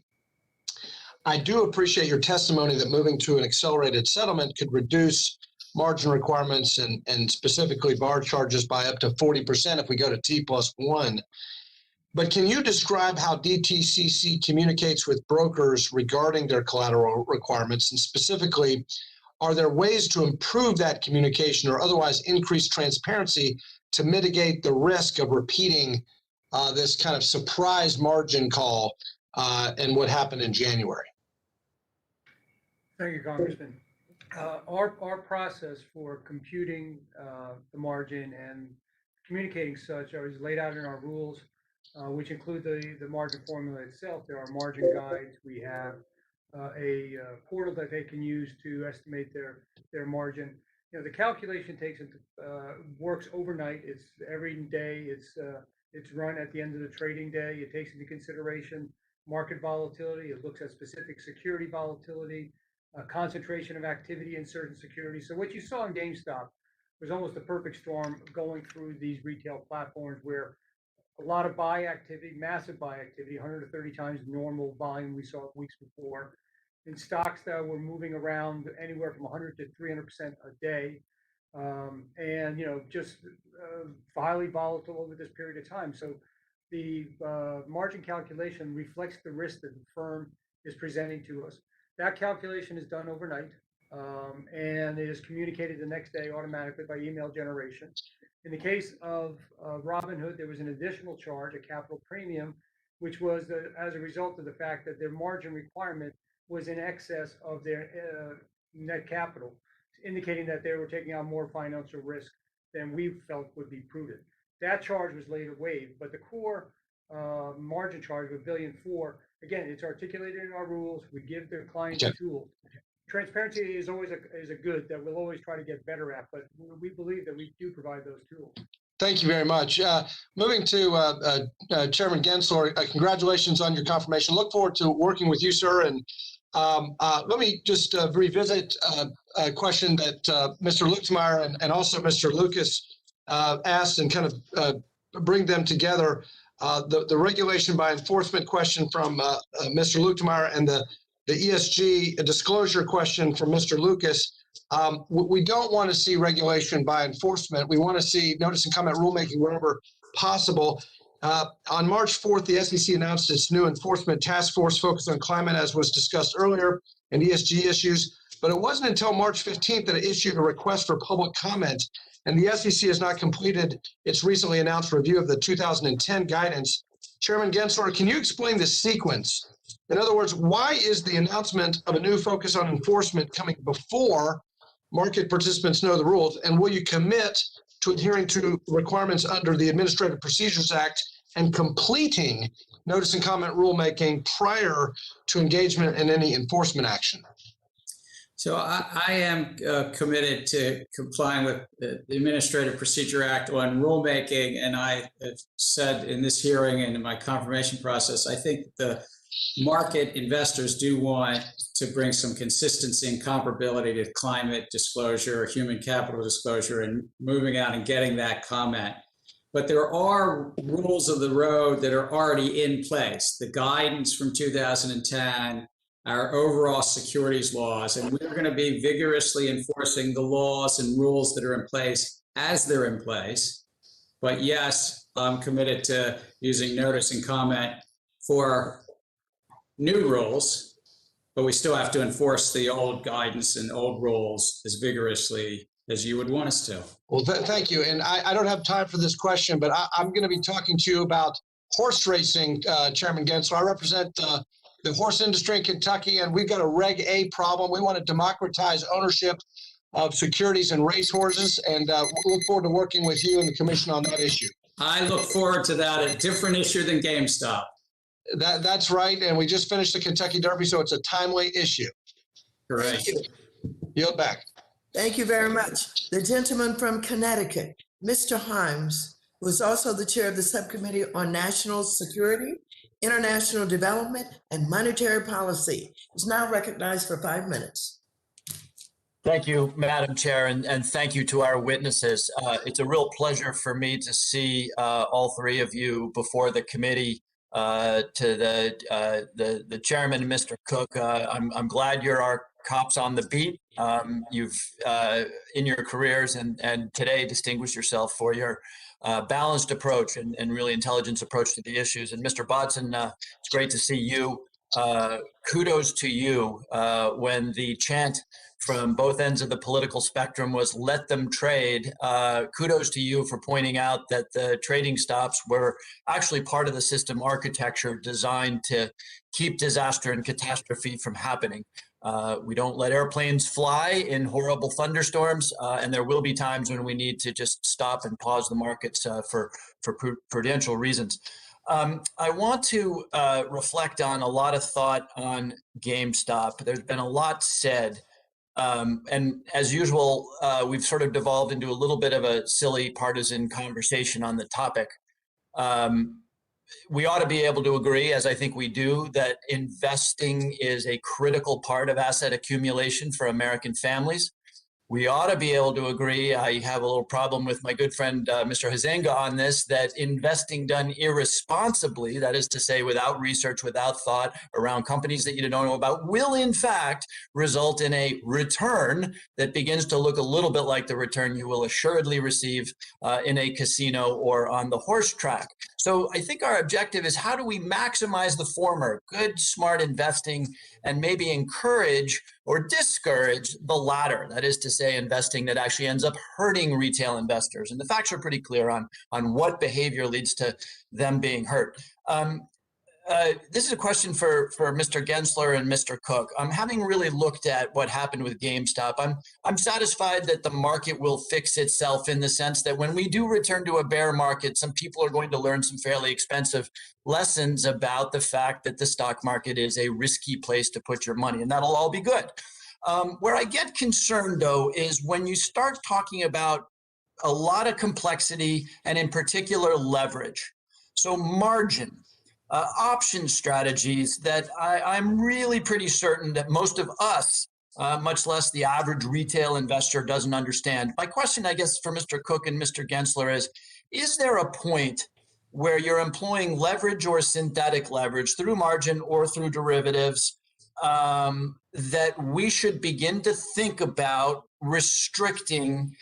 I do appreciate your testimony that moving to an accelerated settlement could reduce margin requirements and specifically bar charges by up to 40% if we go to T+1. But can you describe how DTCC communicates with brokers regarding their collateral requirements? And specifically, are there ways to improve that communication or otherwise increase transparency to mitigate the risk of repeating this kind of surprise margin call and what happened in January? Thank you, Congressman. Our process for computing the margin and communicating such is laid out in our rules, which include the margin formula itself. There are margin guides. We have a portal that they can use to estimate their margin. You know, the calculation works overnight. It's every day. It's run at the end of the trading day. It takes into consideration market volatility. It looks at specific security volatility, concentration of activity in certain securities. So what you saw in GameStop was almost a perfect storm going through these retail platforms where a lot of buy activity, massive buy activity, 130 times normal volume we saw weeks before, in stocks that were moving around anywhere from 100 to 300% a day, and just highly volatile over this period of time. So the margin calculation reflects the risk that the firm is presenting to us. That calculation is done overnight, and it is communicated the next day automatically by email generation. In the case of Robinhood, there was an additional charge, a capital premium, which was as a result of the fact that their margin requirement was in excess of their net capital, indicating that they were taking on more financial risk than we felt would be prudent. That charge was later waived, but the core margin charge of $1.4 billion, again, it's articulated in our rules. We give their clients a tool. Transparency is always a good that we'll always try to get better at, but we believe that we do provide those tools. Thank you very much. Moving to Chairman Gensler, congratulations on your confirmation. Look forward to working with you, sir. And let me just revisit a question that Mr. Luchtmeyer and also Mr. Lucas asked and kind of bring them together. The regulation by enforcement question from Mr. Luchtmeyer and the ESG disclosure question from Mr. Lucas. We don't want to see regulation by enforcement. We want to see notice and comment rulemaking wherever possible. On March 4th, the SEC announced its new enforcement task force focused on climate, as was discussed earlier, and ESG issues. But it wasn't until March 15th that it issued a request for public comment, and the SEC has not completed its recently announced review of the 2010 guidance. Chairman Gensler, can you explain the sequence? In other words, why is the announcement of a new focus on enforcement coming before market participants know the rules? And will you commit to adhering to requirements under the Administrative Procedures Act and completing notice and comment rulemaking prior to engagement in any enforcement action? So I am committed to complying with the Administrative Procedure Act on rulemaking, and I have said in this hearing and in my confirmation process, I think the market investors do want to bring some consistency and comparability to climate disclosure, human capital disclosure, and moving out and getting that comment. But there are rules of the road that are already in place. The guidance from 2010, our overall securities laws, and we're going to be vigorously enforcing the laws and rules that are in place as they're in place. But yes, I'm committed to using notice and comment for new rules, but we still have to enforce the old guidance and old rules as vigorously as you would want us to. Well, thank you. And I don't have time for this question, but I'm going to be talking to you about horse racing, Chairman Gensler. I represent the horse industry in Kentucky, and we've got a Reg A problem. We want to democratize ownership of securities and race horses, and we look forward to working with you and the commission on that issue. I look forward to that. A different issue than GameStop. That's right, and we just finished the Kentucky Derby, so it's a timely issue. Correct. Yield back. Thank you very much. The gentleman from Connecticut, Mr. Himes, who is also the chair of the Subcommittee on National Security, International Development, and Monetary Policy, is now recognized for 5 minutes. Thank you, Madam Chair, and thank you to our witnesses. It's a real pleasure for me to see all three of you before the committee. To the chairman, Mr. Cook, I'm glad you're our cops on the beat. You've in your careers and today distinguished yourself for your balanced approach and really intelligent approach to the issues. And Mr. Bodson, it's great to see you. Kudos to you when the chant from both ends of the political spectrum was let them trade. Kudos to you for pointing out that the trading stops were actually part of the system architecture designed to keep disaster and catastrophe from happening. We don't let airplanes fly in horrible thunderstorms, and there will be times when we need to just stop and pause the markets for prudential reasons. I want to reflect on a lot of thought on GameStop. There's been a lot said. And as usual, we've sort of devolved into a little bit of a silly partisan conversation on the topic. We ought to be able to agree, as I think we do, that investing is a critical part of asset accumulation for American families. We ought to be able to agree, I have a little problem with my good friend Mr. Benzinga on this, that investing done irresponsibly, that is to say without research, without thought around companies that you don't know about, will in fact result in a return that begins to look a little bit like the return you will assuredly receive in a casino or on the horse track. So I think our objective is how do we maximize the former, good, smart investing, and maybe encourage or discourage the latter, that is to say investing that actually ends up hurting retail investors. And the facts are pretty clear on what behavior leads to them being hurt. This is a question for Mr. Gensler and Mr. Cook. Having really looked at what happened with GameStop, I'm satisfied that the market will fix itself in the sense that when we do return to a bear market, some people are going to learn some fairly expensive lessons about the fact that the stock market is a risky place to put your money, and that'll all be good. Where I get concerned, though, is when you start talking about a lot of complexity and in particular leverage. So margin. Option strategies that I'm really pretty certain that most of us, much less the average retail investor, doesn't understand. My question, I guess, for Mr. Cook and Mr. Gensler is there a point where you're employing leverage or synthetic leverage through margin or through derivatives that we should begin to think about restricting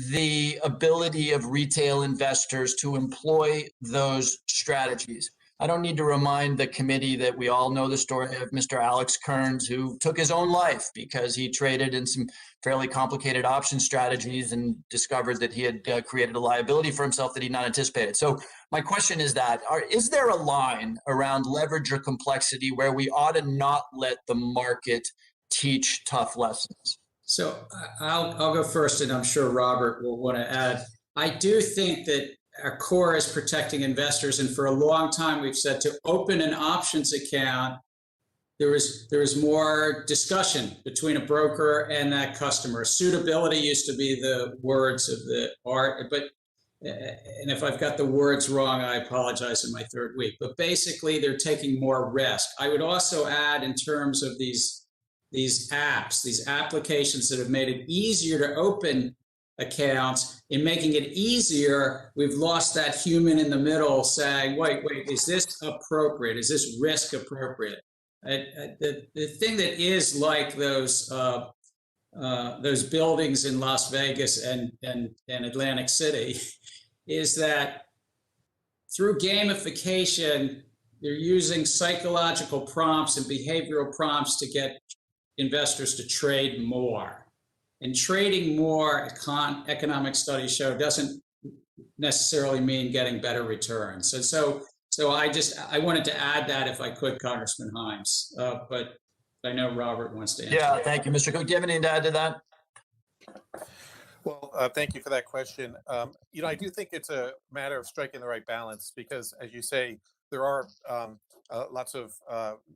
the ability of retail investors to employ those strategies? I don't need to remind the committee that we all know the story of Mr. Alex Kearns, who took his own life because he traded in some fairly complicated option strategies and discovered that he had created a liability for himself that he'd not anticipated. So my question is is there a line around leverage or complexity where we ought to not let the market teach tough lessons? So I'll go first, and I'm sure Robert will want to add. I do think that our core is protecting investors, and for a long time we've said to open an options account, there was more discussion between a broker and that customer. Suitability used to be the words of the art, but and if I've got the words wrong, I apologize in my third week. But basically, they're taking more risk. I would also add, in terms of these apps, these applications that have made it easier to open accounts, in making it easier, we've lost that human in the middle saying, wait, is this appropriate? Is this risk appropriate? The thing that is like those buildings in Las Vegas and Atlantic City is that through gamification, they're using psychological prompts and behavioral prompts to get investors to trade more. And trading more, economic studies show, doesn't necessarily mean getting better returns. And so I wanted to add that, if I could, Congressman Himes. But I know Robert wants to answer. Yeah, thank you, Mr. Cook. Do you have anything to add to that? Well, thank you for that question. I do think it's a matter of striking the right balance because, as you say, there are lots of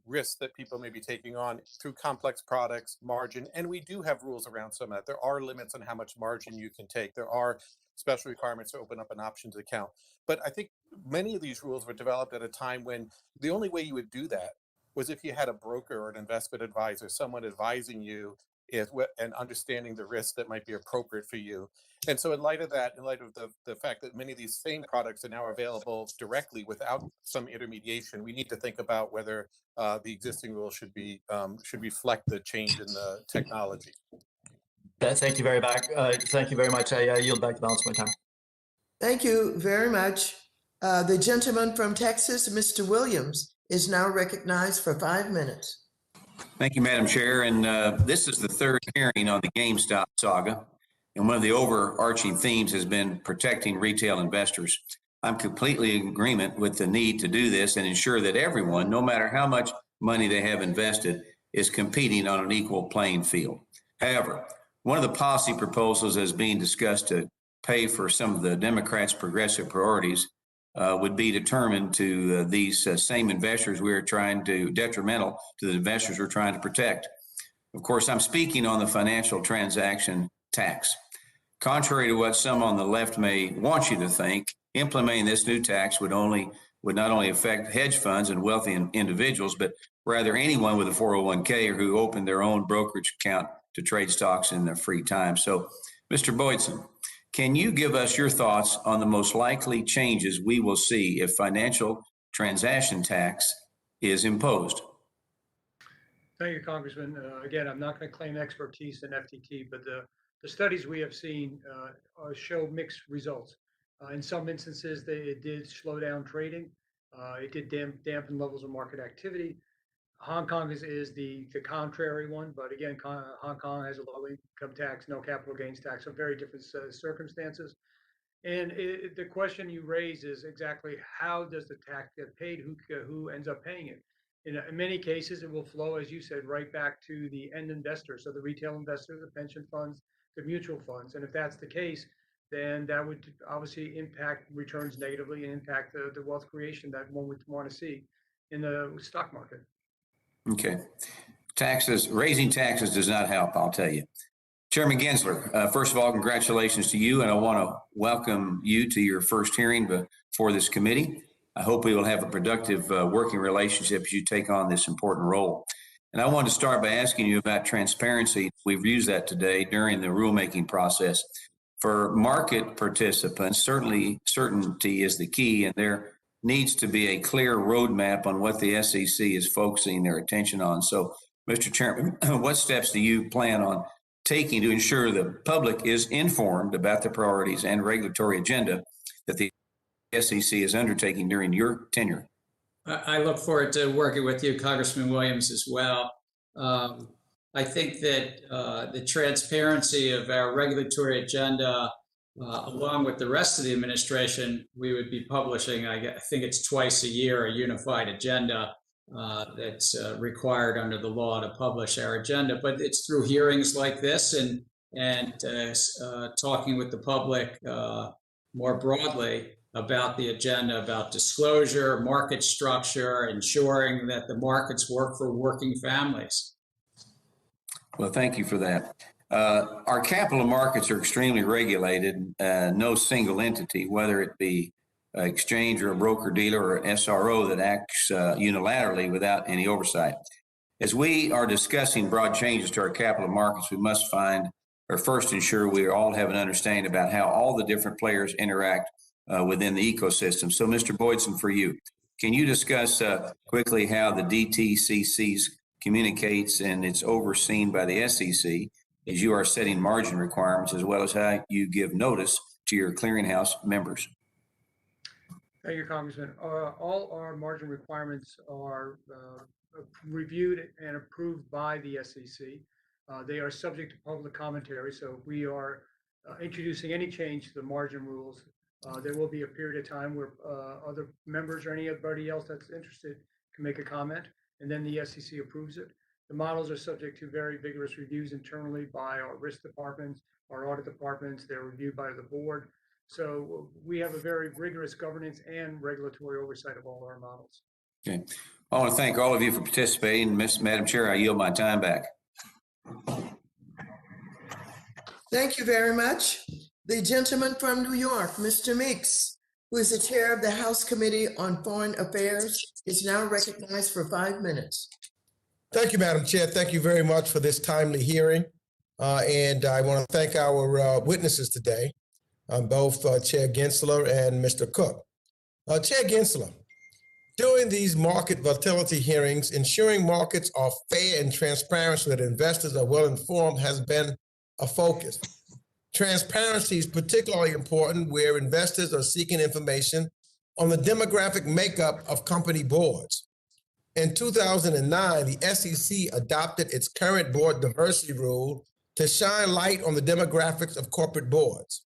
risks that people may be taking on through complex products, margin, and we do have rules around some of that. There are limits on how much margin you can take. There are special requirements to open up an options account. But I think many of these rules were developed at a time when the only way you would do that was if you had a broker or an investment advisor, someone advising you and understanding the risks that might be appropriate for you. And so in light of that, in light of the fact that many of these same products are now available directly without some intermediation, we need to think about whether the existing rules should reflect the change in the technology. Thank you very much. Thank you very much. I yield back the balance of my time. Thank you very much. The gentleman from Texas, Mr. Williams, is now recognized for 5 minutes. Thank you, Madam Chair. And this is the third hearing on the GameStop saga. And one of the overarching themes has been protecting retail investors. I'm completely in agreement with the need to do this and ensure that everyone, no matter how much money they have invested, is competing on an equal playing field. However, one of the policy proposals that's being discussed to pay for some of the Democrats' progressive priorities would be determined to these same investors detrimental to the investors we're trying to protect. Of course, I'm speaking on the financial transaction tax. Contrary to what some on the left may want you to think, implementing this new tax would not only affect hedge funds and wealthy individuals, but rather anyone with a 401k or who opened their own brokerage account to trade stocks in their free time. So, Mr. Boydson, can you give us your thoughts on the most likely changes we will see if financial transaction tax is imposed? Thank you, Congressman. Again, I'm not going to claim expertise in FTT, but the studies we have seen show mixed results. In some instances, it did slow down trading. It did dampen levels of market activity. Hong Kong is the contrary one, but again, Hong Kong has a low income tax, no capital gains tax, so very different circumstances. And the question you raise is exactly how does the tax get paid? Who ends up paying it? In many cases, it will flow, as you said, right back to the end investor, so the retail investor, the pension funds, the mutual funds. And if that's the case, then that would obviously impact returns negatively and impact the wealth creation that one would want to see in the stock market. Okay. Raising taxes does not help, I'll tell you. Chairman Gensler, first of all, congratulations to you, and I want to welcome you to your first hearing before this committee. I hope we will have a productive working relationship as you take on this important role. And I want to start by asking you about transparency. We've used that today during the rulemaking process. For market participants, certainly certainty is the key, and there needs to be a clear roadmap on what the SEC is focusing their attention on. So, Mr. Chairman, what steps do you plan on taking to ensure the public is informed about the priorities and regulatory agenda that the SEC is undertaking during your tenure? I look forward to working with you, Congressman Williams, as well. I think that the transparency of our regulatory agenda, along with the rest of the administration, we would be publishing, I think it's twice a year, a unified agenda that's required under the law to publish our agenda. But it's through hearings like this and talking with the public more broadly about the agenda, about disclosure, market structure, ensuring that the markets work for working families. Well, thank you for that. Our capital markets are extremely regulated. No single entity, whether it be an exchange or a broker dealer or SRO, that acts unilaterally without any oversight. As we are discussing broad changes to our capital markets, we must first ensure we all have an understanding about how all the different players interact within the ecosystem. So, Mr. Boydson, for you, can you discuss quickly how the DTCC communicates and it's overseen by the SEC as you are setting margin requirements, as well as how you give notice to your clearinghouse members? Thank you, Congressman. All our margin requirements are reviewed and approved by the SEC. They are subject to public commentary, so if we are introducing any change to the margin rules, there will be a period of time where other members or anybody else that's interested can make a comment, and then the SEC approves it. The models are subject to very vigorous reviews internally by our risk departments, our audit departments. They're reviewed by the board. So we have a very rigorous governance and regulatory oversight of all our models. Okay. I want to thank all of you for participating. Madam Chair, I yield my time back. Thank you very much. The gentleman from New York, Mr. Meeks, who is the chair of the House Committee on Foreign Affairs, is now recognized for 5 minutes. Thank you, Madam Chair. Thank you very much for this timely hearing. And I want to thank our witnesses today, both Chair Gensler and Mr. Cook. Chair Gensler, during these market volatility hearings, ensuring markets are fair and transparent so that investors are well informed has been a focus. Transparency is particularly important where investors are seeking information on the demographic makeup of company boards. In 2009, the SEC adopted its current board diversity rule to shine light on the demographics of corporate boards.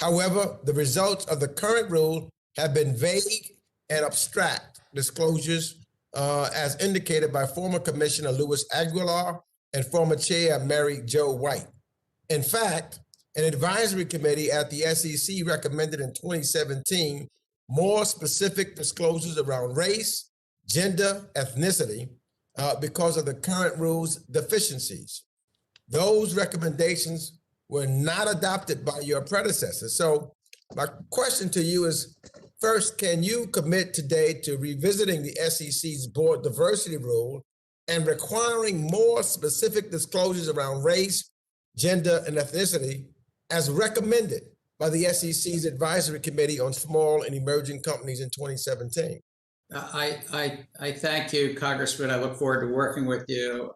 However, the results of the current rule have been vague and abstract disclosures, as indicated by former Commissioner Louis Aguilar and former Chair Mary Jo White. In fact, an advisory committee at the SEC recommended in 2017 more specific disclosures around race, gender, ethnicity, because of the current rule's deficiencies. Those recommendations were not adopted by your predecessors. So my question to you is, first, can you commit today to revisiting the SEC's board diversity rule and requiring more specific disclosures around race, gender, and ethnicity as recommended by the SEC's Advisory Committee on Small and Emerging Companies in 2017? I thank you, Congressman. I look forward to working with you,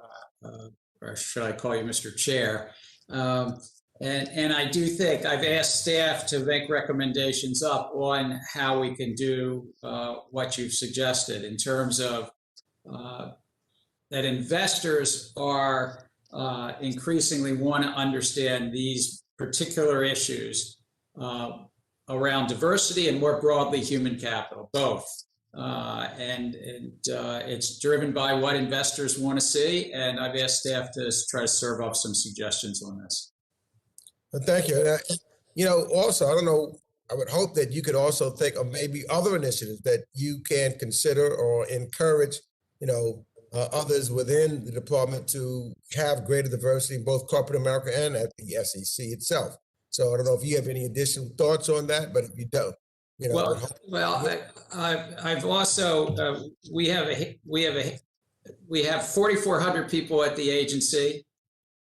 or should I call you Mr. Chair? And I do think I've asked staff to make recommendations up on how we can do what you've suggested in terms of that investors are increasingly want to understand these particular issues around diversity and more broadly human capital, both. And it's driven by what investors want to see. And I've asked staff to try to serve up some suggestions on this. Well, thank you. Also, I don't know, I would hope that you could also think of maybe other initiatives that you can consider or encourage, others within the department to have greater diversity in both corporate America and at the SEC itself. So I don't know if you have any additional thoughts on that, but if you don't, I've also we have 4,400 people at the agency,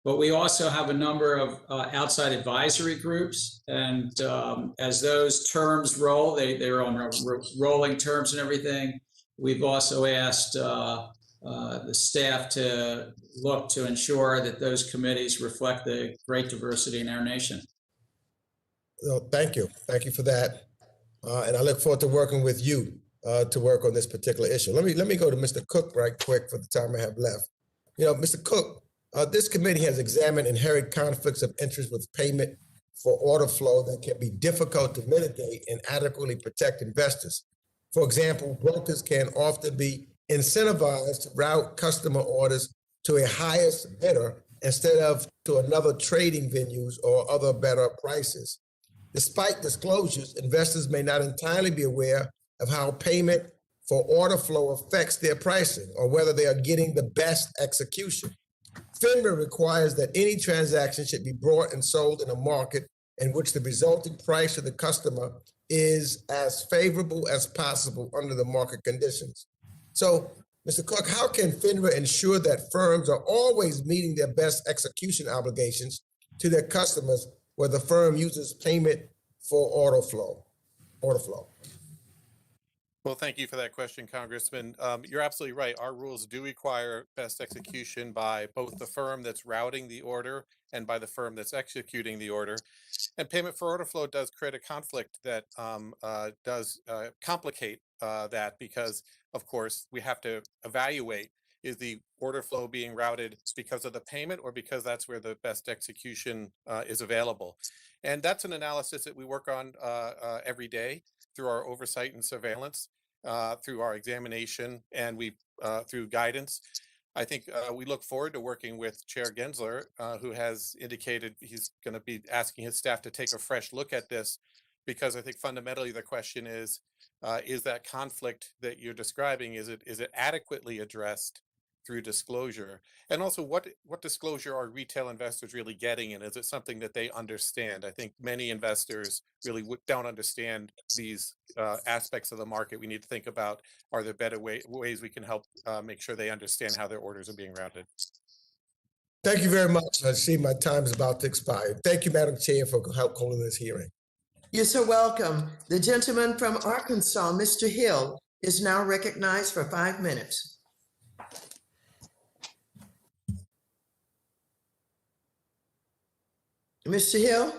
but we also have a number of outside advisory groups, and as those terms roll, they're on rolling terms and everything. We've also asked the staff to look to ensure that those committees reflect the great diversity in our nation. Well, thank you for that. And I look forward to working with you to work on this particular issue. Let me go to Mr. Cook right quick for the time I have left. Mr. Cook, this committee has examined inherent conflicts of interest with payment for order flow that can be difficult to mitigate and adequately protect investors. For example, brokers can often be incentivized to route customer orders to a highest bidder instead of to another trading venues or other better prices. Despite disclosures, investors may not entirely be aware of how payment for order flow affects their pricing or whether they are getting the best execution. FINRA requires that any transaction should be bought and sold in a market in which the resulting price to the customer is as favorable as possible under the market conditions. So, Mr. Cook, how can FINRA ensure that firms are always meeting their best execution obligations to their customers where the firm uses payment for order flow? Well, thank you for that question, Congressman. You're absolutely right. Our rules do require best execution by both the firm that's routing the order and by the firm that's executing the order. And payment for order flow does create a conflict that does complicate that because, of course, we have to evaluate, is the order flow being routed because of the payment or because that's where the best execution is available? And that's an analysis that we work on every day through our oversight and surveillance, through our examination, and through guidance. I think we look forward to working with Chair Gensler, who has indicated he's going to be asking his staff to take a fresh look at this because I think fundamentally the question is that conflict that you're describing, is it adequately addressed through disclosure? And also, what disclosure are retail investors really getting, and is it something that they understand? I think many investors really don't understand these aspects of the market. We need to think about, are there better ways we can help make sure they understand how their orders are being routed? Thank you very much. I see my time is about to expire. Thank you, Madam Chair, for help calling this hearing. You're so welcome. The gentleman from Arkansas, Mr. Hill, is now recognized for 5 minutes. Mr. Hill?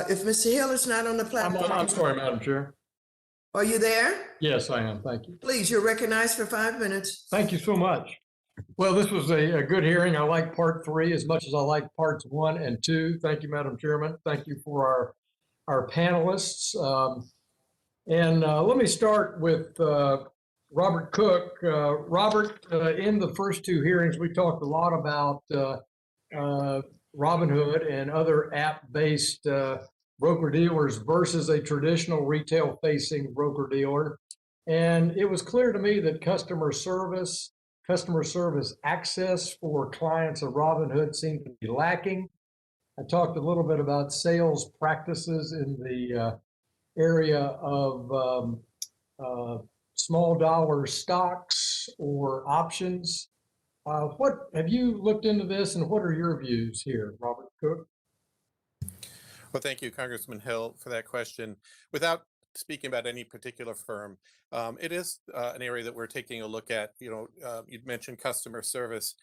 If Mr. Hill is not on the platform. I'm sorry, Madam Chair. Are you there? Yes, I am. Thank you. Please, you're recognized for 5 minutes. Thank you so much. Well, this was a good hearing. I like part 3 as much as I like parts 1 and 2. Thank you, Madam Chairman. Thank you for our panelists. Let me start with Robert Cook. Robert, in the first 2 hearings, we talked a lot about Robinhood and other app-based broker-dealers versus a traditional retail-facing broker-dealer. And it was clear to me that customer service access for clients of Robinhood seemed to be lacking. I talked a little bit about sales practices in the area of small dollar stocks or options. What have you looked into this, and what are your views here, Robert Cook? Well, thank you, Congressman Hill, for that question. Without speaking about any particular firm, it is an area that we're taking a look at. You'd mentioned customer service.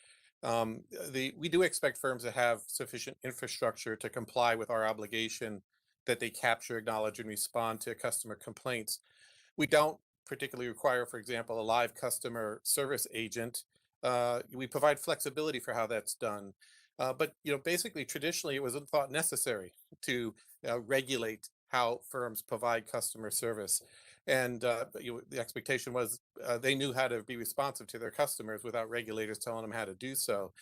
We do expect firms to have sufficient infrastructure to comply with our obligation that they capture, acknowledge, and respond to customer complaints. We don't particularly require, for example, a live customer service agent. We provide flexibility for how that's done. But basically, traditionally, it wasn't thought necessary to regulate how firms provide customer service. And the expectation was they knew how to be responsive to their customers without regulators telling them how to do so.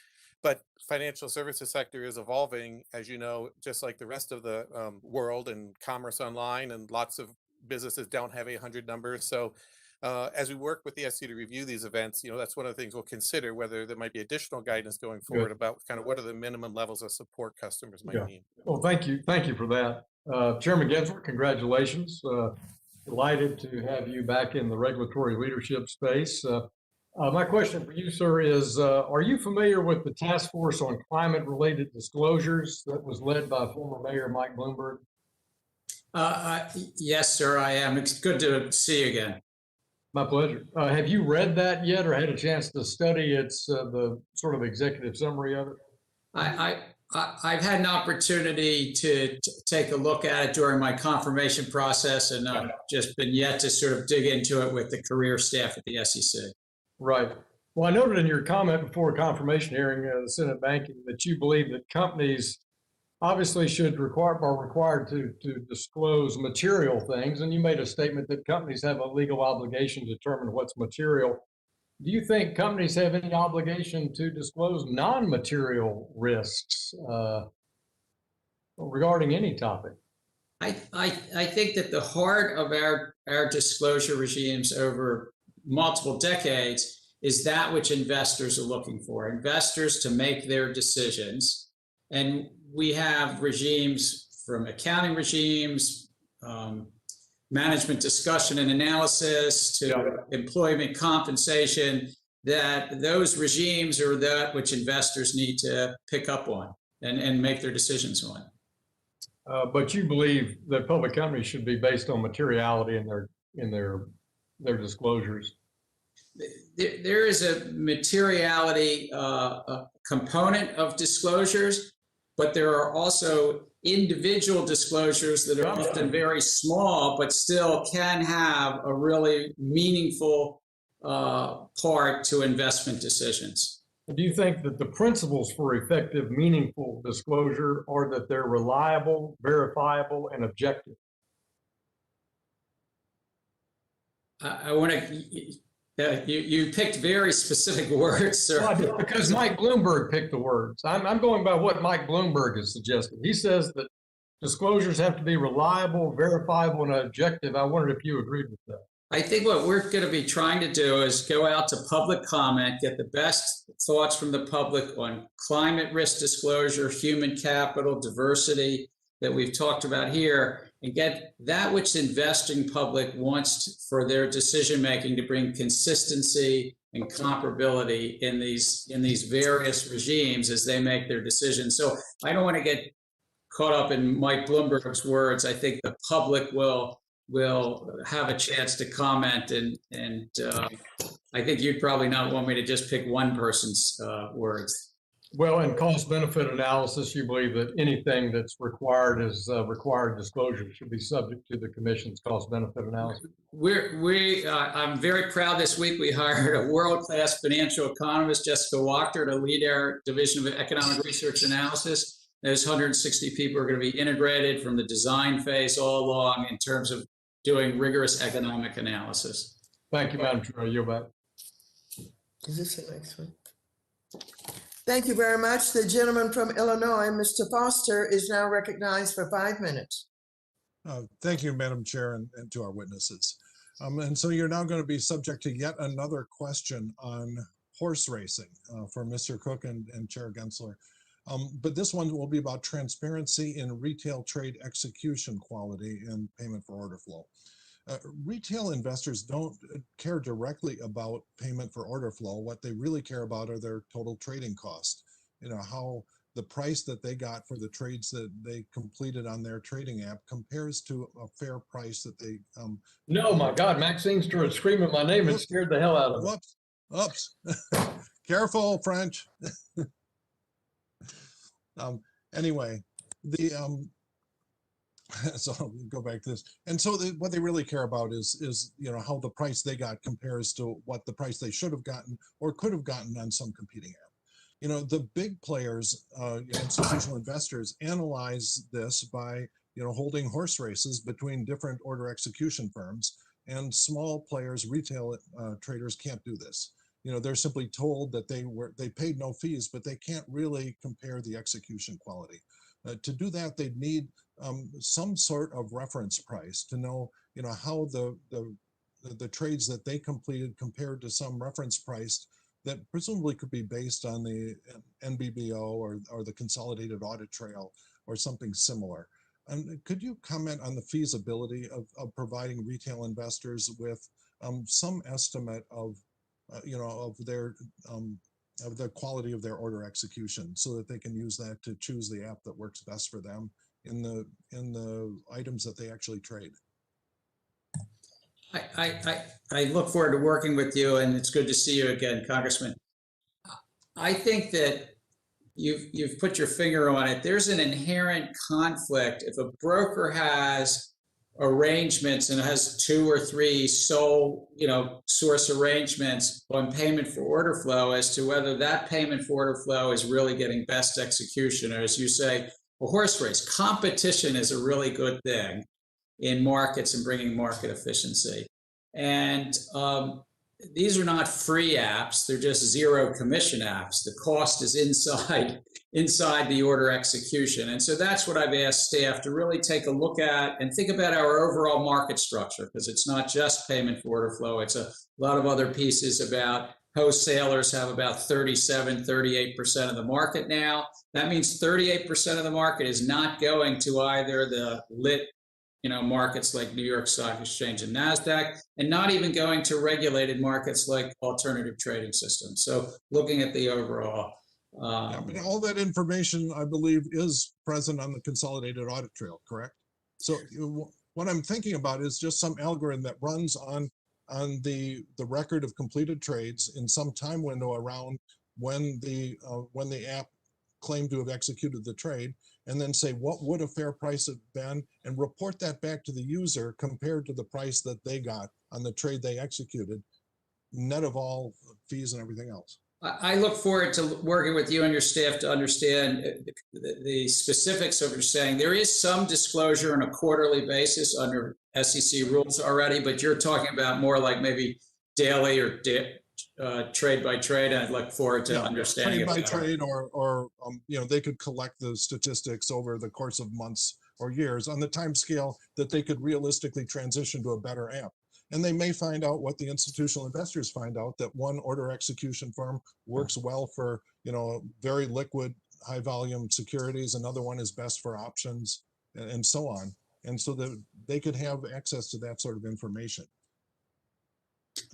But financial services sector is evolving, as you know, just like the rest of the world, and commerce online, and lots of businesses don't have 800 numbers. So as we work with the SC to review these events, that's one of the things we'll consider, whether there might be additional guidance going forward about kind of what are the minimum levels of support customers might need. Well, thank you for that. Chairman Gensler, congratulations. Delighted to have you back in the regulatory leadership space. My question for you, sir, is are you familiar with the task force on climate-related disclosures that was led by former Mayor Mike Bloomberg? Yes, sir, I am. It's good to see you again. My pleasure. Have you read that yet, or had a chance to study its the sort of executive summary of it? I've had an opportunity to take a look at it during my confirmation process, and I've just been yet to sort of dig into it with the career staff at the SEC. Right. Well, I noted in your comment before a confirmation hearing the Senate Banking that you believe that companies obviously are required to disclose material things, and you made a statement that companies have a legal obligation to determine what's material. Do you think companies have any obligation to disclose non-material risks regarding any topic? I think that the heart of our disclosure regimes over multiple decades is that which investors are looking for. Investors to make their decisions. And we have regimes from accounting regimes, management discussion and analysis, to employment compensation, that those regimes are that which investors need to pick up on and make their decisions on. But you believe that public companies should be based on materiality in their disclosures? There is a materiality component of disclosures, but there are also individual disclosures that are often very small, but still can have a really meaningful part to investment decisions. Do you think that the principles for effective, meaningful disclosure are that they're reliable, verifiable, and objective? I want to You picked very specific words, sir. Well, I did because Mike Bloomberg picked the words. I'm going by what Mike Bloomberg has suggested. He says that disclosures have to be reliable, verifiable, and objective. I wondered if you agreed with that. I think what we're going to be trying to do is go out to public comment, get the best thoughts from the public on climate risk disclosure, human capital, diversity that we've talked about here, and get that which the investing public wants for their decision making to bring consistency and comparability in these various regimes as they make their decisions. So I don't want to get caught up in Mike Bloomberg's words. I think the public will have a chance to comment, and I think you'd probably not want me to just pick one person's words. Well, in cost benefit analysis, you believe that anything that's required as required disclosure should be subject to the commission's cost benefit analysis. I'm very proud this week we hired a world-class financial economist, Jessica Wachter, to lead our Division of Economic Research Analysis. Those 160 people are going to be integrated from the design phase all along in terms of doing rigorous economic analysis. Thank you, Madam Chair. I yield back. Is this the next one? Thank you very much. The gentleman from Illinois, Mr. Foster, is now recognized for 5 minutes. Thank you, Madam Chair, and to our witnesses. And so you're now going to be subject to yet another question on horse racing for Mr. Cook and Chair Gensler. But this one will be about transparency in retail trade execution quality and payment for order flow. Retail investors don't care directly about payment for order flow. What they really care about are their total trading costs. You know, how the price that they got for the trades that they completed on their trading app compares to a fair price that they. No, my God, Maxine started screaming my name and scared the hell out of me. Oops. Careful, French. Anyway, so I'll go back to this. And so what they really care about is, you know, how the price they got compares to what the price they should have gotten or could have gotten on some competing app. You know, the big players, institutional investors, analyze this by, you know, holding horse races between different order execution firms, and small players, retail traders can't do this. You know, they're simply told that they paid no fees, but they can't really compare the execution quality. To do that, they'd need some sort of reference price to know, you know, how the trades that they completed compared to some reference price that presumably could be based on the NBBO or the Consolidated Audit Trail or something similar. And could you comment on the feasibility of providing retail investors with some estimate of you know, of the quality of their order execution, so that they can use that to choose the app that works best for them in the items that they actually trade? I look forward to working with you, and it's good to see you again, Congressman. I think that you've put your finger on it. There's an inherent conflict if a broker has arrangements and has 2 or 3 sole, you know, source arrangements on payment for order flow, as to whether that payment for order flow is really getting best execution, or, as you say, a horse race. Competition is a really good thing in markets and bringing market efficiency. And these are not free apps. They're just zero commission apps. The cost is inside the order execution. And so that's what I've asked staff to really take a look at and think about our overall market structure, because it's not just payment for order flow. It's a lot of other pieces about wholesalers have about 38% of the market now. That means 38% of the market is not going to either the lit, you know, markets like New York Stock Exchange and NASDAQ, and not even going to regulated markets like alternative trading systems. So looking at the overall. Yeah, but all that information, I believe, is present on the Consolidated Audit Trail, correct? So what I'm thinking about is just some algorithm that runs on the record of completed trades in some time window around when the app claimed to have executed the trade, and then say, what would a fair price have been, and report that back to the user compared to the price that they got on the trade they executed, net of all fees and everything else. I look forward to working with you and your staff to understand the specifics of what you're saying. There is some disclosure on a quarterly basis under SEC rules already, but you're talking about more like maybe daily or trade by trade. I'd look forward to understanding trade by it better. trade, or they could collect the statistics over the course of months or years on the time scale that they could realistically transition to a better app. And they may find out what the institutional investors find out, that one order execution firm works well for, very liquid, high volume securities. Another one is best for options, and so on. And so that they could have access to that sort of information.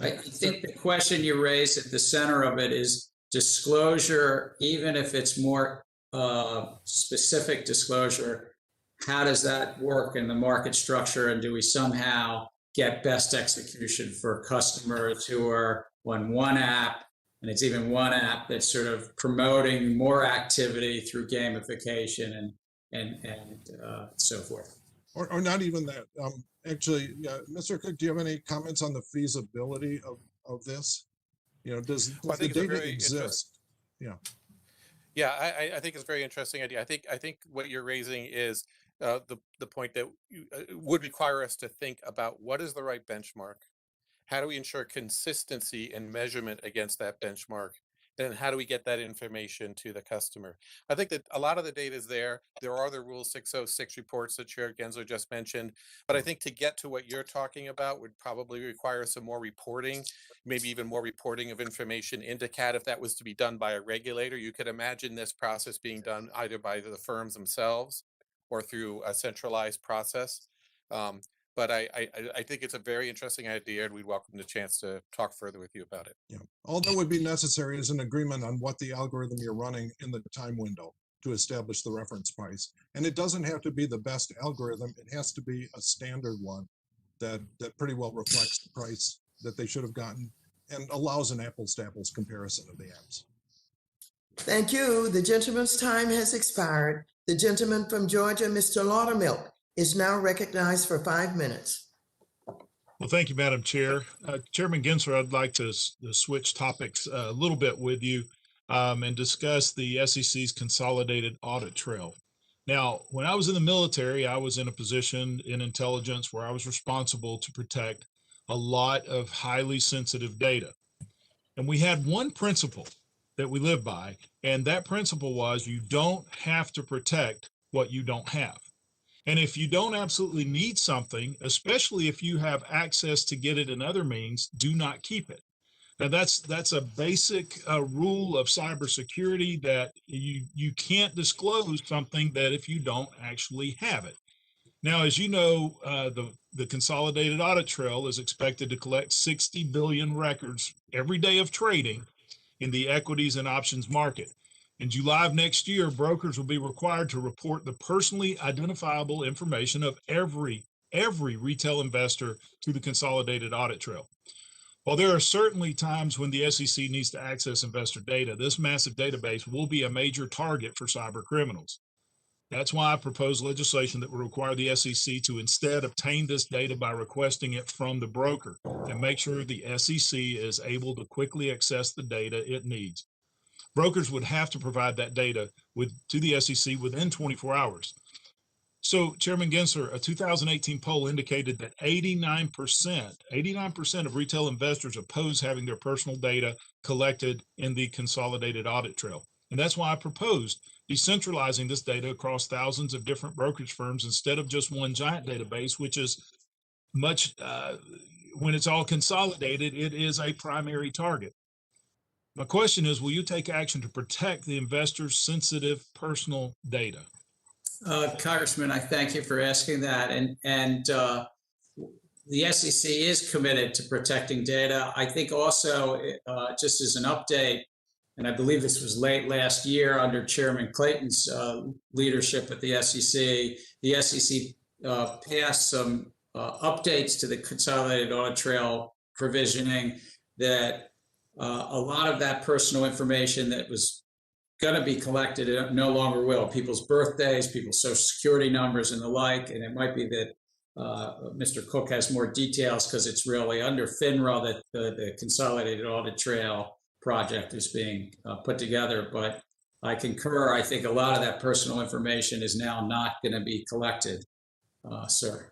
I think the question you raised at the center of it is disclosure, even if it's more specific disclosure. How does that work in the market structure? And do we somehow get best execution for customers who are on one app, and it's even one app that's sort of promoting more activity through gamification and so forth? Or not even that. Actually, Mr. Cook, do you have any comments on the feasibility of this? Does the data exist? Yeah. Yeah, I think it's a very interesting idea. I think what you're raising is the point that would require us to think about what is the right benchmark, how do we ensure consistency and measurement against that benchmark, and how do we get that information to the customer? I think that a lot of the data is there. There are the Rule 606 reports that Chair Gensler just mentioned, but I think to get to what you're talking about would probably require some more reporting, maybe even more reporting of information into CAD. If that was to be done by a regulator, you could imagine this process being done either by the firms themselves or through a centralized process. But I think it's a very interesting idea, and we'd welcome the chance to talk further with you about it. Yeah. All that would be necessary is an agreement on what the algorithm you're running in the time window to establish the reference price. And it doesn't have to be the best algorithm. It has to be a standard one that pretty well reflects the price that they should have gotten and allows an apples to apples comparison of the apps. Thank you. The gentleman's time has expired. The gentleman from Georgia, Mr. Laudermilk, is now recognized for 5 minutes. Well, thank you, Madam Chair. Chairman Gensler, I'd like to switch topics a little bit with you and discuss the SEC's consolidated audit trail. Now, when I was in the military, I was in a position in intelligence where I was responsible to protect a lot of highly sensitive data. And we had one principle that we lived by, and that principle was you don't have to protect what you don't have. And if you don't absolutely need something, especially if you have access to get it in other means, do not keep it. Now that's a basic rule of cybersecurity, that you can't disclose something that if you don't actually have it. Now, as you know, the consolidated audit trail is expected to collect 60 billion records every day of trading in the equities and options market. In July of next year, brokers will be required to report the personally identifiable information of every retail investor to the consolidated audit trail. While there are certainly times when the SEC needs to access investor data, this massive database will be a major target for cyber criminals. That's why I propose legislation that will require the SEC to instead obtain this data by requesting it from the broker and make sure the SEC is able to quickly access the data it needs. Brokers would have to provide that data to the SEC within 24 hours. So, Chairman Gensler, a 2018 poll indicated that 89% of retail investors oppose having their personal data collected in the consolidated audit trail. And that's why I proposed decentralizing this data across thousands of different brokerage firms instead of just one giant database, which is much, when it's all consolidated, it is a primary target. My question is, will you take action to protect the investors' sensitive personal data? Congressman, I thank you for asking that. And the SEC is committed to protecting data. I think also, just as an update, and I believe this was late last year under Chairman Clayton's leadership at the SEC passed some updates to the consolidated audit trail provisioning that a lot of that personal information that was going to be collected no longer will. People's birthdays, people's social security numbers and the like. And it might be that Mr. Cook has more details because it's really under FINRA that the consolidated audit trail project is being put together. But I concur. I think a lot of that personal information is now not going to be collected, sir.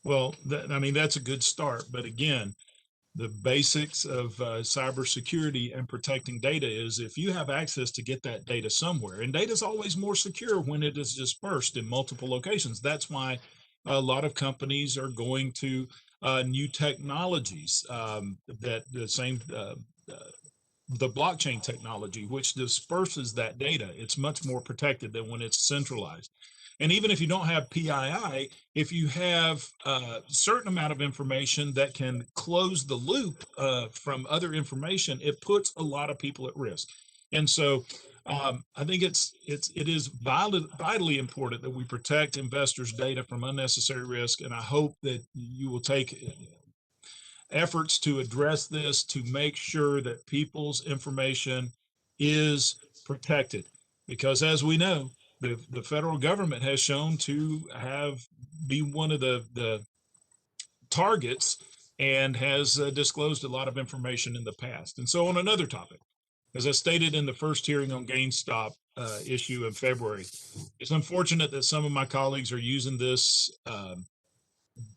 Well, I mean, that's a good start. But again, the basics of cybersecurity and protecting data is if you have access to get that data somewhere, and data is always more secure when it is dispersed in multiple locations. That's why a lot of companies are going to new technologies that the same the blockchain technology, which disperses that data. It's much more protected than when it's centralized. And even if you don't have PII, if you have a certain amount of information that can close the loop from other information, it puts a lot of people at risk. And so I think it is vitally important that we protect investors' data from unnecessary risk. And I hope that you will take efforts to address this to make sure that people's information is protected. Because as we know, the federal government has shown to be one of the targets and has disclosed a lot of information in the past. And so on another topic, as I stated in the first hearing on GameStop issue in February, it's unfortunate that some of my colleagues are using this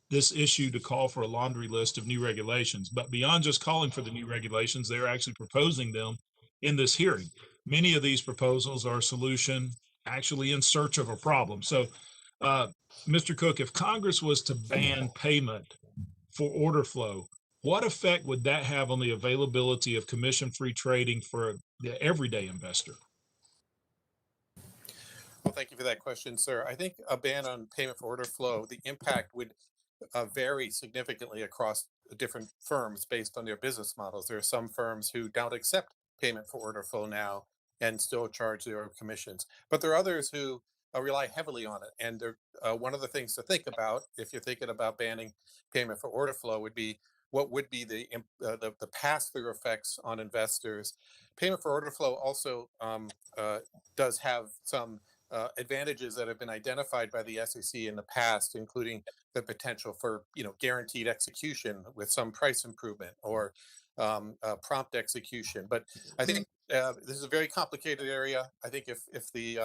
issue to call for a laundry list of new regulations. But beyond just calling for the new regulations, they're actually proposing them in this hearing. Many of these proposals are a solution actually in search of a problem. So, Mr. Cook, if Congress was to ban payment for order flow, what effect would that have on the availability of commission-free trading for the everyday investor? Well, thank you for that question, sir. I think a ban on payment for order flow, the impact would vary significantly across different firms based on their business models. There are some firms who don't accept payment for order flow now and still charge their commissions. But there are others who rely heavily on it. And one of the things to think about, if you're thinking about banning payment for order flow, would be what would be the pass-through effects on investors. Payment for order flow also does have some advantages that have been identified by the SEC in the past, including the potential for guaranteed execution with some price improvement or prompt execution. But I think this is a very complicated area. I think if the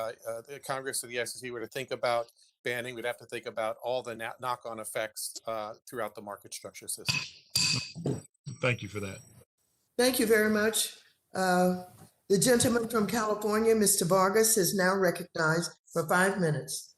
Congress or the SEC were to think about banning, we'd have to think about all the knock-on effects throughout the market structure system. Thank you for that. Thank you very much. The gentleman from California, Mr. Vargas, is now recognized for 5 minutes.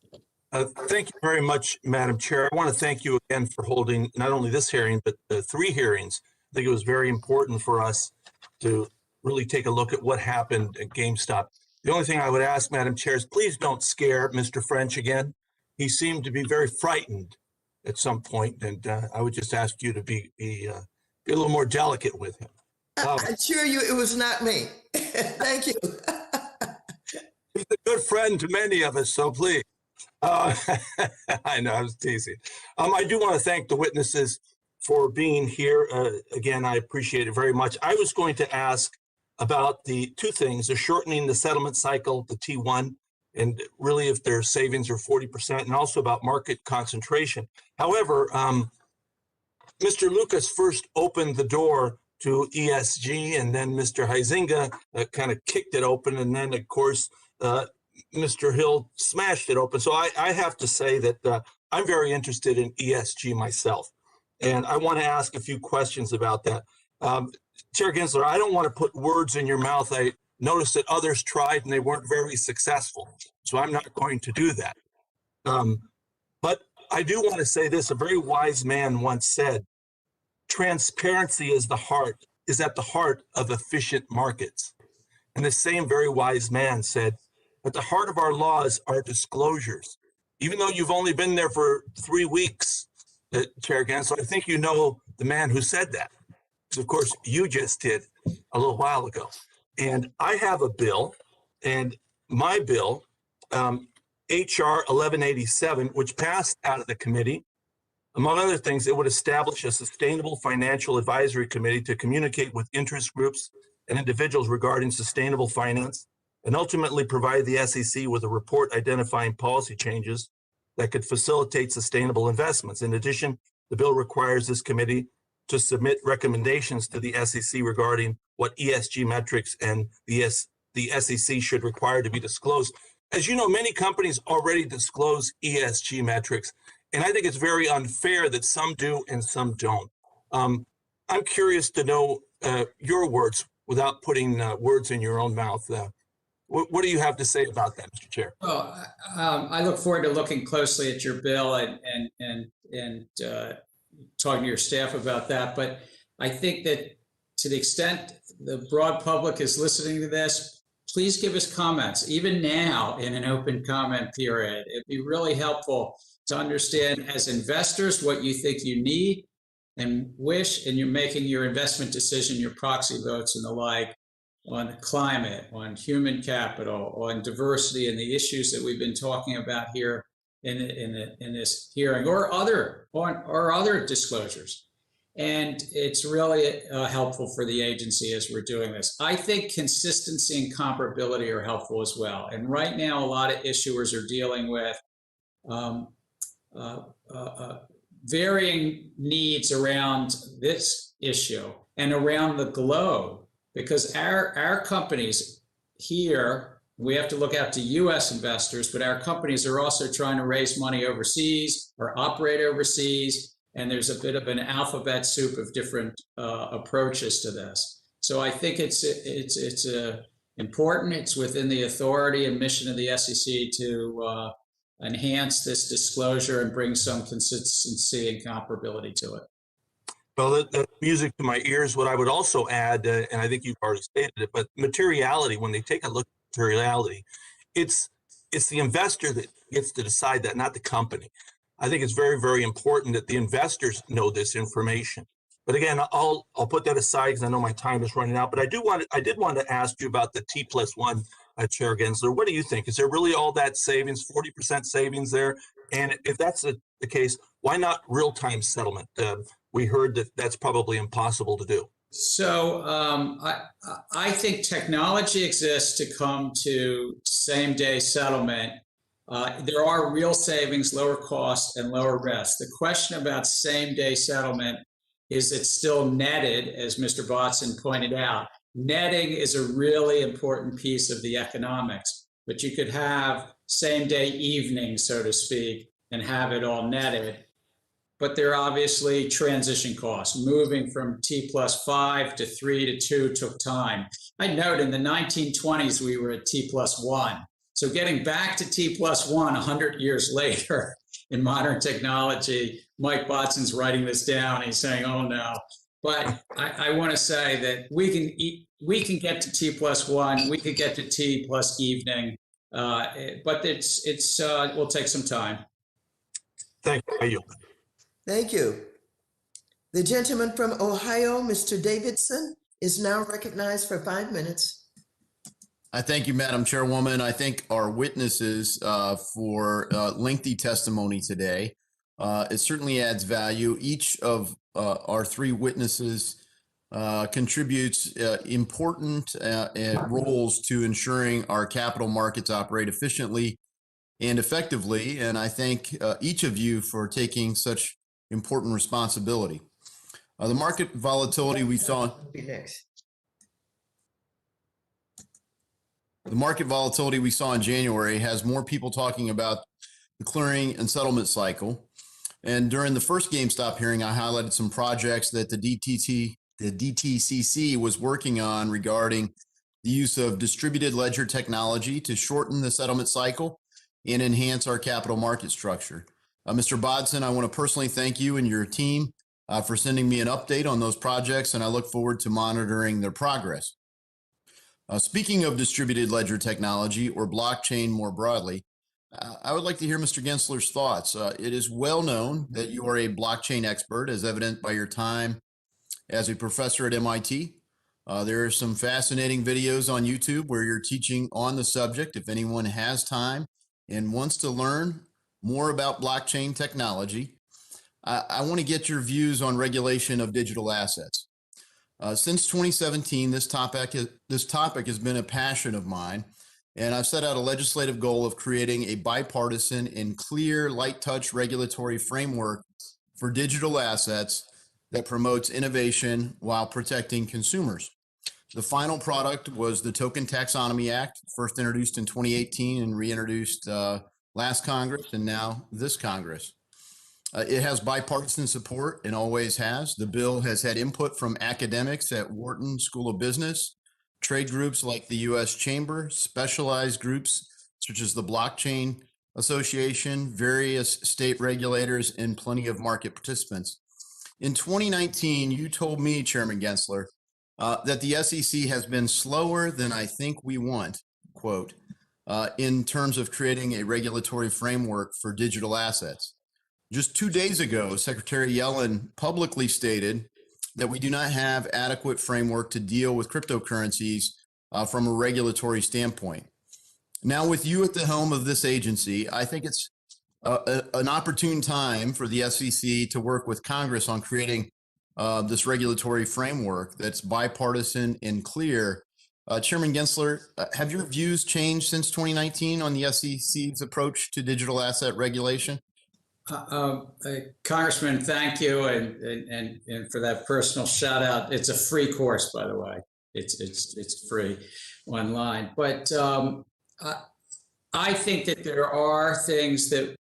Thank you very much, Madam Chair. I want to thank you again for holding not only this hearing, but 3 hearings. I think it was very important for us to really take a look at what happened at GameStop. The only thing I would ask, Madam Chair, is please don't scare Mr. French again. He seemed to be very frightened at some point, and I would just ask you to be a little more delicate with him. I assure you it was not me. Thank you. He's a good friend to many of us, so please. I know, I was teasing. I do want to thank the witnesses for being here. Again, I appreciate it very much. I was going to ask about the 2 things, the shortening the settlement cycle, the T1, and really if their savings are 40%, and also about market concentration. However, Mr. Lucas first opened the door to ESG, and then Mr. Benzinga kind of kicked it open, and then, of course, Mr. Hill smashed it open. So I have to say that I'm very interested in ESG myself, and I want to ask a few questions about that. Chair Gensler, I don't want to put words in your mouth. I noticed that others tried and they weren't very successful, so I'm not going to do that. But I do want to say this. A very wise man once said, transparency is at the heart of efficient markets. And the same very wise man said, at the heart of our laws are disclosures. Even though you've only been there for 3 weeks, Chair Gensler, I think you know the man who said that. Because of course you just did a little while ago. And I have a bill, and my bill, HR 1187, which passed out of the committee. Among other things, it would establish a sustainable financial advisory committee to communicate with interest groups and individuals regarding sustainable finance, and ultimately provide the SEC with a report identifying policy changes that could facilitate sustainable investments. In addition, the bill requires this committee to submit recommendations to the SEC regarding what ESG metrics and the SEC should require to be disclosed. As you know, many companies already disclose ESG metrics, and I think it's very unfair that some do and some don't. I'm curious to know your words without putting words in your own mouth. What do you have to say about that, Mr. Chair? Well, I look forward to looking closely at your bill and talking to your staff about that. But I think that to the extent the broad public is listening to this, please give us comments, even now in an open comment period. It'd be really helpful to understand as investors what you think you need and wish, and you're making your investment decision, your proxy votes and the like, on climate, on human capital, on diversity and the issues that we've been talking about here in this hearing, or other disclosures. And it's really helpful for the agency as we're doing this. I think consistency and comparability are helpful as well. And right now, a lot of issuers are dealing with varying needs around this issue and around the globe, because our companies here, we have to look out to US investors, but our companies are also trying to raise money overseas or operate overseas. And there's a bit of an alphabet soup of different approaches to this. So I think it's important. It's within the authority and mission of the SEC to enhance this disclosure and bring some consistency and comparability to it. Well, that's music to my ears. What I would also add, and I think you've already stated it, but materiality, when they take a look at materiality, it's the investor that gets to decide that, not the company. I think it's very, very important that the investors know this information. But again, I'll put that aside because I know my time is running out. But I did want to ask you about the T+1, Chair Gensler. What do you think? Is there really all that savings, 40% savings there? And if that's the case, why not real-time settlement? We heard that that's probably impossible to do. So I think technology exists to come to same-day settlement. There are real savings, lower cost, and lower risk. The question about same-day settlement is it's still netted, as Mr. Botson pointed out. Netting is a really important piece of the economics, but you could have same-day evening, so to speak, and have it all netted. But there are obviously transition costs. Moving from T+5 to 3 to 2 took time. I note in the 1920s, we were at T+1. So getting back to T+1 100 years later in modern technology, Mike Botson's writing this down. He's saying, oh no. But I want to say that we can get to T+1, we could get to T plus evening, but it will take some time. Thank you. Thank you. The gentleman from Ohio, Mr. Davidson, is now recognized for 5 minutes. I thank you, Madam Chairwoman. I thank our witnesses for lengthy testimony today. It certainly adds value. Each of our three witnesses contributes important roles to ensuring our capital markets operate efficiently and effectively. And I thank each of you for taking such important responsibility. The market volatility we saw. The market volatility we saw in January has more people talking about the clearing and settlement cycle. And during the first GameStop hearing, I highlighted some projects that the DTCC was working on regarding the use of distributed ledger technology to shorten the settlement cycle and enhance our capital market structure. Mr. Bodson, I want to personally thank you and your team for sending me an update on those projects, and I look forward to monitoring their progress. Speaking of distributed ledger technology or blockchain more broadly, I would like to hear Mr. Gensler's thoughts. It is well known that you are a blockchain expert, as evident by your time as a professor at MIT. There are some fascinating videos on YouTube where you're teaching on the subject. If anyone has time and wants to learn more about blockchain technology, I want to get your views on regulation of digital assets. Since 2017, this topic has been a passion of mine, and I've set out a legislative goal of creating a bipartisan and clear, light touch regulatory framework for digital assets that promotes innovation while protecting consumers. The final product was the Token Taxonomy Act, first introduced in 2018 and reintroduced last Congress and now this Congress. It has bipartisan support and always has. The bill has had input from academics at Wharton School of Business, trade groups like the U.S. Chamber, specialized groups such as the Blockchain Association, various state regulators, and plenty of market participants. In 2019, you told me, Chairman Gensler, that the SEC has been slower than I think we want, quote, in terms of creating a regulatory framework for digital assets. Just 2 days ago, Secretary Yellen publicly stated that we do not have adequate framework to deal with cryptocurrencies from a regulatory standpoint. Now, with you at the helm of this agency, I think it's an opportune time for the SEC to work with Congress on creating this regulatory framework that's bipartisan and clear. Chairman Gensler, have your views changed since 2019 on the SEC's approach to digital asset regulation? Congressman, thank you, and for that personal shout out. It's a free course, by the way. It's free online. But I think that there are things that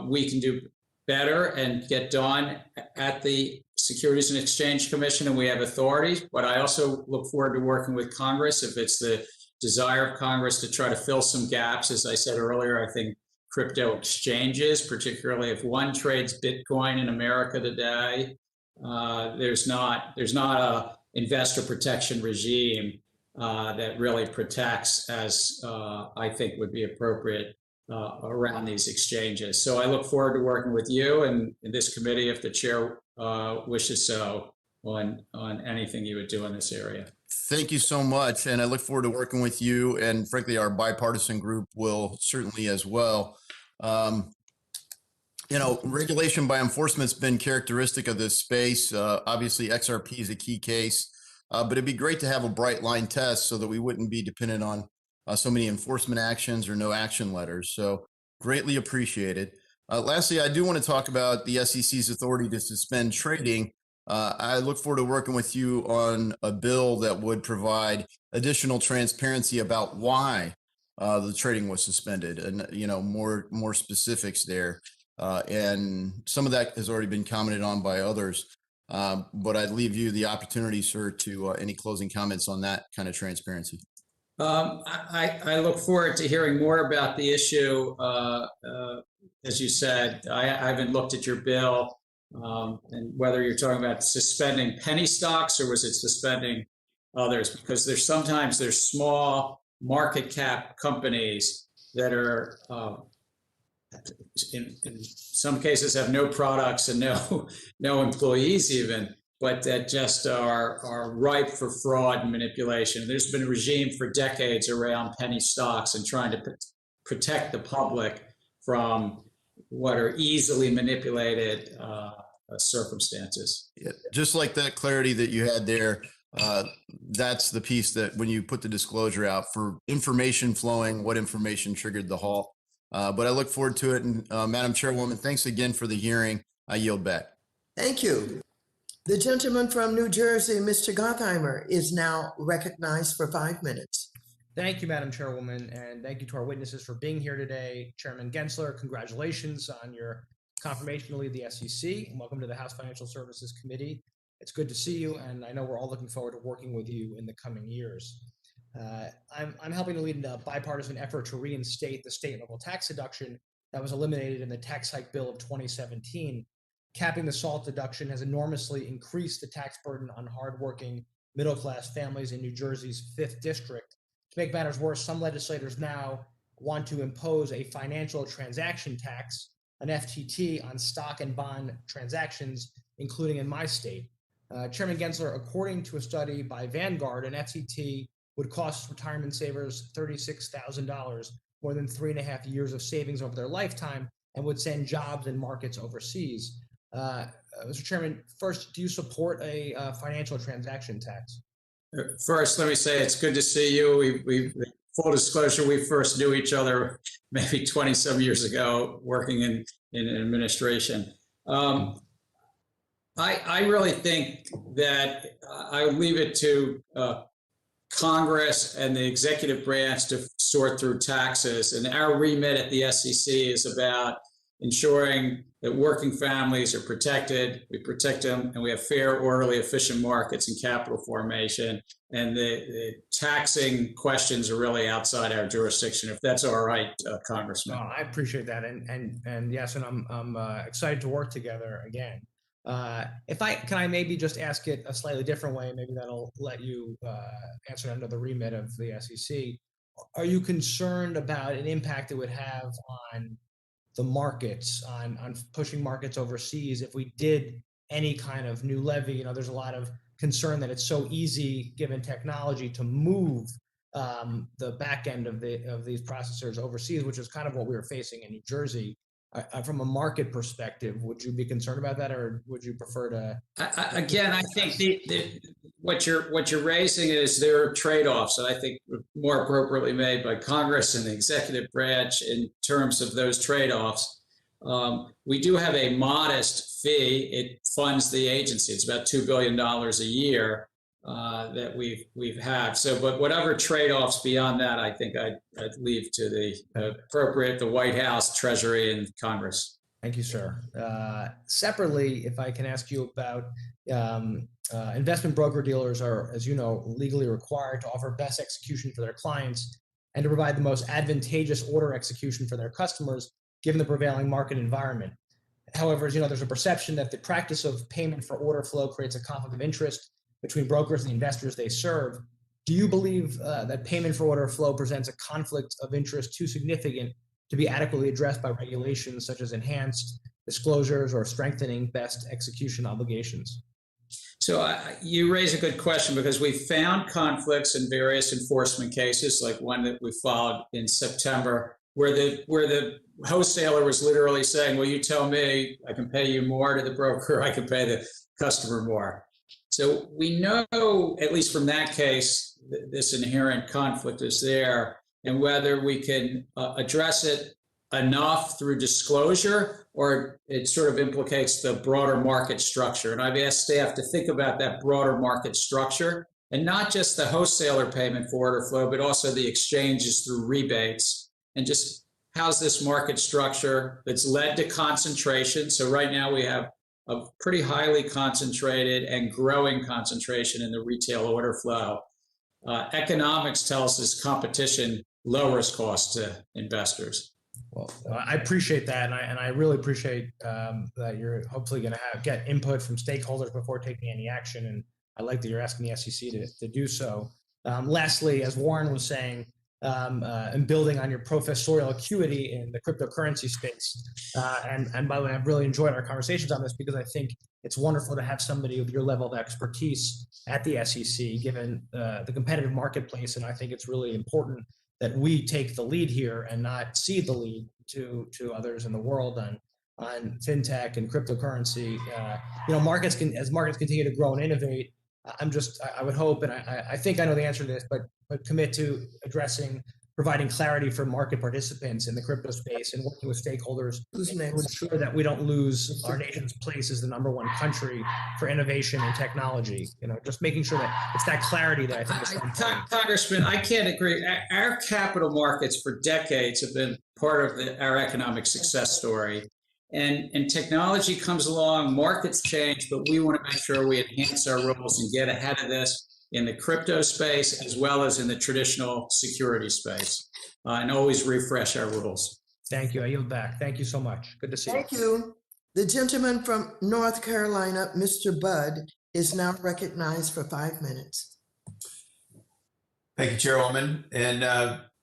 we can do better and get done at the Securities and Exchange Commission, and we have authorities. But I also look forward to working with Congress if it's the desire of Congress to try to fill some gaps. As I said earlier, I think crypto exchanges, particularly if one trades Bitcoin in America today, there's not a investor protection regime that really protects as I think would be appropriate around these exchanges. So I look forward to working with you and in this committee if the chair wishes so on anything you would do in this area. Thank you so much. And I look forward to working with you. And frankly, our bipartisan group will certainly as well. Regulation by enforcement has been characteristic of this space. Obviously, XRP is a key case, but it'd be great to have a bright line test so that we wouldn't be dependent on so many enforcement actions or no action letters. So greatly appreciated. Lastly, I do want to talk about the SEC's authority to suspend trading. I look forward to working with you on a bill that would provide additional transparency about why the trading was suspended and, more specifics there. And some of that has already been commented on by others. But I'd leave you the opportunity, sir, to any closing comments on that kind of transparency. I look forward to hearing more about the issue. As you said, I haven't looked at your bill and whether you're talking about suspending penny stocks or was it suspending others, because there's small market cap companies that are in some cases have no products and no employees even, but that just are ripe for fraud and manipulation. There's been a regime for decades around penny stocks and trying to protect the public from what are easily manipulated circumstances. Yeah, just like that clarity that you had there, that's the piece that when you put the disclosure out for information flowing, what information triggered the halt. But I look forward to it. And Madam Chairwoman, thanks again for the hearing. I yield back. Thank you. The gentleman from New Jersey, Mr. Gottheimer, is now recognized for 5 minutes. Thank you, Madam Chairwoman, and thank you to our witnesses for being here today. Chairman Gensler, congratulations on your confirmation to lead the SEC, and welcome to the House Financial Services Committee. It's good to see you, and I know we're all looking forward to working with you in the coming years. I'm helping to lead a bipartisan effort to reinstate the state and local tax deduction that was eliminated in the tax hike bill of 2017. Capping the SALT deduction has enormously increased the tax burden on hardworking middle-class families in New Jersey's 5th District. To make matters worse, some legislators now want to impose a financial transaction tax, an FTT, on stock and bond transactions, including in my state. Chairman Gensler, according to a study by Vanguard, an FTT would cost retirement savers $36,000, more than 3.5 years of savings over their lifetime, and would send jobs and markets overseas. Mr. Chairman, first, do you support a financial transaction tax? First, let me say it's good to see you. We full disclosure, we first knew each other maybe 20-some years ago working in administration. I really think that I would leave it to Congress and the executive branch to sort through taxes. And our remit at the SEC is about ensuring that working families are protected, we protect them, and we have fair, orderly, efficient markets and capital formation. And the taxing questions are really outside our jurisdiction, if that's all right, Congressman. I appreciate that, and yes, and I'm excited to work together again. Can I maybe just ask it a slightly different way? Maybe that'll let you answer under the remit of the SEC. Are you concerned about an impact it would have on the markets, on pushing markets overseas if we did any kind of new levy? You know, there's a lot of concern that it's so easy, given technology, to move the back end of these processors overseas, which is kind of what we were facing in New Jersey. From a market perspective, would you be concerned about that, or would you prefer to? Again, I think what you're raising is there are trade-offs that I think are more appropriately made by Congress and the executive branch in terms of those trade-offs. We do have a modest fee. It funds the agency. It's about $2 billion a year that we've had. So, but whatever trade-offs beyond that, I think I'd leave to the White House, Treasury, and Congress. Thank you, sir. Separately, if I can ask you about investment broker-dealers are, as you know, legally required to offer best execution for their clients and to provide the most advantageous order execution for their customers, given the prevailing market environment. However, as you know, there's a perception that the practice of payment for order flow creates a conflict of interest between brokers and the investors they serve. Do you believe that payment for order flow presents a conflict of interest too significant to be adequately addressed by regulations such as enhanced disclosures or strengthening best execution obligations? So you raise a good question, because we found conflicts in various enforcement cases, like one that we followed in September, where the wholesaler was literally saying, well, you tell me I can pay you more to the broker, I can pay the customer more. So we know, at least from that case, this inherent conflict is there, and whether we can address it enough through disclosure, or it sort of implicates the broader market structure. And I've asked staff to think about that broader market structure, and not just the wholesaler payment for order flow, but also the exchanges through rebates, and just how's this market structure that's led to concentration. So right now we have a pretty highly concentrated and growing concentration in the retail order flow. Economics tells us competition lowers costs to investors. Well, I appreciate that, and I really appreciate that you're hopefully going to get input from stakeholders before taking any action, and I like that you're asking the SEC to do so. Lastly, as Warren was saying, and building on your professorial acuity in the cryptocurrency space. And by the way, I've really enjoyed our conversations on this, because I think it's wonderful to have somebody of your level of expertise at the SEC, given the competitive marketplace. And I think it's really important that we take the lead here and not cede the lead to others in the world on fintech and cryptocurrency. As markets continue to grow and innovate, I would hope, and I think I know the answer to this, but commit to providing clarity for market participants in the crypto space and working with stakeholders to ensure that we don't lose our nation's place as the #1 country for innovation and technology. Just making sure that it's that clarity that I think is so important. Congressman, I can't agree. Our capital markets for decades have been part of our economic success story. And technology comes along, markets change, but we want to make sure we enhance our rules and get ahead of this in the crypto space as well as in the traditional security space, and always refresh our rules. Thank you. I yield back. Thank you so much. Good to see you. Thank you. The gentleman from North Carolina, Mr. Budd, is now recognized for 5 minutes. Thank you, Chairwoman. And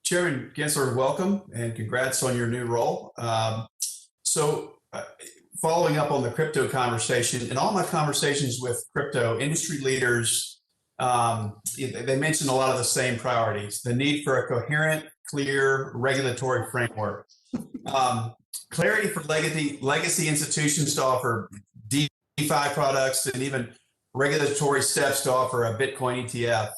Chairman Gensler, welcome and congrats on your new role. Following up on the crypto conversation, in all my conversations with crypto industry leaders, they mentioned a lot of the same priorities: the need for a coherent, clear regulatory framework, clarity for legacy institutions to offer DeFi products, and even regulatory steps to offer a Bitcoin ETF.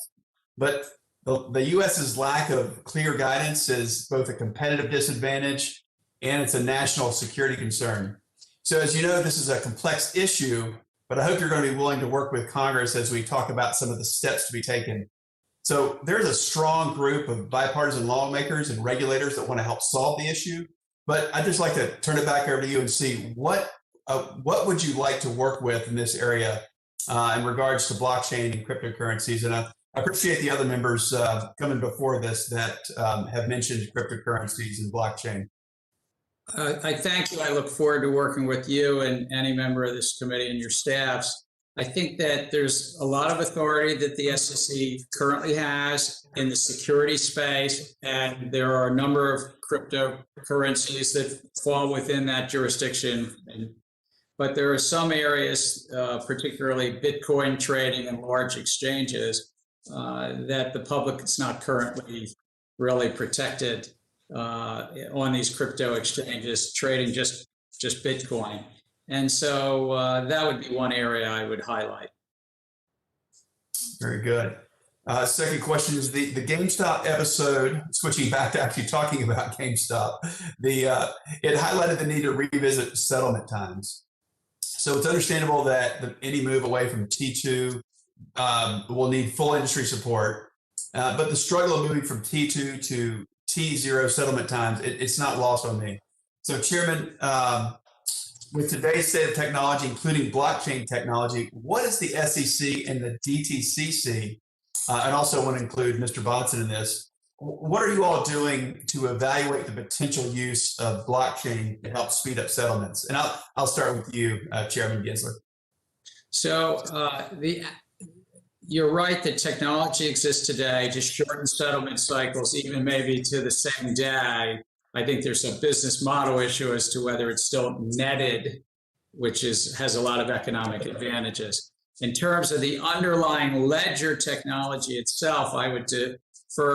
But the U.S.'s lack of clear guidance is both a competitive disadvantage and it's a national security concern. So as you know, this is a complex issue, but I hope you're going to be willing to work with Congress as we talk about some of the steps to be taken. So there's a strong group of bipartisan lawmakers and regulators that want to help solve the issue. But I'd just like to turn it back over to you and see what would you like to work with in this area in regards to blockchain and cryptocurrencies. And I appreciate the other members coming before this that have mentioned cryptocurrencies and blockchain. I thank you. I look forward to working with you and any member of this committee and your staffs. I think that there's a lot of authority that the SEC currently has in the security space, and there are a number of cryptocurrencies that fall within that jurisdiction. But there are some areas, particularly Bitcoin trading and large exchanges, that the public is not currently really protected on these crypto exchanges trading just Bitcoin. And so that would be one area I would highlight. Very good. Second question is the GameStop episode, switching back to actually talking about GameStop, it highlighted the need to revisit settlement times. So it's understandable that any move away from T2 will need full industry support, but the struggle of moving from T2 to T0 settlement times, it's not lost on me. So Chairman, with today's state of technology, including blockchain technology, what is the SEC and the DTCC, and also want to include Mr. Bodson in this, what are you all doing to evaluate the potential use of blockchain to help speed up settlements? And I'll start with you, Chairman Gensler. So you're right that technology exists today to shorten settlement cycles, even maybe to the same day. I think there's a business model issue as to whether it's still netted, which has a lot of economic advantages. In terms of the underlying ledger technology itself, I would defer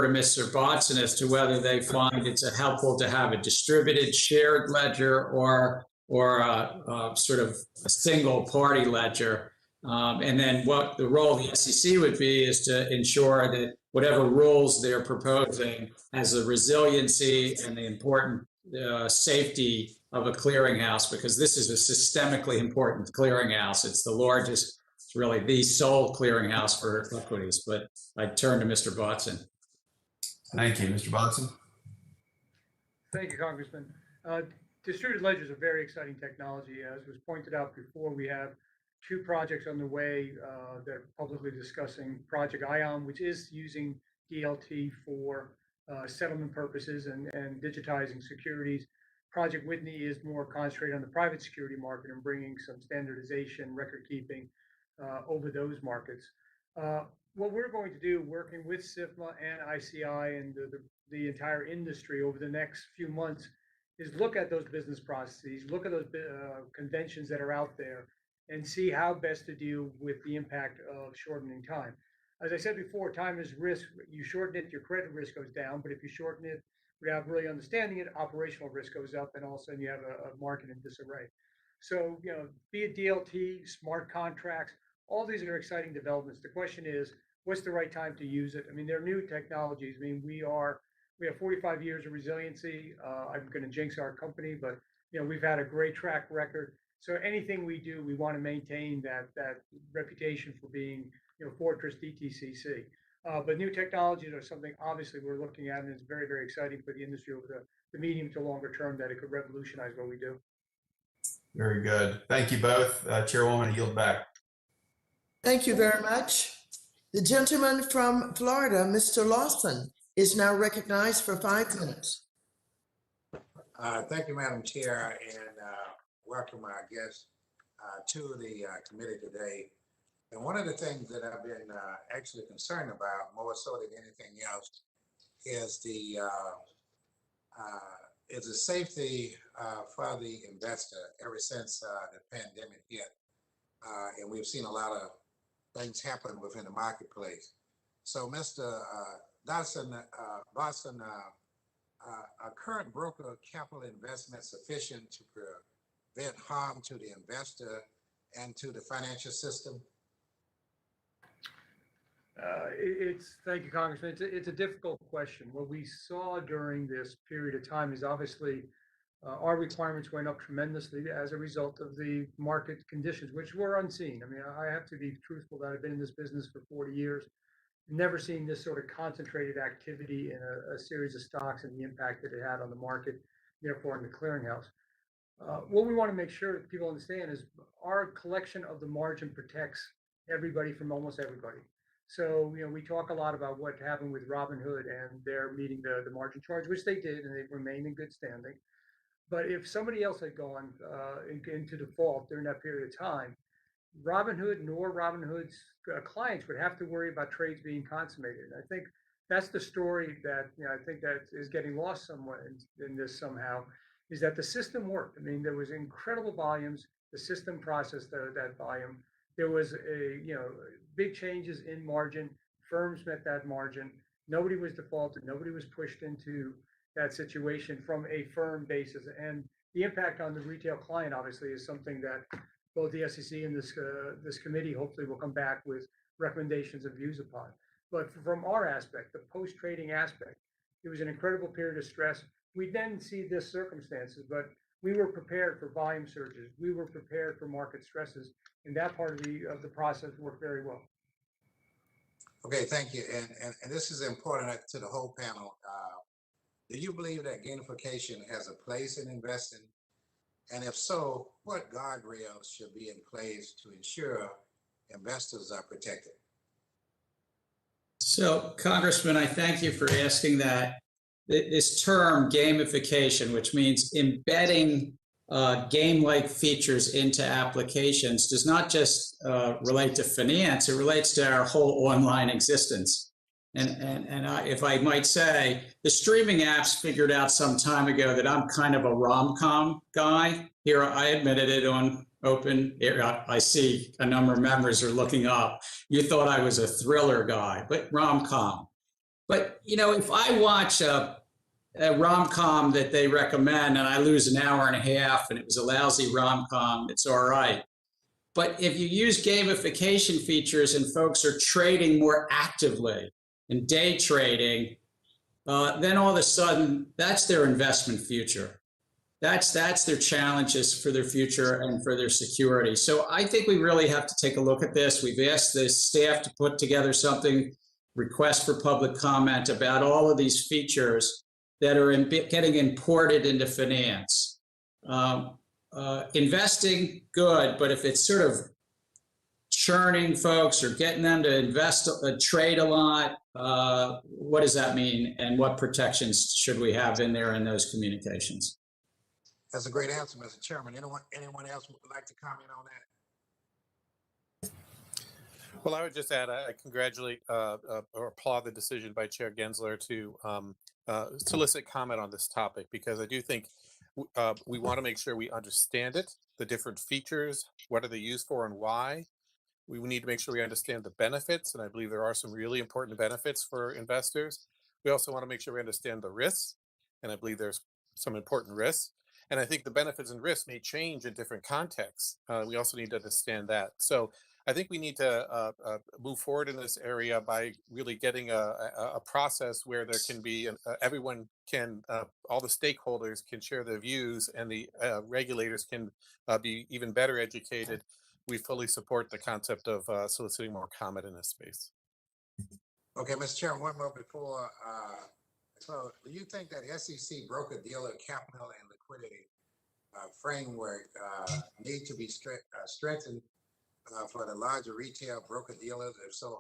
to Mr. Bodson as to whether they find it's helpful to have a distributed shared ledger or a sort of a single party ledger. And then what the role of the SEC would be is to ensure that whatever rules they're proposing has the resiliency and the important safety of a clearinghouse, because this is a systemically important clearinghouse. It's the largest, it's really the sole clearinghouse for equities. But I turn to Mr. Bodson. Thank you, Mr. Bodson. Thank you, Congressman. Distributed ledgers are very exciting technology. As was pointed out before, we have two projects on the way that are publicly discussing. Project ION, which is using DLT for settlement purposes and digitizing securities. Project Whitney is more concentrated on the private security market and bringing some standardization, record keeping over those markets. What we're going to do, working with SIFMA and ICI and the entire industry over the next few months, is look at those business processes, look at those conventions that are out there, and see how best to deal with the impact of shortening time. As I said before, time is risk. You shorten it, your credit risk goes down, but if you shorten it without really understanding it, operational risk goes up, and all of a sudden you have a market in disarray. So, be it DLT, smart contracts, all these are exciting developments. The question is, what's the right time to use it? I mean, they're new technologies. I mean, we have 45 years of resiliency. I'm going to jinx our company, but we've had a great track record. So anything we do, we want to maintain that reputation for being, Fortress DTCC. But new technologies are something obviously we're looking at, and it's very, very exciting for the industry over the medium to longer term that it could revolutionize what we do. Very good. Thank you both. Chairwoman, I yield back. Thank you very much. The gentleman from Florida, Mr. Lawson, is now recognized for 5 minutes. Thank you, Madam Chair, and welcome our guests to the committee today. And one of the things that I've been actually concerned about, more so than anything else, is the safety for the investor ever since the pandemic hit. And we've seen a lot of things happen within the marketplace. So, Mr. Bodson, are current broker capital investments sufficient to prevent harm to the investor and to the financial system? Thank you, Congressman. It's a difficult question. What we saw during this period of time is obviously our requirements went up tremendously as a result of the market conditions, which were unseen. I mean, I have to be truthful that I've been in this business for 40 years, never seen this sort of concentrated activity in a series of stocks and the impact that it had on the market. therefore in the clearinghouse. What we want to make sure that people understand is our collection of the margin protects everybody from almost everybody. So, we talk a lot about what happened with Robinhood and they're meeting the margin charge, which they did, and they remain in good standing. But if somebody else had gone into default during that period of time, Robinhood nor Robinhood's clients would have to worry about trades being consummated. And I think that's the story that I think that is getting lost somewhat in this somehow, is that the system worked. I mean, there was incredible volumes. The system processed that volume. There was big changes in margin. Firms met that margin. Nobody was defaulted. Nobody was pushed into that situation from a firm basis. And the impact on the retail client, obviously, is something that both the SEC and this committee hopefully will come back with recommendations and views upon. But from our aspect, the post-trading aspect, it was an incredible period of stress. We then see this circumstances, but we were prepared for volume surges. We were prepared for market stresses, and that part of the process worked very well. Okay, thank you. And this is important to the whole panel. Do you believe that gamification has a place in investing? And if so, what guardrails should be in place to ensure investors are protected? So, Congressman, I thank you for asking that. This term gamification, which means embedding game-like features into applications, does not just relate to finance, it relates to our whole online existence. And if I might say, the streaming apps figured out some time ago that I'm kind of a rom-com guy. Here, I admitted it on open. I see a number of members are looking up. You thought I was a thriller guy, but rom-com. But, if I watch a rom-com that they recommend and I lose an hour and a half and it was a lousy rom-com, it's all right. But if you use gamification features and folks are trading more actively and day trading, then all of a sudden, that's their investment future. That's their challenges for their future and for their security. So I think we really have to take a look at this. We've asked the staff to put together something, request for public comment about all of these features that are getting imported into finance. Investing, good, but if it's sort of churning folks or getting them to trade a lot, what does that mean? And what protections should we have in there in those communications? That's a great answer, Mr. Chairman. Anyone else would like to comment on that? Well, I would just add, I congratulate or applaud the decision by Chair Gensler to solicit comment on this topic, because I do think we want to make sure we understand it, the different features, what are they used for and why. We need to make sure we understand the benefits, and I believe there are some really important benefits for investors. We also want to make sure we understand the risks, and I believe there's some important risks. And I think the benefits and risks may change in different contexts. We also need to understand that. So I think we need to move forward in this area by really getting a process where there can be, everyone can, all the stakeholders can share their views, and the regulators can be even better educated. We fully support the concept of soliciting more comment in this space. Okay, Mr. Chairman, one more before. So do you think that SEC broker-dealer capital and liquidity framework need to be strengthened for the larger retail broker-dealers? If so,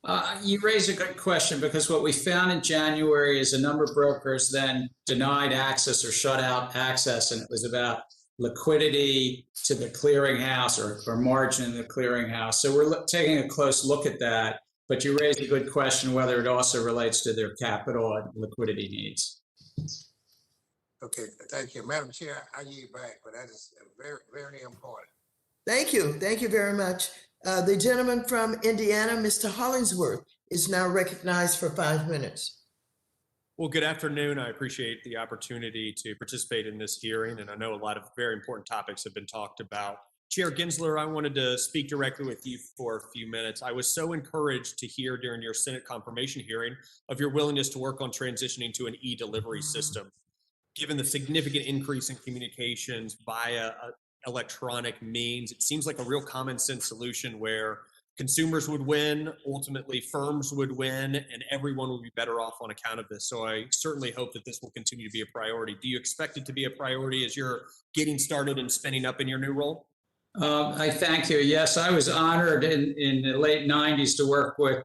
how? You raise a good question, because what we found in January is a number of brokers then denied access or shut out access, and it was about liquidity to the clearinghouse or margin in the clearinghouse. So we're taking a close look at that, but you raised a good question whether it also relates to their capital and liquidity needs. Okay, thank you. Madam Chair, I yield back, but that is very, very important. Thank you. Thank you very much. The gentleman from Indiana, Mr. Hollingsworth, is now recognized for 5 minutes. Well, good afternoon. I appreciate the opportunity to participate in this hearing, and I know a lot of very important topics have been talked about. Chair Gensler, I wanted to speak directly with you for a few minutes. I was so encouraged to hear during your Senate confirmation hearing of your willingness to work on transitioning to an e-delivery system. Given the significant increase in communications via electronic means, it seems like a real common sense solution where consumers would win, ultimately firms would win, and everyone would be better off on account of this. So I certainly hope that this will continue to be a priority. Do you expect it to be a priority as you're getting started and spinning up in your new role? I thank you. Yes, I was honored in the late 90s to work with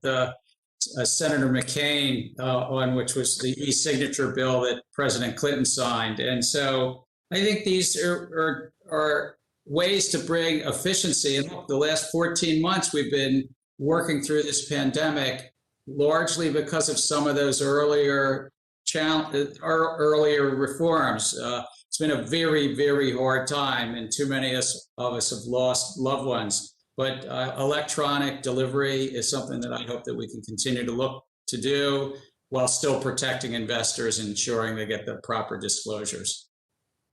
Senator McCain on which was the e-signature bill that President Clinton signed. And so I think these are ways to bring efficiency. And look, the last 14 months, we've been working through this pandemic largely because of some of those earlier reforms. It's been a very, very hard time, and too many of us have lost loved ones. But electronic delivery is something that I hope that we can continue to look to do while still protecting investors and ensuring they get the proper disclosures.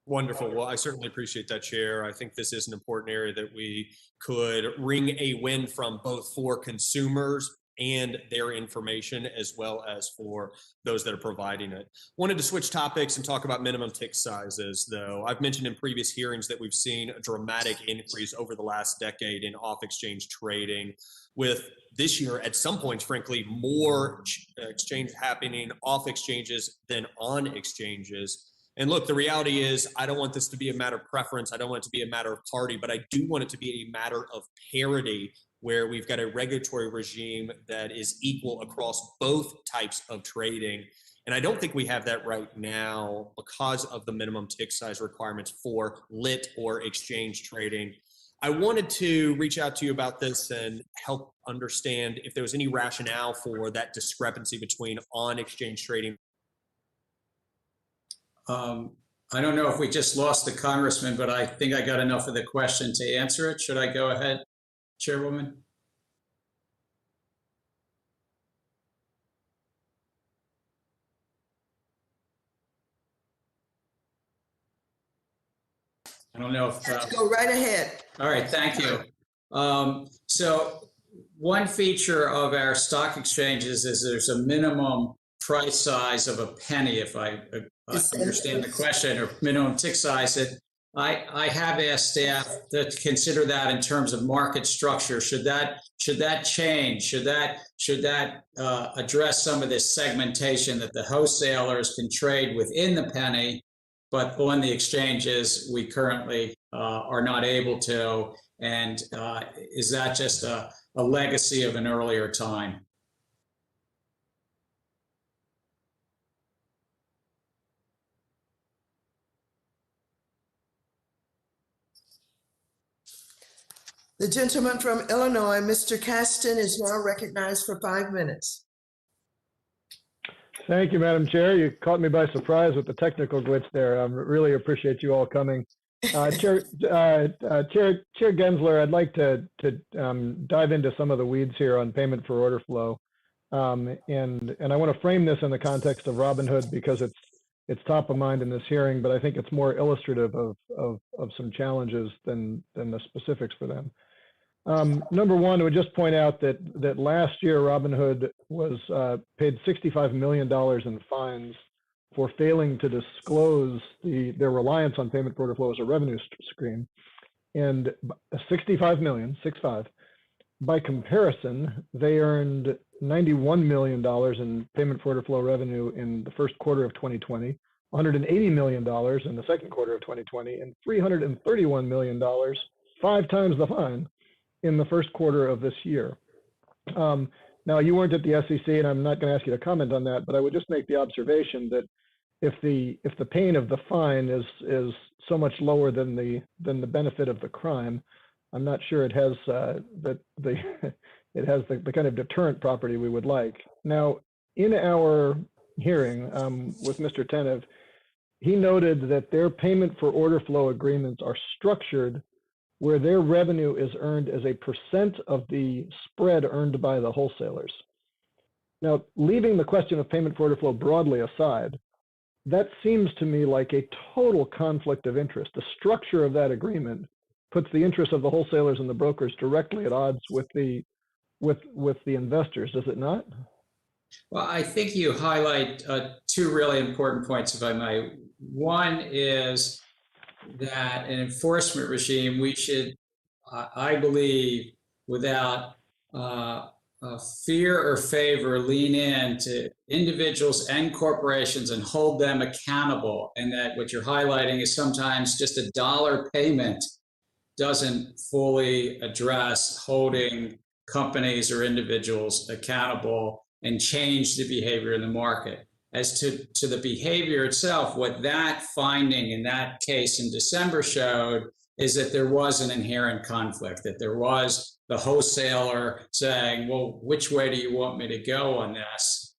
Wonderful. Well, I certainly appreciate that, Chair. I think this is an important area that we could wring a win from, both for consumers and their information, as well as for those that are providing it. Wanted to switch topics and talk about minimum tick sizes, though. I've mentioned in previous hearings that we've seen a dramatic increase over the last decade in off-exchange trading, with this year, at some points, frankly, more exchange happening off exchanges than on exchanges. And look, the reality is, I don't want this to be a matter of preference. I don't want it to be a matter of party, but I do want it to be a matter of parity, where we've got a regulatory regime that is equal across both types of trading. And I don't think we have that right now because of the minimum tick size requirements for lit or exchange trading. I wanted to reach out to you about this and help understand if there was any rationale for that discrepancy between on-exchange trading. I don't know if we just lost the congressman, but I think I got enough of the question to answer it. Should I go ahead, Chairwoman? I don't know if... Let's go right ahead. All right, thank you. So one feature of our stock exchanges is there's a minimum price size of a penny, if I understand the question, or minimum tick size. I have asked staff to consider that in terms of market structure. Should that change? Should that address some of this segmentation that the wholesalers can trade within the penny, but on the exchanges we currently are not able to? And is that just a legacy of an earlier time? The gentleman from Illinois, Mr. Caston, is now recognized for 5 minutes. Thank you, Madam Chair. You caught me by surprise with the technical glitch there. I really appreciate you all coming. Chair Gensler, I'd like to dive into some of the weeds here on payment for order flow. And I want to frame this in the context of Robinhood because it's top of mind in this hearing, but I think it's more illustrative of some challenges than the specifics for them. Number one, I would just point out that last year Robinhood was paid $65 million in fines for failing to disclose their reliance on payment for order flow as a revenue stream, and 65 million, 65. By comparison, they earned $91 million in payment for order flow revenue in the first quarter of 2020, $180 million in the second quarter of 2020, and $331 million, 5 times the fine, in the first quarter of this year. Now, you weren't at the SEC, and I'm not going to ask you to comment on that, but I would just make the observation that if the pain of the fine is so much lower than the benefit of the crime, I'm not sure it has the kind of deterrent property we would like. Now, in our hearing with Mr. Tenev, he noted that their payment for order flow agreements are structured where their revenue is earned as a % of the spread earned by the wholesalers. Now, leaving the question of payment for order flow broadly aside, that seems to me like a total conflict of interest. The structure of that agreement puts the interests of the wholesalers and the brokers directly at odds with the investors, does it not? Well, I think you highlight 2 really important points, if I may. One is that an enforcement regime, we should, I believe, without fear or favor lean in to individuals and corporations and hold them accountable. And that what you're highlighting is sometimes just a dollar payment doesn't fully address holding companies or individuals accountable and change the behavior in the market. As to the behavior itself, what that finding in that case in December showed is that there was an inherent conflict, that there was the wholesaler saying, well, which way do you want me to go on this?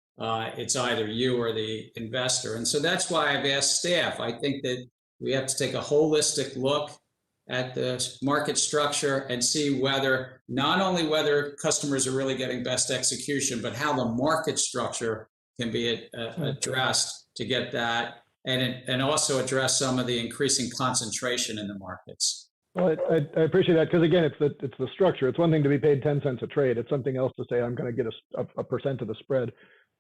It's either you or the investor. And so that's why I've asked staff. I think that we have to take a holistic look at the market structure and see whether, not only whether customers are really getting best execution, but how the market structure can be addressed to get that, and also address some of the increasing concentration in the markets. Well, I appreciate that, because again, it's the structure. It's one thing to be paid 10 cents a trade. It's something else to say I'm going to get a percent of the spread.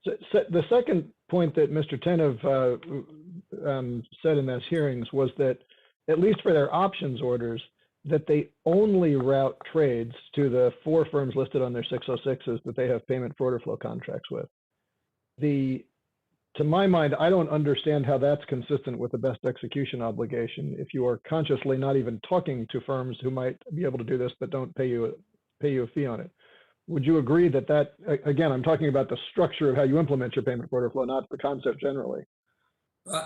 So the second point that Mr. Tenev said in those hearings was that, at least for their options orders, that they only route trades to the 4 firms listed on their 606s that they have payment for order flow contracts with. To my mind, I don't understand how that's consistent with the best execution obligation if you are consciously not even talking to firms who might be able to do this but don't pay you a fee on it. Would you agree that again, I'm talking about the structure of how you implement your payment for order flow, not the concept generally?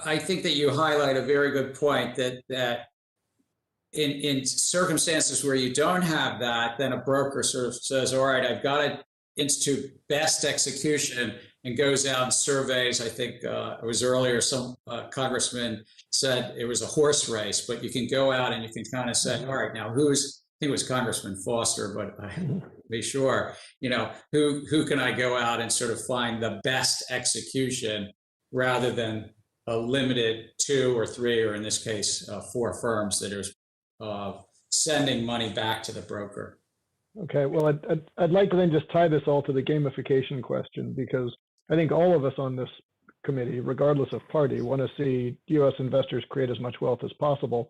I think that you highlight a very good point, that in circumstances where you don't have that, then a broker sort of says, all right, I've got to institute best execution, and goes out and surveys. I think it was earlier, some congressman said it was a horse race, but you can go out and you can kind of say, all right, now I think it was Congressman Foster, but I'm be sure, who can I go out and sort of find the best execution rather than a limited 2 or 3, or in this case, 4 firms that are sending money back to the broker. Okay, well, I'd like to then just tie this all to the gamification question, because I think all of us on this committee, regardless of party, want to see U.S. investors create as much wealth as possible.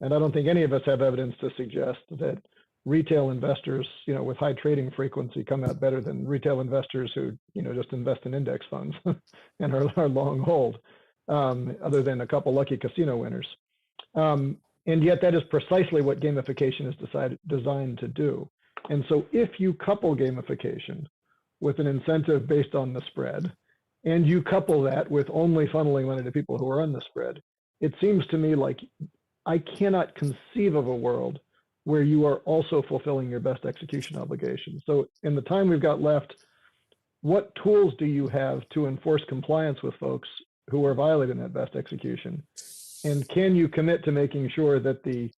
And I don't think any of us have evidence to suggest that retail investors, with high trading frequency come out better than retail investors who, just invest in index funds and are long hold, other than a couple lucky casino winners. And yet that is precisely what gamification is designed to do. And so if you couple gamification with an incentive based on the spread, and you couple that with only funneling money to people who are on the spread, it seems to me like I cannot conceive of a world where you are also fulfilling your best execution obligation. So in the time we've got left, what tools do you have to enforce compliance with folks who are violating that best execution? And can you commit to making sure that the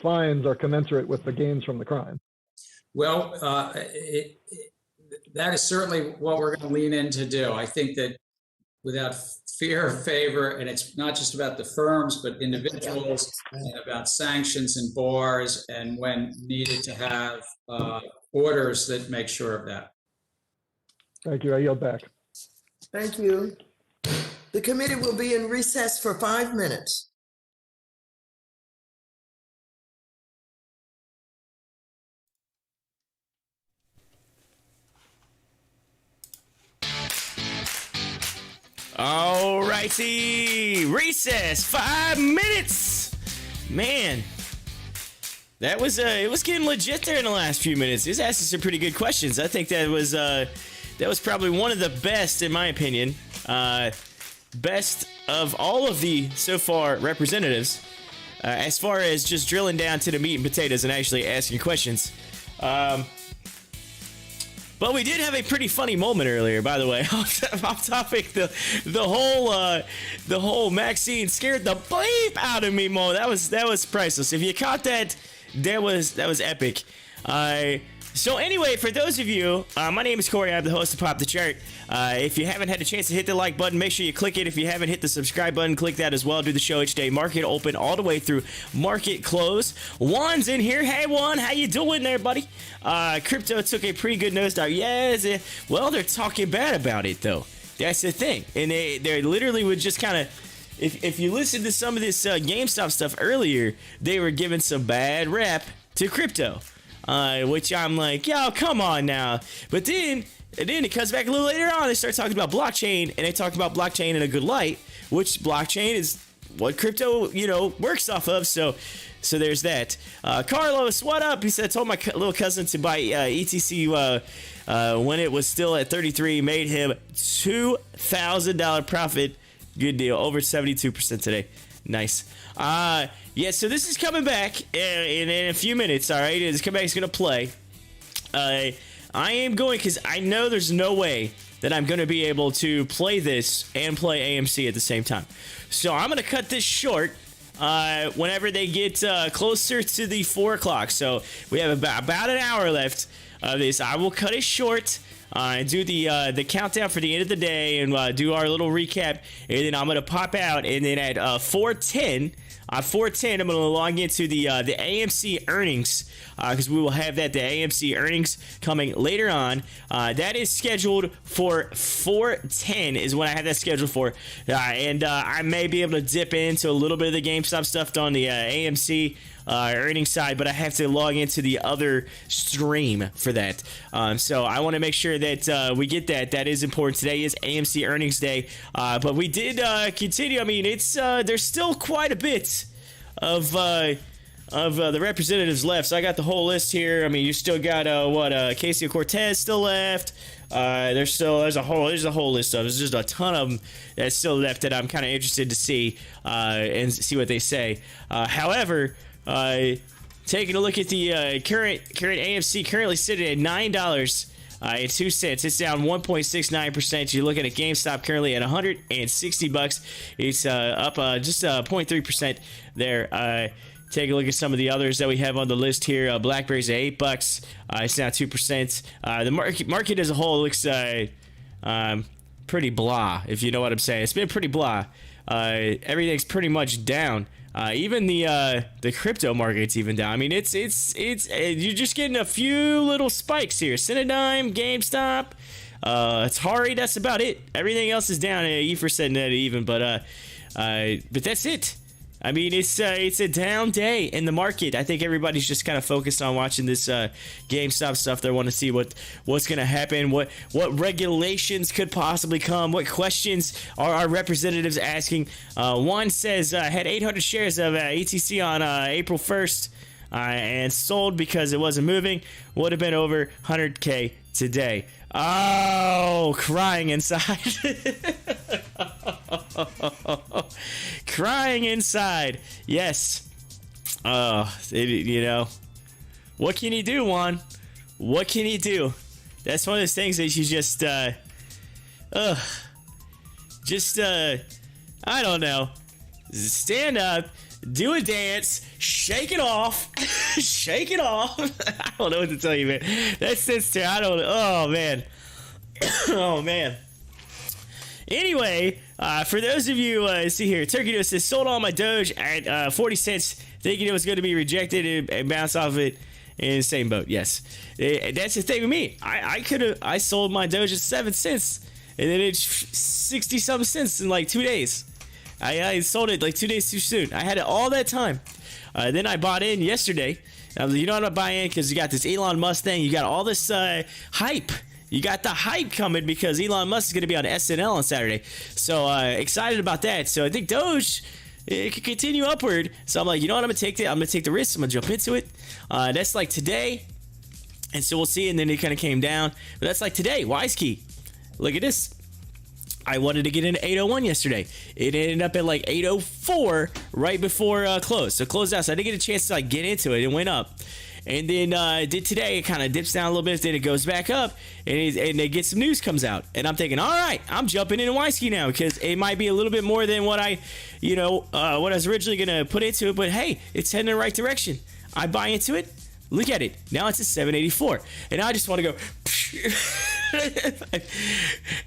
fines are commensurate with the gains from the crime? Well, that is certainly what we're going to lean in to do. I think that without fear or favor, and it's not just about the firms, but individuals, and about sanctions and bars, and when needed to have orders that make sure of that. Thank you. I yield back. Thank you. The committee will be in recess for 5 minutes. All righty, recess, 5 minutes. Man, that was it was getting legit there in the last few minutes. He was asking some pretty good questions. I think that was probably one of the best, in my opinion, best of all of the so far representatives, as far as just drilling down to the meat and potatoes and actually asking questions. But we did have a pretty funny moment earlier, by the way. Off topic, the whole Maxine scared the bleep out of me, Mo. That was priceless. If you caught that, that was epic. So anyway, for those of you, my name is Corey. I'm the host of Pop the Chart. If you haven't had a chance to hit the like button, make sure you click it. If you haven't hit the subscribe button, click that as well. Do the show each day. Market open all the way through market close. Juan's in here. Hey, Juan, how you doing there, buddy? Crypto took a pretty good nosedive. Yes. Well, they're talking bad about it, though. That's the thing. And they literally would just kind of, if you listen to some of this GameStop stuff earlier, they were giving some bad rep to crypto. which I'm like, yo, come on now. But then it comes back a little later on. They start talking about blockchain, and they talk about blockchain in a good light, which blockchain is what crypto, works off of. So there's that. Carlos, what up? He said, I told my little cousin to buy ETC when it was still at 33, made him $2,000 profit. Good deal. Over 72% today. Nice. Yeah, so this is coming back in a few minutes. All right, it's coming back. It's going to play. I am going, because I know there's no way that I'm going to be able to play this and play AMC at the same time. So I'm going to cut this short whenever they get closer to the 4 o'clock. So we have about an hour left of this. I will cut it short and do the countdown for the end of the day and do our little recap. And then I'm going to pop out. And then at 4:10, I'm going to log into the AMC earnings because we will have the AMC earnings coming later on. That is scheduled for 4:10 is when I have that scheduled for. And I may be able to dip into a little bit of the GameStop stuff on the AMC earnings side, but I have to log into the other stream for that. So I want to make sure that we get that. That is important. Today is AMC earnings day, but we did continue. I mean, it's there's still quite a bit of the representatives left. So I got the whole list here. I mean, you still got Casey Cortez still left. There's a whole list of. There's just a ton of them that's still left that I'm kind of interested to see and see what they say. However, taking a look at the current AMC, currently sitting at $9.02. It's down 1.69%. You're looking at GameStop currently at $160. It's up just 0.3% there. Take a look at some of the others that we have on the list here. BlackBerry's at $8. It's down 2%. The market as a whole looks pretty blah, if you know what I'm saying. It's been pretty blah. Everything's pretty much down. Even the crypto market's even down. I mean, it's you're just getting a few little spikes here. CIDM, GameStop, Atari. That's about it. Everything else is down. Efer said that even, but that's it. I mean, it's a down day in the market. I think everybody's just kind of focused on watching this GameStop stuff. They want to see what's going to happen, what regulations could possibly come, what questions are our representatives asking. One says, had 800 shares of ETC on April 1st and sold because it wasn't moving. Would have been over 100K today. Oh, crying inside. Crying inside. Yes. What can you do, Juan? What can you do? That's one of those things that you just I don't know. Stand up, do a dance, shake it off. Shake it off. I don't know what to tell you, man. That's I don't know. Oh, man. Oh, man. Anyway, for those of you, see here, Turkey Dough says, sold all my Doge at 40 cents, thinking it was going to be rejected and bounce off of it in the same boat. Yes. That's the thing with me. I sold my Doge at 7 cents, and then it's 60-something cents in like 2 days. I sold it like 2 days too soon. I had it all that time. Then I bought in yesterday. You know what I'm buying? Because you got this Elon Musk thing. You got all this hype. You got the hype coming because Elon Musk is going to be on SNL on Saturday. So excited about that. So I think Doge, it could continue upward. So I'm like, you know what? I'm going to take the risk. I'm going to jump into it. That's like today. And so we'll see. And then it kind of came down. But that's like today. Wise key. Look at this. I wanted to get in 801 yesterday. It ended up at like 804 right before close. So closed out. So I didn't get a chance to like get into it. It went up. And then did today. It kind of dips down a little bit. Then it goes back up. And they get some news comes out. And I'm thinking, all right, I'm jumping into Wisky now because it might be a little bit more than what I was originally going to put into it. But hey, it's heading in the right direction. I buy into it. Look at it. Now it's at 784. And I just want to go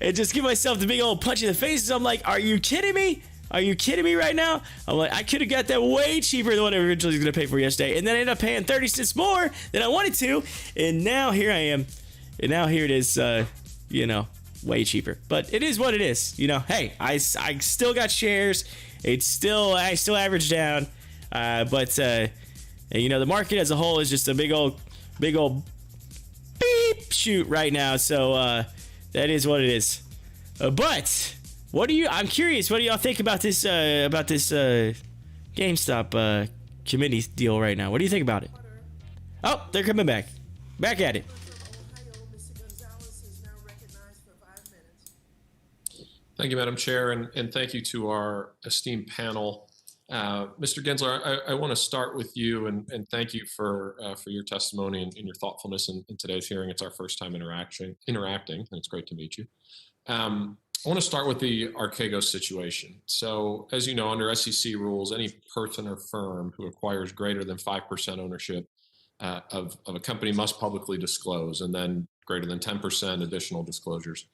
and just give myself the big old punch in the face. So I'm like, are you kidding me? Are you kidding me right now? I'm like, I could have got that way cheaper than what I originally was going to pay for yesterday. And then I ended up paying 30 cents more than I wanted to. And now here I am. And now here it is, way cheaper. But it is what it is. Hey, I still got shares. I still average down. But the market as a whole is just a big old big old beep shoot right now. So that is what it is. But what do you? I'm curious. What do y'all think about this GameStop committee deal right now? What do you think about it? Oh, they're coming back. Back at it. Thank you, Madam Chair, and thank you to our esteemed panel. Mr. Gensler, I want to start with you and thank you for your testimony and your thoughtfulness in today's hearing. It's our first time interacting, and it's great to meet you. I want to start with the Archegos situation. So, as you know, under SEC rules, any person or firm who acquires greater than 5% ownership of a company must publicly disclose, and then greater than 10% additional disclosures.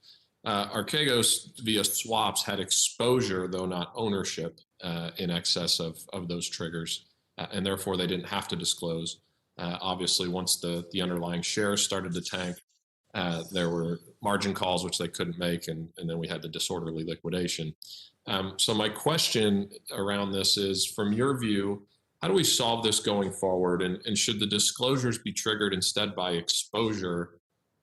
Archegos via swaps had exposure, though not ownership, in excess of those triggers, and therefore they didn't have to disclose. Obviously, once the underlying shares started to tank, there were margin calls which they couldn't make, and then we had the disorderly liquidation. So my question around this is, from your view, how do we solve this going forward, and should the disclosures be triggered instead by exposure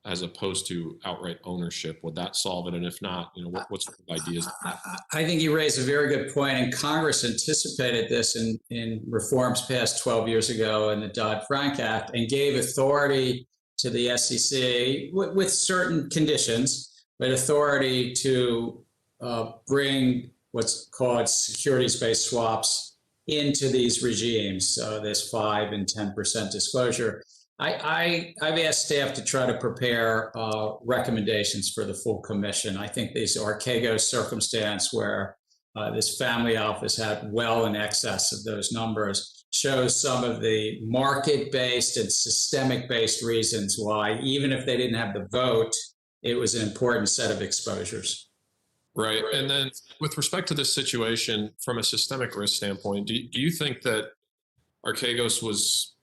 as opposed to outright ownership? Would that solve it? And if not, what sort of ideas? I think you raise a very good point, and Congress anticipated this in reforms passed 12 years ago in the Dodd-Frank Act, and gave authority to the SEC with certain conditions, but authority to bring what's called securities-based swaps into these regimes. So this 5 and 10% disclosure. I've asked staff to try to prepare recommendations for the full commission. I think this Archegos circumstance where this family office had well in excess of those numbers shows some of the market-based and systemic-based reasons why, even if they didn't have the vote, it was an important set of exposures. Right. And then with respect to this situation, from a systemic risk standpoint, do you think that Archegos was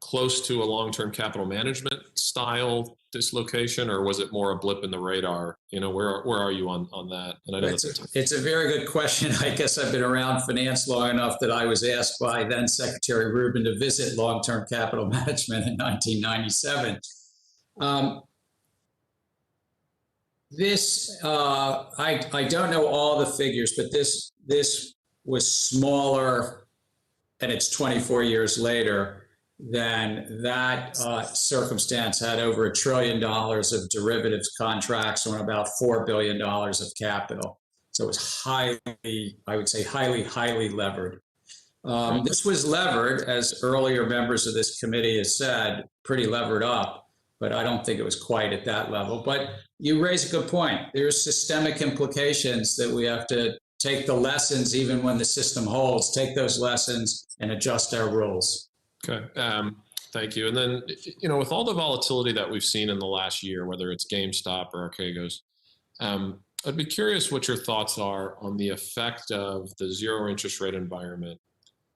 close to a long-term capital management style dislocation, or was it more a blip in the radar? Where are you on that? And I know it's a very good question. I guess I've been around finance long enough that I was asked by then Secretary Rubin to visit long-term capital management in 1997. I don't know all the figures, but this was smaller, and it's 24 years later, than that circumstance had over $1 trillion of derivatives contracts on about $4 billion of capital. So it was highly levered. This was levered, as earlier members of this committee has said, pretty levered up, but I don't think it was quite at that level. But you raise a good point. There's systemic implications that we have to take the lessons, even when the system holds, take those lessons and adjust our rules. Okay. Thank you. And then, with all the volatility that we've seen in the last year, whether it's GameStop or Archegos, I'd be curious what your thoughts are on the effect of the zero interest rate environment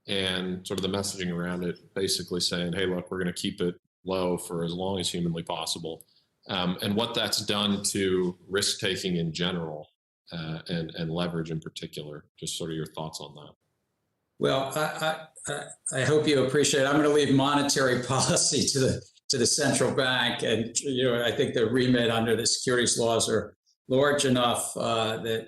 and sort of the messaging around it, basically saying, hey, look, we're going to keep it low for as long as humanly possible, and what that's done to risk-taking in general and leverage in particular. Just sort of your thoughts on that. Well, I hope you appreciate it. I'm going to leave monetary policy to the central bank, and I think the remit under the securities laws are large enough that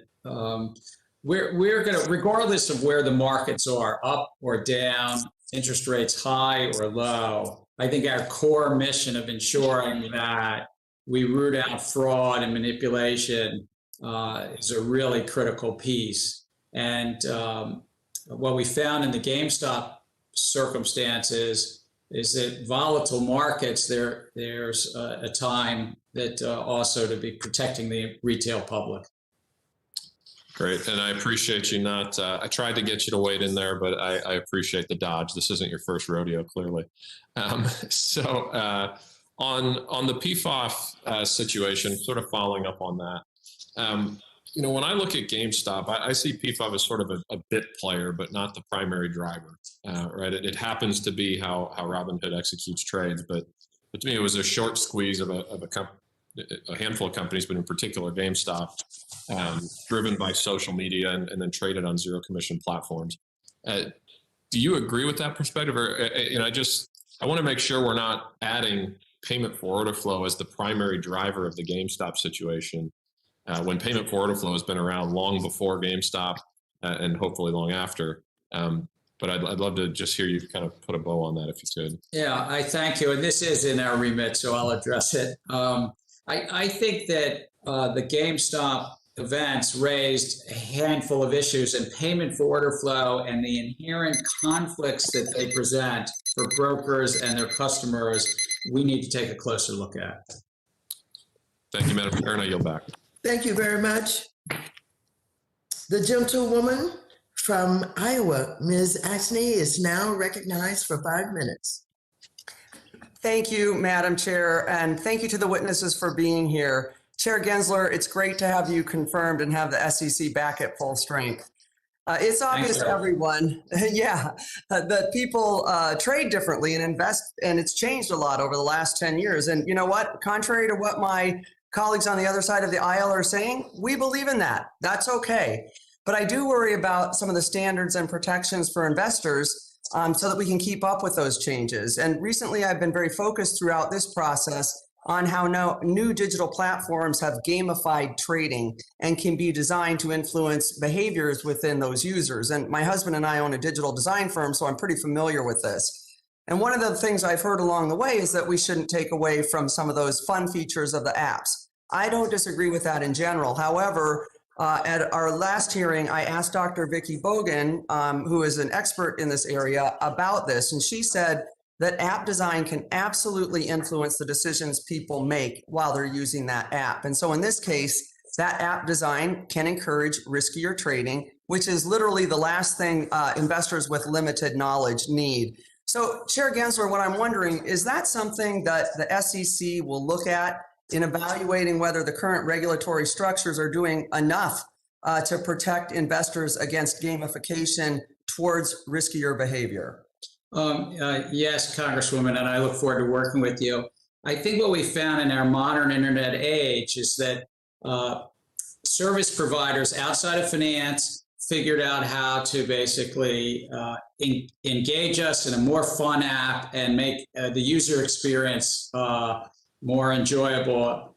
we're going to, regardless of where the markets are, up or down, interest rates high or low. I think our core mission of ensuring that we root out fraud and manipulation is a really critical piece. And what we found in the GameStop circumstances is that volatile markets, there's a time that also to be protecting the retail public. Great. And I appreciate you not, I tried to get you to wade in there, but I appreciate the dodge. This isn't your first rodeo, clearly. On the PFOF situation, sort of following up on that, when I look at GameStop, I see PFOF as sort of a bit player, but not the primary driver, right? It happens to be how Robinhood executes trades, but to me, it was a short squeeze of a handful of companies, but in particular GameStop, driven by social media and then traded on zero commission platforms. Do you agree with that perspective? Or I want to make sure we're not adding payment for order flow as the primary driver of the GameStop situation, when payment for order flow has been around long before GameStop and hopefully long after. But I'd love to just hear you kind of put a bow on that if you could. Yeah, I thank you. And this is in our remit, so I'll address it. I think that the GameStop events raised a handful of issues, and payment for order flow and the inherent conflicts that they present for brokers and their customers, we need to take a closer look at. Thank you, Madam Chair, and I yield back. Thank you very much. The gentlewoman from Iowa, Ms. Ashney, is now recognized for 5 minutes. Thank you, Madam Chair, and thank you to the witnesses for being here. Chair Gensler, it's great to have you confirmed and have the SEC back at full strength. It's obvious to everyone, that people trade differently and invest, and it's changed a lot over the last 10 years. And you know what? Contrary to what my colleagues on the other side of the aisle are saying, we believe in that. That's okay. But I do worry about some of the standards and protections for investors so that we can keep up with those changes. And recently, I've been very focused throughout this process on how new digital platforms have gamified trading and can be designed to influence behaviors within those users. And my husband and I own a digital design firm, so I'm pretty familiar with this. And one of the things I've heard along the way is that we shouldn't take away from some of those fun features of the apps. I don't disagree with that in general. However, at our last hearing, I asked Dr. Vicki Bogan, who is an expert in this area, about this, and she said that app design can absolutely influence the decisions people make while they're using that app. And so in this case, that app design can encourage riskier trading, which is literally the last thing investors with limited knowledge need. So Chair Gensler, what I'm wondering, is that something that the SEC will look at in evaluating whether the current regulatory structures are doing enough to protect investors against gamification towards riskier behavior? Yes, Congresswoman, and I look forward to working with you. I think what we found in our modern internet age is that service providers outside of finance figured out how to basically engage us in a more fun app and make the user experience more enjoyable.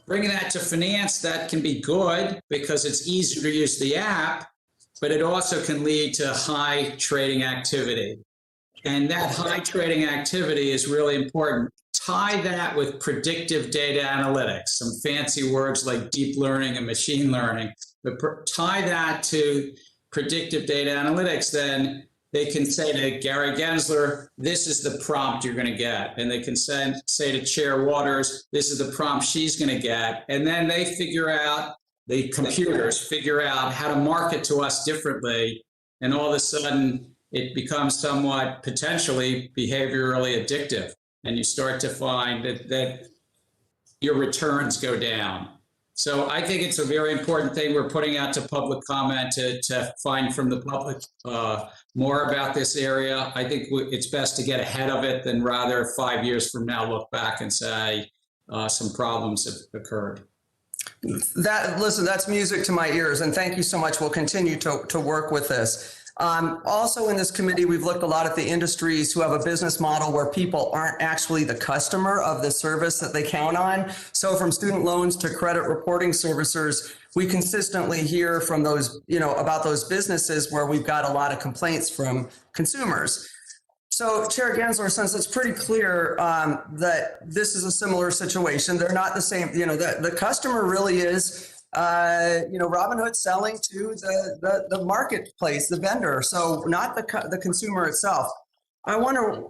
Bringing that to finance, that can be good because it's easier to use the app, but it also can lead to high trading activity. And that high trading activity is really important. Tie that with predictive data analytics, some fancy words like deep learning and machine learning, but tie that to predictive data analytics, then they can say to Gary Gensler, this is the prompt you're going to get. And they can say to Chair Waters, this is the prompt she's going to get. And then they figure out, the computers figure out how to market to us differently. And all of a sudden, it becomes somewhat potentially behaviorally addictive. And you start to find that your returns go down. So I think it's a very important thing we're putting out to public comment to find from the public more about this area. I think it's best to get ahead of it than rather 5 years from now look back and say some problems have occurred. Listen, that's music to my ears, and thank you so much. We'll continue to work with this. Also in this committee, we've looked a lot at the industries who have a business model where people aren't actually the customer of the service that they count on. So from student loans to credit reporting servicers, we consistently hear from those, about those businesses where we've got a lot of complaints from consumers. So Chair Gensler, since it's pretty clear that this is a similar situation, they're not the same, the customer really is Robinhood selling to the marketplace, the vendor, so not the consumer itself. I wonder,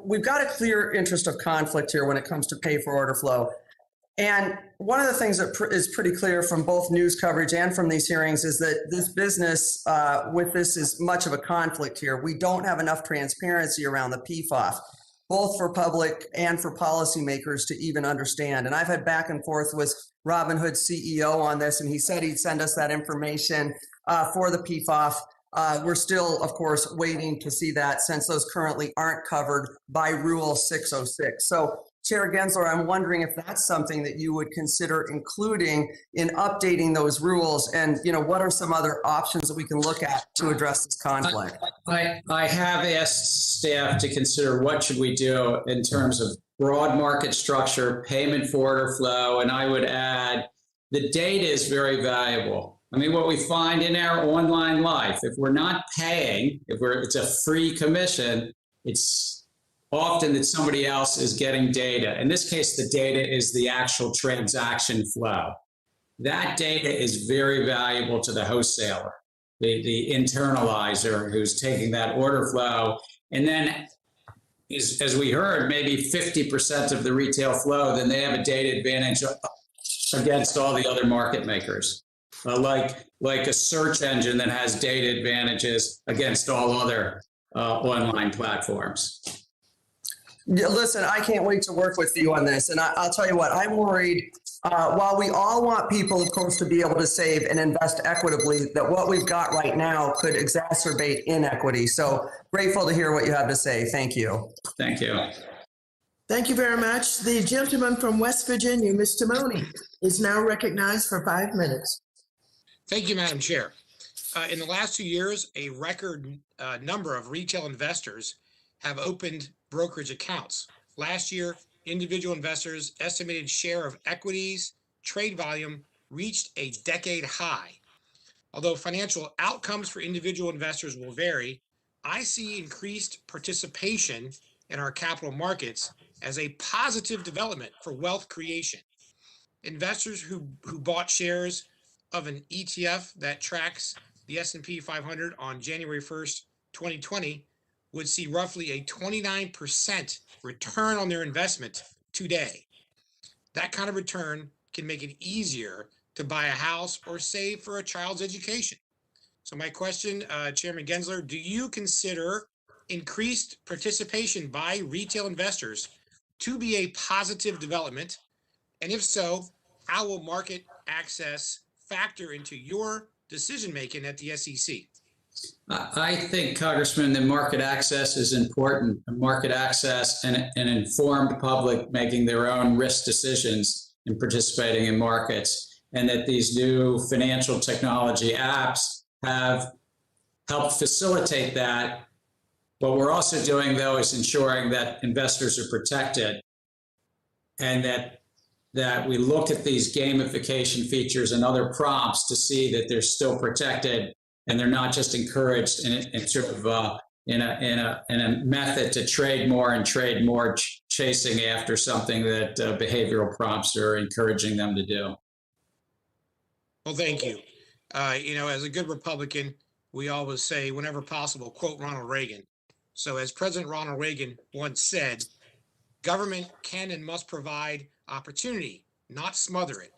we've got a clear interest of conflict here when it comes to pay for order flow. And one of the things that is pretty clear from both news coverage and from these hearings is that this business with this is much of a conflict here. We don't have enough transparency around the PFOF, both for public and for policymakers to even understand. And I've had back and forth with Robinhood's CEO on this, and he said he'd send us that information for the PFOF. We're still, of course, waiting to see that since those currently aren't covered by Rule 606. So Chair Gensler, I'm wondering if that's something that you would consider including in updating those rules, and what are some other options that we can look at to address this conflict? I have asked staff to consider what should we do in terms of broad market structure, payment for order flow, and I would add the data is very valuable. I mean, what we find in our online life, if we're not paying, it's a free commission, it's often that somebody else is getting data. In this case, the data is the actual transaction flow. That data is very valuable to the wholesaler, the internalizer who's taking that order flow. And then, as we heard, maybe 50% of the retail flow, then they have a data advantage against all the other market makers. Like a search engine that has data advantages against all other online platforms. Yeah, listen, I can't wait to work with you on this. And I'll tell you what, I'm worried, while we all want people, of course, to be able to save and invest equitably, that what we've got right now could exacerbate inequity. So grateful to hear what you have to say. Thank you. Thank you. Thank you very much. The gentleman from West Virginia, Mr. Money, is now recognized for 5 minutes. Thank you, Madam Chair. In the last 2 years, a record number of retail investors have opened brokerage accounts. Last year, individual investors' estimated share of equities trade volume reached a decade high. Although financial outcomes for individual investors will vary, I see increased participation in our capital markets as a positive development for wealth creation. Investors who bought shares of an ETF that tracks the S&P 500 on January 1st, 2020, would see roughly a 29% return on their investment today. That kind of return can make it easier to buy a house or save for a child's education. So my question, Chairman Gensler, do you consider increased participation by retail investors to be a positive development? And if so, how will market access factor into your decision-making at the SEC? I think, Congressman, that market access is important. Market access and an informed public making their own risk decisions in participating in markets, and that these new financial technology apps have helped facilitate that. What we're also doing, though, is ensuring that investors are protected, and that we look at these gamification features and other prompts to see that they're still protected and they're not just encouraged in sort of in a method to trade more, chasing after something that behavioral prompts are encouraging them to do. Well, thank you. As a good Republican, we always say, whenever possible, quote Ronald Reagan. So as President Ronald Reagan once said, government can and must provide opportunity, not smother it.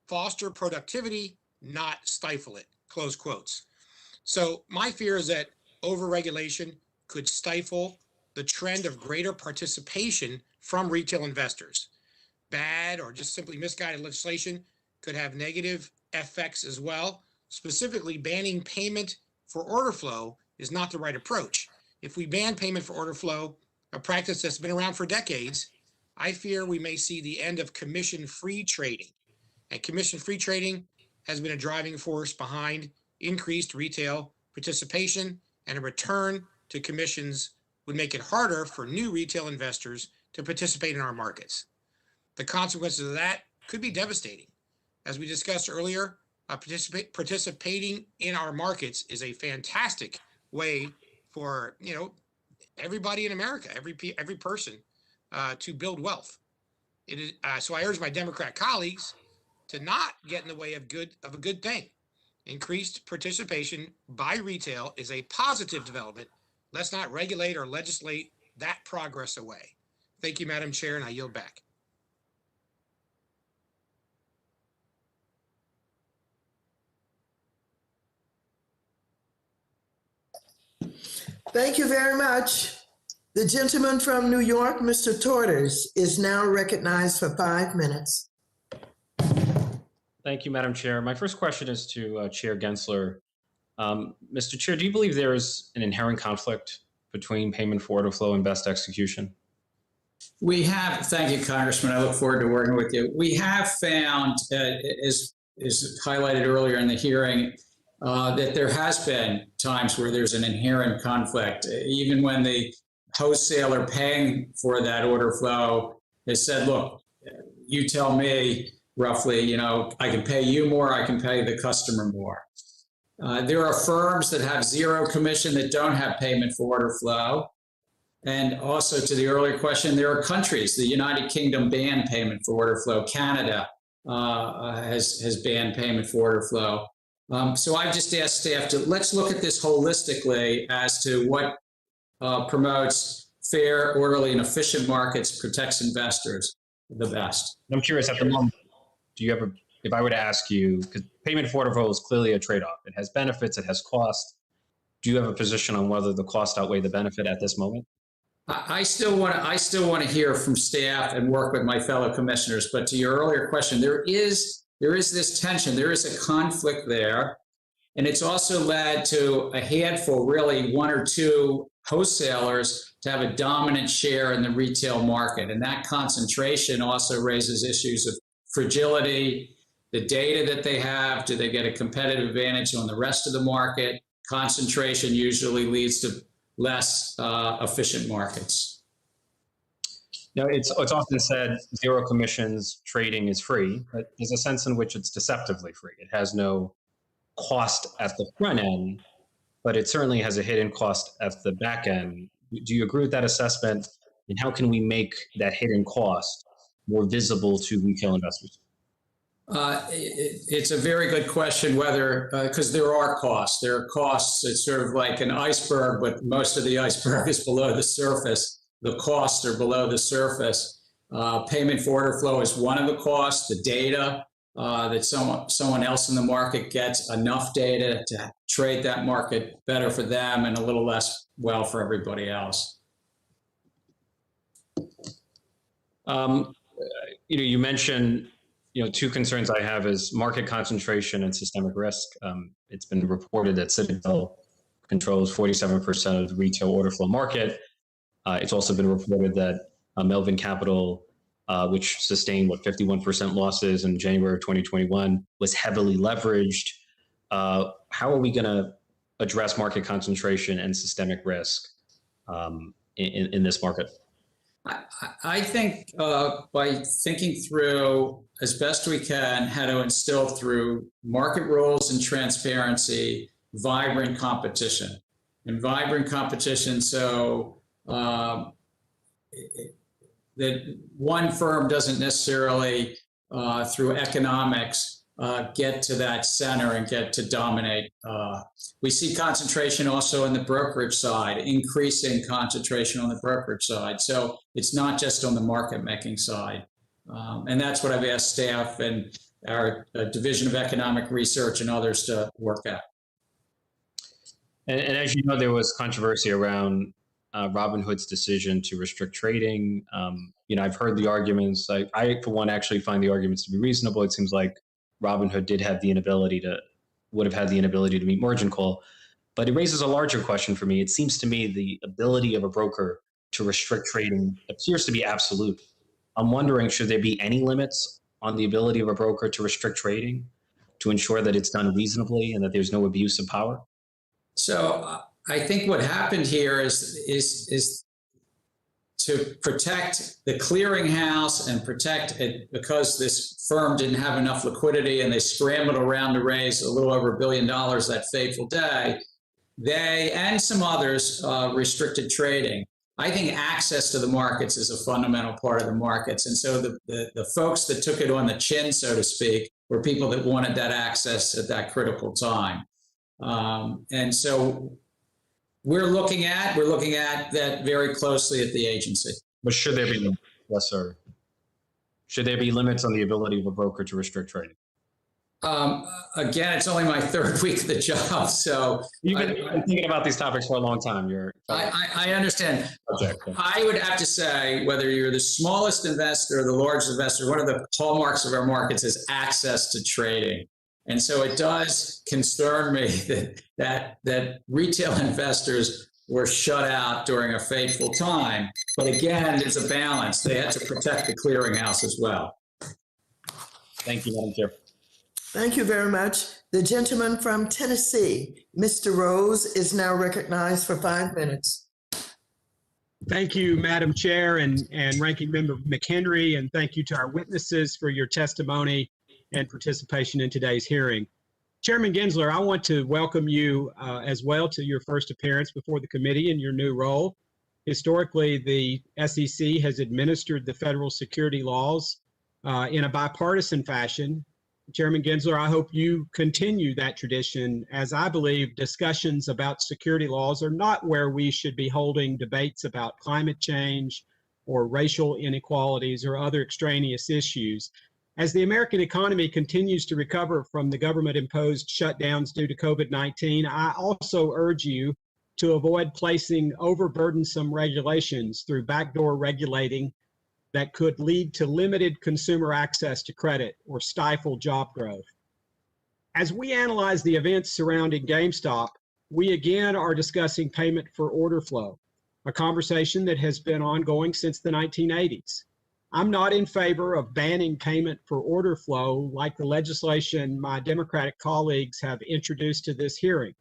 Foster productivity, not stifle it, close quotes. So my fear is that overregulation could stifle the trend of greater participation from retail investors. Bad or just simply misguided legislation could have negative effects as well. Specifically, banning payment for order flow is not the right approach. If we ban payment for order flow, a practice that's been around for decades, I fear we may see the end of commission-free trading. And commission-free trading has been a driving force behind increased retail participation, and a return to commissions would make it harder for new retail investors to participate in our markets. The consequences of that could be devastating. As we discussed earlier, participating in our markets is a fantastic way for everybody in America, every person to build wealth. It is so I urge my Democrat colleagues to not get in the way of a good thing. Increased participation by retail is a positive development. Let's not regulate or legislate that progress away. Thank you, Madam Chair, and I yield back. Thank you very much. The gentleman from New York, Mr. Torters, is now recognized for 5 minutes. Thank you, Madam Chair. My first question is to Chair Gensler. Mr. Chair, do you believe there is an inherent conflict between payment for order flow and best execution? We have, thank you, Congressman. I look forward to working with you. We have found, as highlighted earlier in the hearing, that there has been times where there's an inherent conflict, even when the wholesaler paying for that order flow has said, look, you tell me roughly, you know, I can pay you more, I can pay the customer more. There are firms that have zero commission that don't have payment for order flow. And also to the earlier question, there are countries, the United Kingdom banned payment for order flow. Canada has banned payment for order flow. So I've just asked staff to, let's look at this holistically as to what promotes fair, orderly, and efficient markets, protects investors the best. I'm curious at the moment, do you ever, if I were to ask you, because payment for order flow is clearly a trade-off. It has benefits, it has cost. Do you have a position on whether the cost outweigh the benefit at this moment? I still want to hear from staff and work with my fellow commissioners. But to your earlier question, there is this tension. There is a conflict there. And it's also led to a handful, really one or two wholesalers to have a dominant share in the retail market. And that concentration also raises issues of fragility, the data that they have. Do they get a competitive advantage on the rest of the market? Concentration usually leads to less efficient markets. Now, it's often said zero commissions trading is free, but there's a sense in which it's deceptively free. It has no cost at the front end, but it certainly has a hidden cost at the back end. Do you agree with that assessment? And how can we make that hidden cost more visible to retail investors? It's a very good question, whether, because there are costs. There are costs. It's sort of like an iceberg, but most of the iceberg is below the surface. The costs are below the surface. Payment for order flow is one of the costs. The data that someone else in the market gets enough data to trade that market better for them and a little less well for everybody else. You mentioned, two concerns I have is market concentration and systemic risk. It's been reported that Citadel controls 47% of the retail order flow market. It's also been reported that Melvin Capital, which sustained 51% losses in January of 2021, was heavily leveraged. How are we going to address market concentration and systemic risk in this market? I think by thinking through as best we can how to instill through market rules and transparency, vibrant competition. And vibrant competition so that one firm doesn't necessarily, through economics, get to that center and get to dominate. We see concentration also in the brokerage side, increasing concentration on the brokerage side. So it's not just on the market making side. And that's what I've asked staff and our Division of Economic Research and others to work at. And as you know, there was controversy around Robinhood's decision to restrict trading. I've heard the arguments. I, for one, actually find the arguments to be reasonable. It seems like Robinhood would have had the inability to meet margin call. But it raises a larger question for me. It seems to me the ability of a broker to restrict trading appears to be absolute. I'm wondering, should there be any limits on the ability of a broker to restrict trading to ensure that it's done reasonably and that there's no abuse of power? So I think what happened here is to protect the clearinghouse and protect it, because this firm didn't have enough liquidity and they scrambled around to raise a little over $1 billion that fateful day. They and some others restricted trading. I think access to the markets is a fundamental part of the markets. And so the folks that took it on the chin, so to speak, were people that wanted that access at that critical time. And so we're looking at that very closely at the agency. But should there be limits? Yes, sir. Should there be limits on the ability of a broker to restrict trading? Again, it's only my third week of the job, so you've been thinking about these topics for a long time. I understand. I would have to say, whether you're the smallest investor or the largest investor, one of the hallmarks of our markets is access to trading. And so it does concern me that retail investors were shut out during a fateful time. But again, there's a balance. They had to protect the clearinghouse as well. Thank you, Madam Chair. Thank you very much. The gentleman from Tennessee, Mr. Rose, is now recognized for 5 minutes. Thank you, Madam Chair and Ranking Member McHenry, and thank you to our witnesses for your testimony and participation in today's hearing. Chairman Gensler, I want to welcome you as well to your first appearance before the committee in your new role. Historically, the SEC has administered the federal security laws in a bipartisan fashion. Chairman Gensler, I hope you continue that tradition, as I believe discussions about security laws are not where we should be holding debates about climate change or racial inequalities or other extraneous issues. As the American economy continues to recover from the government-imposed shutdowns due to COVID-19, I also urge you to avoid placing overburdensome regulations through backdoor regulating that could lead to limited consumer access to credit or stifle job growth. As we analyze the events surrounding GameStop, we again are discussing payment for order flow, a conversation that has been ongoing since the 1980s. I'm not in favor of banning payment for order flow like the legislation my Democratic colleagues have introduced to this hearing,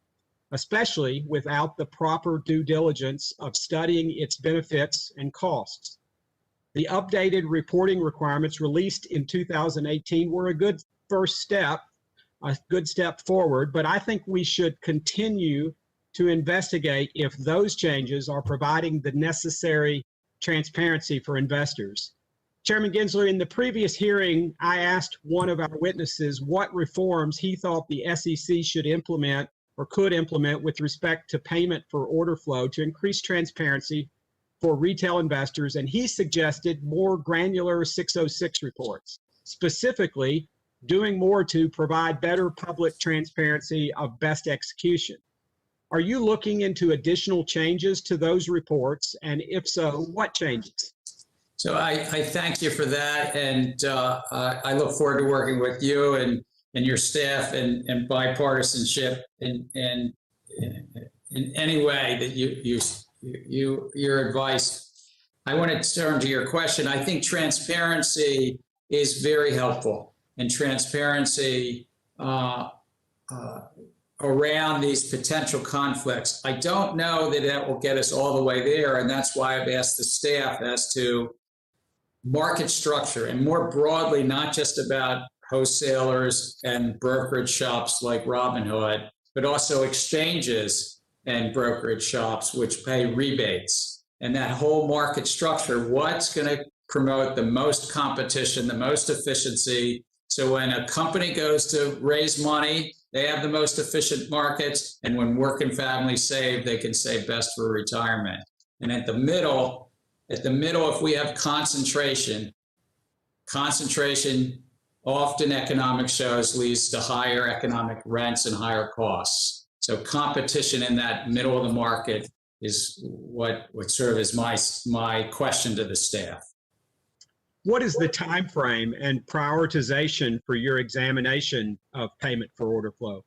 especially without the proper due diligence of studying its benefits and costs. The updated reporting requirements released in 2018 were a good first step, a good step forward, but I think we should continue to investigate if those changes are providing the necessary transparency for investors. Chairman Gensler, in the previous hearing, I asked one of our witnesses what reforms he thought the SEC should implement or could implement with respect to payment for order flow to increase transparency for retail investors, and he suggested more granular 606 reports, specifically doing more to provide better public transparency of best execution. Are you looking into additional changes to those reports? And if so, what changes? So I thank you for that, and I look forward to working with you and your staff and bipartisanship in any way that your advice. I want to turn to your question. I think transparency is very helpful, and transparency around these potential conflicts. I don't know that that will get us all the way there, and that's why I've asked the staff as to market structure, and more broadly, not just about wholesalers and brokerage shops like Robinhood, but also exchanges and brokerage shops which pay rebates. And that whole market structure, what's going to promote the most competition, the most efficiency. So when a company goes to raise money, they have the most efficient markets. And when working families save, they can save best for retirement. And at the middle, if we have concentration often economic shows leads to higher economic rents and higher costs. So competition in that middle of the market is what would serve as my question to the staff. What is the time frame and prioritization for your examination of payment for order flow?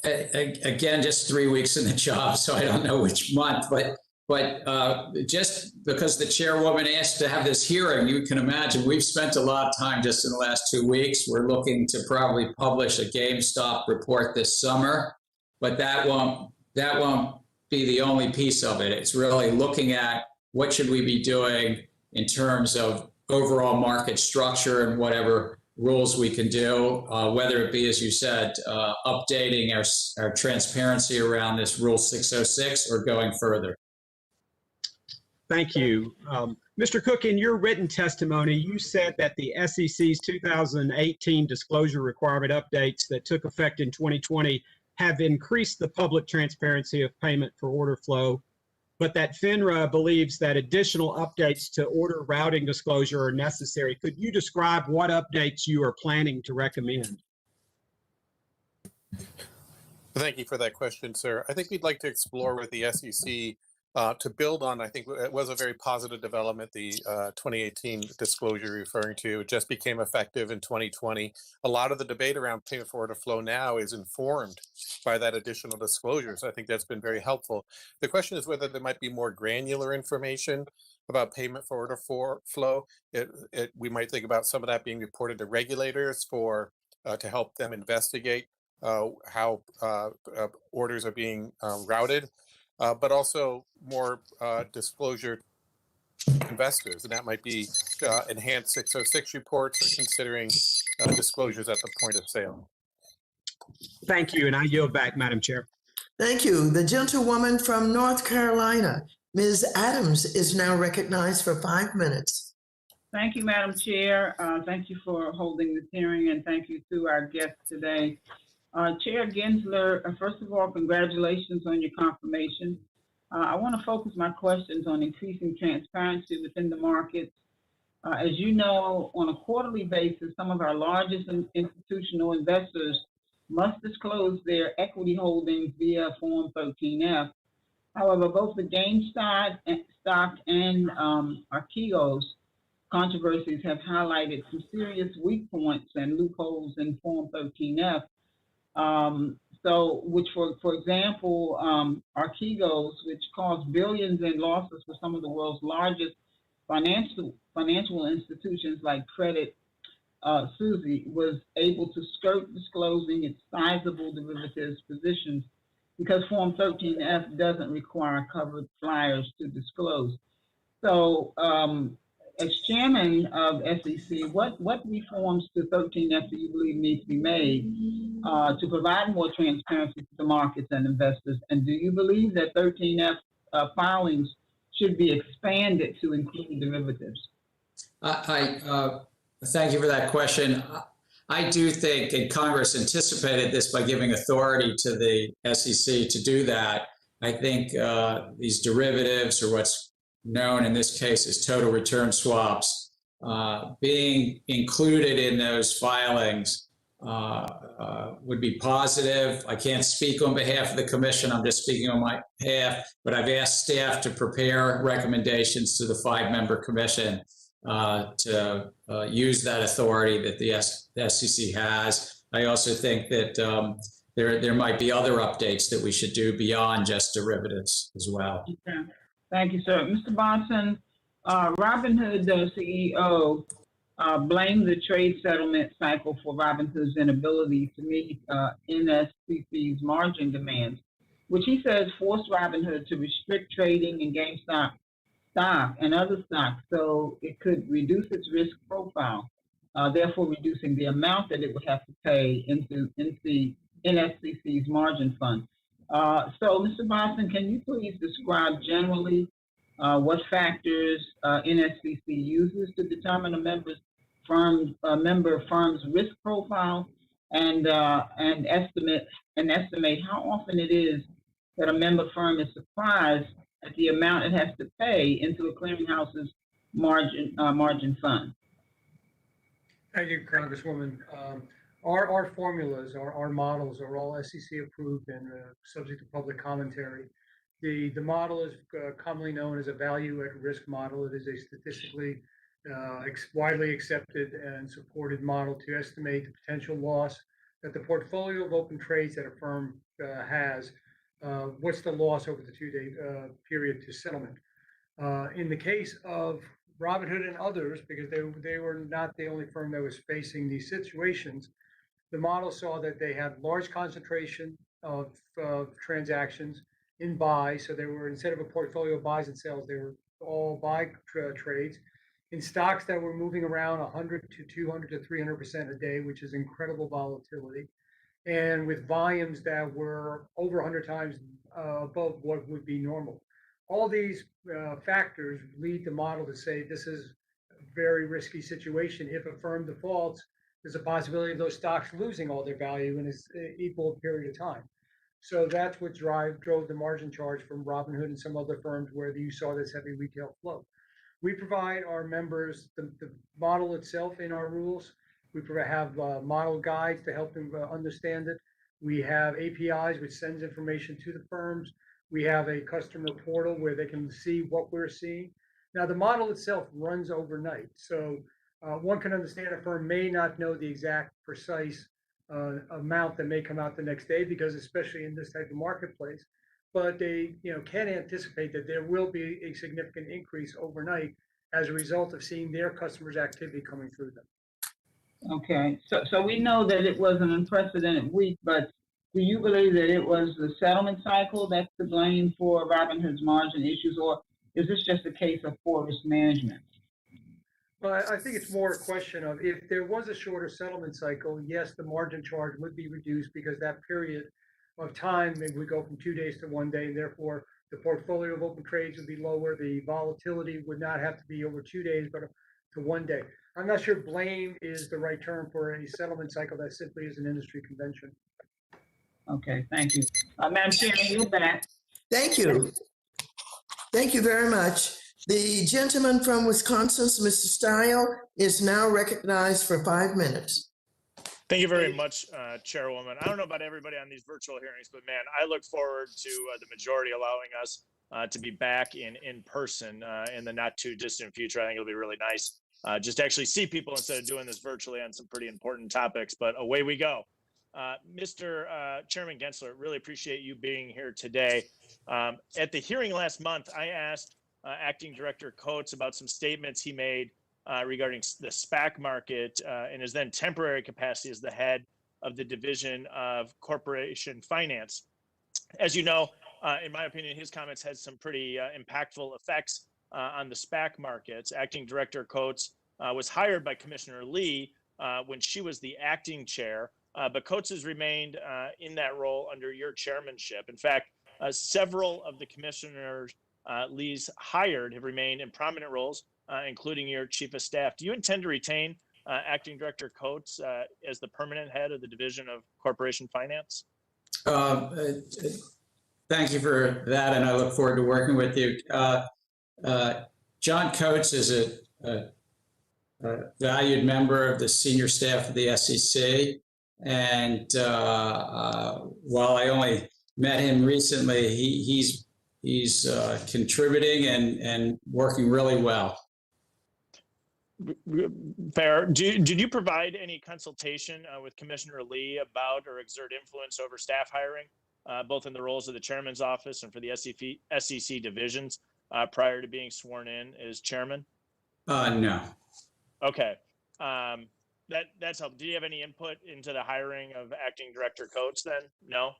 Again, just 3 weeks in the job, so I don't know which month, but just because the chairwoman asked to have this hearing, you can imagine we've spent a lot of time just in the last 2 weeks. We're looking to probably publish a GameStop report this summer, but that won't be the only piece of it. It's really looking at what should we be doing in terms of overall market structure and whatever rules we can do, whether it be, as you said, updating our transparency around this Rule 606 or going further. Thank you. Mr. Cook, in your written testimony, you said that the SEC's 2018 disclosure requirement updates that took effect in 2020 have increased the public transparency of payment for order flow, but that FINRA believes that additional updates to order routing disclosure are necessary. Could you describe what updates you are planning to recommend? Thank you for that question, sir. I think we'd like to explore with the SEC To build on, I think it was a very positive development, the 2018 disclosure you're referring to. It just became effective in 2020. A lot of the debate around payment for order flow now is informed by that additional disclosure. So I think that's been very helpful. The question is whether there might be more granular information about payment for order flow. We might think about some of that being reported to regulators to help them investigate how orders are being routed. But also more disclosure to investors, and that might be enhanced 606 reports or considering disclosures at the point of sale. Thank you, and I yield back, Madam Chair. Thank you. The gentlewoman from North Carolina, Ms. Adams, is now recognized for 5 minutes. Thank you, Madam Chair. Thank you for holding this hearing, and thank you to our guests today. Chair Gensler, first of all, congratulations on your confirmation. I want to focus my questions on increasing transparency within the markets. As you know, on a quarterly basis, some of our largest institutional investors must disclose their equity holdings via Form 13F. However, both the GameStop and Archegos controversies have highlighted some serious weak points and loopholes in Form 13F. Which for example, Archegos, which caused billions in losses for some of the world's largest financial institutions like Credit Suisse, was able to skirt disclosing its sizable derivatives positions because Form 13F doesn't require covered flyers to disclose. So, as chairman of SEC, what reforms to 13F do you believe need to be made to provide more transparency to the markets and investors? And do you believe that 13F filings should be expanded to include derivatives? Thank you for that question. I do think, and Congress anticipated this by giving authority to the SEC to do that. I think these derivatives, or what's known in this case as total return swaps, being included in those filings would be positive. I can't speak on behalf of the Commission, I'm just speaking on my behalf, but I've asked staff to prepare recommendations to the 5-member Commission to use that authority that the SEC has. I also think that there might be other updates that we should do beyond just derivatives as well. Okay. Thank you, sir. Mr. Bonson, Robinhood CEO blamed the trade settlement cycle for Robinhood's inability to meet NSCC's margin demands, which he says forced Robinhood to restrict trading in GameStop stock and other stocks so it could reduce its risk profile, therefore reducing the amount that it would have to pay into NSCC's margin fund. So, Mr. Bonson, can you please describe generally what factors NSCC uses to determine a member firm's risk profile, and estimate how often it is that a member firm is surprised at the amount it has to pay into a clearinghouse's margin fund? Thank you, Congresswoman. Our formulas, our models are all SEC approved and subject to public commentary. The model is commonly known as a value at risk model. It is a statistically widely accepted and supported model to estimate the potential loss that the portfolio of open trades that a firm has. What's the loss over the 2-day period to settlement? In the case of Robinhood and others, because they were not the only firm that was facing these situations, the model saw that they had large concentration of transactions in buy. So they were, instead of a portfolio of buys and sells, they were all buy trades in stocks that were moving around 100 to 200 to 300% a day, which is incredible volatility, and with volumes that were over 100 times above what would be normal. All these factors lead the model to say this is a very risky situation. If a firm defaults, there's a possibility of those stocks losing all their value in an equal period of time. So that's what drove the margin charge from Robinhood and some other firms where you saw this heavy retail flow. We provide our members the model itself in our rules. We have model guides to help them understand it. We have APIs which sends information to the firms. We have a customer portal where they can see what we're seeing. Now, the model itself runs overnight. So one can understand a firm may not know the exact precise amount that may come out the next day, because especially in this type of marketplace, but they can anticipate that there will be a significant increase overnight as a result of seeing their customers' activity coming through them. Okay, so we know that it was an unprecedented week, but do you believe that it was the settlement cycle that's to blame for Robinhood's margin issues, or is this just a case of poor risk management? Well, I think it's more a question of, if there was a shorter settlement cycle, yes, the margin charge would be reduced, because that period of time would go from 2 days to 1 day, and therefore the portfolio of open trades would be lower. The volatility would not have to be over 2 days, but to 1 day. I'm not sure blame is the right term for a settlement cycle. That simply is an industry convention. Okay, thank you. Madam Chairman, you're back. Thank you. Thank you very much. The gentleman from Wisconsin, Mr. Stile, is now recognized for 5 minutes. Thank you very much, Chairwoman. I don't know about everybody on these virtual hearings, but man, I look forward to the majority allowing us to be back in person in the not too distant future. I think it'll be really nice just to actually see people instead of doing this virtually on some pretty important topics, but away we go. Mr. Chairman Gensler, really appreciate you being here today. At the hearing last month, I asked Acting Director Coates about some statements he made regarding the SPAC market in his then temporary capacity as the head of the Division of Corporation Finance. As you know, in my opinion, his comments had some pretty impactful effects on the SPAC markets. Acting Director Coates was hired by Commissioner Lee when she was the acting chair, but Coates has remained in that role under your chairmanship. In fact, several of the commissioners Lee's hired have remained in prominent roles, including your chief of staff. Do you intend to retain Acting Director Coates as the permanent head of the Division of Corporation Finance? Thank you for that, and I look forward to working with you. John Coates is a valued member of the senior staff of the SEC, and while I only met him recently, he's contributing and working really well. Fair. Did you provide any consultation with Commissioner Lee about or exert influence over staff hiring, both in the roles of the chairman's office and for the SEC divisions prior to being sworn in as chairman? No. Okay. That's helpful. Do you have any input into the hiring of Acting Director Coates then? No?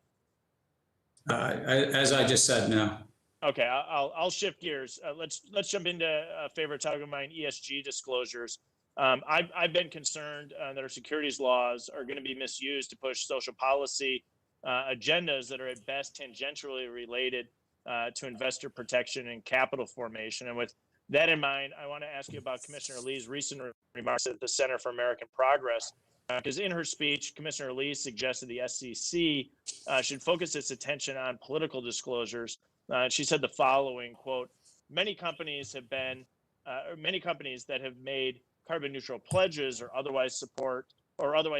As I just said, no. Okay, I'll shift gears. Let's jump into a favorite topic of mine, ESG disclosures. I've been concerned that our securities laws are going to be misused to push social policy agendas that are at best tangentially related to investor protection and capital formation. And with that in mind, I want to ask you about Commissioner Lee's recent remarks at the Center for American Progress. Because in her speech, Commissioner Lee suggested the SEC should focus its attention on political disclosures. She said the following, quote, many companies that have made carbon neutral pledges or otherwise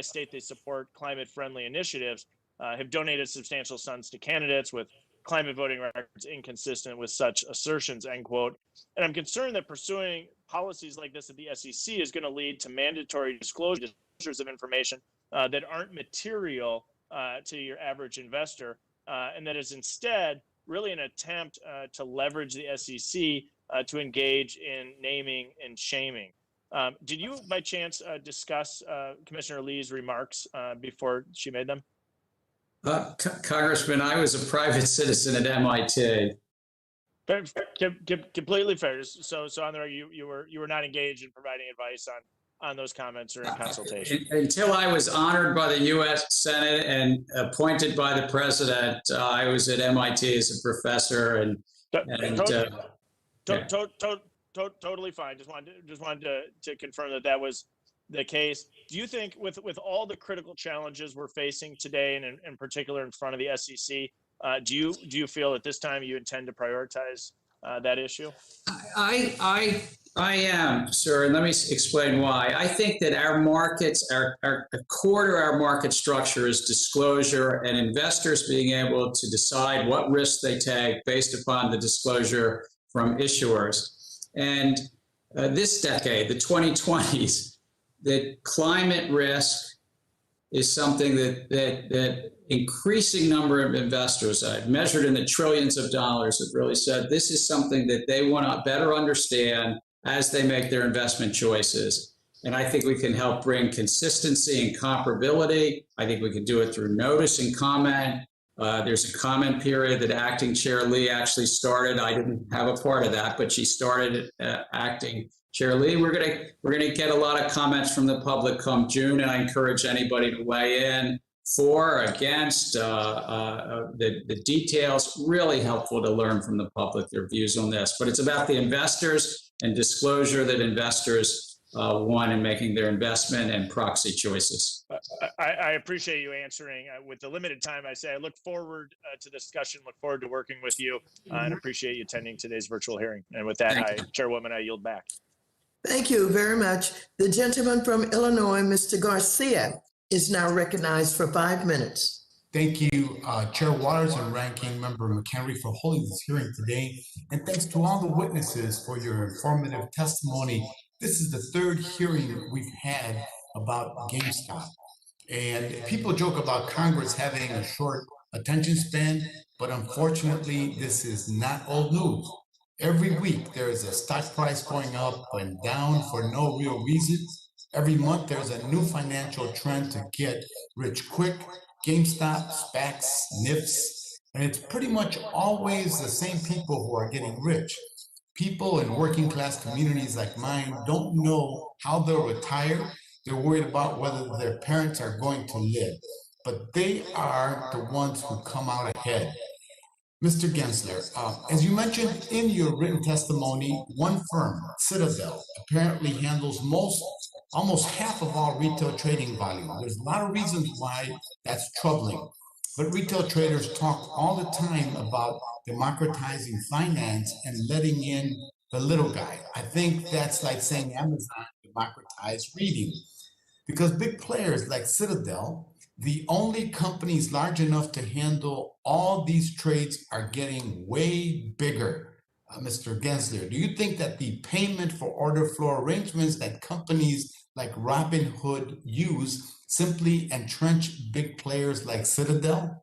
state they support climate friendly initiatives have donated substantial sums to candidates with climate voting records inconsistent with such assertions, end quote. And I'm concerned that pursuing policies like this at the SEC is going to lead to mandatory disclosures of information that aren't material to your average investor, and that is instead really an attempt to leverage the SEC to engage in naming and shaming. Did you, by chance, discuss Commissioner Lee's remarks before she made them? Congressman, I was a private citizen at MIT. Completely fair. So on there, you were not engaged in providing advice on those comments or in consultation? Until I was honored by the U.S. Senate and appointed by the president, I was at MIT as a professor, totally fine. Just wanted to confirm that was the case. Do you think, with all the critical challenges we're facing today, and in particular in front of the SEC, do you feel at this time you intend to prioritize that issue? I am, sir, and let me explain why. I think that our markets, a core to our market structure is disclosure and investors being able to decide what risks they take based upon the disclosure from issuers. And this decade, the 2020s, the climate risk is something that increasing number of investors, measured in the trillions of dollars, have really said this is something that they want to better understand as they make their investment choices. And I think we can help bring consistency and comparability. I think we can do it through notice and comment. There's a comment period that Acting Chair Lee actually started. I didn't have a part of that, but she started Acting Chair Lee. We're gonna get a lot of comments from the public come June, and I encourage anybody to weigh in for, against, the details. Really helpful to learn from the public their views on this. But it's about the investors and disclosure that investors want in making their investment and proxy choices. I appreciate you answering. With the limited time, I say I look forward to the discussion, look forward to working with you, and appreciate you attending today's virtual hearing. And with that, Chairwoman, I yield back. Thank you very much. The gentleman from Illinois, Mr. Garcia, is now recognized for 5 minutes. Thank you, Chair Waters and Ranking Member McHenry, for holding this hearing today. And thanks to all the witnesses for your informative testimony. This is the third hearing we've had about GameStop. And people joke about Congress having a short attention span, but unfortunately, this is not old news. Every week, there is a stock price going up and down for no real reason. Every month, there's a new financial trend to get rich quick. GameStop, SPACs, NIFs, and it's pretty much always the same people who are getting rich. People in working class communities like mine don't know how they'll retire. They're worried about whether their parents are going to live, but they are the ones who come out ahead. Mr. Gensler, as you mentioned in your written testimony, one firm, Citadel, apparently handles almost half of all retail trading volume. There's a lot of reasons why that's troubling, but retail traders talk all the time about democratizing finance and letting in the little guy. I think that's like saying Amazon democratized reading, because big players like Citadel, the only companies large enough to handle all these trades, are getting way bigger. Mr. Gensler, do you think that the payment for order flow arrangements that companies like Robinhood use simply entrench big players like Citadel?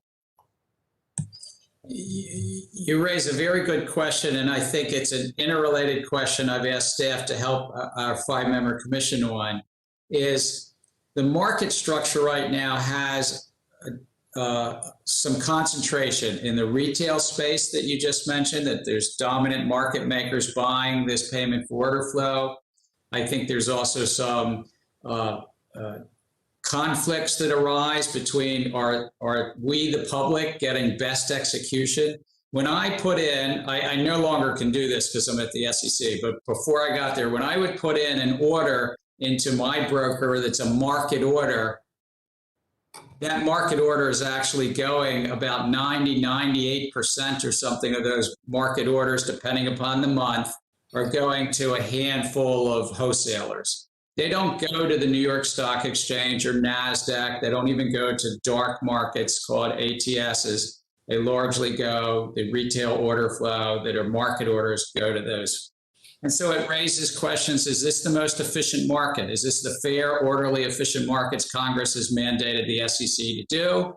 You raise a very good question, and I think it's an interrelated question I've asked staff to help our 5-member commission on. Is the market structure right now has some concentration in the retail space that you just mentioned, that there's dominant market makers buying this payment for order flow. I think there's also some conflicts that arise between are we, the public, getting best execution? When I put in, I no longer can do this because I'm at the SEC, but before I got there, when I would put in an order into my broker that's a market order, that market order is actually going about 98% or something of those market orders, depending upon the month, are going to a handful of wholesalers. They don't go to the New York Stock Exchange or NASDAQ. They don't even go to dark markets called ATSs. They largely go, the retail order flow that are market orders go to those. And so it raises questions, is this the most efficient market? Is this the fair, orderly, efficient markets Congress has mandated the SEC to do?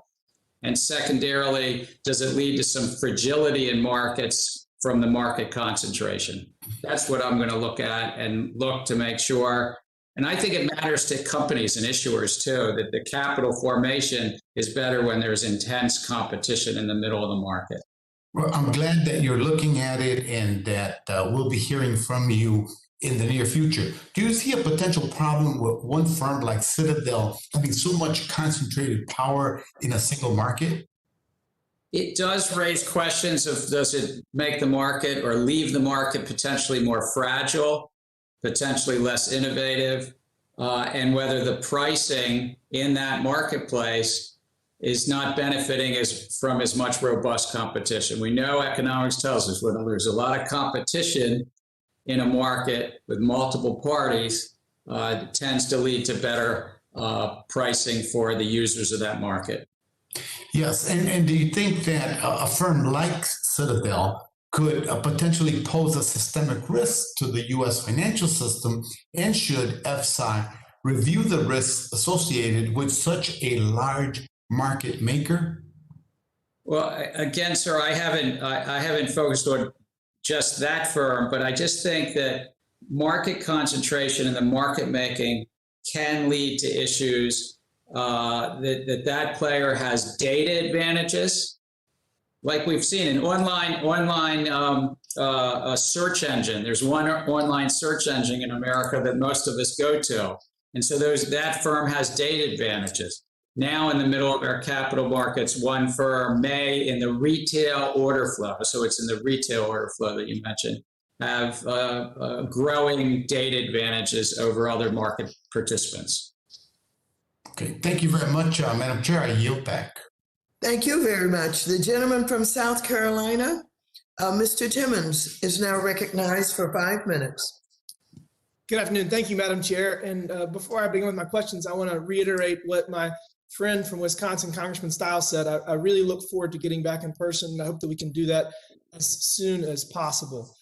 And secondarily, does it lead to some fragility in markets from the market concentration? That's what I'm going to look at and look to make sure. And I think it matters to companies and issuers too, that the capital formation is better when there's intense competition in the middle of the market. Well, I'm glad that you're looking at it and that we'll be hearing from you in the near future. Do you see a potential problem with one firm like Citadel having so much concentrated power in a single market? It does raise questions of, does it make the market or leave the market potentially more fragile, potentially less innovative, and whether the pricing in that marketplace is not benefiting from as much robust competition. We know economics tells us when there's a lot of competition in a market with multiple parties, it tends to lead to better pricing for the users of that market. Yes, and do you think that a firm like Citadel could potentially pose a systemic risk to the U.S. financial system, and should FSI review the risks associated with such a large market maker? Well, again, sir, I haven't focused on just that firm, but I just think that market concentration and the market making can lead to issues that player has data advantages, like we've seen in online search engine. There's one online search engine in America that most of us go to, and so that firm has data advantages. Now, in the middle of our capital markets, one firm may, in the retail order flow, so it's in the retail order flow that you mentioned, have growing data advantages over other market participants. Okay, thank you very much, Madam Chair. I yield back. Thank you very much. The gentleman from South Carolina, Mr. Timmons, is now recognized for 5 minutes. Good afternoon. Thank you, Madam Chair. And before I begin with my questions, I want to reiterate what my friend from Wisconsin, Congressman Stiles, said. I really look forward to getting back in person, and I hope that we can do that as soon as possible.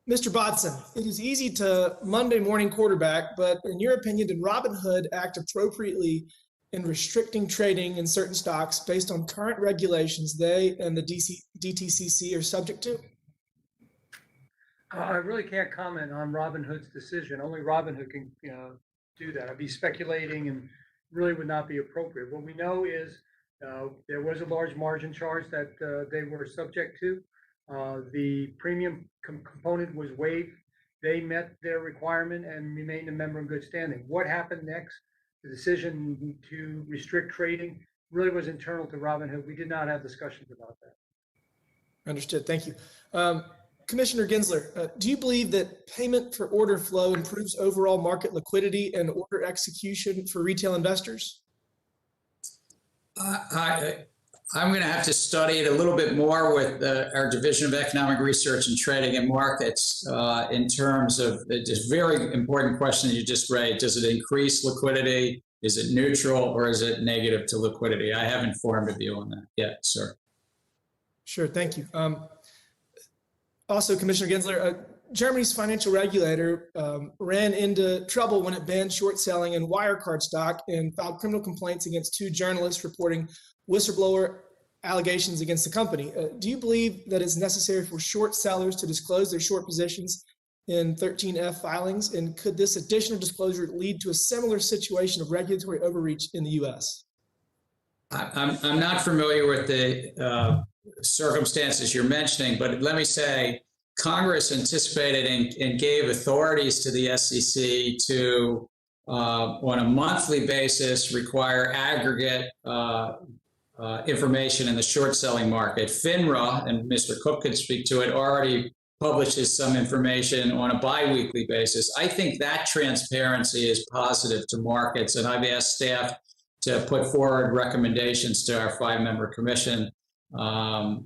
Mr. Bodson, it is easy to Monday morning quarterback, but in your opinion, did Robinhood act appropriately in restricting trading in certain stocks based on current regulations they and the DTCC are subject to? I really can't comment on Robinhood's decision. Only Robinhood can do that. I'd be speculating and really would not be appropriate. What we know is there was a large margin charge that they were subject to. The premium component was waived. They met their requirement and remained a member in good standing. What happened next? The decision to restrict trading really was internal to Robinhood. We did not have discussions about that. Understood. Thank you. Commissioner Gensler, do you believe that payment for order flow improves overall market liquidity and order execution for retail investors? I'm going to have to study it a little bit more with our Division of Economic Research and Trading and Markets in terms of this very important question that you just raised. Does it increase liquidity? Is it neutral, or is it negative to liquidity? I haven't formed a view on that yet, sir. Sure, thank you. Also, Commissioner Gensler, Germany's financial regulator ran into trouble when it banned short selling in Wirecard stock and filed criminal complaints against 2 journalists reporting whistleblower allegations against the company. Do you believe that it's necessary for short sellers to disclose their short positions in 13F filings? And could this additional disclosure lead to a similar situation of regulatory overreach in the U.S.? I'm not familiar with the circumstances you're mentioning, but let me say Congress anticipated and gave authorities to the SEC to, on a monthly basis, require aggregate information in the short selling market. FINRA, and Mr. Cook could speak to it, already publishes some information on a biweekly basis. I think that transparency is positive to markets, and I've asked staff to put forward recommendations to our 5-member commission.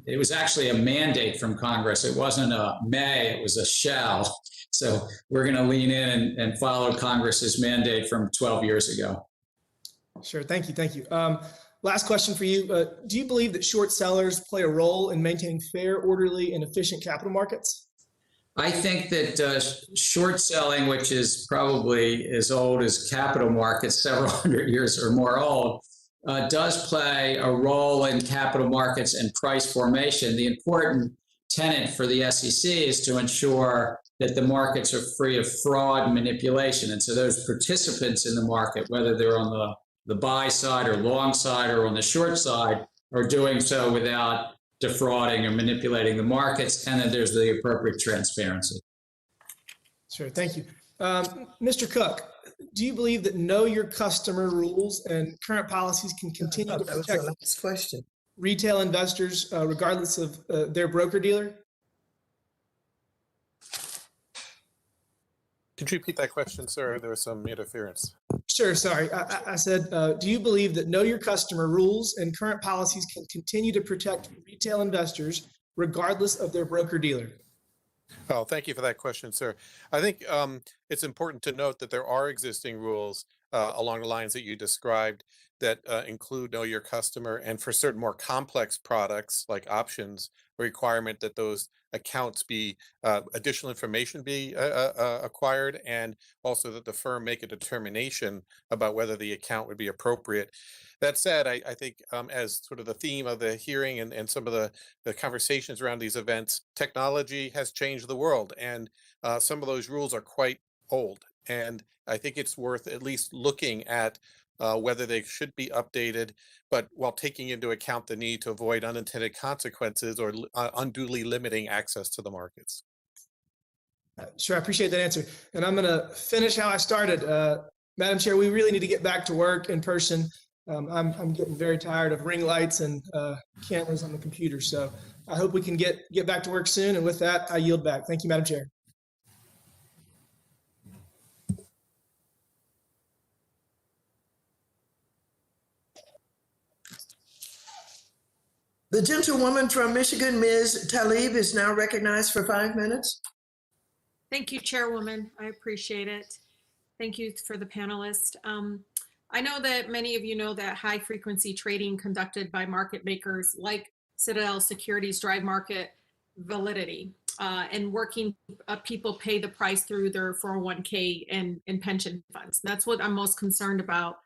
It was actually a mandate from Congress. It wasn't a may, it was a shall. So we're going to lean in and follow Congress's mandate from 12 years ago. Sure, thank you, thank you. Last question for you. Do you believe that short sellers play a role in maintaining fair, orderly, and efficient capital markets? I think that short selling, which is probably as old as capital markets, several hundred years or more old, does play a role in capital markets and price formation. The important tenet for the SEC is to ensure that the markets are free of fraud and manipulation. And so those participants in the market, whether they're on the buy side or long side or on the short side, are doing so without defrauding or manipulating the markets, and then there's the appropriate transparency. Sure, thank you. Mr. Cook, do you believe that know your customer rules and current policies can continue to protect retail investors regardless of their broker-dealer? Could you repeat that question, sir? There was some interference. Sure. Sorry. I said, do you believe that know your customer rules and current policies can continue to protect retail investors regardless of their broker dealer? Oh, thank you for that question, sir. I think it's important to note that there are existing rules along the lines that you described that include know your customer, and for certain more complex products like options, a requirement that those accounts be additional information be acquired, and also that the firm make a determination about whether the account would be appropriate. That said, I think as sort of the theme of the hearing and some of the conversations around these events, technology has changed the world, and some of those rules are quite old. And I think it's worth at least looking at whether they should be updated, but while taking into account the need to avoid unintended consequences or unduly limiting access to the markets. Sure, I appreciate that answer. And I'm going to finish how I started. Madam Chair, we really need to get back to work in person. I'm getting very tired of ring lights and cameras on the computer. So I hope we can get back to work soon. And with that, I yield back. Thank you, Madam Chair. The gentlewoman from Michigan, Ms. Tlaib, is now recognized for 5 minutes. Thank you, Chairwoman. I appreciate it. Thank you for the panelists. I know that many of you know that high frequency trading conducted by market makers like Citadel Securities drive market validity and working people pay the price through their 401k and pension funds. That's what I'm most concerned about.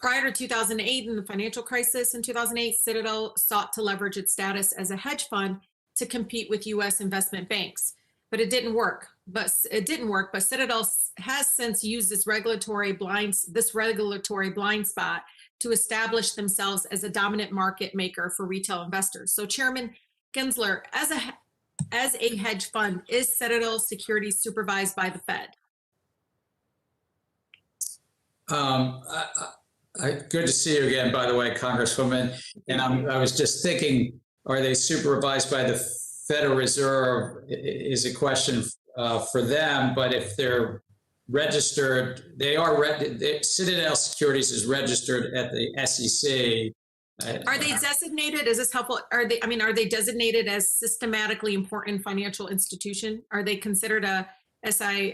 Prior to 2008 and the financial crisis in 2008, Citadel sought to leverage its status as a hedge fund to compete with U.S. investment banks, but it didn't work. But Citadel has since used this regulatory blind spot to establish themselves as a dominant market maker for retail investors. So, Chairman Gensler, as a hedge fund, is Citadel Securities supervised by the Fed? Good to see you again, by the way, Congresswoman. And I was just thinking, are they supervised by the Federal Reserve is a question for them, but if they're registered, Citadel Securities is registered at the SEC. Are they designated, is this helpful? Are they designated as systematically important financial institution? Are they considered a SIF?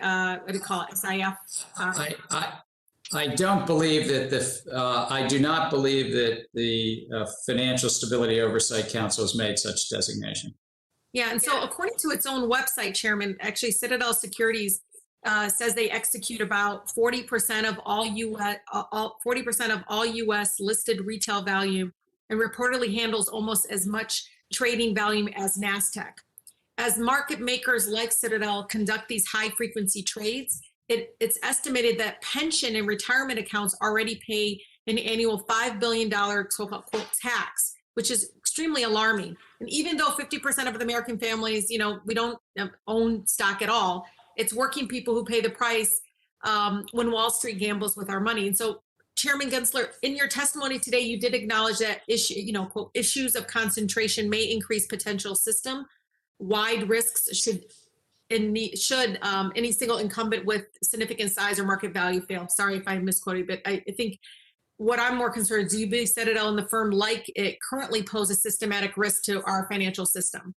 I don't believe that I do not believe that the Financial Stability Oversight Council has made such designation. Yeah, and so according to its own website, Chairman, actually Citadel Securities says they execute about 40% of all U.S. listed retail volume and reportedly handles almost as much trading volume as NASDAQ. As market makers like Citadel conduct these high frequency trades, it's estimated that pension and retirement accounts already pay an annual $5 billion so-called quote tax, which is extremely alarming. And even though 50% of the American families, we don't own stock at all, it's working people who pay the price when Wall Street gambles with our money. And so, Chairman Gensler, in your testimony today, you did acknowledge that quote, issues of concentration may increase potential system-wide risks should any single incumbent with significant size or market value fail. Sorry if I misquoted, but I think what I'm more concerned is, do you believe Citadel and the firm like it currently pose a systematic risk to our financial system?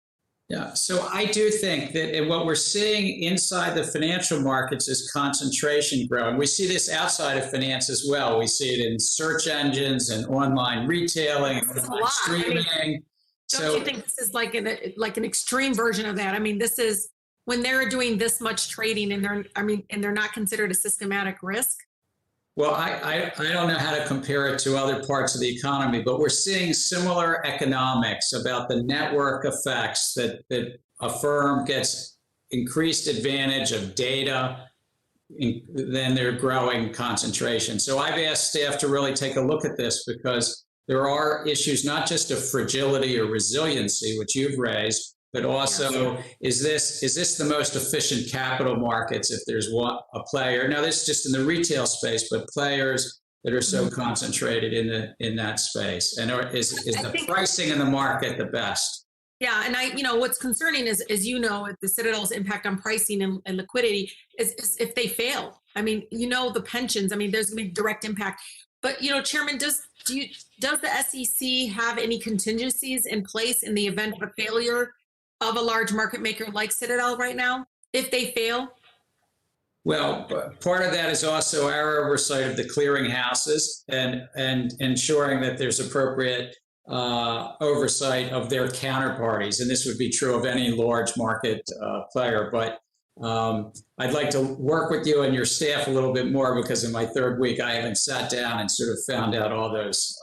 Yeah, so I do think that what we're seeing inside the financial markets is concentration growing. We see this outside of finance as well. We see it in search engines and online retailing and online streaming. Don't you think this is like an extreme version of that? I mean, this is when they're doing this much trading and they're not considered a systematic risk. Well, I don't know how to compare it to other parts of the economy, but we're seeing similar economics about the network effects that a firm gets increased advantage of data, then they're growing concentration. So I've asked staff to really take a look at this because there are issues not just of fragility or resiliency, which you've raised, but also, is this the most efficient capital markets if there's a player? Now, this is just in the retail space, but players that are so concentrated in that space, and is the pricing in the market the best? Yeah, and what's concerning is the Citadel's impact on pricing and liquidity is if they fail. I mean, the pensions, I mean, there's gonna be direct impact. But, Chairman, does the SEC have any contingencies in place in the event of a failure of a large market maker like Citadel right now, if they fail? Well, part of that is also our oversight of the clearinghouses and ensuring that there's appropriate oversight of their counterparties. And this would be true of any large market player. But I'd like to work with you and your staff a little bit more, because in my third week, I haven't sat down and sort of found out all those.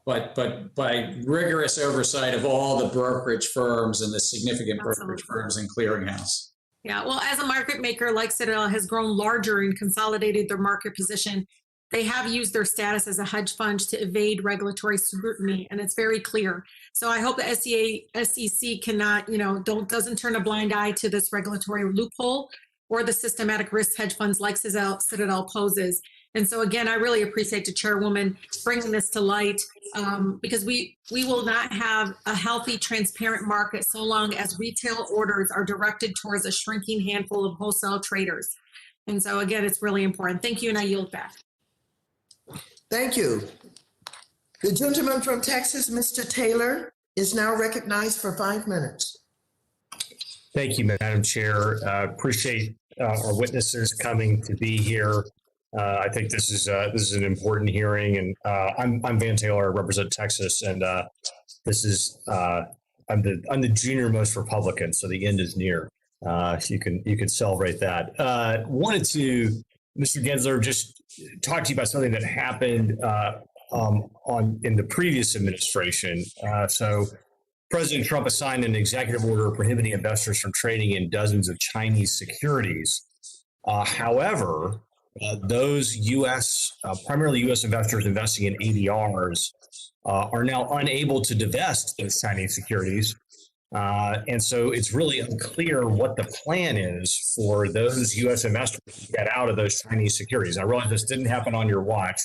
But by rigorous oversight of all the brokerage firms and the significant brokerage firms and clearinghouse. Yeah, well, as a market maker like Citadel has grown larger and consolidated their market position, they have used their status as a hedge fund to evade regulatory scrutiny, and it's very clear. So I hope the SEC cannot, doesn't turn a blind eye to this regulatory loophole or the systematic risk hedge funds like Citadel poses. And so again, I really appreciate the chairwoman bringing this to light, because we will not have a healthy, transparent market so long as retail orders are directed towards a shrinking handful of wholesale traders. And so again, it's really important. Thank you, and I yield back. Thank you. The gentleman from Texas, Mr. Taylor, is now recognized for 5 minutes. Thank you, Madam Chair. Appreciate our witnesses coming to be here. I think this is an important hearing, and I'm Van Taylor. I represent Texas, and this is I'm the junior most Republican, so the end is near. You can celebrate that. Wanted to, Mr. Gensler, just talk to you about something that happened in the previous administration. So President Trump assigned an executive order prohibiting investors from trading in dozens of Chinese securities. However, those primarily U.S. investors investing in ADRs are now unable to divest those Chinese securities. And so it's really unclear what the plan is for those U.S. investors to get out of those Chinese securities. I realize this didn't happen on your watch,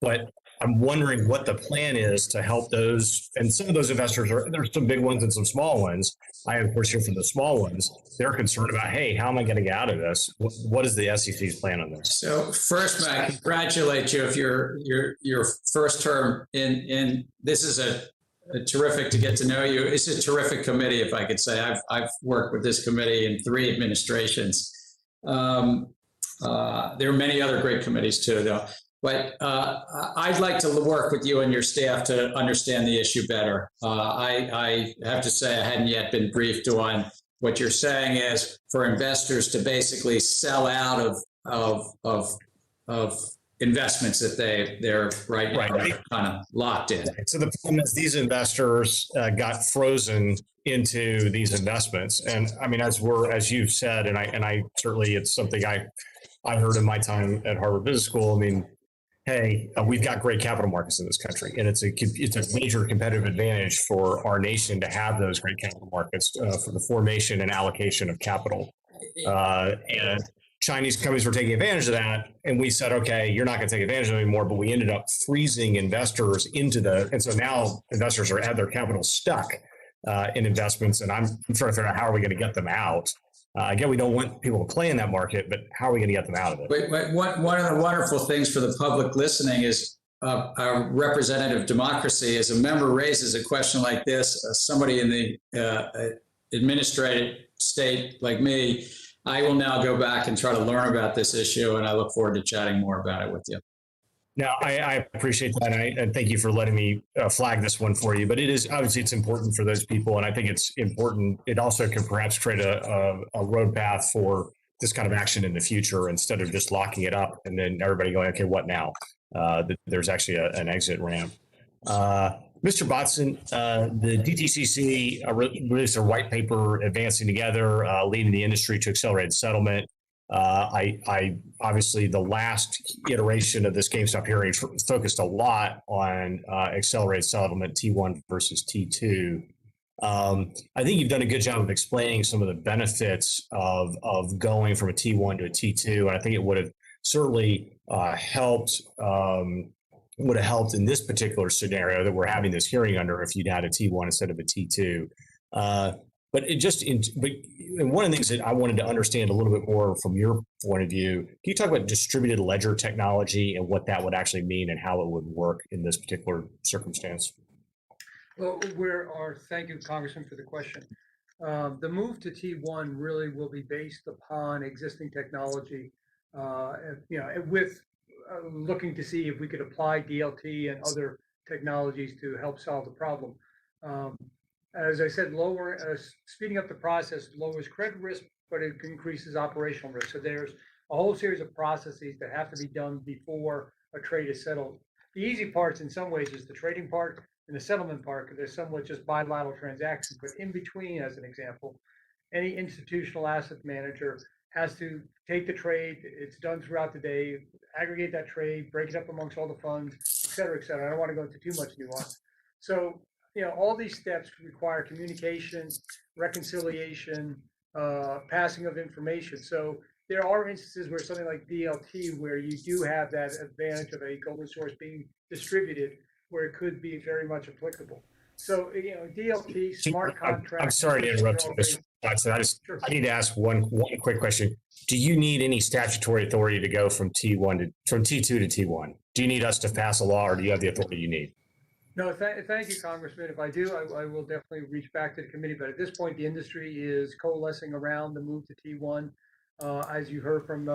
but I'm wondering what the plan is to help those. And some of those investors there's some big ones and some small ones. I, of course, hear from the small ones. They're concerned about, hey, how am I going to get out of this? What is the SEC's plan on this? So first, Matt, I congratulate you if your first term in this is a terrific to get to know you. It's a terrific committee, if I could say. I've worked with this committee in 3 administrations. There are many other great committees too, though. But I'd like to work with you and your staff to understand the issue better. I have to say I hadn't yet been briefed on what you're saying is for investors to basically sell out of investments that they're right now kind of locked in. So the problem is these investors got frozen into these investments, and I mean, as you've said, and I certainly, it's something I heard in my time at Harvard Business School. I mean, hey, we've got great capital markets in this country, and it's a major competitive advantage for our nation to have those great capital markets for the formation and allocation of capital. And Chinese companies were taking advantage of that, and we said, okay, you're not going to take advantage of it anymore. But we ended up freezing investors and so now investors have their capital stuck in investments, and I'm trying to figure out how are we going to get them out. Again, we don't want people to play in that market, but how are we going to get them out of it? One of the wonderful things for the public listening is our representative democracy. As a member raises a question like this, somebody in the administrative state like me, I will now go back and try to learn about this issue, and I look forward to chatting more about it with you. Now, I appreciate that, and thank you for letting me flag this one for you. But it is obviously it's important for those people, and I think it's important. It also can perhaps create a road path for this kind of action in the future instead of just locking it up and then everybody going, okay, what now? There's actually an exit ramp. Mr. Botson, the DTCC released a white paper advancing together, leading the industry to accelerated settlement. I obviously the last iteration of this GameStop hearing focused a lot on accelerated settlement T1 versus T2. I think you've done a good job of explaining some of the benefits of going from a T1 to a T2, and I think it would have certainly helped in this particular scenario that we're having this hearing under if you'd had a T1 instead of a T2. But one of the things that I wanted to understand a little bit more from your point of view, can you talk about distributed ledger technology and what that would actually mean and how it would work in this particular circumstance? Well, thank you, Congressman, for the question. The move to T1 really will be based upon existing technology, with looking to see if we could apply DLT and other technologies to help solve the problem. As I said, speeding up the process lowers credit risk, but it increases operational risk. So there's a whole series of processes that have to be done before a trade is settled. The easy parts in some ways is the trading part and the settlement part, because they're somewhat just bilateral transactions. But in between, as an example, any institutional asset manager has to take the trade. It's done throughout the day, aggregate that trade, break it up amongst all the funds, et cetera, et cetera. I don't want to go into too much nuance. So, all these steps require communication, reconciliation, passing of information. So there are instances where something like DLT, where you do have that advantage of a golden source being distributed, where it could be very much applicable. So, DLT, smart contracts. I'm sorry to interrupt you, Mr. Watson. I need to ask one quick question. Do you need any statutory authority to go from T2 to T1? Do you need us to pass a law, or do you have the authority you need? No, thank you, Congressman. If I do, I will definitely reach back to the committee. But at this point, the industry is coalescing around the move to T1. As you heard from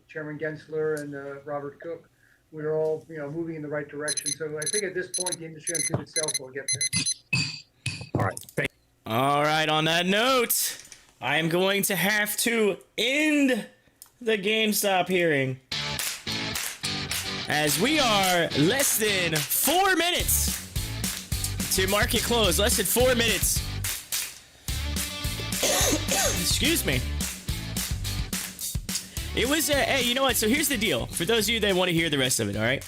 Chairman Gensler and Robert Cook, we're all moving in the right direction. So I think at this point, the industry unto itself will get there. All right. All right. On that note, I am going to have to end the GameStop hearing, as we are less than 4 minutes to market close. Less than 4 minutes. Excuse me. It was hey, you know what? So here's the deal. For those of you that want to hear the rest of it, all right?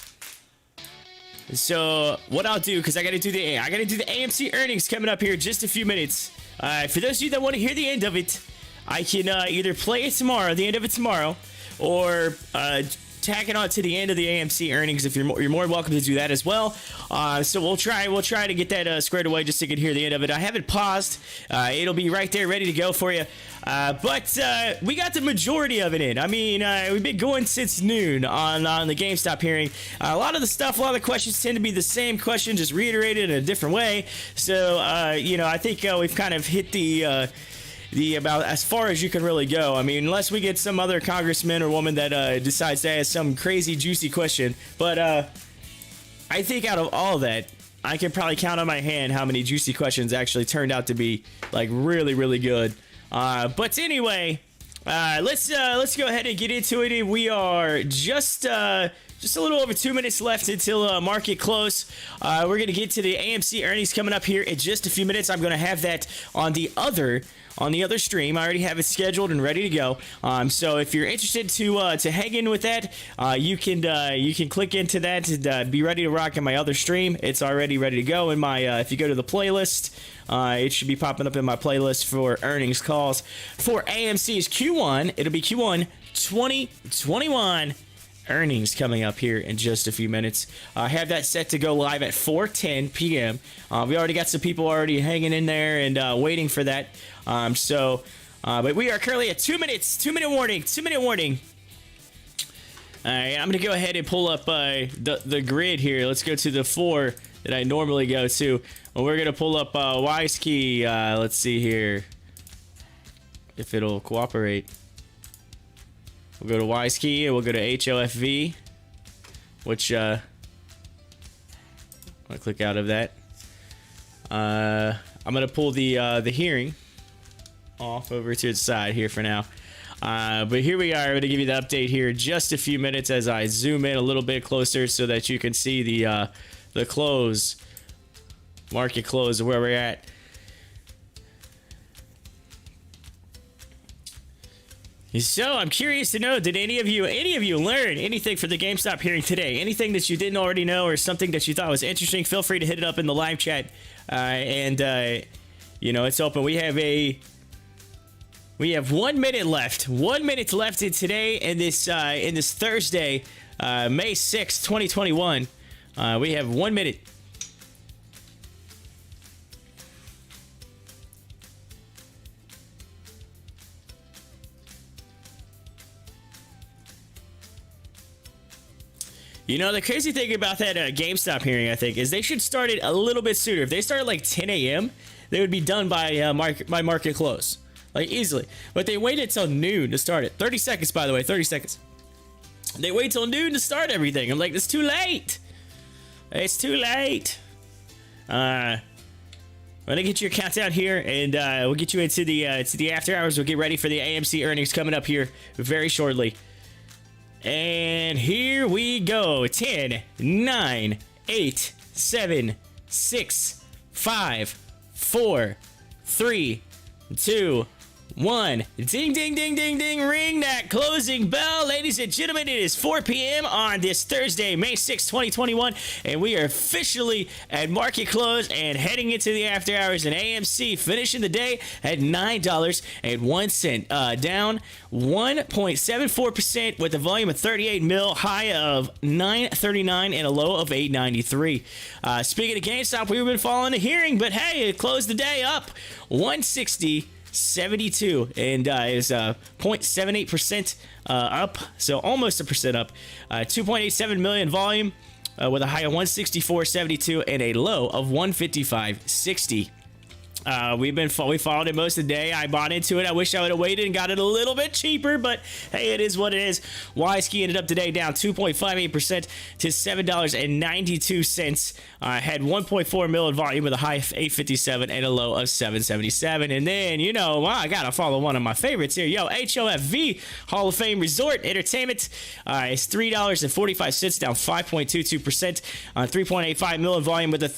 So what I'll do, because I got to do the AMC earnings coming up here in just a few minutes. For those of you that want to hear the end of it, I can either play it tomorrow, the end of it tomorrow, or tack it on to the end of the AMC earnings. If you're more welcome to do that as well. So we'll try to get that squared away just so you can hear the end of it. I have it paused. It'll be right there ready to go for you. But we got the majority of it in. I mean, we've been going since noon on the GameStop hearing. A lot of the questions tend to be the same question, just reiterated in a different way. So, I think we've kind of hit the about as far as you can really go. I mean, unless we get some other congressman or woman that decides to ask some crazy juicy question. But I think out of all that, I can probably count on my hand how many juicy questions actually turned out to be like really, really good. But anyway, let's go ahead and get into it. We are just a little over 2 minutes left until market close. We're gonna get to the AMC earnings coming up here in just a few minutes. I'm gonna have that on the other stream. I already have it scheduled and ready to go. So if you're interested to hang in with that, you can click into that and be ready to rock in my other stream. It's already ready to go in my if you go to the playlist, it should be popping up in my playlist for earnings calls for AMC's Q1. It'll be Q1 2021 earnings coming up here in just a few minutes. I have that set to go live at 4:10 p.m. We already got some people already hanging in there and waiting for that. But we are currently at 2 minutes. 2 minute warning. All right, I'm gonna go ahead and pull up the grid here. Let's go to the 4 that I normally go to. Well, we're gonna pull up WiseKey. Let's see here if it'll cooperate. We'll go to WiseKey and we'll go to HOFV, which I'll click out of that. I'm gonna pull the hearing off over to the side here for now. But here we are. I'm gonna give you the update here in just a few minutes as I zoom in a little bit closer so that you can see the market close of where we're at. So I'm curious to know, did any of you learn anything from the GameStop hearing today? Anything that you didn't already know or something that you thought was interesting? Feel free to hit it up in the live chat. It's open. We have 1 minute left. 1 minute left in today in this Thursday, May 6th, 2021. We have 1 minute. You know, the crazy thing about that GameStop hearing, I think, is they should start it a little bit sooner. If they started like 10 a.m., they would be done by market close, like easily. But they waited till noon to start it. 30 seconds, by the way, 30 seconds. They wait till noon to start everything. I'm like, it's too late. It's too late. I'm gonna get your countdown here, and we'll get you into the after hours. We'll get ready for the AMC earnings coming up here very shortly. And here we go. 10, 9, 8, 7, 6, 5, 4, 3, 2, 1. Ding, ding, ding, ding, ding. Ring that closing bell. Ladies and gentlemen, it is 4 p.m. on this Thursday, May 6, 2021, and we are officially at market close and heading into the after hours. And AMC finishing the day at $9.01, down 1.74% with a volume of 38 mil, high of 939 and a low of 893. Speaking of GameStop, we've been following the hearing, but hey, it closed the day up 160.72 and is 0.78% up, so almost a percent up. 2.87 million volume with a high of 164.72 and a low of 155.60. We followed it most of the day. I bought into it. I wish I would have waited and got it a little bit cheaper, but hey, it is what it is. WISeKey ended up today down 2.58% to $7.92. Had 1.4 mil in volume with a high of 857 and a low of 777. And then, you know, I gotta follow one of my favorites here. Yo, HOFV, Hall of Fame Resort Entertainment, is $3.45, down 5.22% on 3.85 mil in volume with a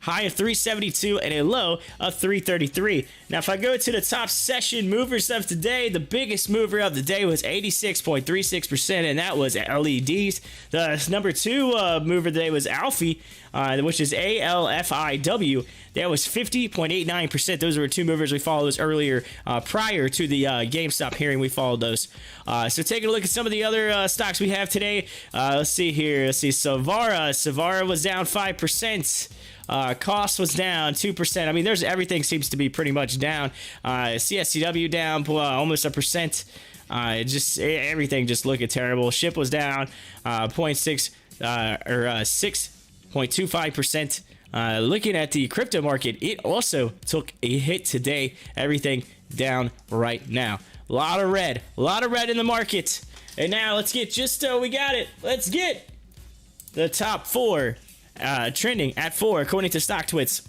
high of 372 and a low of 333. Now, if I go to the top session movers of today, the biggest mover of the day was 86.36%, and that was LEDs. The number 2 mover today was Alfie, which is ALFIW. That was 50.89%. Those were 2 movers. We followed those earlier prior to the GameStop hearing. We followed those. So taking a look at some of the other stocks we have today. Let's see here. Let's see. Savara was down 5%. Cost was down 2%. I mean, everything seems to be pretty much down. CSCW down almost 1%. Everything just looking terrible. Ship was down 6.25%. Looking at the crypto market, it also took a hit today. Everything down right now. A lot of red in the market. And now let's get we got it. Let's get the top 4 trending at 4 according to Stocktwits.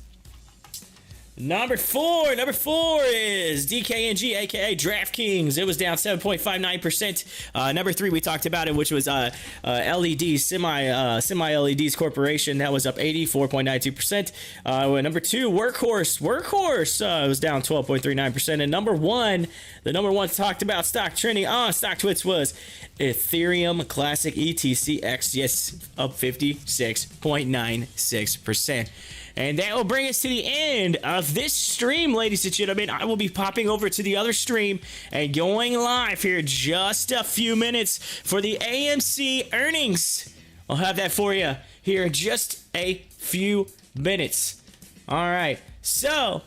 Number 4 is DKNG, aka DraftKings. It was down 7.59%. Number 3, we talked about it, which was LEDs, Semi LEDs Corporation. That was up 84.92%. Number 2, Workhorse was down 12.39%. And number 1, the number 1 talked about stock trending on Stocktwits was Ethereum Classic ETCX. Yes, up 56.96%. And that will bring us to the end of this stream, ladies and gentlemen. I will be popping over to the other stream and going live here just a few minutes for the AMC earnings. I'll have that for you here in just a few minutes. All right. So,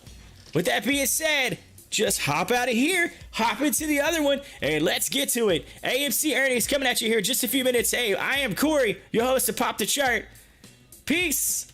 with that being said, just hop out of here, hop into the other one, and let's get to it. AMC earnings coming at you here in just a few minutes. Hey, I am Corey, your host of Pop the Chart. Peace.